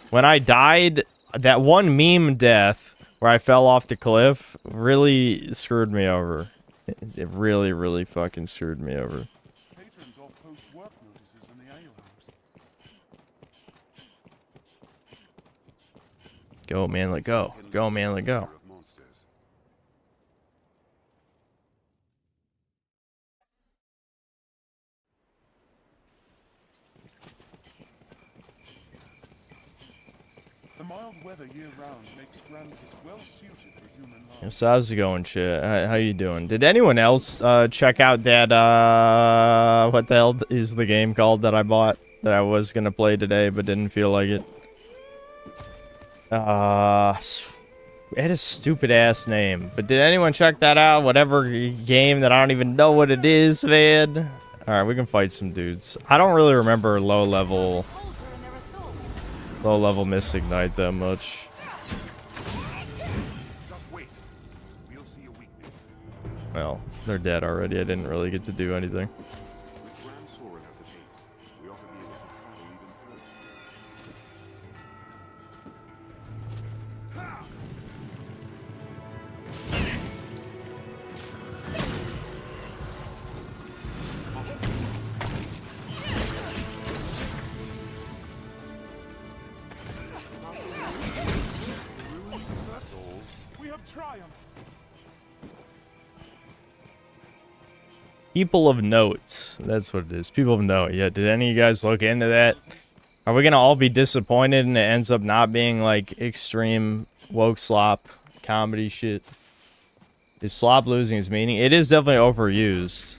when I died, that one meme death where I fell off the cliff really screwed me over. It really, really fucking screwed me over. Patrons all post work notices in the ale house. Go, man, let go. Go, man, let go. The mild weather year-round makes Grancis well suited for human life. So how's it going, shit? How you doing? Did anyone else check out that what the hell is the game called that I bought that I was gonna play today but didn't feel like it? It had a stupid ass name. But did anyone check that out? Whatever game that I don't even know what it is, man. All right, we can fight some dudes. I don't really remember low level Mystic Knight that much. Well, they're dead already. I didn't really get to do anything. We have triumphed. People of Note. That's what it is. People of Note. Yeah, did any of you guys look into that? Are we gonna all be disappointed and it ends up not being like extreme woke slop comedy shit? Is slop losing its meaning? It is definitely overused.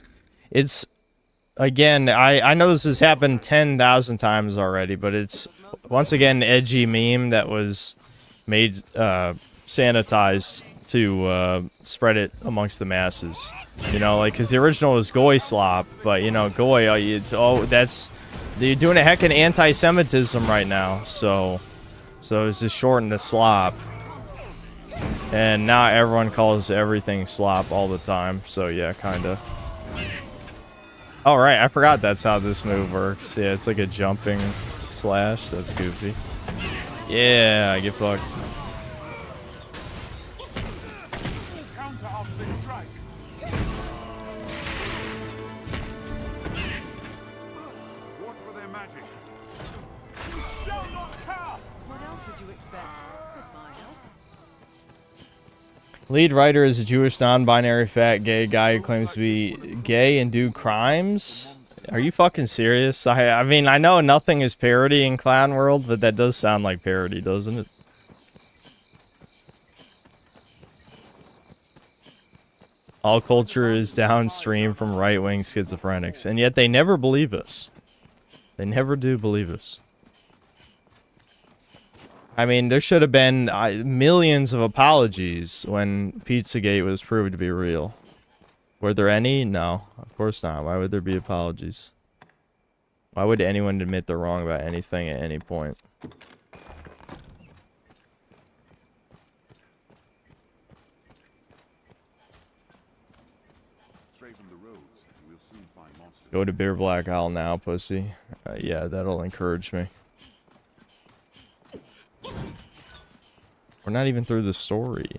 It's, again, I know this has happened 10,000 times already, but it's once again an edgy meme that was made sanitized to spread it amongst the masses. You know, like, because the original was goy slop, but you know, goy, it's that's, you're doing a heckin' anti-Semitism right now, so it's just shortened to slop. And now everyone calls everything slop all the time, so yeah, kinda. Oh right, I forgot that's how this move works. Yeah, it's like a jumping slash. That's goofy. Yeah, get fucked. What for their magic? What else would you expect? With my help. Lead writer is a Jewish non-binary fat gay guy who claims to be gay and do crimes. Are you fucking serious? I mean, I know nothing is parody in Clown World, but that does sound like parody, doesn't it? All culture is downstream from right-wing schizophrenics, and yet they never believe us. They never do believe us. I mean, there should have been millions of apologies when Pizzagate was proved to be real. Were there any? No, of course not. Why would there be apologies? Why would anyone admit they're wrong about anything at any point? Stray from the roads, we'll soon find monsters. Go to Beer Black Isle now, pussy. Yeah, that'll encourage me. We're not even through the story.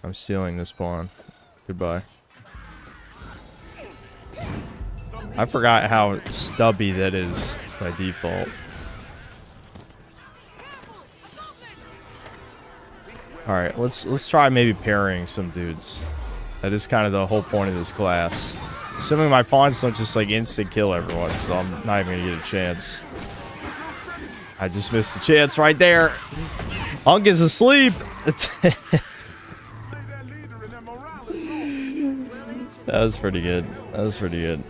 I'm stealing this pawn. Goodbye. I forgot how stubby that is by default. Alright, let's try maybe parrying some dudes. That is kind of the whole point of this class. Assuming my pawns don't just like instant kill everyone, so I'm not even gonna get a chance. I just missed the chance right there. Hunk is asleep. That was pretty good. That was pretty good.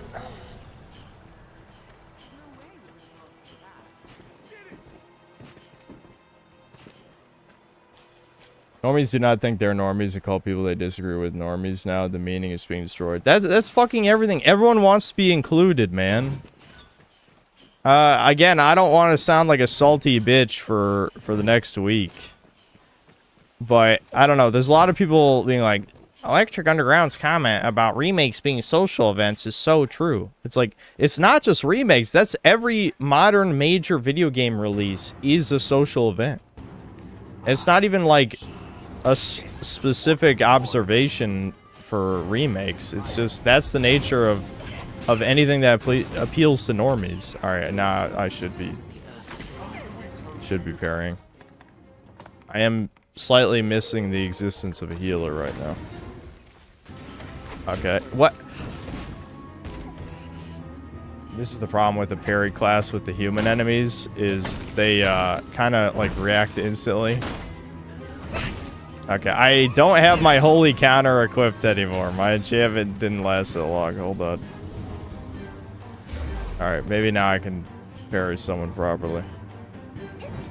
Normies do not think they're normies and call people they disagree with normies. Now the meaning is being destroyed. That's fucking everything. Everyone wants to be included, man. Again, I don't want to sound like a salty bitch for the next week. But, I don't know. There's a lot of people being like, Electric Underground's comment about remakes being social events is so true. It's like, it's not just remakes. That's every modern major video game release is a social event. It's not even like a specific observation for remakes. It's just, that's the nature of anything that appeals to normies. Alright, now I should be parrying. I am slightly missing the existence of a healer right now. Okay, what? This is the problem with the parry class with the human enemies, is they kind of like react instantly. Okay, I don't have my holy counter equipped anymore. My enchantment didn't last that long. Hold on. Alright, maybe now I can parry someone properly.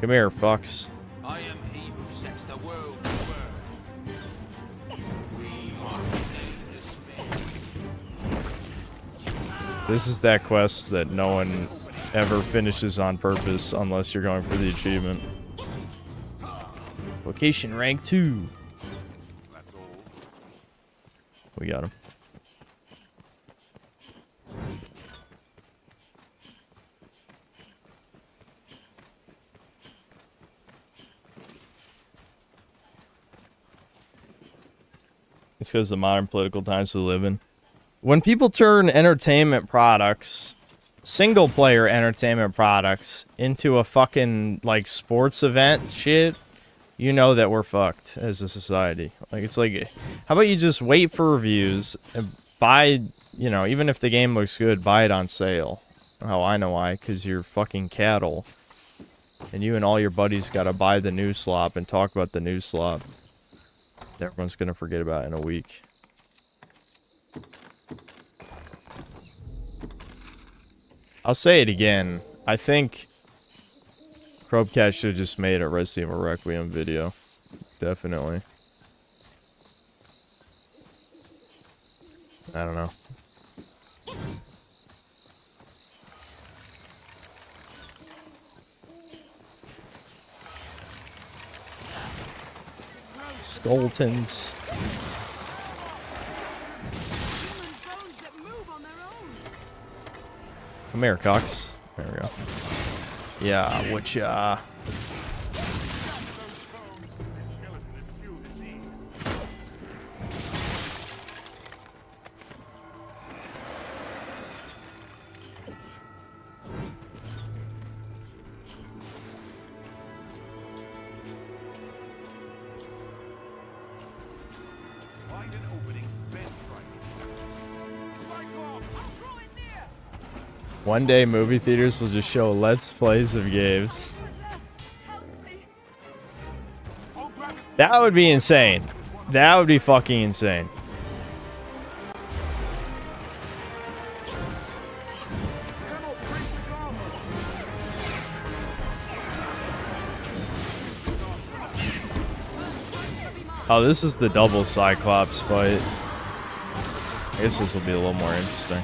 Come here, fucks. I am he who sets the world to work. We are this man. This is that quest that no one ever finishes on purpose unless you're going for the achievement. Location rank 2. That's all. We got him. It's because the modern political times we live in. When people turn entertainment products, single-player entertainment products, into a fucking, like, sports event shit, you know that we're fucked as a society. Like, it's like, how about you just wait for reviews and buy, you know, even if the game looks good, buy it on sale. Oh, I know why, because you're fucking cattle. And you and all your buddies gotta buy the new slop and talk about the new slop. Everyone's gonna forget about it in a week. I'll say it again. I think Crobcat should have just made a Resident Evil Requiem video. Definitely. I don't know. Skeletons. Come here, Cox. There we go. Yeah, which, one day movie theaters will just show Let's Plays of games. That would be insane. That would be fucking insane. Oh, this is the double Cyclops fight. I guess this will be a little more interesting.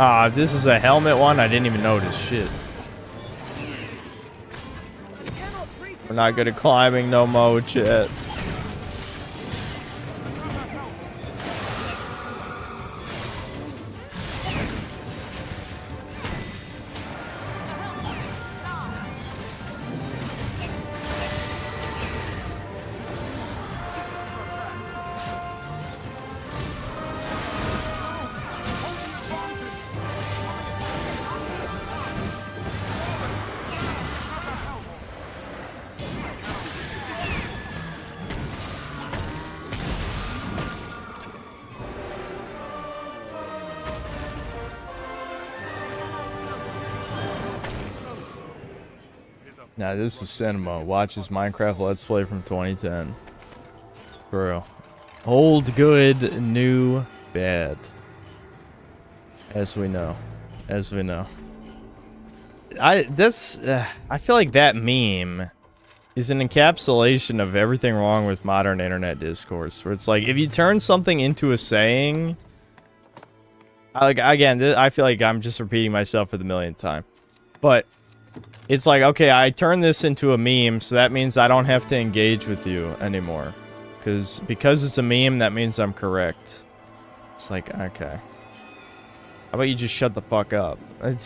Ah, this is a helmet one. I didn't even notice. Shit. We're not good at climbing no more, chat. Now this is cinema. Watch his Minecraft Let's Play from 2010. Bro. Old good, new bad. As we know. As we know. I feel like that meme is an encapsulation of everything wrong with modern internet discourse. Where it's like, if you turn something into a saying... Again, I feel like I'm just repeating myself for the millionth time. But... it's like, okay, I turned this into a meme, so that means I don't have to engage with you anymore. Because it's a meme, that means I'm correct. It's like, okay. How about you just shut the fuck up?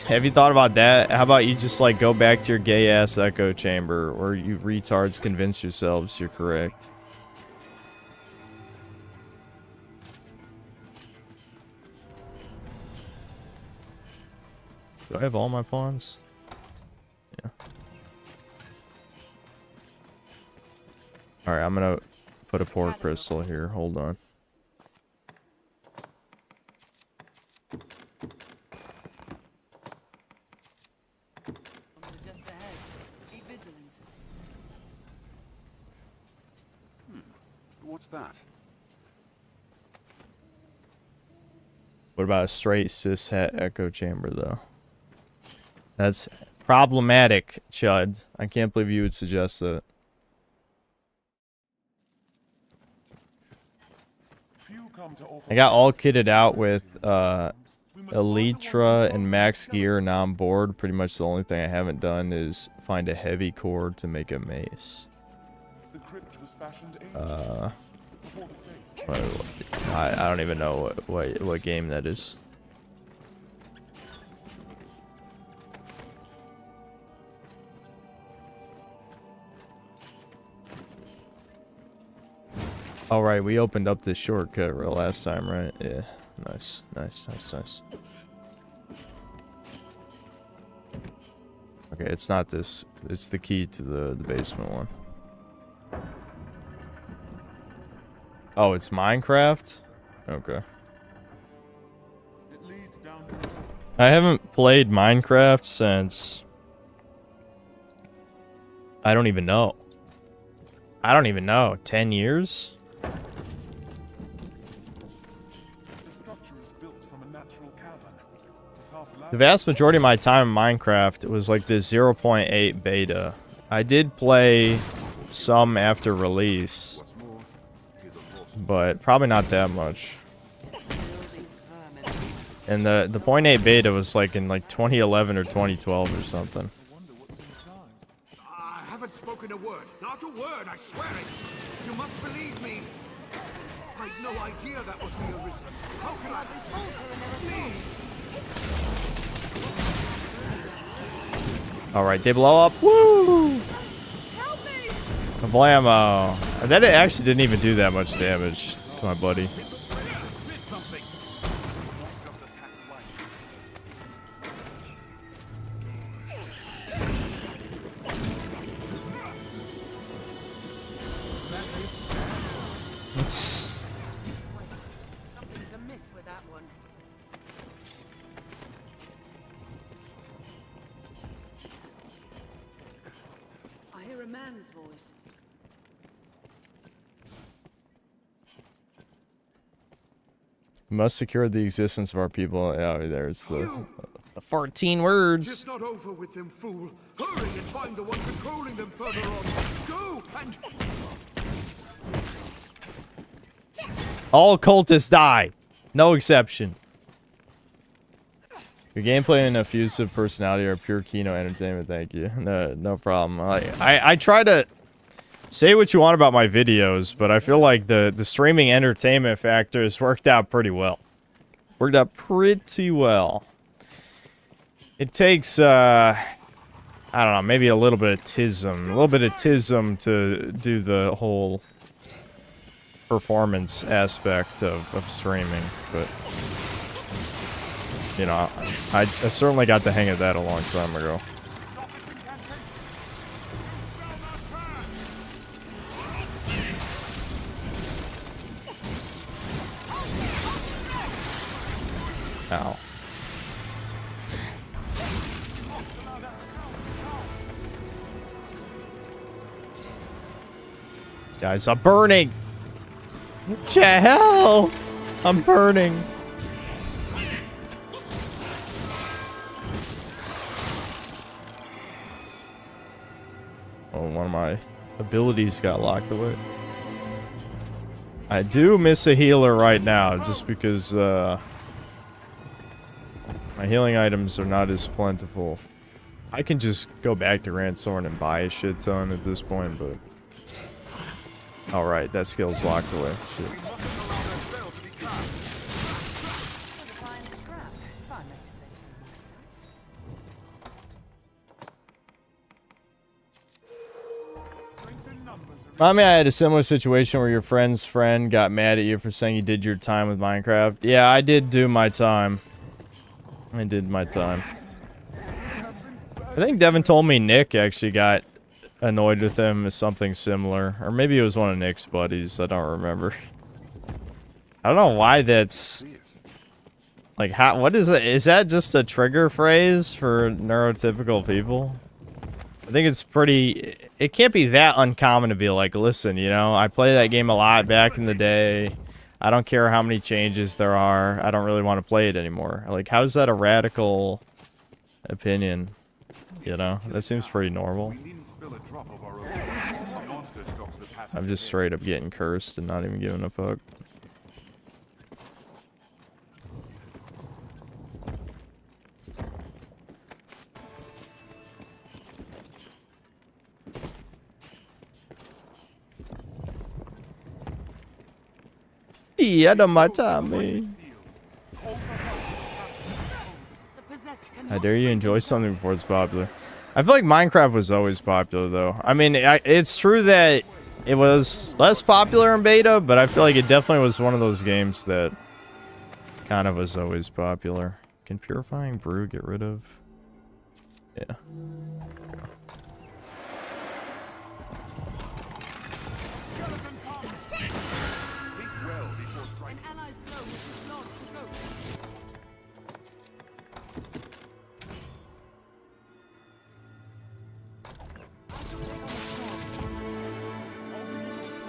Have you thought about that? How about you just, like, go back to your gay-ass echo chamber, where you retards convince yourselves you're correct? Do I have all my pawns? Yeah. Alright, I'm gonna put a port crystal here. Hold on. What's that? What about a straight cishet echo chamber, though? That's problematic, Chud. I can't believe you would suggest that. I got all kitted out with Elytra and max gear, and now I'm bored. Pretty much the only thing I haven't done is find a heavy core to make a mace. I don't even know what game that is. All right, we opened up this shortcut last time, right? Yeah. Nice, nice, nice, nice. Okay, it's not this. It's the key to the basement one. Oh, it's Minecraft? Okay. I haven't played Minecraft since... I don't even know. 10 years? The vast majority of my time in Minecraft was like the 0.8 beta. I did play some after release, but probably not that much. And the 0.8 beta was like in like 2011 or 2012 or something. I haven't spoken a word. Not a word, I swear it. You must believe me. I'd no idea that was the Arisen. How could I falter in their please? Alright, they blow up. Woo! Kablamo. That actually didn't even do that much damage to my buddy. Something's amiss with that one. I hear a man's voice. We must secure the existence of our people. Oh, there's the 14 words. It's not over with them, fool. Hurry and find the one controlling them further on. Go and... All cultists die. No exception. Your gameplay and effusive personality are pure keynote entertainment. Thank you. No problem. I try to say what you want about my videos, but I feel like the streaming entertainment factor has worked out pretty well. Worked out pretty well. It takes, I don't know, maybe a little bit of tism. A little bit of tism to do the whole performance aspect of streaming, but you know, I certainly got the hang of that a long time ago. Ow. Guys, I'm burning! What the hell? I'm burning. Oh, one of my abilities got locked away. I do miss a healer right now, just because, my healing items are not as plentiful. I can just go back to Ransorn and buy a shit ton at this point, but... Alright, that skill's locked away. Shit. Mommy, I had a similar situation where your friend's friend got mad at you for saying you did your time with Minecraft. Yeah, I did do my time. I did my time. I think Devin told me Nick actually got annoyed with him as something similar. Or maybe it was one of Nick's buddies. I don't remember. I don't know why that's... Like, how... What is it? Is that just a trigger phrase for neurotypical people? I think it's pretty... It can't be that uncommon to be like, listen, you know, I played that game a lot back in the day. I don't care how many changes there are. I don't really want to play it anymore. Like, how is that a radical opinion? You know, that seems pretty normal. I'm just straight up getting cursed and not even giving a fuck. Yeah, don't matter me. How dare you enjoy something before it's popular? I feel like Minecraft was always popular, though. I mean, it's true that it was less popular in beta, but I feel like it definitely was one of those games that Kind of was always popular. Can purifying brew get rid of? Yeah.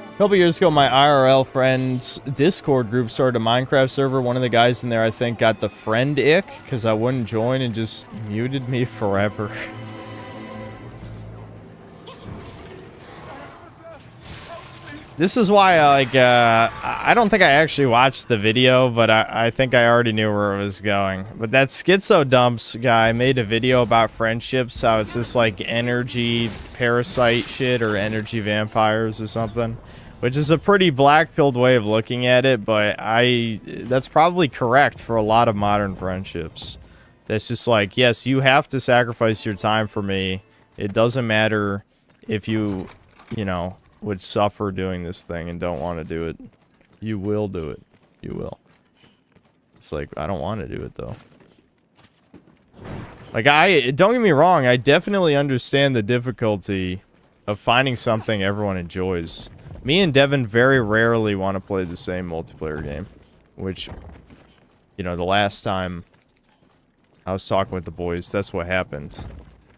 A couple years ago, my IRL friend's Discord group started a Minecraft server. One of the guys in there, I think, got the friend ick because I wouldn't join and just muted me forever. This is why I don't think I actually watched the video, but I think I already knew where it was going. But that Schizo Dumps guy made a video about friendships, how it's just like energy parasite shit or energy vampires or something. Which is a pretty black-pilled way of looking at it, but that's probably correct for a lot of modern friendships. That's just like, yes, you have to sacrifice your time for me. It doesn't matter if you know, would suffer doing this thing and don't want to do it. You will do it. You will. It's like, I don't want to do it, though. Like, don't get me wrong, I definitely understand the difficulty of finding something everyone enjoys. Me and Devin very rarely want to play the same multiplayer game. Which, you know, the last time I was talking with the boys, that's what happened.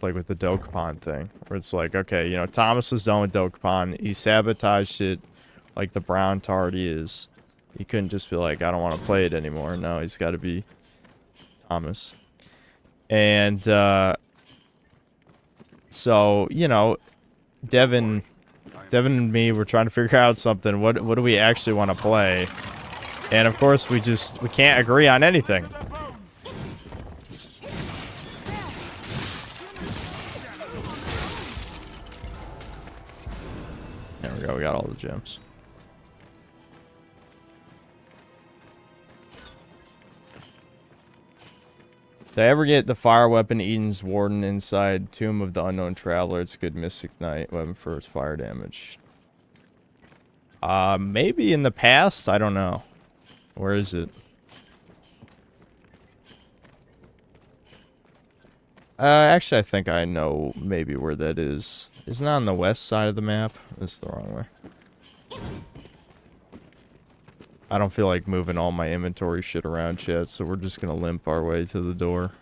Like with the Dokapon thing. Where it's like, okay, you know, Thomas was done with Dokapon. He sabotaged it like the brown tart he is. He couldn't just be like, I don't want to play it anymore. No, he's got to be Thomas. And, so, you know, Devin and me were trying to figure out something. What do we actually want to play? And of course, we can't agree on anything. There we go. We got all the gems. Did I ever get the fire weapon Eden's Warden inside Tomb of the Unknown Traveler? It's a good Mystic Knight weapon for its fire damage. Maybe in the past? I don't know. Where is it? Actually, I think I know maybe where that is. Isn't that on the west side of the map? That's the wrong way. I don't feel like moving all my inventory shit around yet, so we're just gonna limp our way to the door.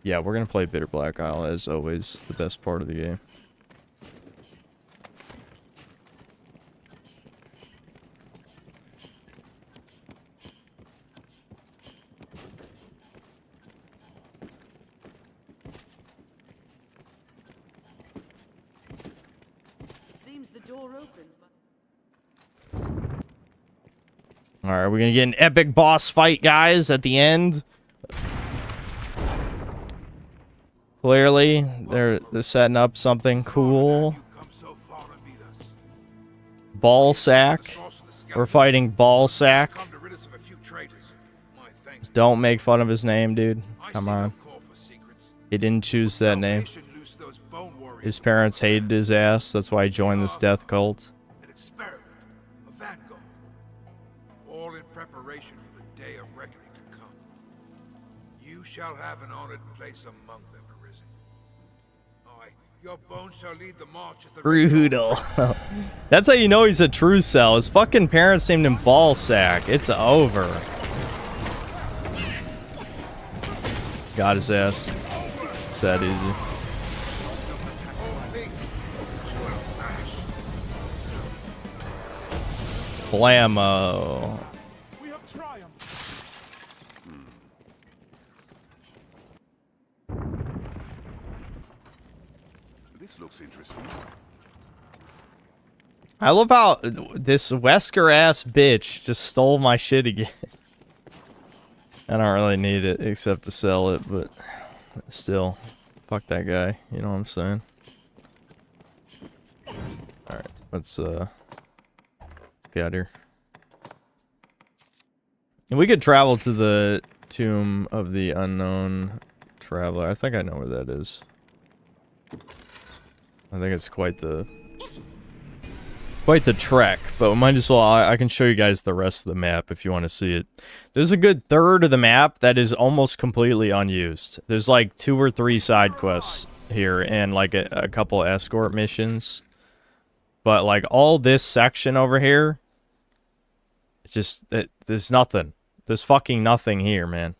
Yeah, we're gonna play Bitter Black Isle, as always, the best part of the game. The door opens, but... Alright, we're gonna get an epic boss fight, guys, at the end. Clearly, they're setting up something cool. Ball sack. We're fighting Ball sack. Don't make fun of his name, dude. Come on. He didn't choose that name. His parents hated his ass. That's why he joined this death cult. An experiment, a vanguard, all in preparation for the day of reckoning to come. You shall have an honored place among them, Arisen. Aye, your bones shall lead the march as the Brutal. That's how you know he's a true cell. His fucking parents named him Ballsack. It's over. Got his ass. It's that easy. Blammo. We have triumphed. This looks interesting. I love how this Wesker ass bitch just stole my shit again. I don't really need it except to sell it, but still, fuck that guy. You know what I'm saying? Alright, let's get out here. And we could travel to the Tomb of the Unknown Traveler. I think I know where that is. I think it's quite the trek, but we might as well. I can show you guys the rest of the map if you want to see it. There's a good third of the map that is almost completely unused. There's like 2 or 3 side quests here and like a couple escort missions. But like all this section over here, it's just, there's nothing. There's fucking nothing here, man.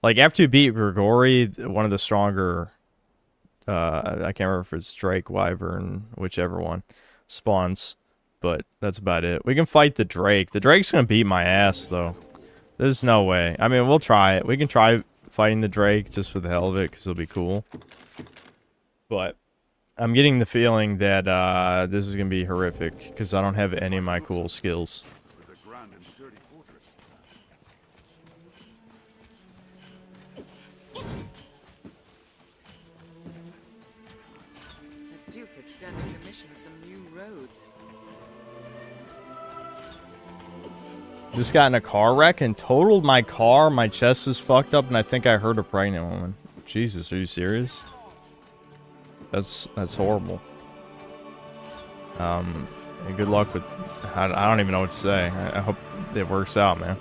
Like after you beat Grigori, one of the stronger, I can't remember if it's Drake, Wyvern, whichever one, spawns. But that's about it. We can fight the Drake. The Drake's gonna beat my ass, though. There's no way. I mean, we'll try it. We can try fighting the Drake just for the hell of it, because it'll be cool. But I'm getting the feeling that this is gonna be horrific, because I don't have any of my cool skills. The Duke had standing commission some new roads. Just got in a car wreck and totaled my car. My chest is fucked up, and I think I hurt a pregnant woman. Jesus, are you serious? That's horrible. Good luck with. I don't even know what to say. I hope it works out, man.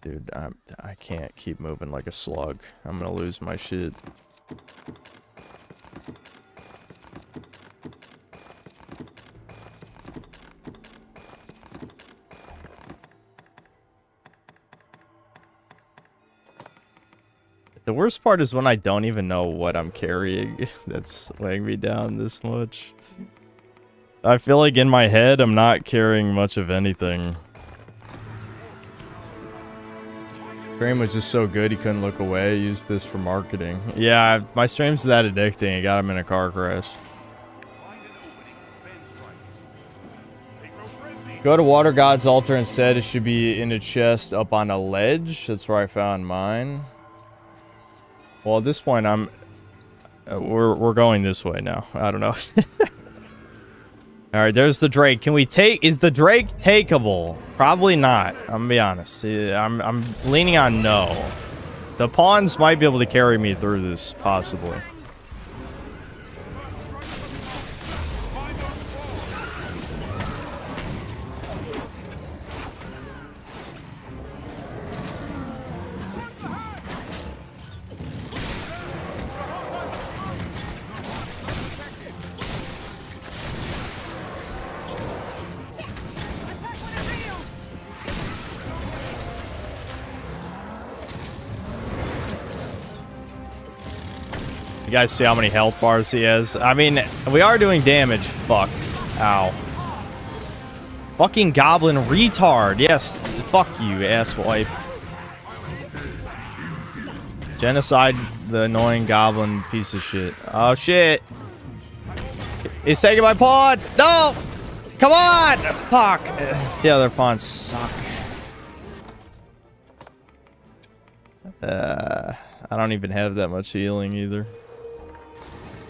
Dude, I can't keep moving like a slug. I'm gonna lose my shit. The worst part is when I don't even know what I'm carrying. That's weighing me down this much. I feel like in my head, I'm not carrying much of anything. Stream was just so good, he couldn't look away. I used this for marketing. Yeah, my stream's that addicting. It got him in a car crash. Go to Water God's altar instead. It should be in a chest up on a ledge. That's where I found mine. Well, at this point, we're going this way now. I don't know. All right, there's the Drake. Can we take? Is the Drake takeable? Probably not. I'm gonna be honest. I'm leaning on no. The pawns might be able to carry me through this, possibly. You guys see how many health bars he has? I mean, we are doing damage. Fuck. Ow. Fucking goblin retard. Yes. Fuck you, asswipe. Genocide the annoying goblin piece of shit. Oh, shit. He's taking my pawn. No! Come on! Fuck. The other pawns suck. I don't even have that much healing either.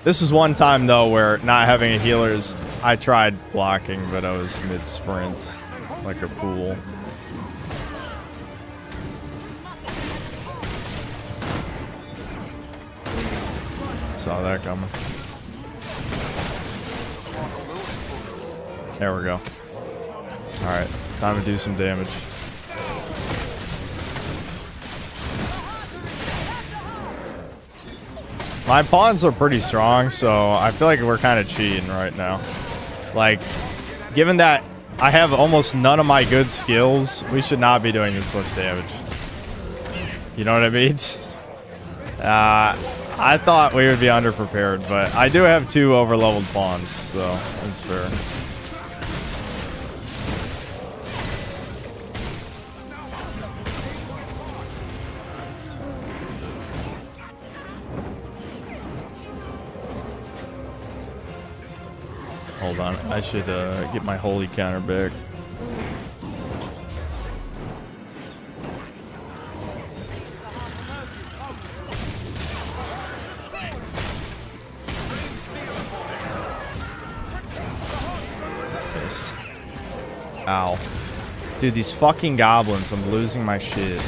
This is one time, though, where not having a healer is... I tried blocking, but I was mid-sprint. Like a fool. Saw that coming. There we go. Alright, time to do some damage. My pawns are pretty strong, so I feel like we're kind of cheating right now. Like, given that I have almost none of my good skills, we should not be doing this much damage. You know what I mean? I thought we would be underprepared, but I do have 2 overleveled pawns, so that's fair. Hold on, I should get my holy counter back. Yes. Ow. Dude, these fucking goblins, I'm losing my shit.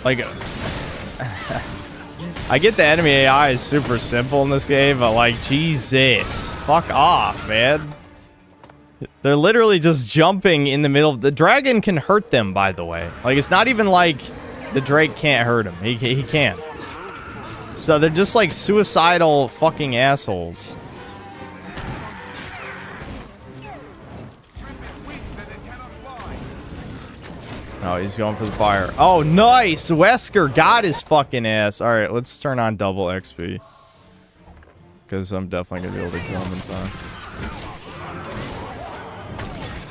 Like... I get the enemy AI is super simple in this game, but like, Jesus. Fuck off, man. They're literally just jumping in the middle. The dragon can hurt them, by the way. Like, it's not even like the Drake can't hurt him. He can. So they're just like suicidal fucking assholes. Oh, he's going for the fire. Oh, nice! Wesker got his fucking ass. Alright, let's turn on double XP. Because I'm definitely going to be able to kill him in time.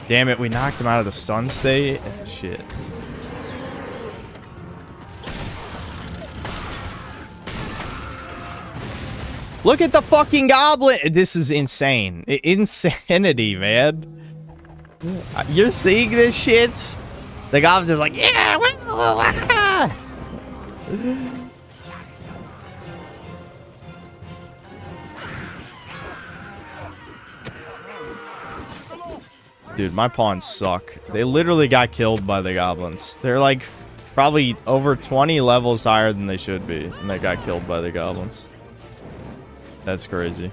Damn it, we knocked him out of the stun state. Shit. Look at the fucking goblin! This is insane. Insanity, man. You're seeing this shit? The goblin's just like, yeah, well, dude, my pawns suck. They literally got killed by the goblins. They're like probably over 20 levels higher than they should be, and they got killed by the goblins. That's crazy.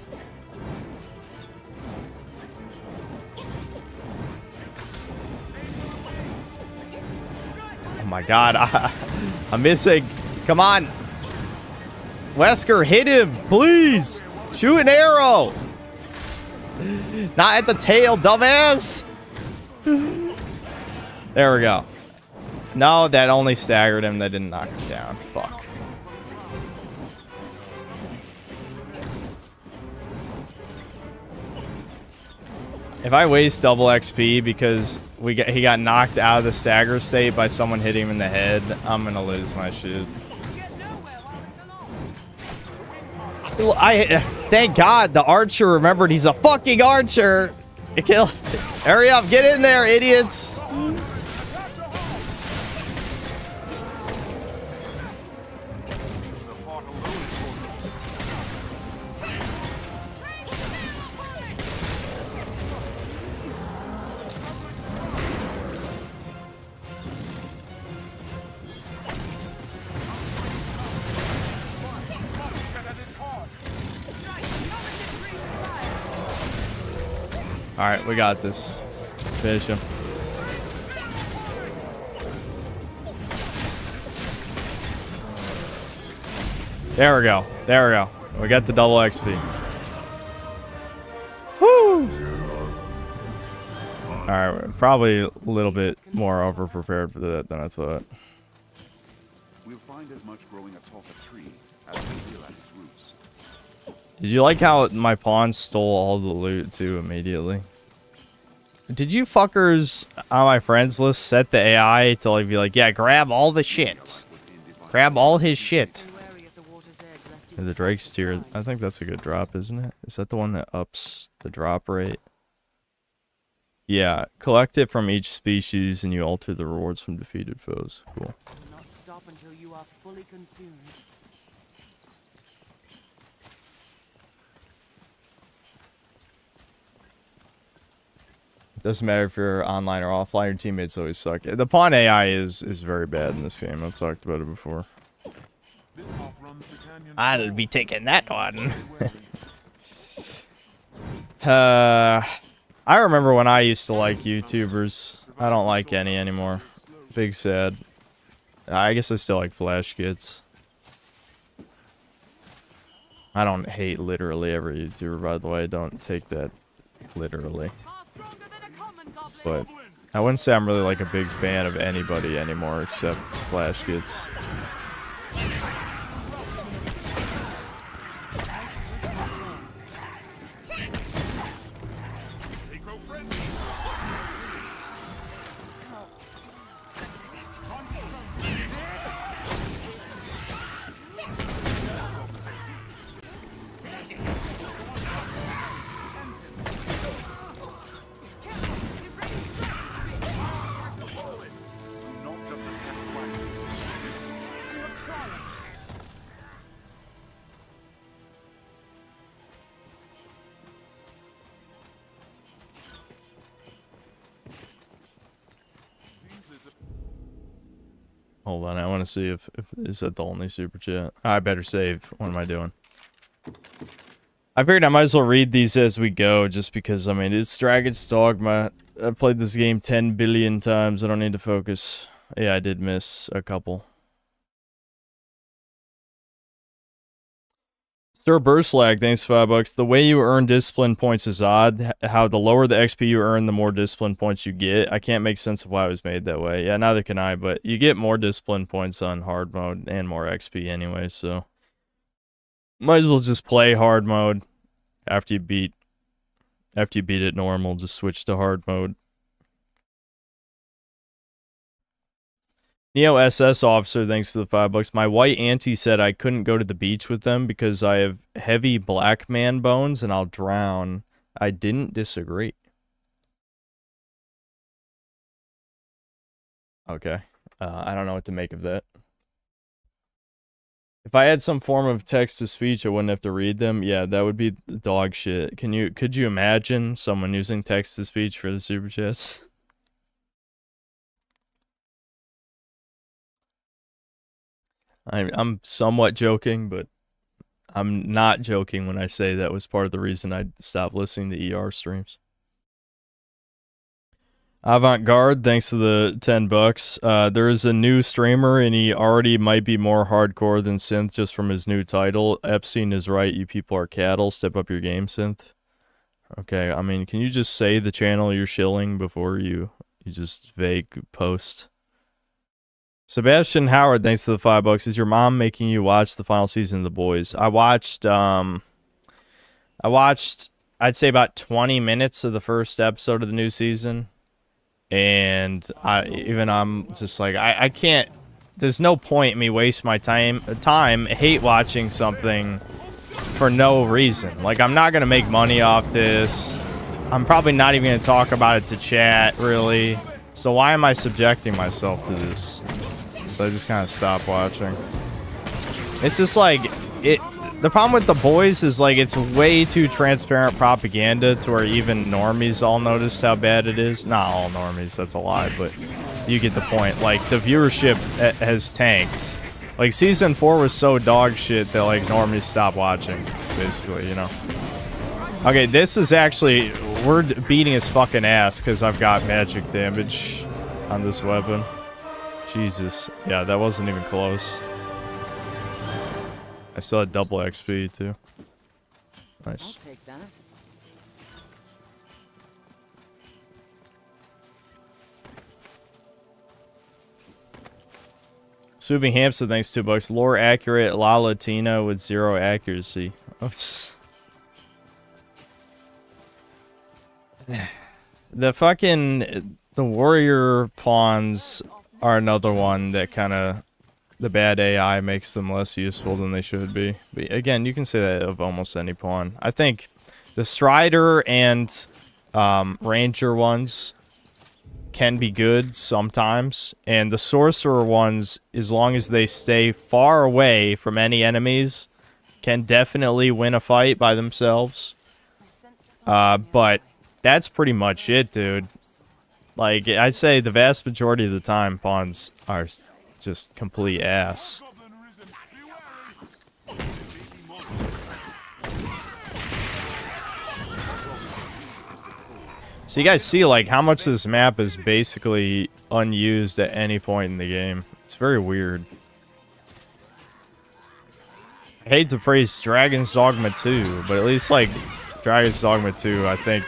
Oh my god, I'm missing. Come on. Wesker, hit him, please. Shoot an arrow. Not at the tail, dumbass. There we go. No, that only staggered him. That didn't knock him down. Fuck. If I waste double XP because he got knocked out of the stagger state by someone hitting him in the head, I'm gonna lose my shit. Thank God the archer remembered he's a fucking archer. Hurry up, get in there, idiots. Alright, we got this. Finish him. There we go. There we go. We got the double XP. Woo! Alright, we're probably a little bit more over-prepared for that than I thought. We'll find as much growing atop a tree as we will at its roots. Did you like how my pawn stole all the loot too immediately? Did you fuckers on my friends list set the AI to like be like, yeah, grab all the shit. Grab all his shit. The Drake's tier, I think that's a good drop, isn't it? Is that the one that ups the drop rate? Yeah, collect it from each species and you alter the rewards from defeated foes. Cool. Not stop until you are fully consumed. Doesn't matter if you're online or offline, your teammates always suck. The pawn AI is very bad in this game. I've talked about it before. I'll be taking that one. I remember when I used to like YouTubers. I don't like any anymore. Big sad. I guess I still like Flash Kids. I don't hate literally every YouTuber, by the way. Don't take that literally. But I wouldn't say I'm really like a big fan of anybody anymore except Flash Kids. Hold on, I want to see if is that the only super chat. I better save. What am I doing? I figured I might as well read these as we go, just because, I mean, it's Dragon's Dogma. I've played this game 10 billion times. I don't need to focus. Yeah, I did miss a couple. Stir Burst Lag, thanks $5. The way you earn discipline points is odd. How the lower the XP you earn, the more discipline points you get. I can't make sense of why it was made that way. Yeah, neither can I, but you get more discipline points on hard mode and more XP anyway, so might as well just play hard mode after you beat it normal, just switch to hard mode. Neo SS officer, thanks to the $5. My white auntie said I couldn't go to the beach with them because I have heavy black man bones and I'll drown. I didn't disagree. Okay. I don't know what to make of that. If I had some form of text-to-speech, I wouldn't have to read them. Yeah, that would be dog shit. Could you imagine someone using text-to-speech for the super chats? I'm somewhat joking, but I'm not joking when I say that was part of the reason I stopped listening to ER streams. Avant-Garde, thanks to the $10. There is a new streamer, and he already might be more hardcore than Synth just from his new title. Epstein is right, you people are cattle. Step up your game, Synth. Okay, I mean, can you just say the channel you're shilling before you just vague post? Sebastian Howard, thanks to the $5. Is your mom making you watch the final season of The Boys? I watched, I'd say about 20 minutes of the first episode of the new season. And I'm just like, I can't, there's no point in me waste my time hate watching something for no reason. Like, I'm not going to make money off this. I'm probably not even going to talk about it to chat, really. So why am I subjecting myself to this? So I just kind of stopped watching. It's just like, the problem with The Boys is like it's way too transparent propaganda to where even normies all noticed how bad it is. Not all normies, that's a lie, but you get the point. Like, the viewership has tanked. Like, season 4 was so dog shit that like normies stopped watching, basically, you know. Okay, this is actually, we're beating his fucking ass because I've got magic damage on this weapon. Jesus. Yeah, that wasn't even close. I still had double XP, too. Nice. I'll take that. Swooping Hamster, thanks $2. Lore accurate La Latina with 0 accuracy. The fucking... The warrior pawns are another one that kind of... The bad AI makes them less useful than they should be. But again, you can say that of almost any pawn. I think the Strider and Ranger ones can be good sometimes. And the Sorcerer ones, as long as they stay far away from any enemies, can definitely win a fight by themselves. But that's pretty much it, dude. Like, I'd say the vast majority of the time, pawns are just complete ass. So you guys see, like, how much this map is basically unused at any point in the game. It's very weird. I hate to praise Dragon's Dogma 2, but at least, like, Dragon's Dogma 2, I think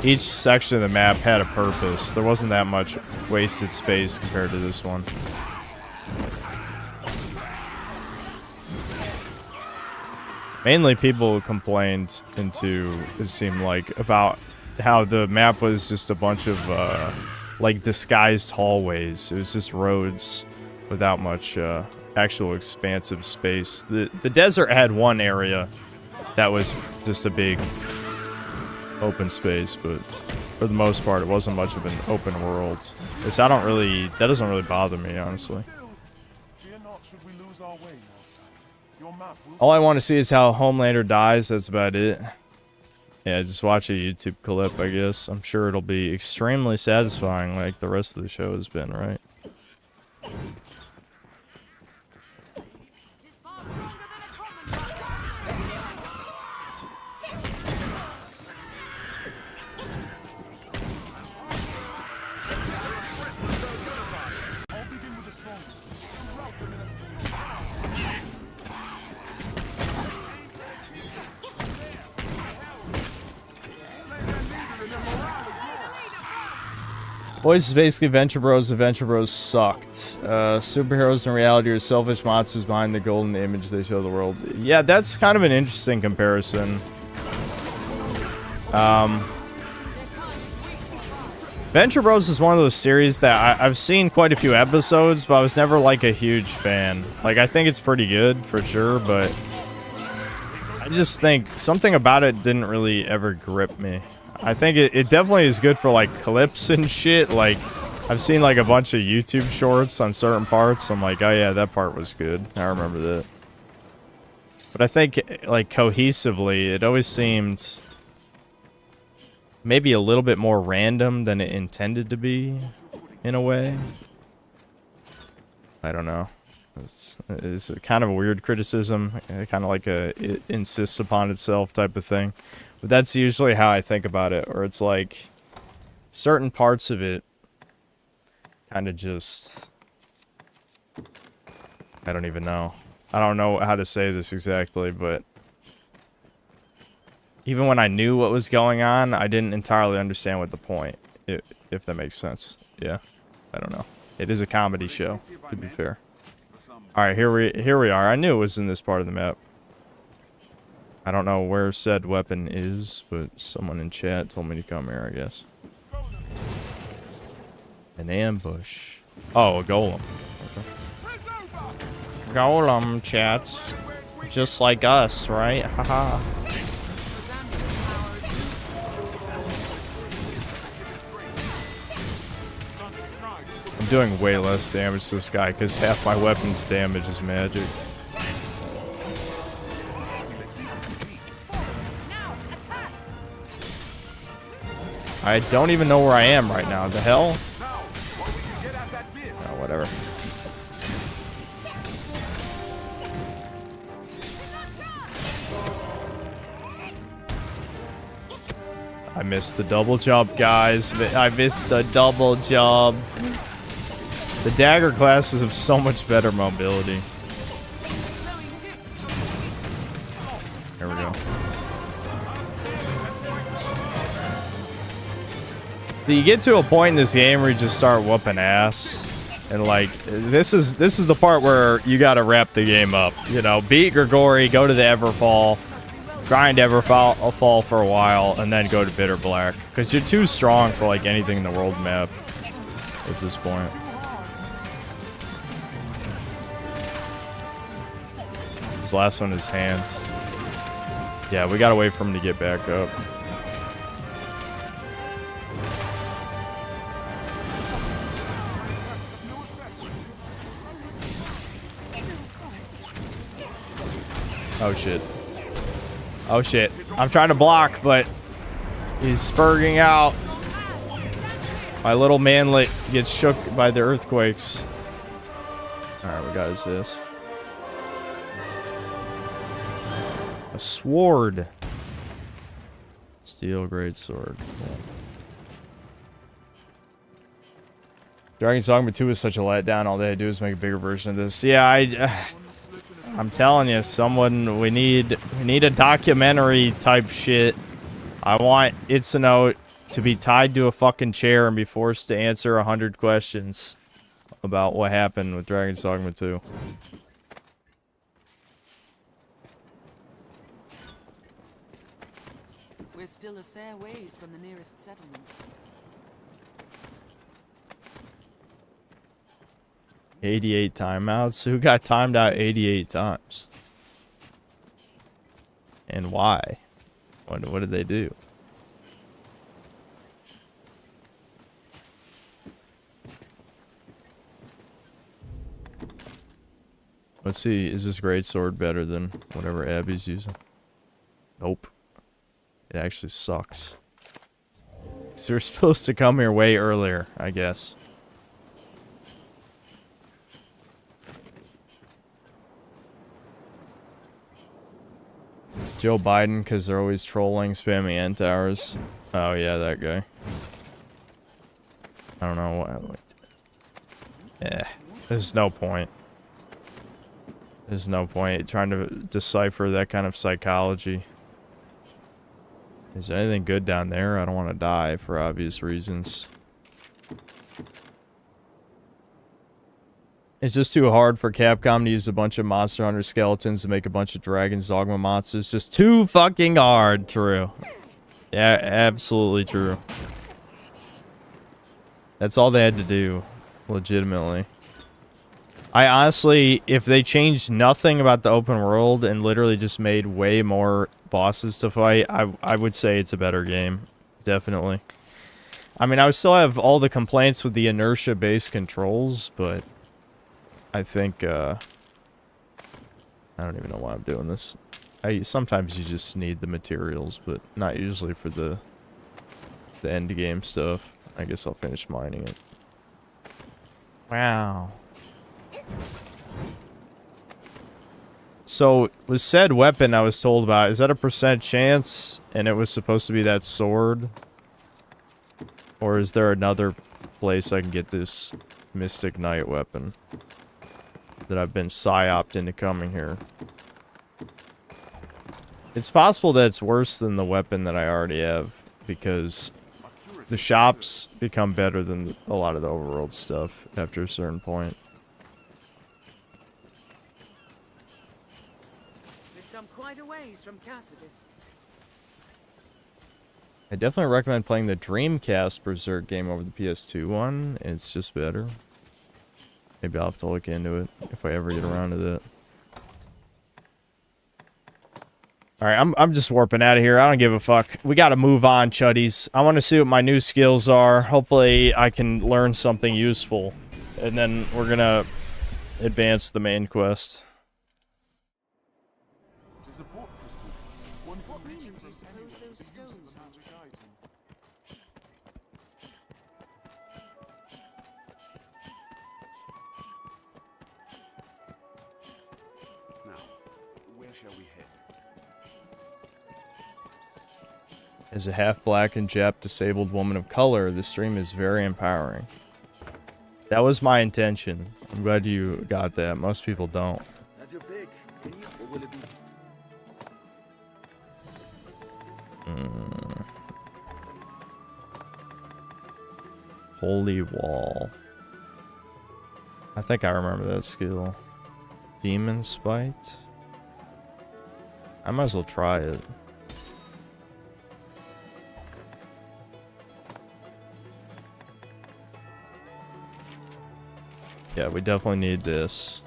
each section of the map had a purpose. There wasn't that much wasted space compared to this one. Mainly people complained it seemed like, about how the map was just a bunch of, like, disguised hallways. It was just roads without much, actual expansive space. The desert had one area that was just a big open space, but for the most part, it wasn't much of an open world. Which that doesn't really bother me, honestly. All I want to see is how Homelander dies, that's about it. Yeah, just watch a YouTube clip, I guess. I'm sure it'll be extremely satisfying like the rest of the show has been, right? Boys is basically Venture Bros. The Venture Bros sucked. Superheroes in reality are selfish monsters behind the golden image they show the world. Yeah, that's kind of an interesting comparison. Venture Bros is one of those series that I've seen quite a few episodes, but I was never like a huge fan. Like, I think it's pretty good for sure, but I just think something about it didn't really ever grip me. I think it definitely is good for like clips and shit. Like, I've seen like a bunch of YouTube shorts on certain parts. I'm like, oh yeah, that part was good. I remember that. But I think like cohesively, it always seemed maybe a little bit more random than it intended to be, in a way. I don't know. It's kind of a weird criticism, kind of like it insists upon itself type of thing. But that's usually how I think about it, or it's like certain parts of it kind of just, I don't even know. I don't know how to say this exactly, but even when I knew what was going on, I didn't entirely understand what the point, if that makes sense. Yeah, I don't know. It is a comedy show, to be fair. All right, here we are. I knew it was in this part of the map. I don't know where said weapon is, but someone in chat told me to come here, I guess. An ambush. Oh, a golem. Golem, chat. Just like us, right? Haha. I'm doing way less damage to this guy because half my weapon's damage is magic. I don't even know where I am right now. The hell? Oh, whatever. I missed the double jump, guys. I missed the double jump. The dagger classes have so much better mobility. There we go. You get to a point in this game where you just start whooping ass, and like this is the part where you got to wrap the game up. You know, beat Grigori, go to the Everfall, grind Everfall for a while, and then go to Bitter Black because you're too strong for like anything in the world map at this point. This last one is hands. Yeah, we gotta wait for him to get back up. Oh shit. Oh shit. I'm trying to block, but he's spurging out. My little manlet gets shook by the earthquakes. Alright, we got his this. A sword. Steel great sword. Yeah. Dragon's Dogma 2 is such a letdown. All they had to do is make a bigger version of this. Yeah, I'm telling you, we need a documentary type shit. I want Itsuno to be tied to a fucking chair and be forced to answer 100 questions about what happened with Dragon's Dogma 2. We're still a fair ways from the nearest settlement. $88 timeouts? Who got timed out 88 times? And why? What did they do? Let's see, is this greatsword better than whatever Abby's using? Nope. It actually sucks. So we're supposed to come here way earlier, I guess. Joe Biden, because they're always trolling, spamming end towers. Oh yeah, that guy. I don't know what. Yeah, there's no point. There's no point trying to decipher that kind of psychology. Is there anything good down there? I don't want to die for obvious reasons. It's just too hard for Capcom to use a bunch of Monster Hunter skeletons to make a bunch of Dragon's Dogma monsters. Just too fucking hard, true. Yeah, absolutely true. That's all they had to do, legitimately. I honestly, if they changed nothing about the open world and literally just made way more bosses to fight, I would say it's a better game. Definitely. I mean, I would still have all the complaints with the inertia-based controls, but I think, I don't even know why I'm doing this. Sometimes you just need the materials, but not usually for the end game stuff. I guess I'll finish mining it. Wow. So, with said weapon I was told about, is that a % chance, and it was supposed to be that sword? Or is there another place I can get this Mystic Knight weapon that I've been psyoped into coming here? It's possible that it's worse than the weapon that I already have, because the shops become better than a lot of the overworld stuff after a certain point. We've come quite a ways from Cassidy's. I definitely recommend playing the Dreamcast Berserk game over the PS2 one. It's just better. Maybe I'll have to look into it if I ever get around to that. Alright, I'm just warping out of here. I don't give a fuck. We gotta move on, chuddies. I want to see what my new skills are. Hopefully I can learn something useful. And then we're gonna advance the main quest. What meaning do you suppose those stones are? Now, where shall we head? As a half-black and Jap disabled woman of color, this stream is very empowering. That was my intention. I'm glad you got that. Most people don't. Have your pick. Can you, or will it be? Holy Wall. I think I remember that skill. Demon Spite? I might as well try it. Yeah, we definitely need this.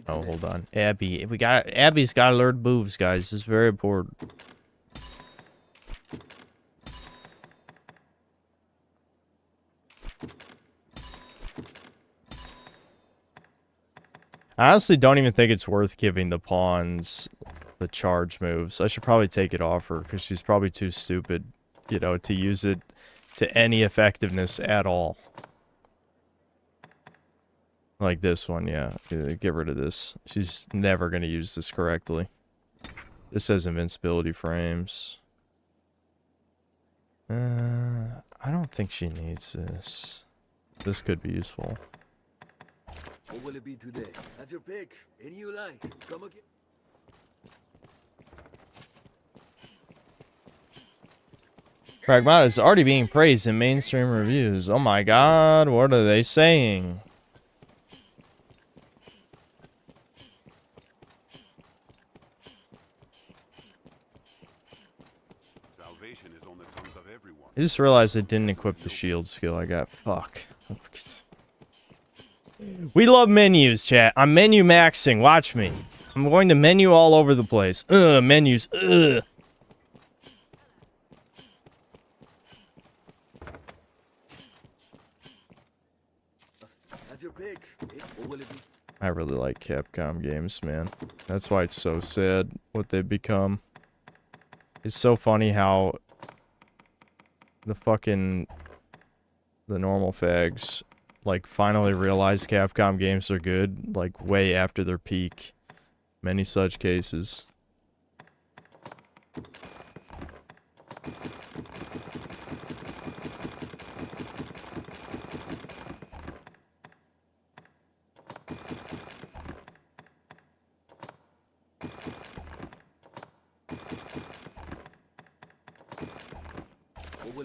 Oh, hold on. Abby. Abby's gotta learn moves, guys. This is very important. I honestly don't even think it's worth giving the pawns the charge moves. I should probably take it off her, because she's probably too stupid, you know, to use it to any effectiveness at all. Like this one, yeah. Get rid of this. She's never going to use this correctly. This has invincibility frames. I don't think she needs this. This could be useful. What will it be today? Have your pick. Any you like. Come again. Pragmata is already being praised in mainstream reviews. Oh my god, what are they saying? Salvation is on the tongues of everyone. I just realized I didn't equip the shield skill I got. Fuck. We love menus, chat. I'm menu maxing. Watch me. I'm going to menu all over the place. Menus. Ugh. Have your pick. What will it be? I really like Capcom games, man. That's why it's so sad what they've become. It's so funny how the normal fags like finally realize Capcom games are good, like way after their peak. Many such cases.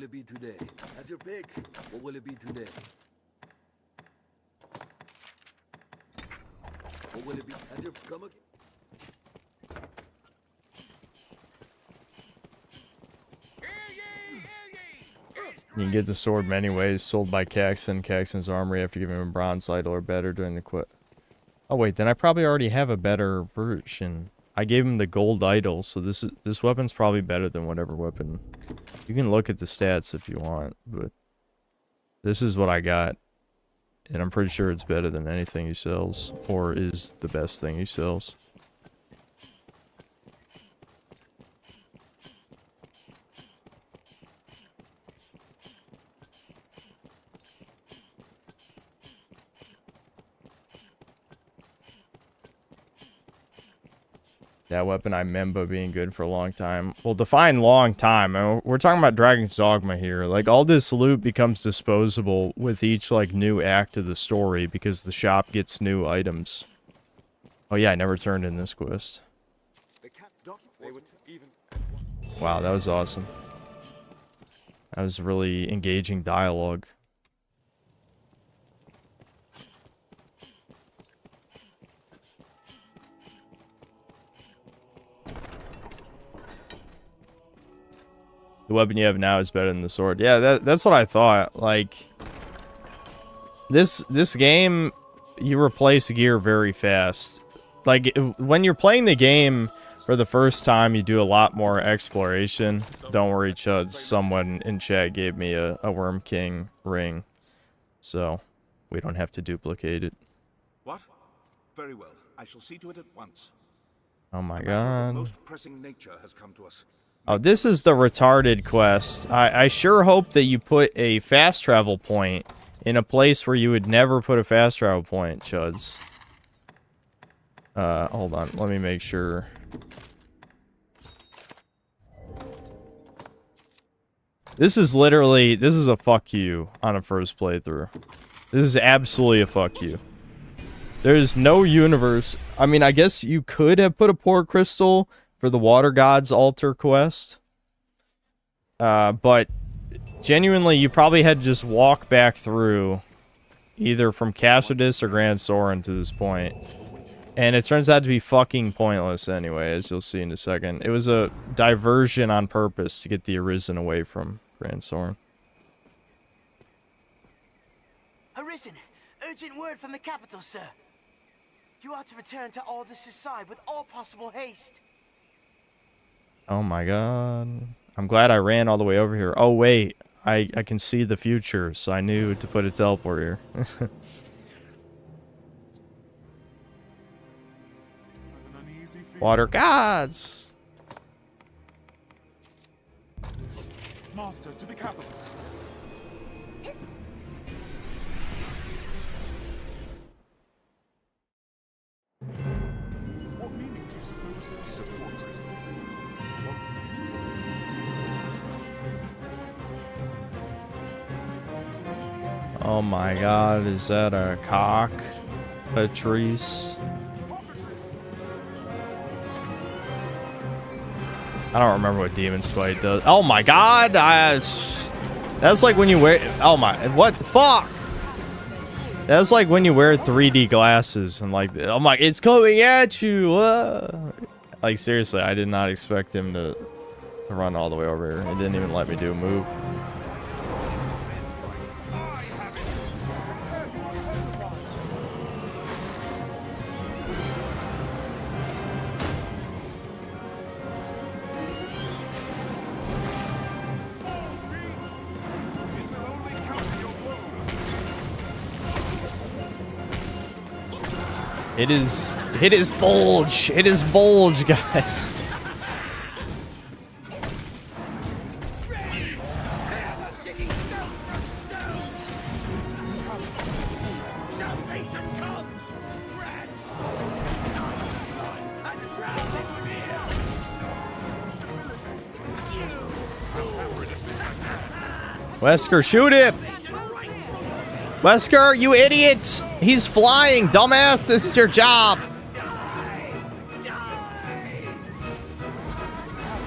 will it be today? Have your pick. What will it be today? What will it be? Have your come again? You can get the sword many ways, sold by Caxton. Caxton's armory after giving him a bronze idol or better during the quest. Oh wait, then I probably already have a better version. I gave him the gold idol, so this weapon's probably better than whatever weapon. You can look at the stats if you want, but this is what I got. And I'm pretty sure it's better than anything he sells, or is the best thing he sells. That weapon I remember being good for a long time. Well, define long time. I mean, we're talking about Dragon's Dogma here. Like, all this loot becomes disposable with each, like, new act of the story because the shop gets new items. Oh yeah, I never turned in this quest. Wow, that was awesome. That was really engaging dialogue. The weapon you have now is better than the sword. Yeah, that's what I thought. Like, this game, you replace gear very fast. Like, when you're playing the game for the first time, you do a lot more exploration. Don't worry, Chud. Someone in chat gave me a Worm King ring. So, we don't have to duplicate it. What? Very well. I shall see to it at once. Oh my god. Most pressing nature has come to us. Oh, this is the retarded quest. I sure hope that you put a fast travel point in a place where you would never put a fast travel point, Chuds. Hold on. Let me make sure. This is literally, this is a fuck you on a first playthrough. This is absolutely a fuck you. There's no universe. I mean, I guess you could have put a port crystal for the Water God's altar quest. But genuinely, you probably had to just walk back through either from Cassiodis or Grand Soren to this point. And it turns out to be fucking pointless anyway, as you'll see in a second. It was a diversion on purpose to get the Arisen away from Grand Soren. Arisen, urgent word from the capital, sir. You are to return to Aldous' side with all possible haste. Oh my god. I'm glad I ran all the way over here. Oh wait, I can see the future, so I knew to put a teleport here. Water gods! Master, to the capital. What meaning do you suppose there is a port crystal? Oh my god, is that a cock? Patrice? I don't remember what Demon Spite does. Oh my god! That's like when you wear... Oh my... What the fuck? That's like when you wear 3D glasses and like... I'm like, it's coming at you! Like, seriously, I did not expect him to run all the way over here. He didn't even let me do a move. It is bulge. It is bulge, guys. Wesker, shoot him! Wesker, you idiots! He's flying, dumbass! This is your job!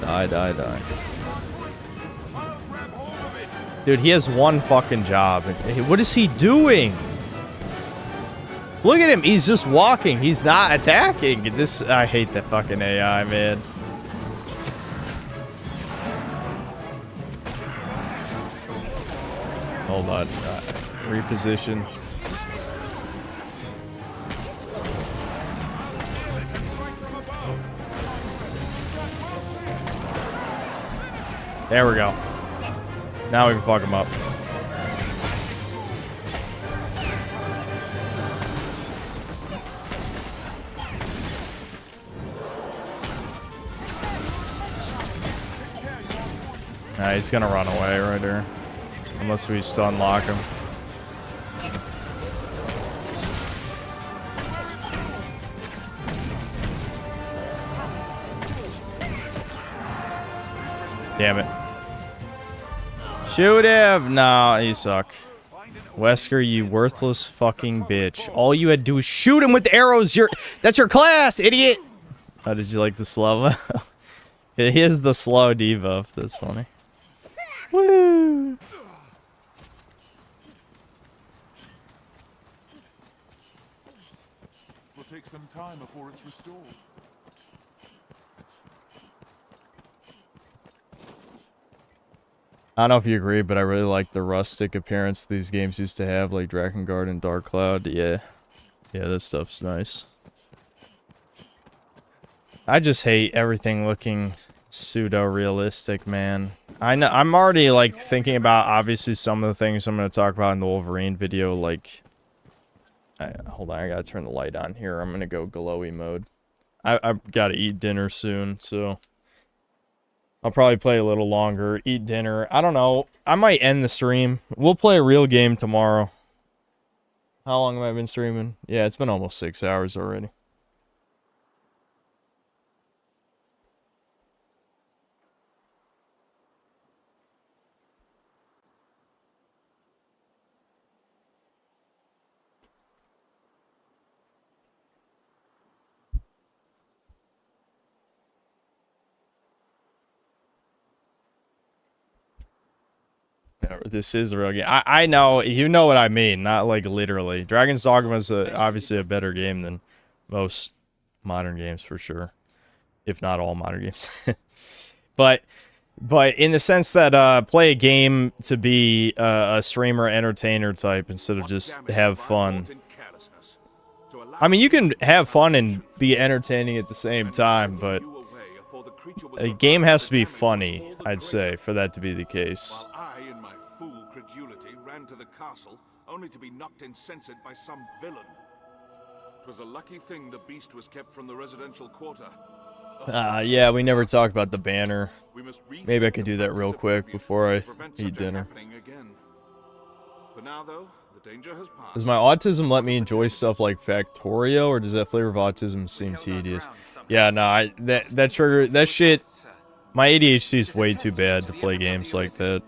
Die, die, die. Dude, he has one fucking job. What is he doing? Look at him. He's just walking. He's not attacking. I hate that fucking AI, man. Hold on. Reposition. There we go. Now we can fuck him up. Nah, he's gonna run away right here. Unless we stun lock him. Damn it. Shoot him! Nah, you suck. Wesker, you worthless fucking bitch. All you had to do was shoot him with arrows. That's your class, idiot! How did you like the slow? He is the slow debuff. That's funny. Woo! Will take some time before it's restored. I don't know if you agree, but I really like the rustic appearance these games used to have, like Drakengard and Dark Cloud. Yeah. Yeah, that stuff's nice. I just hate everything looking pseudo-realistic, man. I know, I'm already, like, thinking about, obviously, some of the things I'm going to talk about in the Wolverine video, like... hold on, I gotta turn the light on here. I'm gonna go glowy mode. I've gotta eat dinner soon, so... I'll probably play a little longer, eat dinner. I don't know. I might end the stream. We'll play a real game tomorrow. How long have I been streaming? Yeah, it's been almost 6 hours already. This is a real game. I know, you know what I mean, not like literally. Dragon's Dogma is obviously a better game than most modern games for sure. If not all modern games. But in the sense that play a game to be a streamer entertainer type instead of just have fun. I mean, you can have fun and be entertaining at the same time, but a game has to be funny, I'd say, for that to be the case. Ran to the castle, only to be knocked incendied by some villain. 'Twas a lucky thing the beast was kept from the residential quarter. Yeah, we never talked about the banner. Maybe I could do that real quick before I eat dinner. For now, though, the danger has passed. Does my autism let me enjoy stuff like Factorio, or does that flavor of autism seem tedious? Yeah, no, that trigger, that shit, my ADHD is way too bad to play games like that.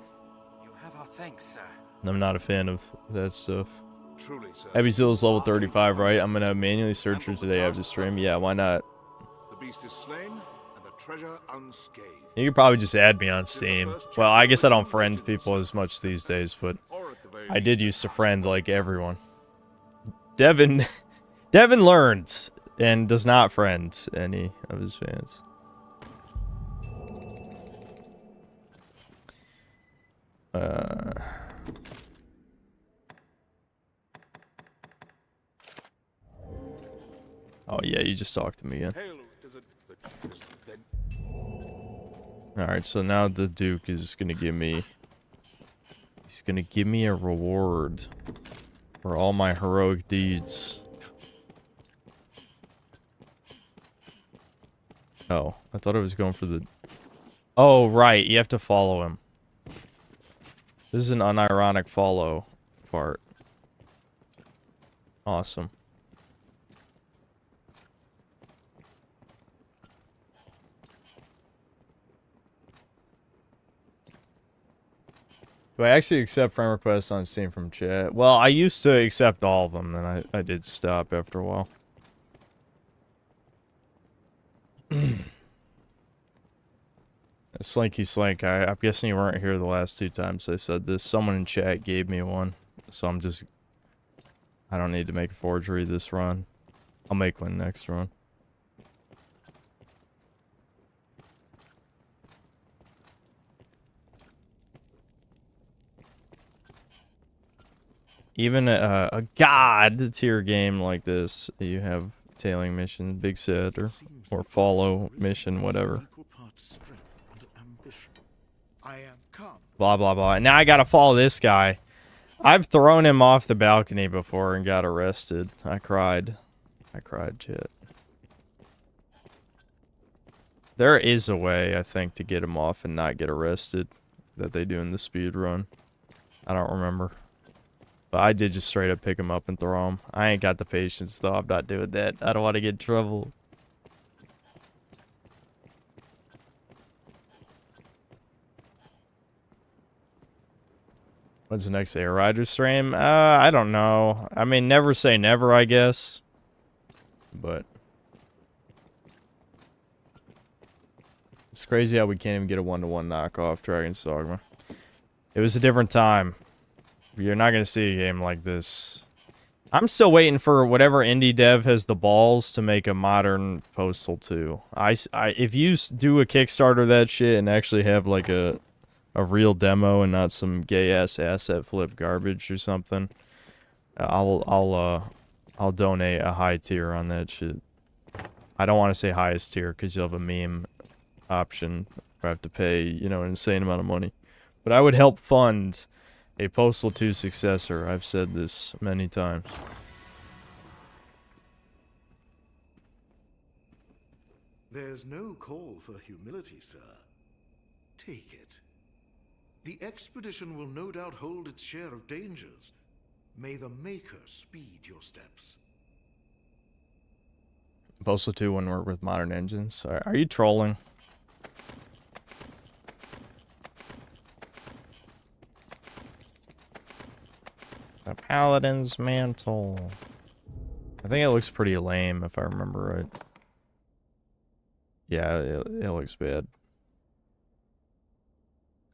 I'm not a fan of that stuff. Abby Zill's level 35, right? I'm gonna manually search her today after the stream. Yeah, why not? The beast is slain, and the treasure unscathed. You could probably just add me on Steam. Well, I guess I don't friend people as much these days, but I did used to friend like everyone. Devin learns and does not friend any of his fans. Oh yeah, you just talked to me again. Alright, so now the Duke is gonna give me... He's gonna give me a reward for all my heroic deeds. Oh, I thought I was going for the... Oh, right, you have to follow him. This is an unironic follow part. Awesome. Do I actually accept friend requests on Steam from chat? Well, I used to accept all of them, then I did stop after a while. Slinky Slink, I'm guessing you weren't here the last 2 times I said this. Someone in chat gave me one, so I don't need to make a forgery this run. I'll make one next run. Even a god tier game like this, you have tailing mission, big set, or follow mission, whatever. Blah, blah, blah. Now I gotta follow this guy. I've thrown him off the balcony before and got arrested. I cried. I cried, shit. There is a way, I think, to get him off and not get arrested that they do in the speed run. I don't remember. But I did just straight up pick him up and throw him. I ain't got the patience, though. I'm not doing that. I don't want to get in trouble. When's the next Air Rider stream? I don't know. I mean, never say never, I guess. But it's crazy how we can't even get a 1-to-1 knockoff Dragon's Dogma. It was a different time. You're not going to see a game like this. I'm still waiting for whatever indie dev has the balls to make a modern Postal 2. If you do a Kickstarter of that shit and actually have like a real demo and not some gay ass asset flip garbage or something, I'll donate a high tier on that shit. I don't want to say highest tier because you'll have a meme option. I have to pay, you know, an insane amount of money. But I would help fund a Postal 2 successor. I've said this many times. There's no call for humility, sir. Take it. The expedition will no doubt hold its share of dangers. May the Maker speed your steps. Postal 2 wouldn't work with modern engines. Are you trolling? The Paladin's Mantle. I think it looks pretty lame, if I remember right. Yeah, it looks bad.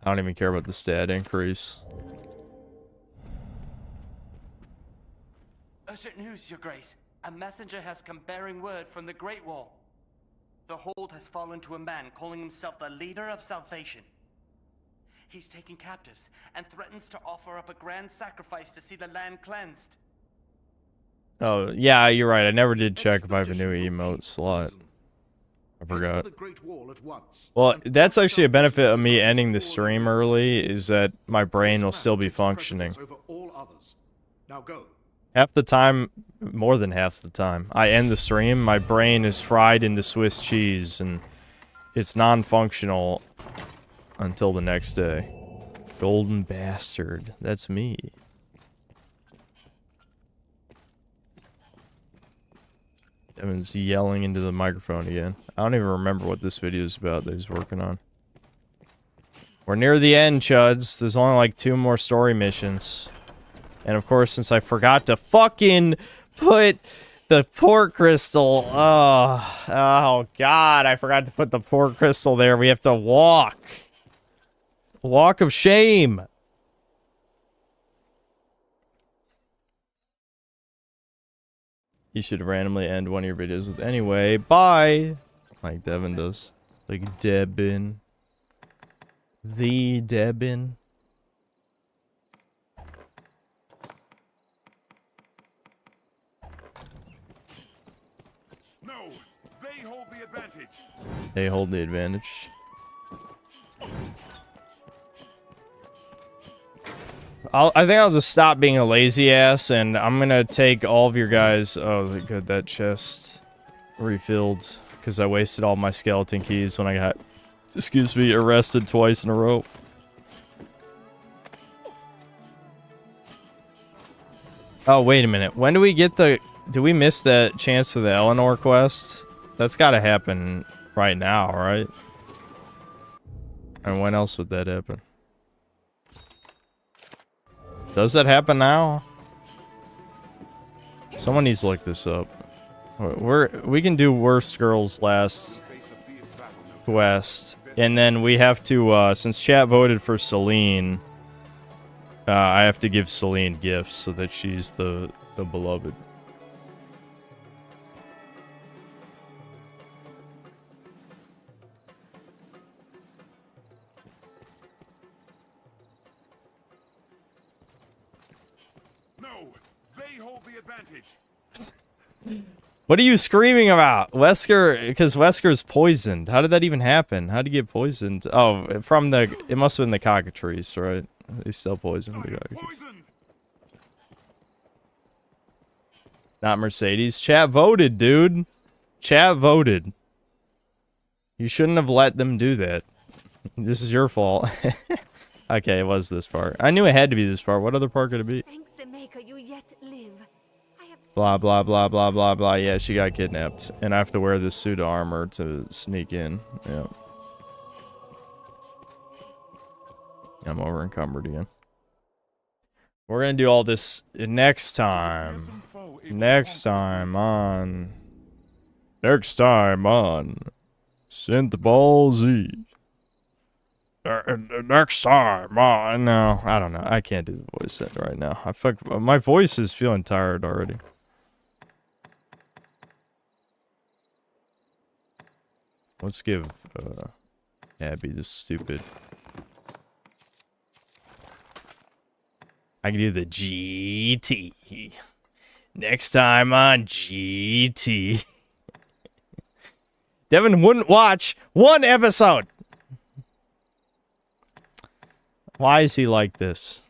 I don't even care about the stat increase. Urgent news, Your Grace. A messenger has come bearing word from the Great Wall. The hold has fallen to a man calling himself the leader of salvation. He's taking captives and threatens to offer up a grand sacrifice to see the land cleansed. Oh, yeah, you're right. I never did check if I have a new emote slot. I forgot. Well, that's actually a benefit of me ending the stream early, is that my brain will still be functioning. Half the time, more than half the time, I end the stream, my brain is fried into Swiss cheese, and it's non-functional until the next day. Golden bastard. That's me. Evan's yelling into the microphone again. I don't even remember what this video is about that he's working on. We're near the end, Chuds. There's only like 2 more story missions. And of course, since I forgot to fucking put the port crystal. Oh god, I forgot to put the port crystal there. We have to walk. Walk of shame. You should randomly end one of your videos with anyway, bye! Like Devin does. Like Debin. The Debin. No, they hold the advantage. They hold the advantage. I think I'll just stop being a lazy ass, and I'm gonna take all of your guys. Oh, good, that chest refilled because I wasted all my skeleton keys when I got, excuse me, arrested twice in a row. Oh, wait a minute. When do we get the? Do we miss that chance for the Eleanor quest? That's got to happen right now, right? And when else would that happen? Does that happen now? Someone needs to look this up. We can do Worst Girls Last quest And then we have to, since chat voted for Celine, I have to give Celine gifts so that she's the beloved. No, they hold the advantage. What are you screaming about? Wesker, because Wesker's poisoned. How did that even happen? How did he get poisoned? Oh, from the, it must have been the cockatrice, right? He's still poisoned. The cockatrice. Not Mercedes. Chat voted, dude. Chat voted. You shouldn't have let them do that. This is your fault. Okay, it was this part. I knew it had to be this part. What other part could it be? Thanks, the Maker, you yet live. Blah, blah, blah, blah, blah, blah. Yeah, she got kidnapped. And I have to wear this suit of armor to sneak in. Yeah. I'm over encumbered again. We're gonna do all this next time. Next time on Synth Ball Z. Next time on... No, I don't know. I can't do the voice set right now. My voice is feeling tired already. Let's give Abby this stupid... I can do the GT. Next time on GT. Devin wouldn't watch one episode. Why is he like this?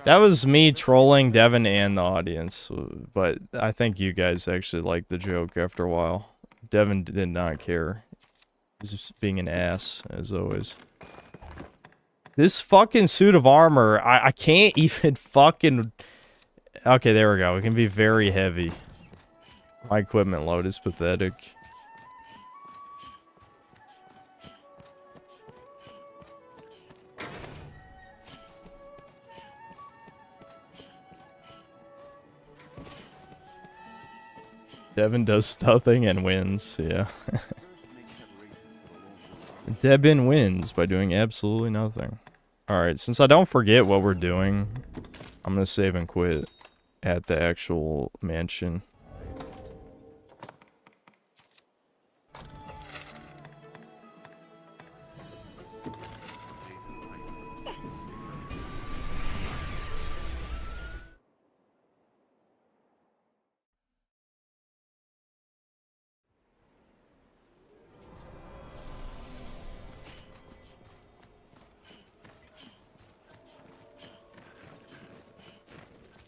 That was me trolling Devin and the audience, but I think you guys actually liked the joke after a while. Devin did not care. He's just being an ass, as always. This fucking suit of armor, I can't even fucking... Okay, there we go. It can be very heavy. My equipment load is pathetic. Devin does nothing and wins, yeah. Devin wins by doing absolutely nothing. Alright, since I don't forget what we're doing, I'm gonna save and quit at the actual mansion.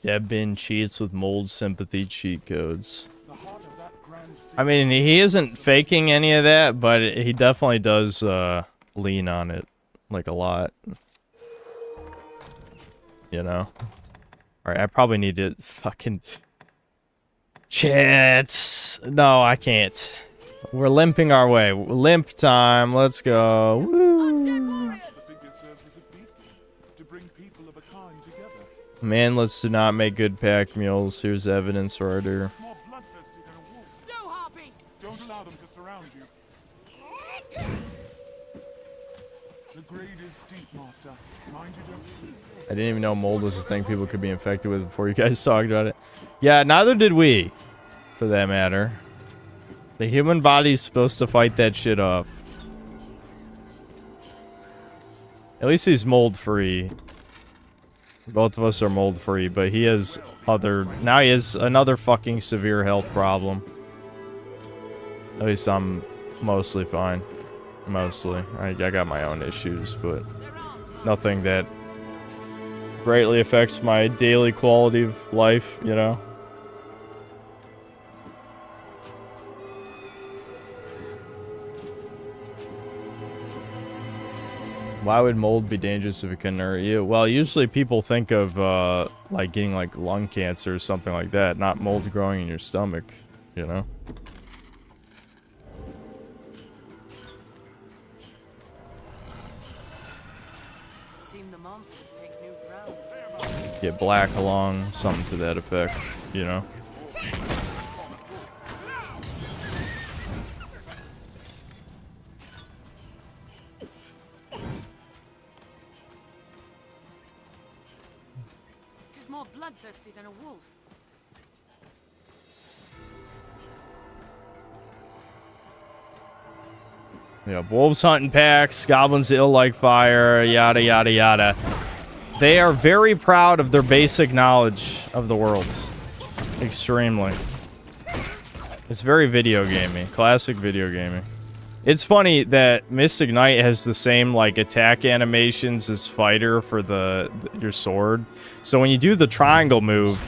Devin cheats with mold sympathy cheat codes. I mean, he isn't faking any of that, but he definitely does lean on it, like, a lot. You know? Alright, I probably need to fucking... Chat! No, I can't. We're limping our way. Limp time, let's go. Woo! Manlets do not make good pack mules. Here's evidence right here. Don't allow them to surround you. The grade is steep, Master. Mind you don't sleep. I didn't even know mold was a thing people could be infected with before you guys talked about it. Yeah, neither did we, for that matter. The human body's supposed to fight that shit off. At least he's mold-free. Both of us are mold-free, but he has other... Now he has another fucking severe health problem. At least I'm mostly fine. Mostly. I got my own issues, but nothing that greatly affects my daily quality of life, you know? Why would mold be dangerous if it couldn't hurt you? Well, usually people think of, like, getting, like, lung cancer or something like that, not mold growing in your stomach, you know? Seem the monsters take new ground. Get black along, something to that effect, you know? more bloodthirsty than a wolf. Yeah, wolves hunting packs, goblins ill like fire, yada yada yada. They are very proud of their basic knowledge of the world. Extremely. It's very video gaming. Classic video gaming. It's funny that Mystic Knight has the same, like, attack animations as Fighter for your sword. So when you do the triangle move,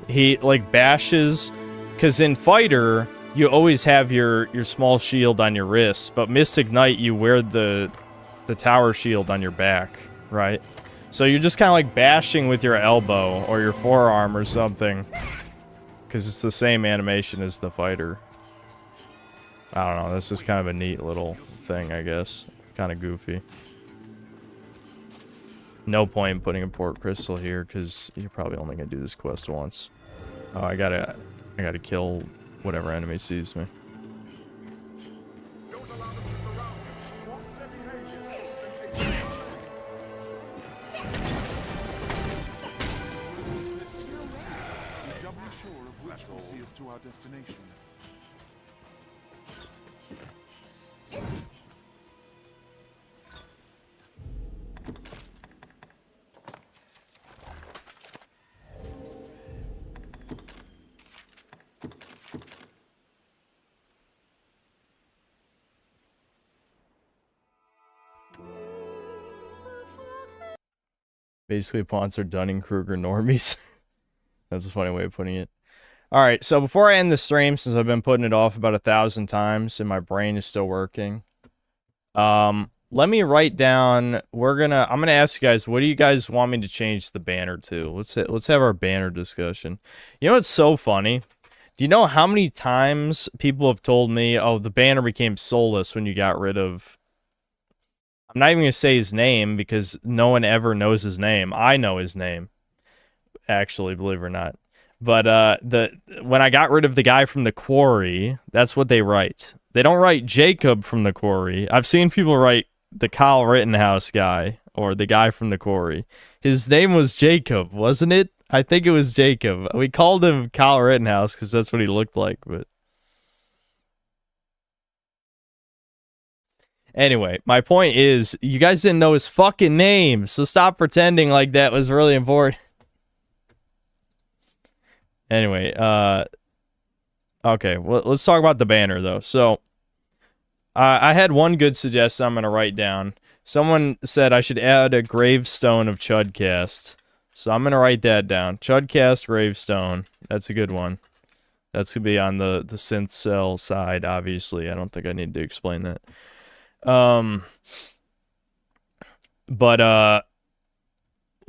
he, like, bashes... Because in Fighter, you always have your small shield on your wrist. But Mystic Knight, you wear the tower shield on your back, right? So you're just kind of, like, bashing with your elbow or your forearm or something. Because it's the same animation as the Fighter. I don't know, this is kind of a neat little thing, I guess. Kind of goofy. No point in putting a port crystal here, because you're probably only going to do this quest once. Oh, I gotta kill whatever enemy sees me. Be doubly sure of which will see us to our destination. Basically, pawns are Dunning-Kruger normies. That's a funny way of putting it. Alright, so before I end the stream, since I've been putting it off about 1,000 times and my brain is still working, let me write down, I'm gonna ask you guys, what do you guys want me to change the banner to? Let's have our banner discussion. You know what's so funny? Do you know how many times people have told me, oh, the banner became soulless when you got rid of... I'm not even gonna say his name, because no one ever knows his name. I know his name, actually, believe it or not. But when I got rid of the guy from the quarry, that's what they write. They don't write Jacob from the quarry. I've seen people write the Kyle Rittenhouse guy, or the guy from the quarry. His name was Jacob, wasn't it? I think it was Jacob. We called him Kyle Rittenhouse because that's what he looked like, but... Anyway, my point is, you guys didn't know his fucking name, so stop pretending like that was really important. Anyway, okay, well, let's talk about the banner, though. So, I had one good suggestion I'm going to write down. Someone said I should add a gravestone of Chudcast. So I'm going to write that down. Chudcast gravestone. That's a good one. That's going to be on the synth cell side, obviously. I don't think I need to explain that.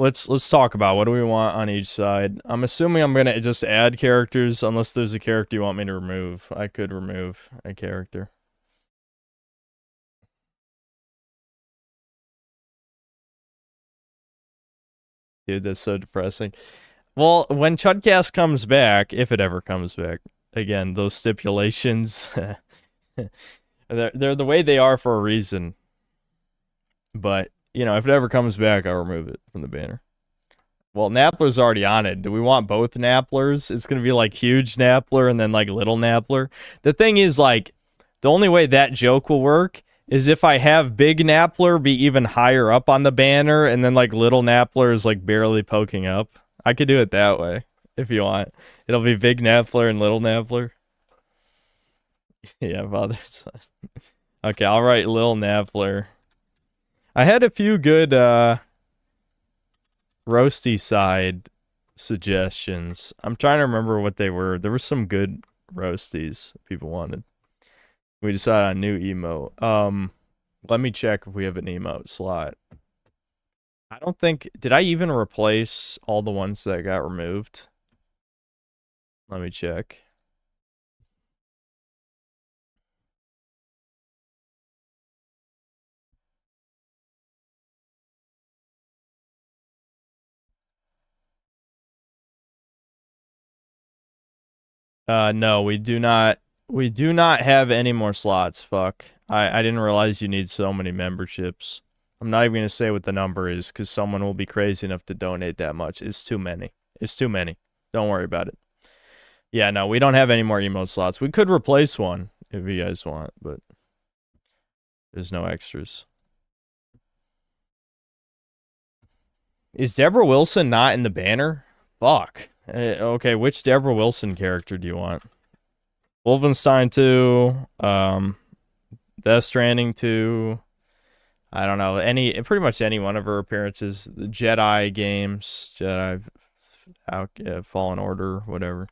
Let's talk about what do we want on each side. I'm assuming I'm gonna just add characters unless there's a character you want me to remove. I could remove a character. Dude, that's so depressing. Well, when Chudcast comes back, if it ever comes back, again, those stipulations they're the way they are for a reason. But, you know, if it ever comes back, I'll remove it from the banner. Well, Nappler's already on it. Do we want both Napplers? It's going to be like huge Nappler and then like little Nappler. The thing is, like, the only way that joke will work is if I have big Nappler be even higher up on the banner and then like little Nappler is like barely poking up. I could do it that way if you want. It'll be big Nappler and little Nappler. Yeah, father son. Okay, I'll write Lil Nappler. I had a few good roasty side suggestions. I'm trying to remember what they were. There were some good roasties people wanted. We decided on new emote. Let me check if we have an emote slot. I don't think... Did I even replace all the ones that got removed? Let me check. No, we do not have any more slots, fuck. I didn't realize you need so many memberships. I'm not even going to say what the number is, because someone will be crazy enough to donate that much. It's too many. It's too many. Don't worry about it. Yeah, no, we don't have any more emote slots. We could replace one if you guys want, but there's no extras. Is Deborah Wilson not in the banner? Fuck. Okay, which Deborah Wilson character do you want? Wolfenstein 2, Death Stranding 2, I don't know, pretty much any one of her appearances. The Jedi games, Fallen Order, whatever.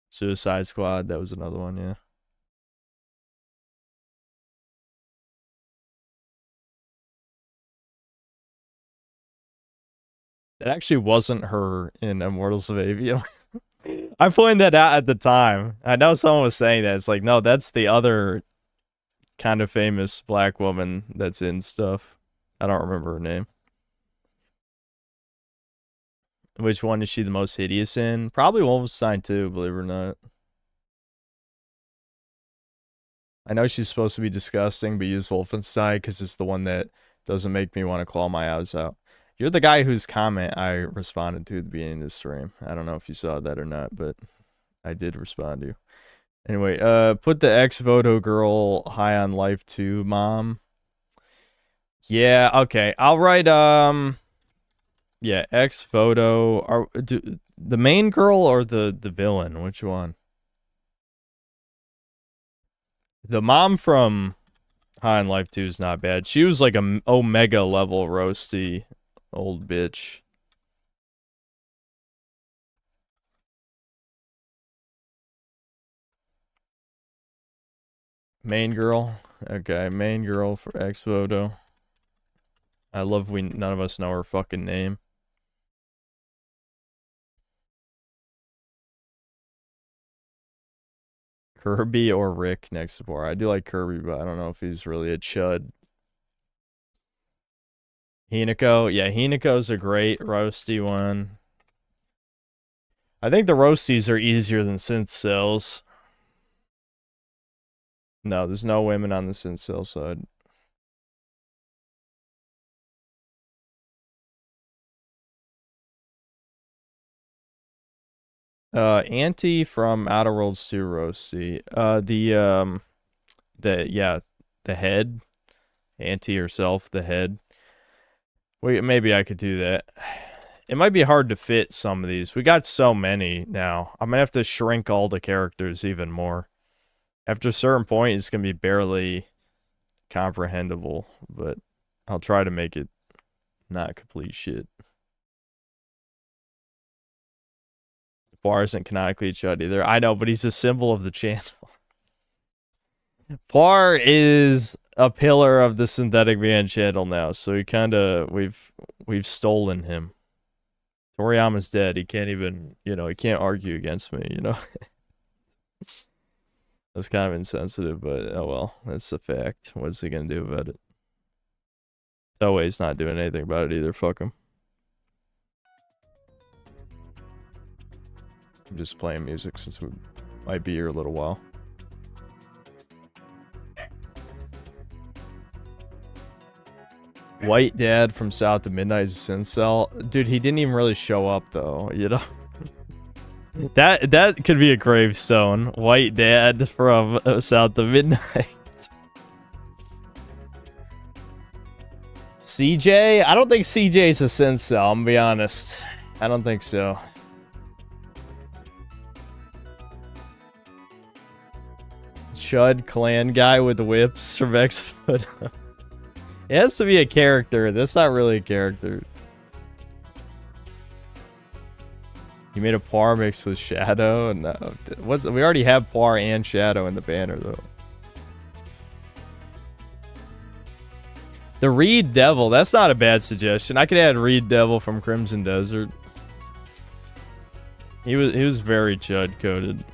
Suicide Squad, that was another one, yeah. It actually wasn't her in Immortals of Avium. I pointed that out at the time. I know someone was saying that. It's like, no, that's the other kind of famous black woman that's in stuff. I don't remember her name. Which one is she the most hideous in? Probably Wolfenstein 2, believe it or not. I know she's supposed to be disgusting, but use Wolfenstein because it's the one that doesn't make me want to claw my eyes out. You're the guy whose comment I responded to at the beginning of the stream. I don't know if you saw that or not, but I did respond to you. Anyway, put the ex-Voto girl high on life too, mom. Yeah, okay. I'll write, yeah, ex-Voto. The main girl or the villain? Which one? The mom from High on Life 2 is not bad. She was like a Omega level roasty old bitch. Main girl. Okay, main girl for ex-Voto. I love none of us know her fucking name. Kirby or Rick next to Poor. I do like Kirby, but I don't know if he's really a chud. Hinako. Yeah, Hinako's a great roasty one. I think the roasties are easier than synth cells. No, there's no women on the synth cell side. Auntie from Outer Worlds 2 roasty. The head. Auntie herself, the head. Wait, maybe I could do that. It might be hard to fit some of these. We got so many now. I'm gonna have to shrink all the characters even more. After a certain point, it's gonna be barely comprehensible, but I'll try to make it not complete shit. Poir isn't canonically Chud either. I know, but he's a symbol of the channel. Poir is a pillar of the Synthetic Man channel now, so he we've stolen him. Toriyama's dead. He can't even, he can't argue against me, That's kind of insensitive, but oh well, that's a fact. What's he gonna do about it? Toei's not doing anything about it either. Fuck him. I'm just playing music since we might be here a little while. White Dad from South of Midnight is a synth cell. Dude, he didn't even really show up though, That could be a gravestone. White Dad from South of Midnight. CJ? I don't think CJ's a synth cell, I'm gonna be honest. I don't think so. Chud clan guy with the whips from X-Foot. It has to be a character. That's not really a character. You made a Poir mix with Shadow? No. We already have Poir and Shadow in the banner, though. The Reed Devil. That's not a bad suggestion. I could add Reed Devil from Crimson Desert. He was very Chud-coded.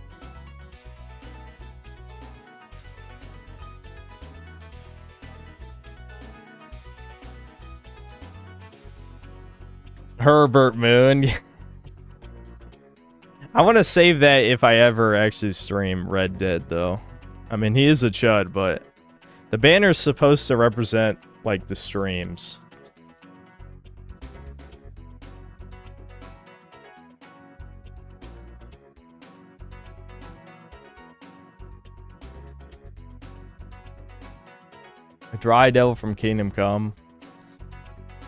Herbert Moon. I want to save that if I ever actually stream Red Dead, though. I mean, he is a Chud, but the banner is supposed to represent, like, the streams. Dry Devil from Kingdom Come.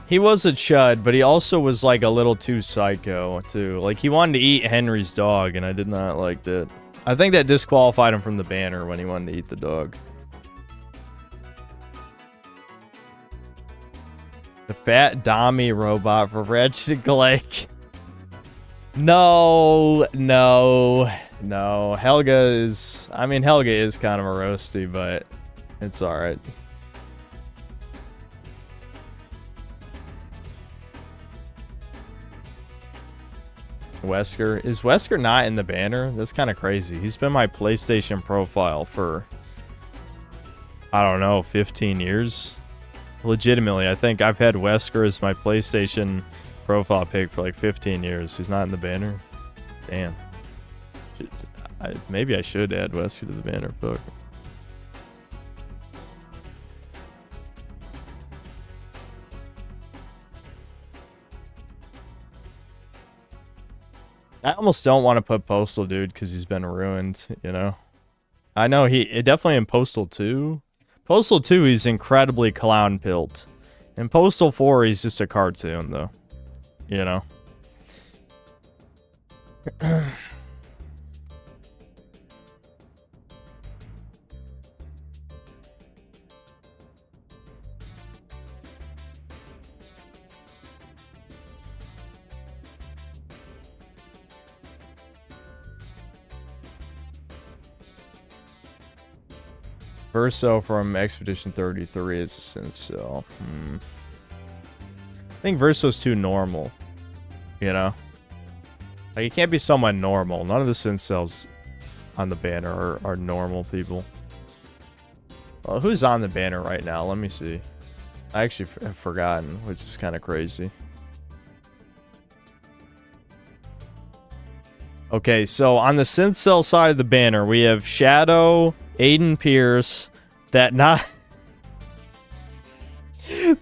He was a chud, but he also was like a little too psycho too. Like he wanted to eat Henry's dog, and I did not like that. I think that disqualified him from the banner when he wanted to eat the dog. The fat Dommy robot for Ratchet & Clank. No. Helga is... I mean, Helga is kind of a roasty, but it's alright. Wesker. Is Wesker not in the banner? That's kind of crazy. He's been my PlayStation profile for... I don't know, 15 years? Legitimately, I think I've had Wesker as my PlayStation profile pic for like 15 years. He's not in the banner. Damn. Maybe I should add Wesker to the banner. Fuck. I almost don't want to put Postal Dude because he's been ruined, you know? I know definitely in Postal 2. Postal 2, he's incredibly clown-pilled. In Postal 4, he's just a cartoon, though. You know? Verso from Expedition 33 is a Sincel. I think Verso's too normal. You know? Like, you can't be someone normal. None of the Sincels on the banner are normal people. Well, who's on the banner right now? Let me see. I actually have forgotten, which is kind of crazy. Okay, so on the Sincel side of the banner, we have Shadow, Aiden Pierce, the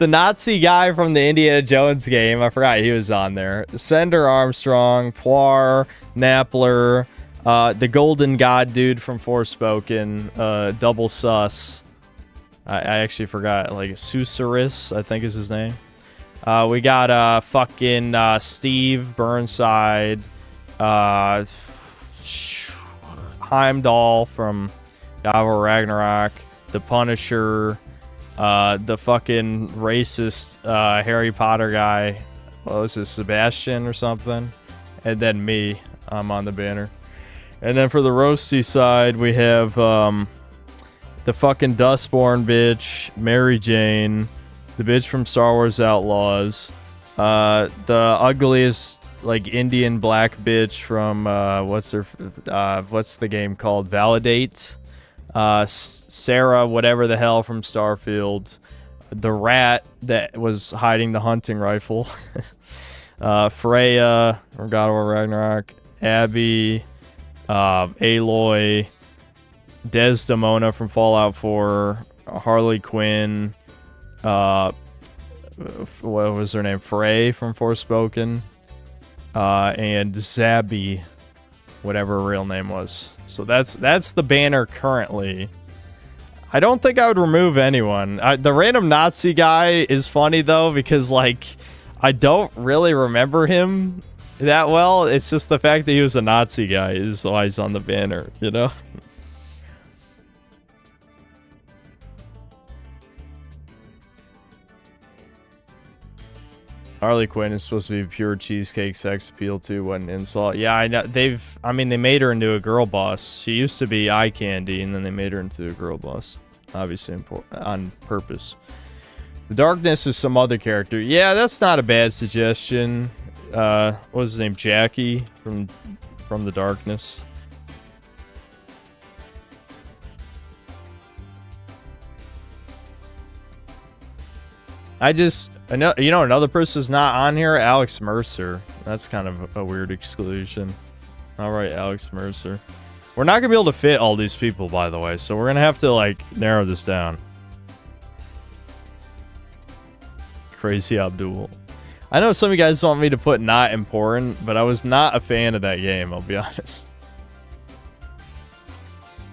Nazi guy from the Indiana Jones game. I forgot he was on there. Sender Armstrong, Poir, Napler, the Golden God dude from Forspoken, Double Sus. I actually forgot, like, Susurus, I think is his name. We got fucking Steve Burnside, Heimdall from God of War Ragnarok, the Punisher, the fucking racist Harry Potter guy. What was this, Sebastian or something? And then me. I'm on the banner. And then for the roasty side, we have the fucking Dustborn bitch, Mary Jane, the bitch from Star Wars Outlaws, the ugliest like Indian black bitch from what's the game called? Validate. Sarah, whatever the hell from Starfield, the rat that was hiding the hunting rifle, Freya from God of War Ragnarok, Abby, Aloy, Desdemona from Fallout 4, Harley Quinn, what was her name? Frey from Forspoken, and Zabby, whatever her real name was. So that's the banner currently. I don't think I would remove anyone. The random Nazi guy is funny though, because like I don't really remember him that well. It's just the fact that he was a Nazi guy is why he's on the banner, you know? Harley Quinn is supposed to be pure cheesecake sex appeal too, what an insult. Yeah, I know. They made her into a girl boss. She used to be eye candy, and then they made her into a girl boss. Obviously on purpose. The Darkness is some other character. Yeah, that's not a bad suggestion. What was his name? Jackie from The Darkness. You know, another person's not on here, Alex Mercer. That's kind of a weird exclusion. All right, Alex Mercer. We're not gonna be able to fit all these people, by the way, so we're gonna have to like narrow this down. Crazy Abdul. I know some of you guys want me to put not important, but I was not a fan of that game, I'll be honest.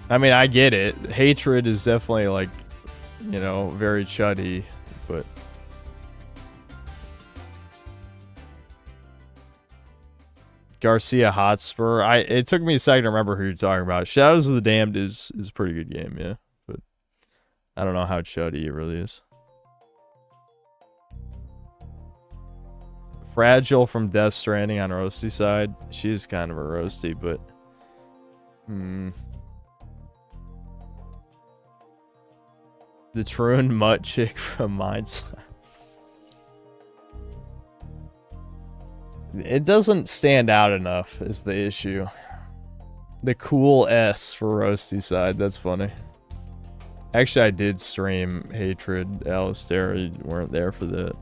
I mean, I get it. Hatred is definitely like you know, very chuddy, but Garcia Hotspur. It took me a second to remember who you're talking about. Shadows of the Damned is a pretty good game, yeah, but I don't know how chuddy it really is. Fragile from Death Stranding on Roasty side. She's kind of a roasty, but the Troon Mutt chick from Mindslap. It doesn't stand out enough is the issue. The cool S for Roasty side. That's funny. Actually, I did stream Hatred, Alistair. You weren't there for that.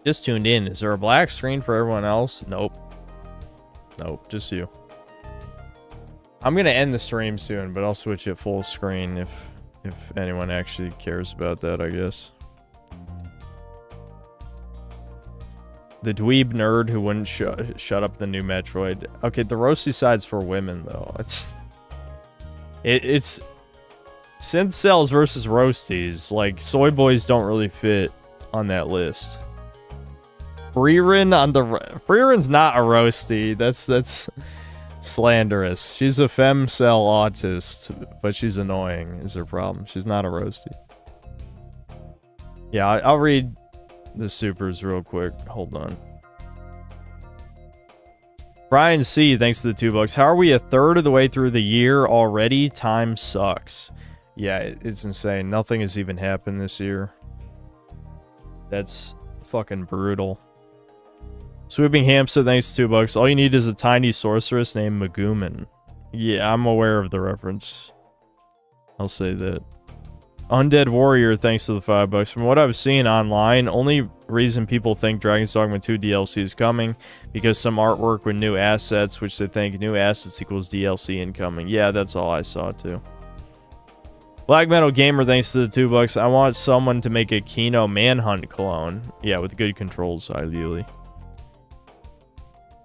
Just tuned in. Is there a black screen for everyone else? Nope. Nope, just you. I'm gonna end the stream soon, but I'll switch it full screen if anyone actually cares about that, I guess. The dweeb nerd who wouldn't shut up the new Metroid. Okay, the roasty side's for women though. It's synth cells versus roasties. Like soy boys don't really fit on that list. Freeren's not a roasty. That's slanderous. She's a femcell autist, but she's annoying is her problem. She's not a roasty. Yeah, I'll read the supers real quick. Hold on. Brian C, thanks to the $2. How are we a third of the way through the year already? Time sucks. Yeah, it's insane. Nothing has even happened this year. That's fucking brutal. Sweeping Hamster, thanks to $2. All you need is a tiny sorceress named Magumin. Yeah, I'm aware of the reference. I'll say that. Undead Warrior, thanks to the $5. From what I've seen online, only reason people think Dragon's Dogma 2 DLC is coming because some artwork with new assets, which they think new assets equals DLC incoming. Yeah, that's all I saw too. Black Metal Gamer, thanks to the $2. I want someone to make a Kino Manhunt clone. Yeah, with good controls, ideally.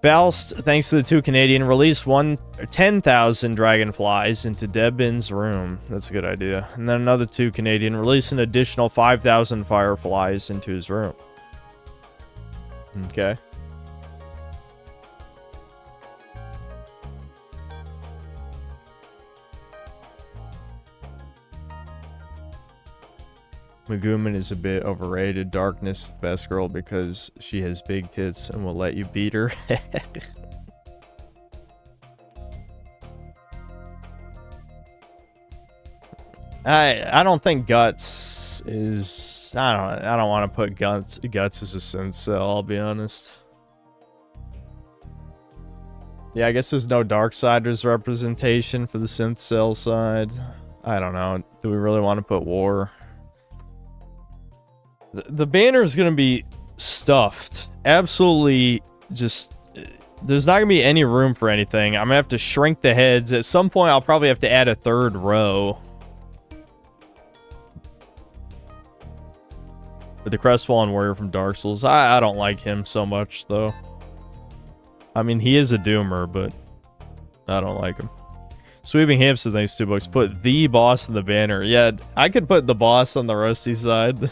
Faust, thanks to the 2 Canadian, release 10,000 dragonflies into Debin's room. That's a good idea. And then another 2 Canadian, release an additional 5,000 fireflies into his room. Okay. Magumin is a bit overrated. Darkness is the best girl because she has big tits and will let you beat her. I don't think Guts is... I don't want to put Guts as a synth cell, I'll be honest. Yeah, I guess there's no Darksiders representation for the synth cell side. I don't know. Do we really want to put War? The banner is going to be stuffed. Absolutely just... There's not going to be any room for anything. I'm going to have to shrink the heads. At some point, I'll probably have to add a third row. But the Crestfallen Warrior from Dark Souls, I don't like him so much, though. I mean, he is a doomer, but I don't like him. Sweeping Hamster, thanks $2. Put the boss in the banner. Yeah, I could put the boss on the Rusty side.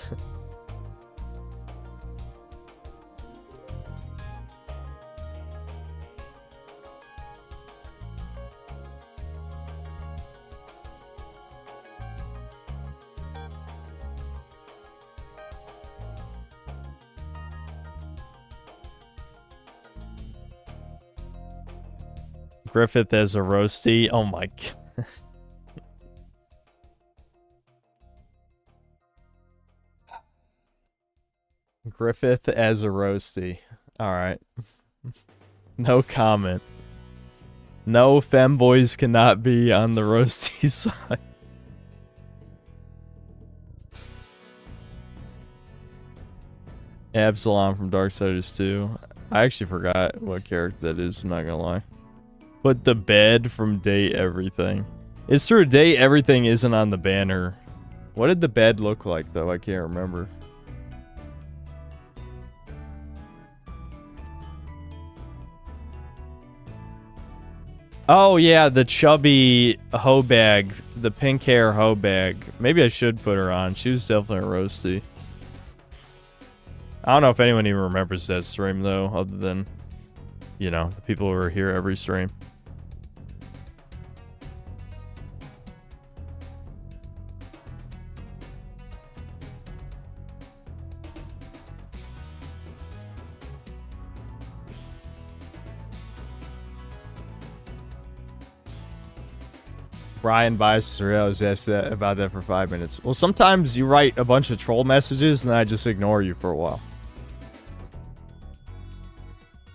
Griffith as a roasty. Oh my god. Griffith as a roasty. Alright. No comment. No, femboys cannot be on the roasty side. Absalom from Darksiders 2. I actually forgot what character that is, I'm not gonna lie. Put the bed from Date Everything. It's true, Date Everything isn't on the banner. What did the bed look like, though? I can't remember. Oh yeah, the chubby hoe bag, the pink hair hoe bag. Maybe I should put her on. She was definitely a roasty. I don't know if anyone even remembers that stream though, other than, you know, the people who are here every stream. Brian Bias was asked that about that for 5 minutes. Well, sometimes you write a bunch of troll messages and then I just ignore you for a while.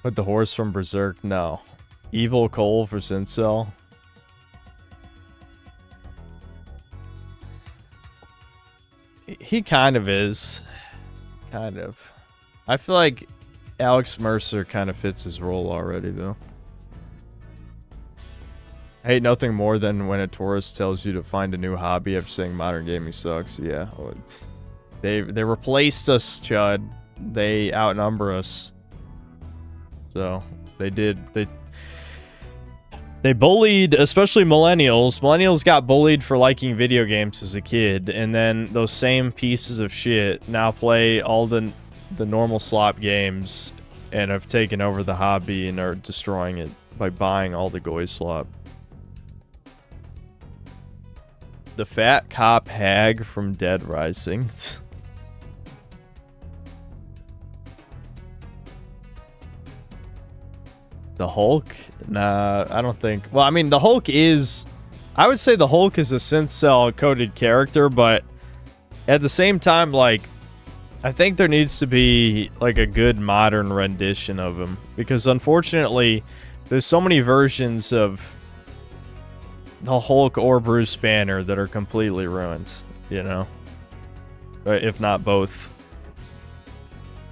Put the horse from Berserk? No. Evil Cole for Sincel? He kind of is. Kind of. I feel like Alex Mercer kind of fits his role already, though. I hate nothing more than when a tourist tells you to find a new hobby after saying modern gaming sucks. Yeah. They replaced us, Chud. They outnumber us. So, they did. They bullied, especially millennials. Millennials got bullied for liking video games as a kid, and then those same pieces of shit now play all the normal slop games and have taken over the hobby and are destroying it by buying all the goy slop. The fat cop hag from Dead Rising. The Hulk? Nah, I don't think. Well, I mean, the Hulk is... I would say the Hulk is a synth cell coded character, but at the same time, like, I think there needs to be, like, a good modern rendition of him. Because, unfortunately, there's so many versions of the Hulk or Bruce Banner that are completely ruined, you know? If not both.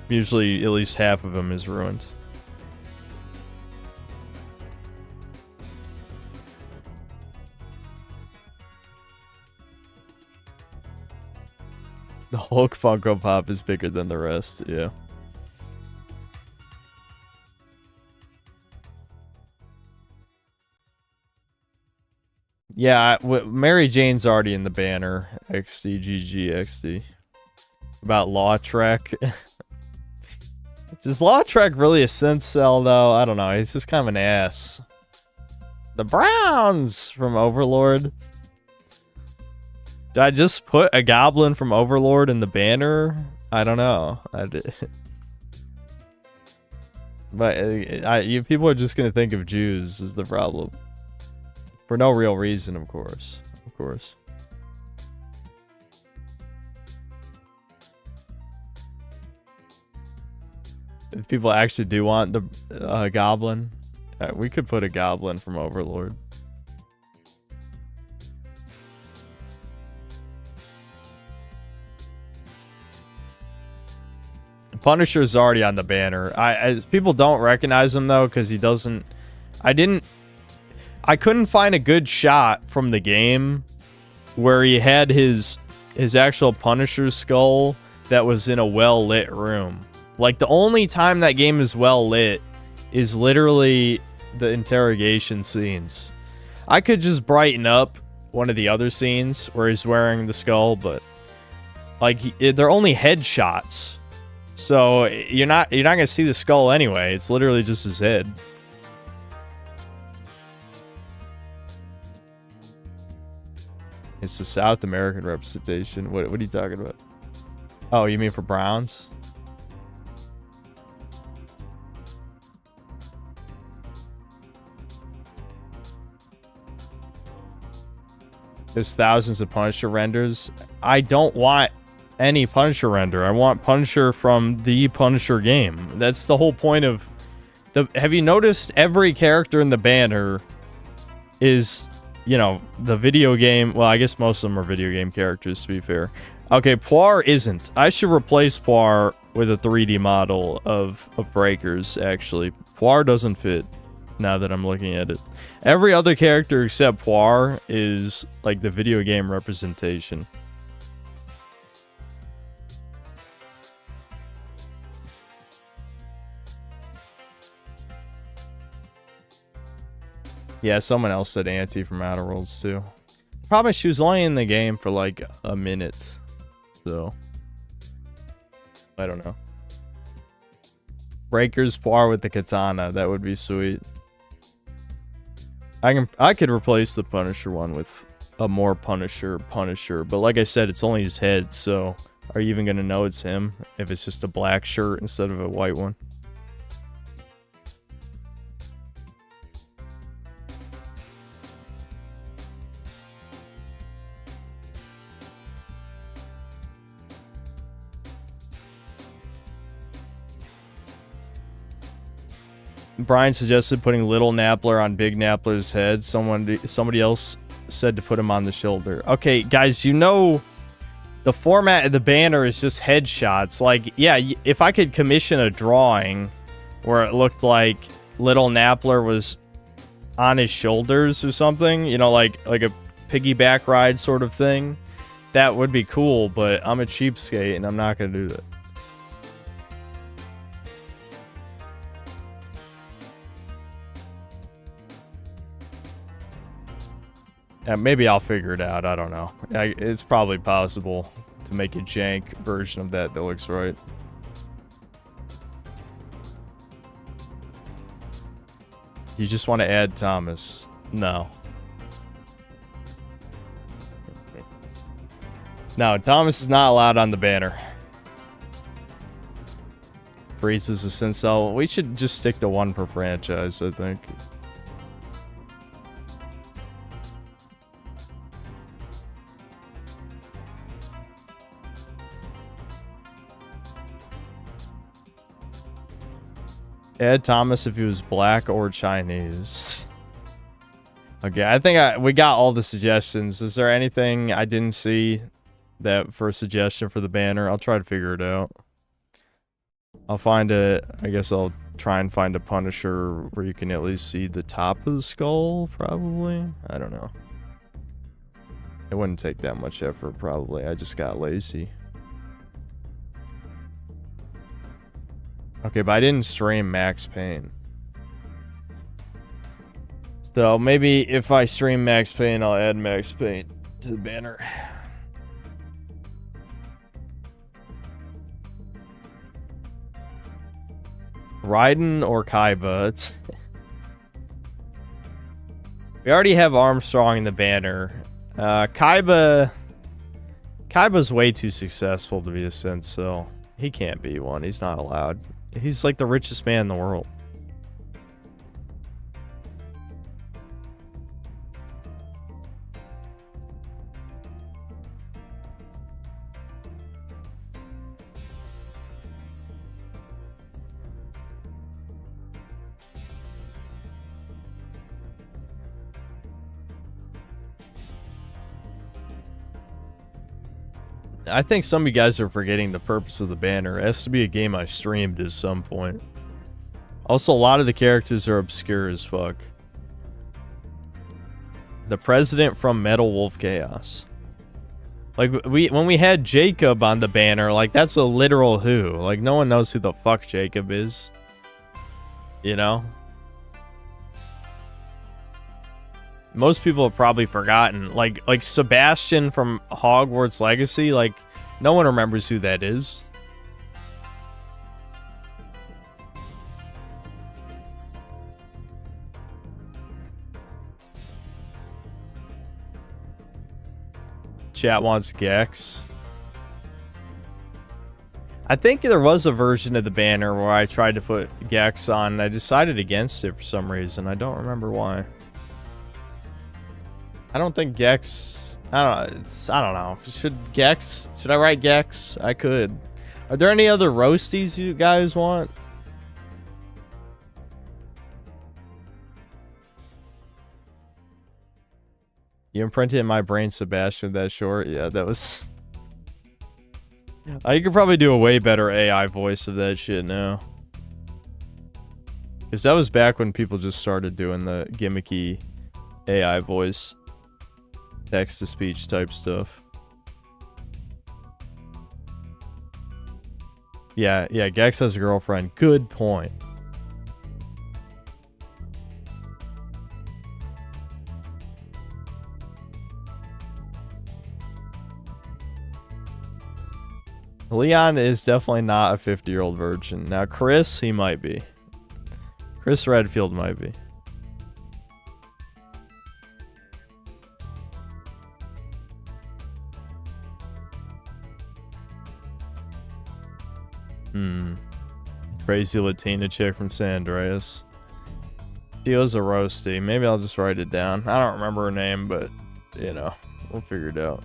Usually, at least half of them is ruined. The Hulk Funko Pop is bigger than the rest, yeah. Yeah, Mary Jane's already in the banner. XDGGXD. About Law Trek. Is Law Trek really a synth cell, though? I don't know. He's just kind of an ass. The Browns from Overlord. Did I just put a goblin from Overlord in the banner? I don't know. I did. But people are just going to think of Jews is the problem. For no real reason, of course. Of course. If people actually do want the goblin, we could put a goblin from Overlord. Punisher's already on the banner. People don't recognize him though because he doesn't. I couldn't find a good shot from the game where he had his actual Punisher skull that was in a well-lit room. Like, the only time that game is well-lit is literally the interrogation scenes. I could just brighten up one of the other scenes where he's wearing the skull, but like they're only headshots. So you're not gonna see the skull anyway. It's literally just his head. It's the South American representation. What are you talking about? Oh, you mean for Browns? There's thousands of Punisher renders. I don't want any Punisher render. I want Punisher from the Punisher game. That's the whole point of the... Have you noticed every character in the banner is, you know, the video game... Well, I guess most of them are video game characters, to be fair. Okay, Poir isn't. I should replace Poir with a 3D model of Breakers, actually. Poir doesn't fit, now that I'm looking at it. Every other character except Poir is, like, the video game representation. Yeah, someone else said Auntie from Outer Worlds too. Probably she was only in the game for like a minute. So I don't know. Breaker's par with the katana. That would be sweet. I could replace the Punisher one with a more Punisher, but like I said, it's only his head, so are you even gonna know it's him if it's just a black shirt instead of a white one? Brian suggested putting Little Nappler on Big Nappler's head. Somebody else said to put him on the shoulder. Okay, guys, you know the format of the banner is just headshots. Like, yeah, if I could commission a drawing where it looked like Little Nappler was on his shoulders or something, you know, like a piggyback ride sort of thing, that would be cool, but I'm a cheapskate and I'm not going to do that. Yeah, maybe I'll figure it out. I don't know. It's probably possible to make a jank version of that looks right. You just want to add Thomas? No. No, Thomas is not allowed on the banner. Freeze is a Sincel. We should just stick to one per franchise, I think. Add Thomas if he was black or Chinese. Okay, I think we got all the suggestions. Is there anything I didn't see that for a suggestion for the banner? I'll try to figure it out. I'll find it. I guess I'll try and find a Punisher where you can at least see the top of the skull, probably. I don't know. It wouldn't take that much effort, probably. I just got lazy. Okay, but I didn't stream Max Payne. So maybe if I stream Max Payne, I'll add Max Payne to the banner. Raiden or Kaiba? We already have Armstrong in the banner. Kaiba's way too successful to be a Senso. He can't be one. He's not allowed. He's like the richest man in the world. I think some of you guys are forgetting the purpose of the banner. It has to be a game I streamed at some point. Also, a lot of the characters are obscure as fuck. The president from Metal Wolf Chaos. Like, when we had Jacob on the banner, like, that's a literal who. Like, no one knows who the fuck Jacob is. You know? Most people have probably forgotten. Like Sebastian from Hogwarts Legacy, like, no one remembers who that is. Chat wants Gex. I think there was a version of the banner where I tried to put Gex on, and I decided against it for some reason. I don't remember why. I don't think Gex... I don't know. Should I write Gex? I could. Are there any other roasties you guys want? You imprinted in my brain, Sebastian, that short? Yeah, that was... You could probably do a way better AI voice of that shit now. Because that was back when people just started doing the gimmicky AI voice. Text-to-speech type stuff. Yeah, Gex has a girlfriend. Good point. Leon is definitely not a 50-year-old virgin. Now, Chris, he might be. Chris Redfield might be. Crazy Latina chick from San Andreas. She was a roasty. Maybe I'll just write it down. I don't remember her name, but, you know, we'll figure it out.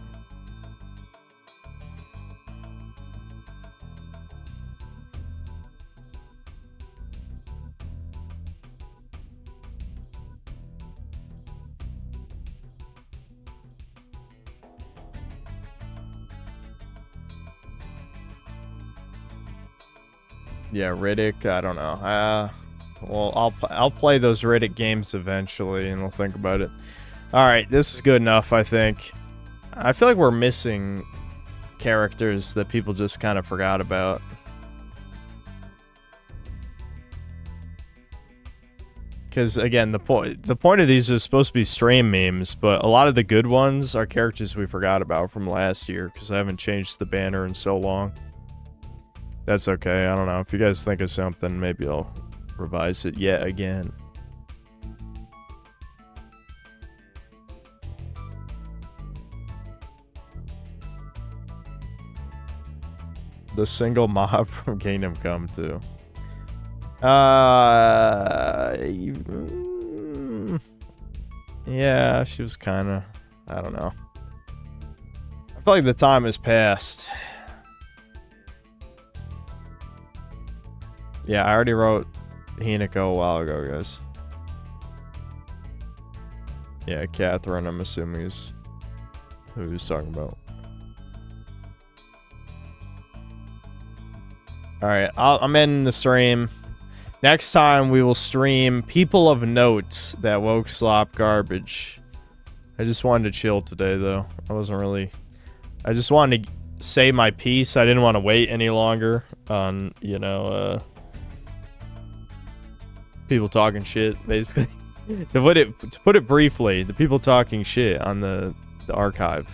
Yeah, Riddick, I don't know. Well, I'll play those Riddick games eventually, and we'll think about it. Alright, this is good enough, I think. I feel like we're missing characters that people just kind of forgot about. Because, again, the point of these is supposed to be stream memes, but a lot of the good ones are characters we forgot about from last year, because I haven't changed the banner in so long. That's okay, I don't know. If you guys think of something, maybe I'll revise it yet again. The single mob from Kingdom Come too. Yeah, she was kind of, I don't know. I feel like the time has passed. Yeah, I already wrote Hinako a while ago, guys. Yeah, Catherine, I'm assuming is who he was talking about. Alright, I'm ending the stream. Next time, we will stream People of Note, that woke slop garbage. I just wanted to chill today, though. I wasn't really... I just wanted to say my piece. I didn't want to wait any longer on, you know, people talking shit, basically. to put it briefly, the people talking shit on the archive.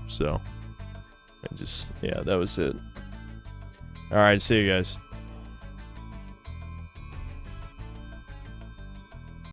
So, yeah, that was it. Alright, see you guys.